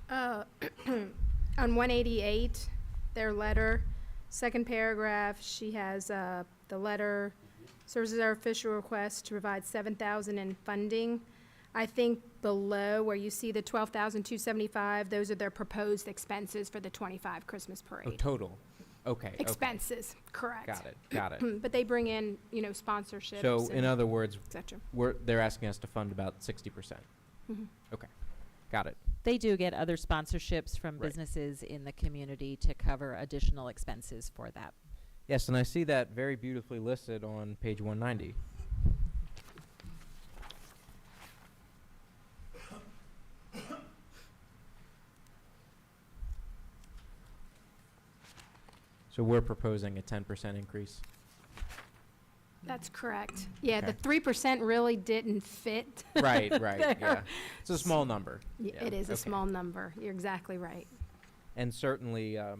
On 188, their letter, second paragraph, she has the letter, serves as our official request to provide 7,000 in funding. I think below where you see the 12,275, those are their proposed expenses for the 25 Christmas Oh, parade. total. Okay. Expenses, correct. Got it. Got it. But they bring in, sponsorships. So, in and other words, et cetera. they're asking us to fund about 60%. Mhm. Okay. Got it. They do get other sponsorships from Right. businesses in the community to cover additional expenses for that. Yes, and I see that very beautifully listed on page 190. So we're proposing a 10% increase. That's correct. Yeah, the Okay. 3% really didn't fit. Right, right, there. yeah. It's a small number. Yeah, It is a okay. small number. You're exactly right. And certainly, as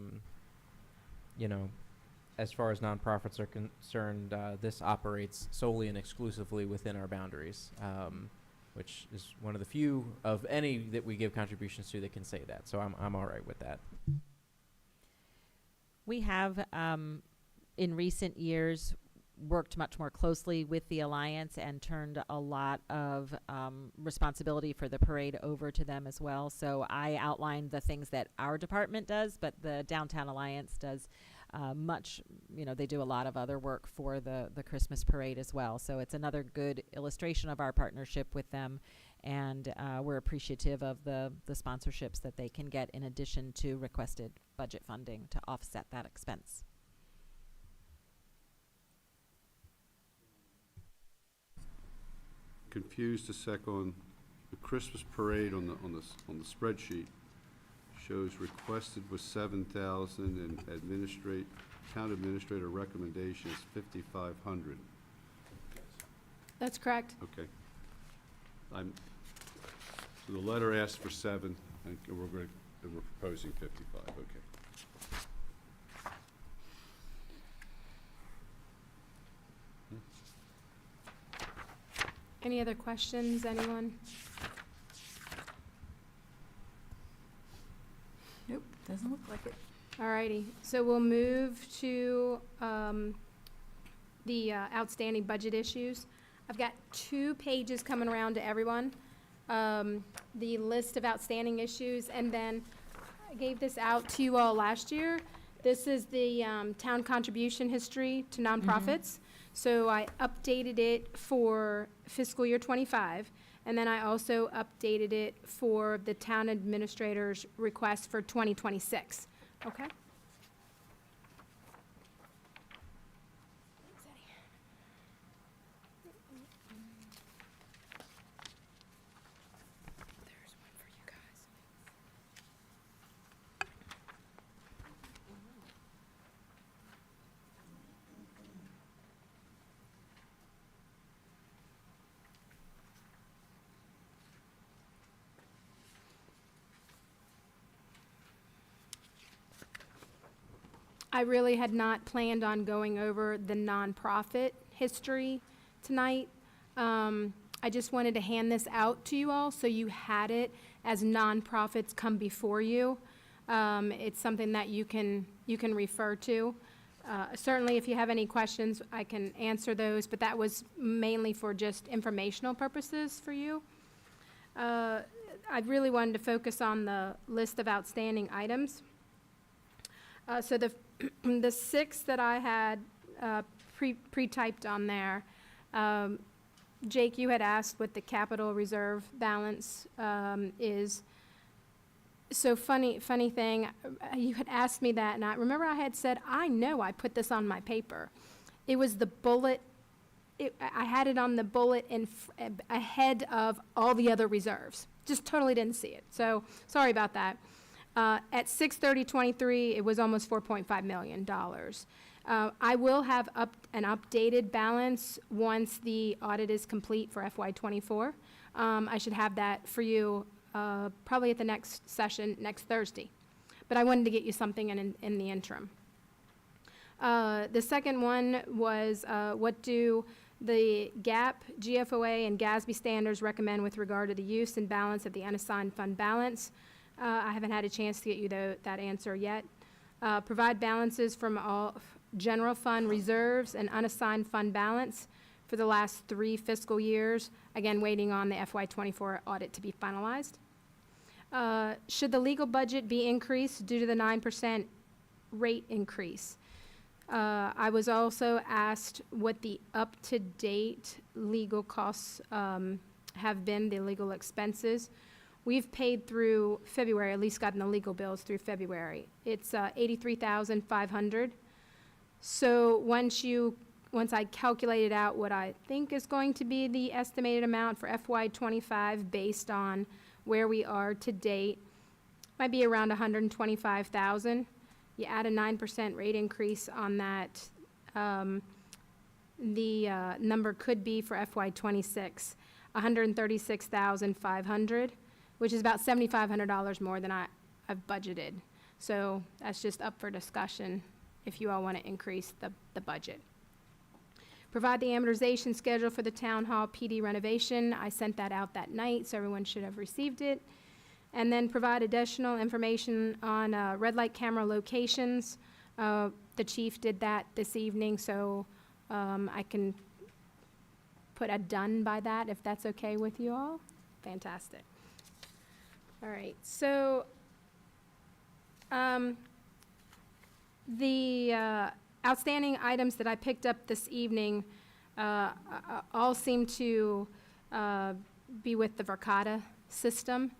far as nonprofits are concerned, this operates solely and exclusively within our boundaries, which is one of the few of any that we give contributions to that can say that. So I'm all right with that. We have, in recent years, worked much more closely with the Alliance and turned a lot of responsibility for the parade over to them as well. So I outlined the things that our department does, but the Downtown Alliance does much, they do a lot of other work for the Christmas parade as well. So it's another good illustration of our partnership with them, and we're appreciative of the sponsorships that they can get in addition to requested budget funding to offset that expense. Confused a sec on the Christmas parade on the spreadsheet. Shows requested was 7,000 and town administrator recommendation is 5,500. That's correct. Okay. So the letter asked for 7, and we're proposing 55, okay. Any other questions, anyone? Nope, doesn't look like it. Alrighty, so we'll move to the outstanding budget issues. I've got 2 pages coming around to everyone. The list of outstanding issues, and then I gave this out to you all last year. This is the town contribution history to nonprofits. So I updated it for fiscal year '25, and then I also updated it for the town administrator's request for 2026. Okay? There's one for you guys. I really had not planned on going over the nonprofit history tonight. I just wanted to hand this out to you all so you had it as nonprofits come before you. It's something that you can refer to. Certainly, if you have any questions, I can answer those, but that was mainly for just informational purposes for you. I really wanted to focus on the list of outstanding items. So the 6 that I had pre-typed on there, Jake, you had asked what the capital reserve balance is. So funny thing, you had asked me that, and I remember I had said, I know I put this on my paper. It was the bullet, I had it on the bullet ahead of all the other reserves. Just totally didn't see it. So sorry about that. At 6/30/23, it was almost $4.5 million. I will have an updated balance once the audit is complete for FY24. I should have that for you probably at the next session next Thursday. But I wanted to get you something in the interim. The second one was what do the GAP, GFOA, and GASB standards recommend with regard to the use and balance of the unassigned fund balance? I haven't had a chance to get you that answer yet. Provide balances from all general fund reserves and unassigned fund balance for the last 3 fiscal years. Again, waiting on the FY24 audit to be finalized. Should the legal budget be increased due to the 9% rate increase? I was also asked what the up-to-date legal costs have been, the legal expenses. We've paid through February, at least gotten the legal bills through February. It's $83,500. So once I calculated out what I think is going to be the estimated amount for FY25 based on where we are to date, might be around $125,000. You add a 9% rate increase on that, the number could be for FY26, $136,500, which is about $7,500 more than I've budgeted. So that's just up for discussion if you all want to increase the budget. Provide the amortization schedule for the town hall PD renovation. I sent that out that night, so everyone should have received it. And then provide additional information on red light camera locations. The chief did that this evening, so I can put a done by that if that's okay with you all. Fantastic. All right, so the outstanding items that I picked up this evening all seem to be with the Verkada system.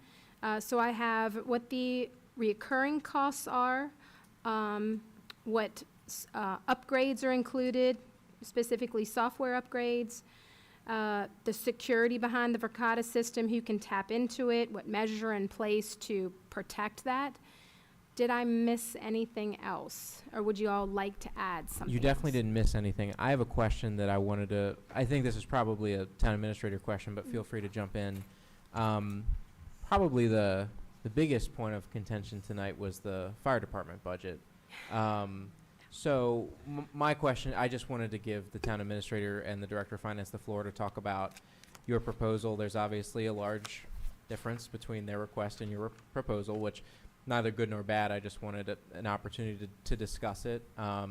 So I have what the recurring costs are, what upgrades are included, specifically software upgrades, the security behind the Verkada system, who can tap into it, what measures are in place to protect that. Did I miss anything else, or would you all like to add something? You definitely else? didn't miss anything. I have a question that I wanted to, I think this is probably a town administrator question, but feel free to jump in. Probably the biggest point of contention tonight was the fire department budget. So my question, I just wanted to give the town administrator and the director of finance the floor to talk about your proposal. There's obviously a large difference between their request and your proposal, which neither good nor bad. I just wanted an opportunity to discuss it. I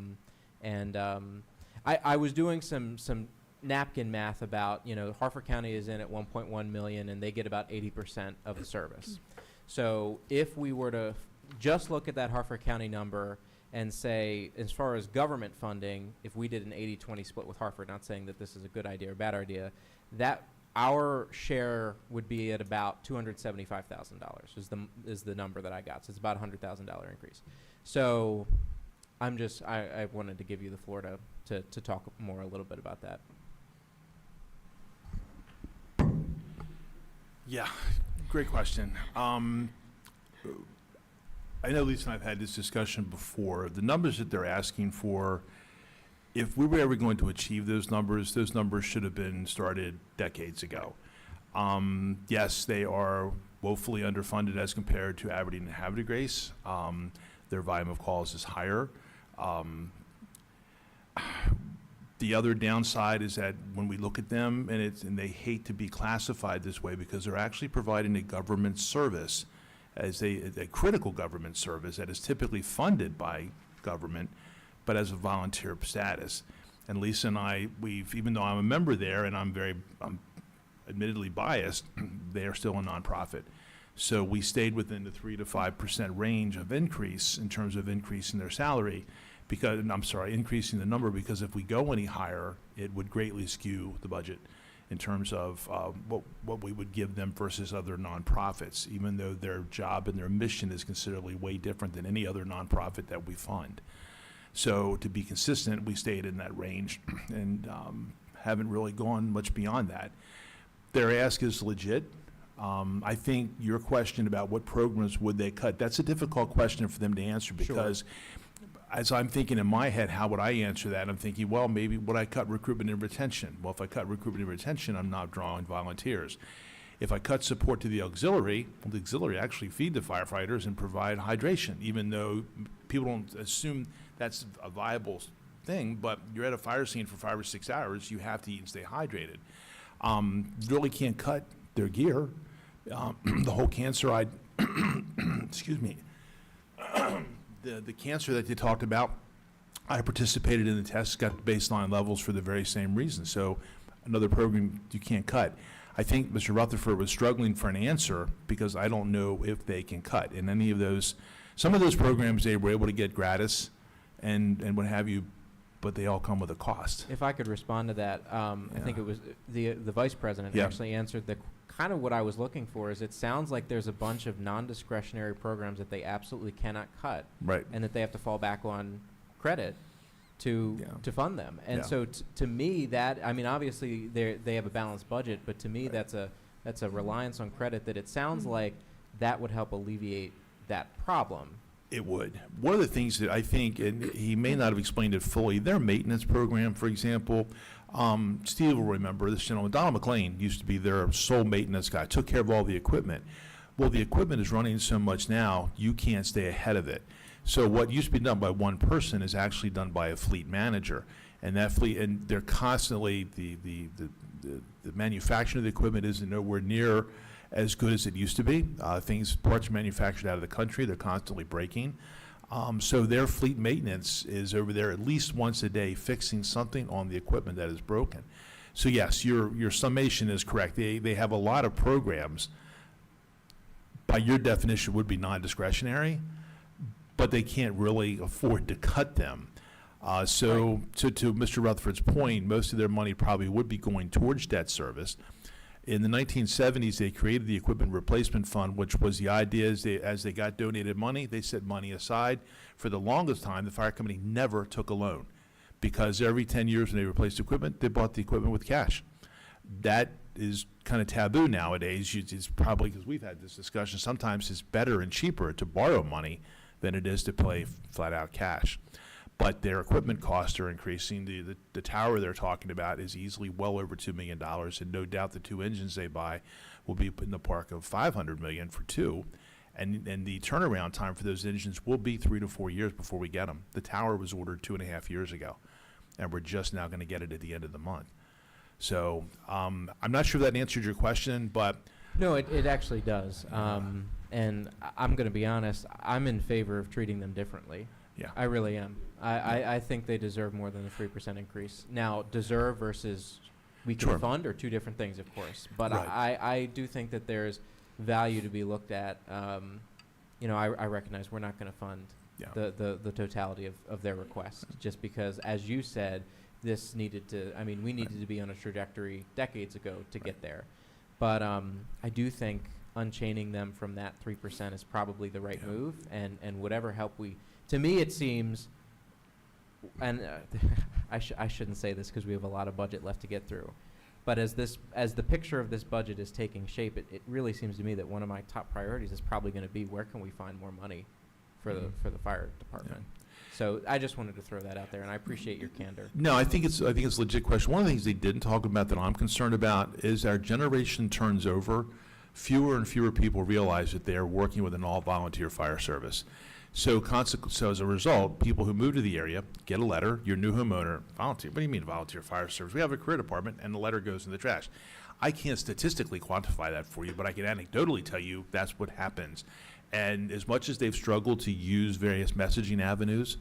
was doing some napkin math about, Harford County is in at 1.1 million and they get about 80% of the service. So if we were to just look at that Harford County number and say, as far as government funding, if we did an 80-20 split with Harford, not saying that this is a good idea or bad idea, that our share would be at about $275,000 is the number that I got. So it's about a $100,000 increase. So I wanted to give you the floor to talk more a little bit about that. Yeah, great question. I know Lisa and I've had this discussion before. The numbers that they're asking for, if we were ever going to achieve those numbers should have been started decades ago. Yes, they are woefully underfunded as compared to Aberdeen and Havre de Grace. Their volume of calls is higher. The other downside is that when we look at them, and they hate to be classified this way because they're actually providing a government service, as a critical government service that is typically funded by government, but as a volunteer status. And Lisa and I, even though I'm a member there and I'm admittedly biased, they are still a nonprofit. So we stayed within the 3 to 5% range of increase in terms of increasing their salary, because, I'm sorry, increasing the number, because if we go any higher, it would greatly skew the budget in terms of what we would give them versus other nonprofits, even though their job and their mission is considerably way different than any other nonprofit that we fund. So to be consistent, we stayed in that range and haven't really gone much beyond that. Their ask is legit. I think your question about what programs would they cut, that's a difficult question for them to answer, because as I'm thinking in my head, how would I answer that? I'm thinking, well, maybe would I cut recruitment and retention? Well, if I cut recruitment and retention, I'm not drawing volunteers. If I cut support to the auxiliary, well, the auxiliary actually feed the firefighters and provide hydration, even though people don't assume that's a viable thing, but you're at a fire scene for 5 or 6 hours, you have to eat and stay hydrated. Really can't cut their gear. The whole cancer, excuse me, the cancer that they talked about, I participated in the tests, got the baseline levels for the very same reason. So another program you can't cut. I think Mr. Rutherford was struggling for an answer because I don't know if they can cut in any of those. Some of those programs they were able to get gratis and what have you, but they all come with a cost. If I could respond to that, I think it was the vice president actually answered the kind of what I was looking for. Is it sounds like there's a bunch of non-discretionary programs that they absolutely cannot cut, Right. and that they have to fall back on credit to fund them. And so to me, that, I mean, obviously they have a balanced budget, but to me that's a reliance on credit that it sounds like that would help alleviate that problem. It would. One of the things that I think, and he may not have explained it fully, their maintenance program, for example, Steve will remember this gentleman, Donald McLean, used to be their sole maintenance guy, took care of all the equipment. Well, the equipment is running so much now, you can't stay ahead of it. So what used to be done by one person is actually done by a fleet manager. And that fleet, and they're constantly, the manufacturing of the equipment isn't nowhere near as good as it used to be. Parts are manufactured out of the country, they're constantly breaking. So their fleet maintenance is over there at least once a day fixing something on the equipment that is broken. So yes, your summation is correct. They have a lot of programs, by your definition, would be non-discretionary, but they can't really afford to cut them. So to Mr. Rutherford's point, most of their money probably would be going towards debt service. In the 1970s, they created the Equipment Replacement Fund, which was the idea is as they got donated money, they set money aside. For the longest time, the fire company never took a loan, because every 10 years when they replaced equipment, they bought the equipment with cash. That is kind of taboo nowadays. It's probably, because we've had this discussion, sometimes it's better and cheaper to borrow money than it is to pay flat-out cash. But their equipment costs are increasing. The tower they're talking about is easily well over $2 million, and no doubt the 2 engines they buy will be in the park of $500 million for 2. And the turnaround time for those engines will be 3 to 4 years before we get them. The tower was ordered 2.5 years ago, and we're just now going to get it at the end of the month. So I'm not sure if that answered your question, but No, it actually does. And I'm going to be honest, I'm in favor of treating them differently. Yeah. I really am. I think they deserve more than the 3% increase. Now, deserve versus we can Sure. fund are two different things, of course. But Right. I do think that there's value to be looked at. I recognize we're not going to fund the totality of their request, just because, as you said, this needed to, we needed to be on a trajectory decades ago to get there. But I do think unchaining them from that 3% is probably the right move, and whatever help to me it seems, and I shouldn't say this because we have a lot of budget left to get through, but as the picture of this budget is taking shape, it really seems to me that one of my top priorities is probably going to be where can we find more money for the fire department. So I just wanted to throw that out there, and I appreciate your candor. No, I think it's a legit question. One of the things they didn't talk about that I'm concerned about is our generation turns over. Fewer and fewer people realize that they are working with an all-volunteer fire service. So as a result, people who move to the area get a letter, your new homeowner, volunteer. What do you mean volunteer fire service? We have a career department, and the letter goes in the trash. I can't statistically quantify that for you, but I can anecdotally tell you that's what happens. And as much as they've struggled to use various messaging avenues,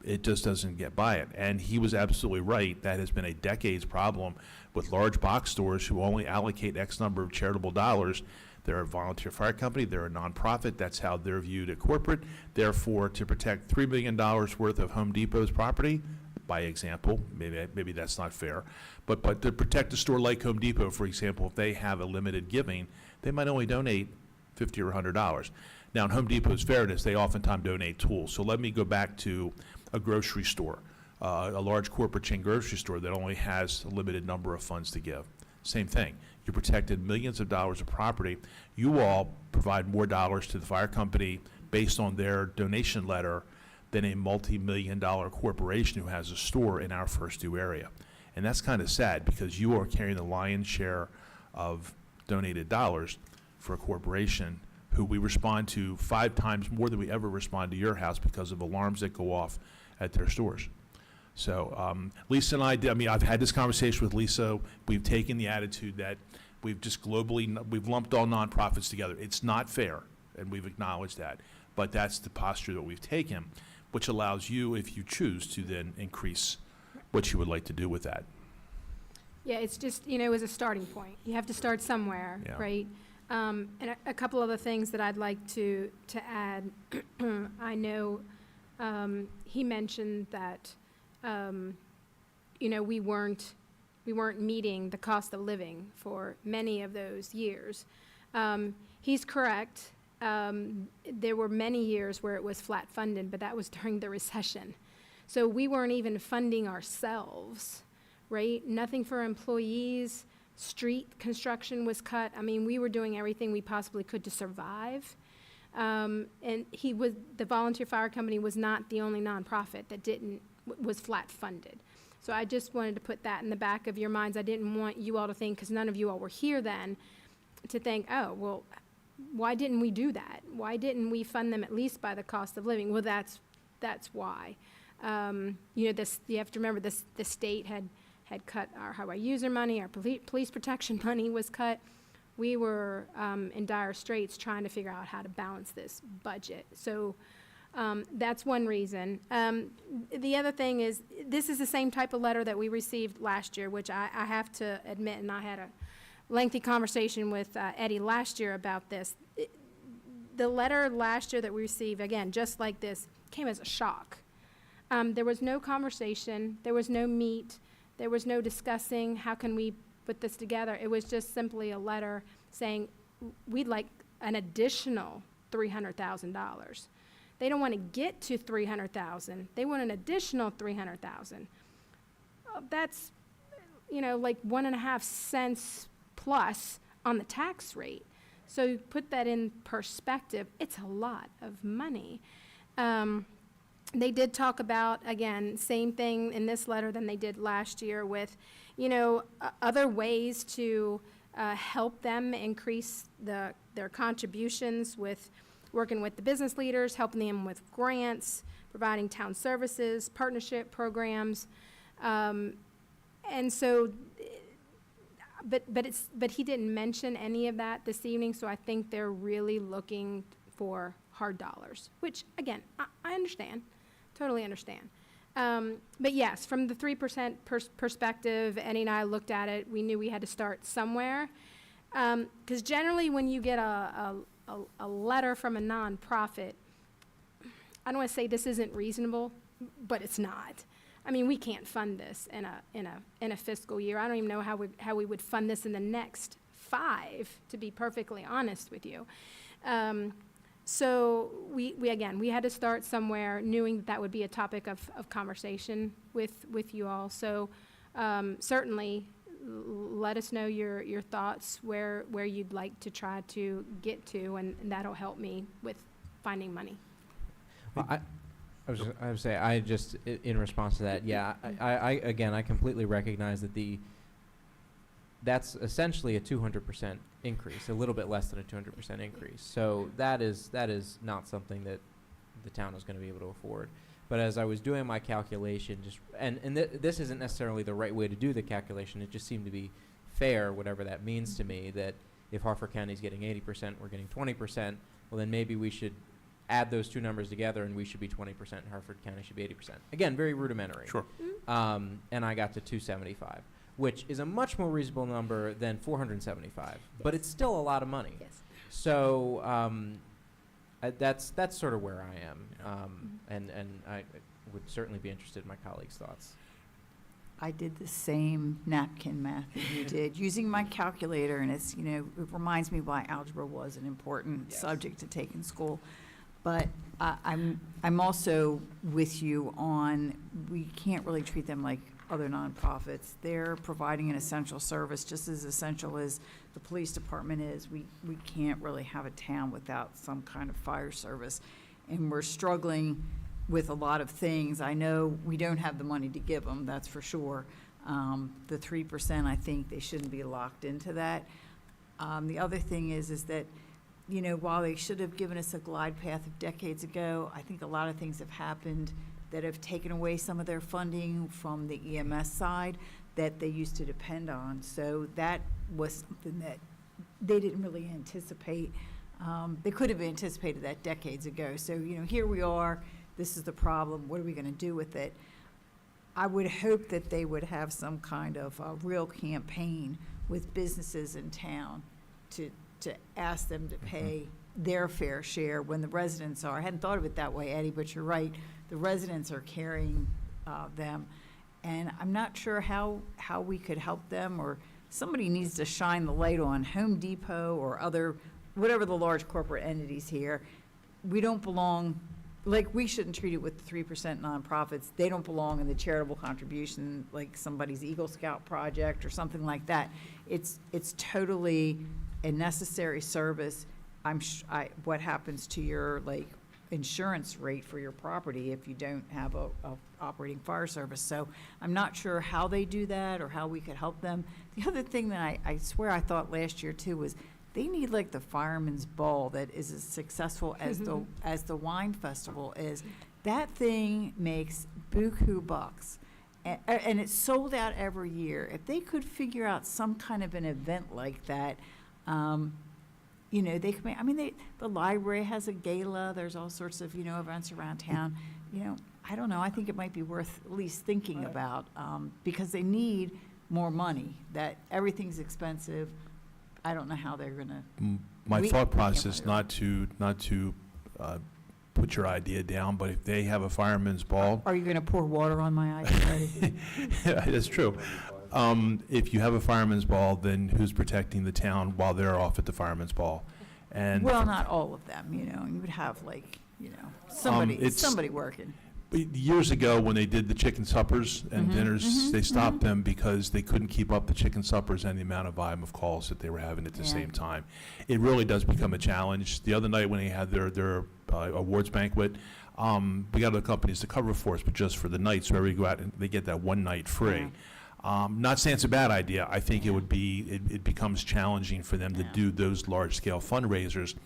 it just doesn't get by it. And he was absolutely right. That has been a decades problem with large box stores who only allocate X number of charitable dollars. They're a volunteer fire company. They're a nonprofit. That's how they're viewed at corporate. Therefore, to protect $3 million worth of Home Depot's property, by example, maybe that's not fair, but to protect a store like Home Depot, for example, if they have a limited giving, they might only donate $50 or $100. Now, in Home Depot's fairness, they oftentimes donate tools. So let me go back to a grocery store, a large corporate chain grocery store that only has a limited number of funds to give. Same thing. You protected millions of dollars of property. You all provide more dollars to the fire company based on their donation letter than a multi-million-dollar corporation who has a store in our First Due area. And that's kind of sad because you are carrying the lion's share of donated dollars for a corporation who we respond to 5 times more than we ever respond to your house because of alarms that go off at their stores. So Lisa and I've had this conversation with Lisa. We've taken the attitude that we've just we've lumped all nonprofits together. It's not fair, and we've acknowledged that. But that's the posture that we've taken, which allows you, if you choose, to then increase what you would like to do with that. Yeah, it's just, as a starting point. You have to start somewhere, Yeah. right? And a couple other things that I'd like to add. I know he mentioned that, we weren't meeting the cost of living for many of those years. He's correct. There were many years where it was flat funded, but that was during the recession. So we weren't even funding ourselves, right? Nothing for employees. Street construction was cut. I mean, we were doing everything we possibly could to survive. And the Volunteer Fire Company was not the only nonprofit that was flat funded. So I just wanted to put that in the back of your minds. I didn't want you all to think, because none of you all were here then, to think, oh, well, why didn't we do that? Why didn't we fund them at least by the cost of living? Well, that's why. You have to remember the state had cut our highway user money, our police protection money was cut. We were in dire straits trying to figure out how to balance this budget. So that's one reason. The other thing is, this is the same type of letter that we received last year, which I have to admit, and I had a lengthy conversation with Eddie last year about this. The letter last year that we received, again, just like this, came as a shock. There was no conversation, there was no meet, there was no discussing how can we put this together. It was just simply a letter saying we'd like an additional $300,000. They don't want to get to $300,000. They want an additional $300,000. That's, like 1.5 cents plus on the tax rate. So put that in perspective, it's a lot of money. They did talk about, again, same thing in this letter than they did last year with, other ways to help them increase their contributions with working with the business leaders, helping them with grants, providing town services, partnership programs. And so, but he didn't mention any of that this evening, so I think they're really looking for hard dollars, which, again, I understand, totally understand. But yes, from the 3% perspective, Eddie and I looked at it, we knew we had to start somewhere. Because generally when you get a letter from a nonprofit, I don't want to say this isn't reasonable, but it's not. I mean, we can't fund this in a fiscal year. I don't even know how we would fund this in the next 5, to be perfectly honest with you. So we had to start somewhere, knowing that would be a topic of conversation with you all. So certainly let us know your thoughts, where you'd like to try to get to, and that'll help me with finding money. Well, I would say, in response to that, yeah, I completely recognize that that's essentially a 200% increase, a little bit less than a 200% increase. So that is not something that the town is going to be able to afford. But as I was doing my calculation, this isn't necessarily the right way to do the calculation. It just seemed to be fair, whatever that means to me, that if Harford County's getting 80%, we're getting 20%, well then maybe we should add those two numbers together and we should be 20% and Harford County should be 80%. Again, very rudimentary. Sure. And I got to 275, which is a much more reasonable number than 475, but it's still a lot of money. Yes. So that's sort of where I am, and I would certainly be interested in my colleagues' thoughts. I did the same napkin math that you did, using my calculator, and it's, it reminds me why algebra was an important subject to take in school. But I'm also with you on, we can't really treat them like other nonprofits. They're providing an essential service, just as essential as the police department is. We can't really have a town without some kind of fire service. And we're struggling with a lot of things. I know we don't have the money to give them, that's for sure. The 3%, I think they shouldn't be locked into that. The other thing is that, while they should have given us a glide path of decades ago, I think a lot of things have happened that have taken away some of their funding from the EMS side that they used to depend on. So that was something that they didn't really anticipate. They could have anticipated that decades ago. So, here we are. This is the problem. What are we going to do with it? I would hope that they would have some kind of real campaign with businesses in town to ask them to pay their fair share when the residents are. I hadn't thought of it that way, Eddie, but you're right. The residents are carrying them. And I'm not sure how we could help them, or somebody needs to shine the light on Home Depot or whatever the large corporate entities here. We don't belong, like we shouldn't treat it with the 3% nonprofits. They don't belong in the charitable contribution like somebody's Eagle Scout project or something like that. It's totally a necessary service. What happens to your insurance rate for your property if you don't have a operating fire service? So I'm not sure how they do that or how we could help them. The other thing that I swear I thought last year too was they need the fireman's ball that is as successful as the wine festival is. That thing makes buku bucks. And it's sold out every year. If they could figure out some kind of an event like that, they could make, the library has a gala, there's all sorts of, events around town. I don't know, I think it might be worth at least thinking about, because they need more money, that everything's expensive. I don't know how they're gonna. My thought process, not to put your idea down, but if they have a fireman's ball. Are you gonna pour water on my idea? Yeah, that's true. If you have a fireman's ball, then who's protecting the town while they're off at the fireman's ball? And well, not all of them, you would have somebody working. Years ago, when they did the chicken suppers and dinners, they stopped them because they couldn't keep up the chicken suppers and the amount of volume of calls that they were having at the same time. It really does become a challenge. The other night when they had their awards banquet, we got other companies to cover for us, but just for the night, so everybody go out and they get that one night free. Not saying it's a bad idea. I think it becomes challenging for them to do those large scale fundraisers.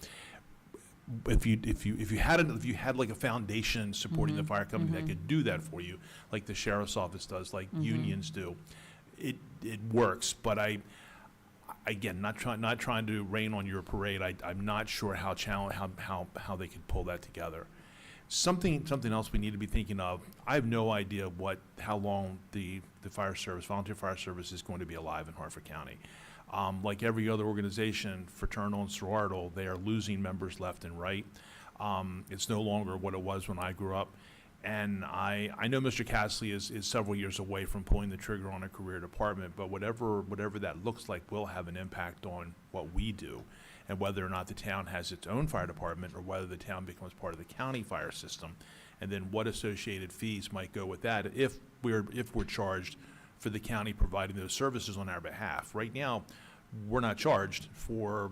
If you had like a foundation supporting the fire company that could do that for you, like the sheriff's office does, like unions do, it works. But again, not trying to rain on your parade. I'm not sure how they could pull that together. Something else we need to be thinking of. I have no idea how long the volunteer fire service is going to be alive in Hartford County. Like every other organization, fraternal and sororital, they are losing members left and right. It's no longer what it was when I grew up. And I know Mr. Castley is several years away from pulling the trigger on a career department, but whatever that looks like will have an impact on what we do, and whether or not the town has its own fire department or whether the town becomes part of the county fire system, and then what associated fees might go with that if we're charged for the county providing those services on our behalf. Right now, we're not charged for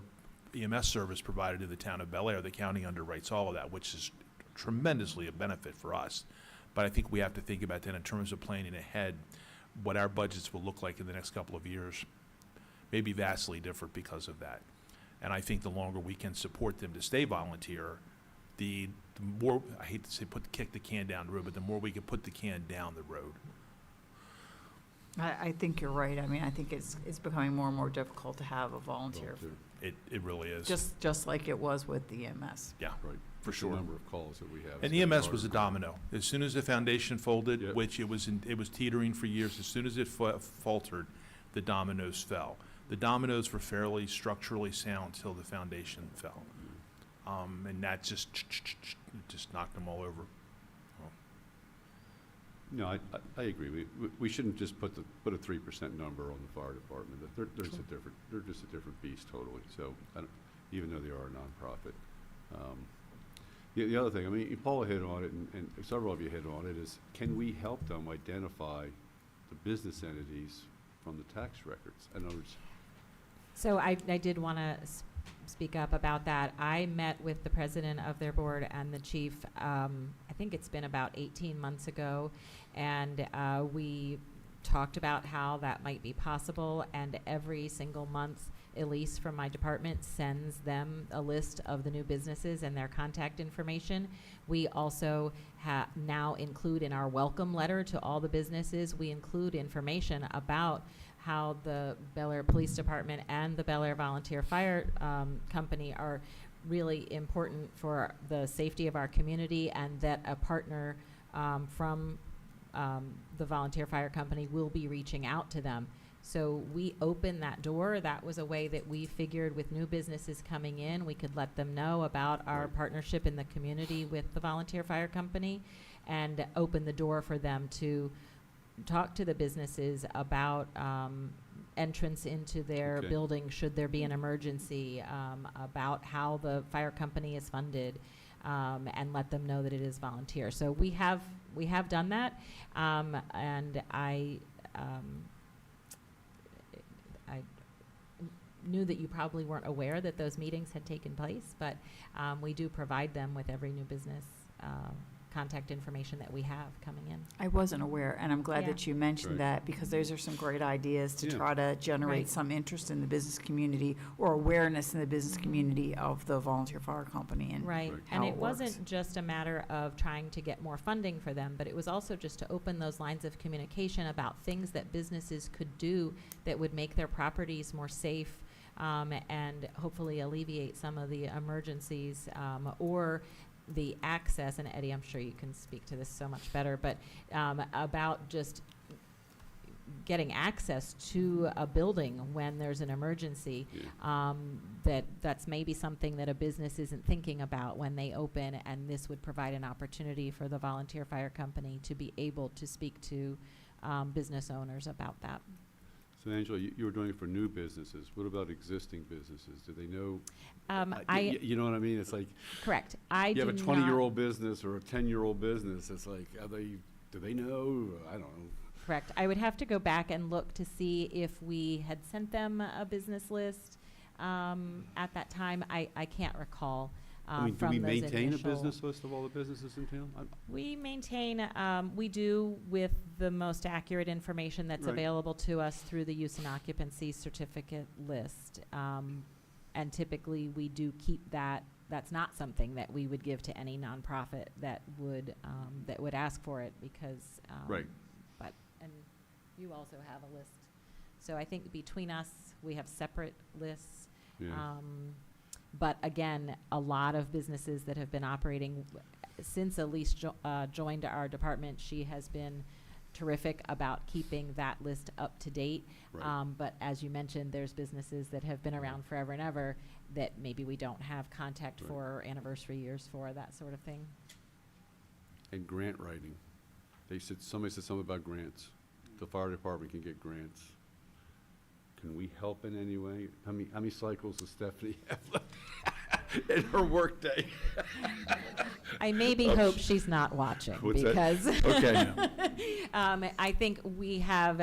EMS service provided in the town of Bel Air. The county underwrites all of that, which is tremendously a benefit for us. But I think we have to think about that in terms of planning ahead, what our budgets will look like in the next couple of years. Maybe vastly different because of that. And I think the longer we can support them to stay volunteer, the more, I hate to say kick the can down the road, but the more we can put the can down the road. I think you're right. I think it's becoming more and more difficult to have a volunteer. It really is. Just like it was with the EMS. Yeah, Right. for sure. The number of calls that we have. And is getting EMS was a harder. domino. As soon as the foundation folded, Yep. which it was teetering for years, as soon as it faltered, the dominoes fell. the dominoes were fairly structurally sound till the foundation fell. And that just knocked them all over. No, I agree. We shouldn't just put a 3% number on the fire department. They're just a different beast totally. So even though they are a nonprofit. The other thing, I mean, Paula hit on it, and several of you hit on it, is can we help them identify the business entities from the tax records? In other words, So I did want to speak up about that. I met with the president of their board and the chief, I think it's been about 18 months ago, and we talked about how that might be possible, and every single month, Elise from my department sends them a list of the new businesses and their contact information. We also now include in our welcome letter to all the businesses, we include information about how the Bel Air Police Department and the Bel Air Volunteer Fire Company are really important for the safety of our community, and that a partner from the Volunteer Fire Company will be reaching out to them. So we opened that door. That was a way that we figured with new businesses coming in, we could let them know about our partnership in the community with the Volunteer Fire Company, and open the door for them to talk to the businesses about entrance into their building should there be an emergency, about how the fire company is funded, and let them know that it is volunteer. So we have done that, and I knew that you probably weren't aware that those meetings had taken place, but we do provide them with every new business contact information that we have coming in. I wasn't aware, and I'm glad Yeah. that you mentioned that, because those are some great ideas to try to generate Right. some interest in the business community, or awareness in the business community of the Volunteer Fire Company and Right, how and it works. wasn't just a matter of trying to get more funding for them, but it was also just to open those lines of communication about things that businesses could do that would make their properties more safe, and hopefully alleviate some of the emergencies, or the access, and Eddie, I'm sure you can speak to this so much better, but about just getting access to a building when there's an emergency, that's maybe something that a business isn't thinking about when they open, and this would provide an opportunity for the Volunteer Fire Company to be able to speak to business owners about that. so Angela, you were doing it for new businesses. What about existing businesses? Do they know? You know what I mean? It's like Correct. you have a 20-year-old business or a 10-year-old business. It's like, do they know? I don't know. Correct. I would have to go back and look to see if we had sent them a business list at that time. I can't recall. I mean, do from we those maintain a initial- business list of all the businesses in town? We maintain, we do with the most accurate information that's Right. available to us through the use and occupancy certificate list. And typically, we do keep that. That's not something that we would give to any nonprofit that would ask for it, because. Right. But, and you also have a list. So I think between us, we have separate lists. Yeah. But again, a lot of businesses that have been operating since Elise joined our department, she has been terrific about keeping that list up to date. Right. But as you mentioned, there's businesses that have been around forever and ever that maybe we don't have contact for, or anniversary years for, that sort of thing. And grant writing. Somebody said something about grants. The fire department can get grants. Can we help in any way? How many cycles does Stephanie have left in her workday? I maybe hope she's not watching. What's that? Because Okay. I think we have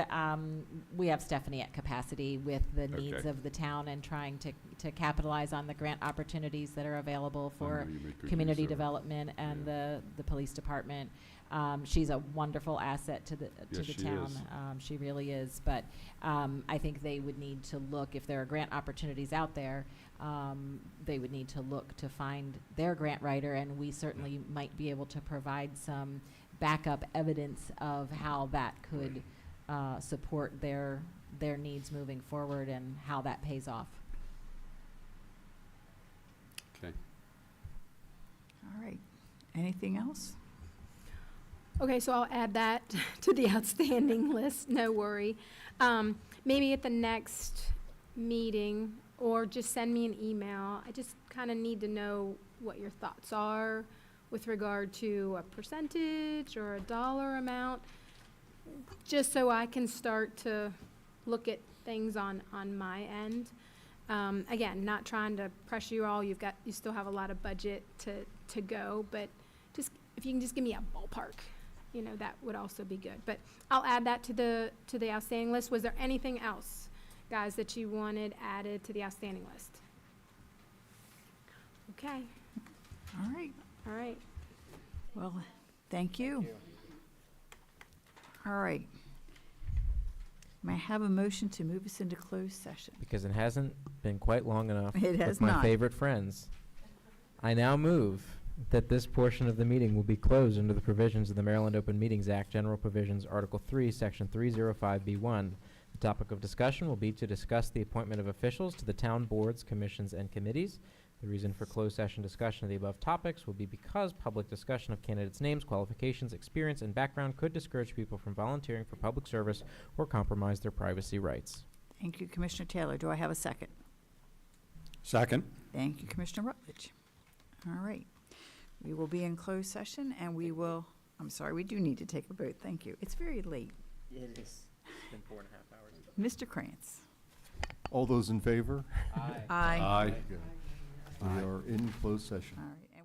Stephanie at capacity with the needs Okay. of the town, and trying to capitalize on the grant opportunities that are available for you make good community use of it. development and the police department. She's a wonderful asset to the Yes, she town. is. She really is. But I think they would need to look, if there are grant opportunities out there, they would need to look to find their grant writer, and we certainly might be able to provide some backup evidence of how that could support their needs moving forward, and how that pays off. Okay. All right. Anything else? Okay, so I'll add that to the outstanding list, no worry. Maybe at the next meeting, or just send me an email. I just kind of need to know what your thoughts are with regard to a percentage or a dollar amount, just so I can start to look at things on my end. Again, not trying to pressure you all. You still have a lot of budget to go, but just, if you can just give me a ballpark, that would also be good. But I'll add that to the outstanding list. Was there anything else, guys, that you wanted added to the outstanding list? Okay, All right. all right. Well, thank you. All right. May I have a motion to move us into closed session? Because it hasn't been quite long enough. It has with my not. favorite friends. I now move that this portion of the meeting will be closed under the provisions of the Maryland Open Meetings Act, General Provisions, Article 3, Section 305B1. The topic of discussion will be to discuss the appointment of officials to the town boards, commissions, and committees. The reason for closed session discussion of the above topics will be because public discussion of candidates' names, qualifications, experience, and background could discourage people from volunteering for public service or compromise their privacy rights. Thank you, Commissioner Taylor. Do I have a second? Second. Thank you, Commissioner Rutledge. All right. We will be in closed session, and we do need to take a vote. Thank you. It's very late. It is. It's been 4.5 hours. Mr. Krantz? All those in favor? Aye. We are in closed session. All right.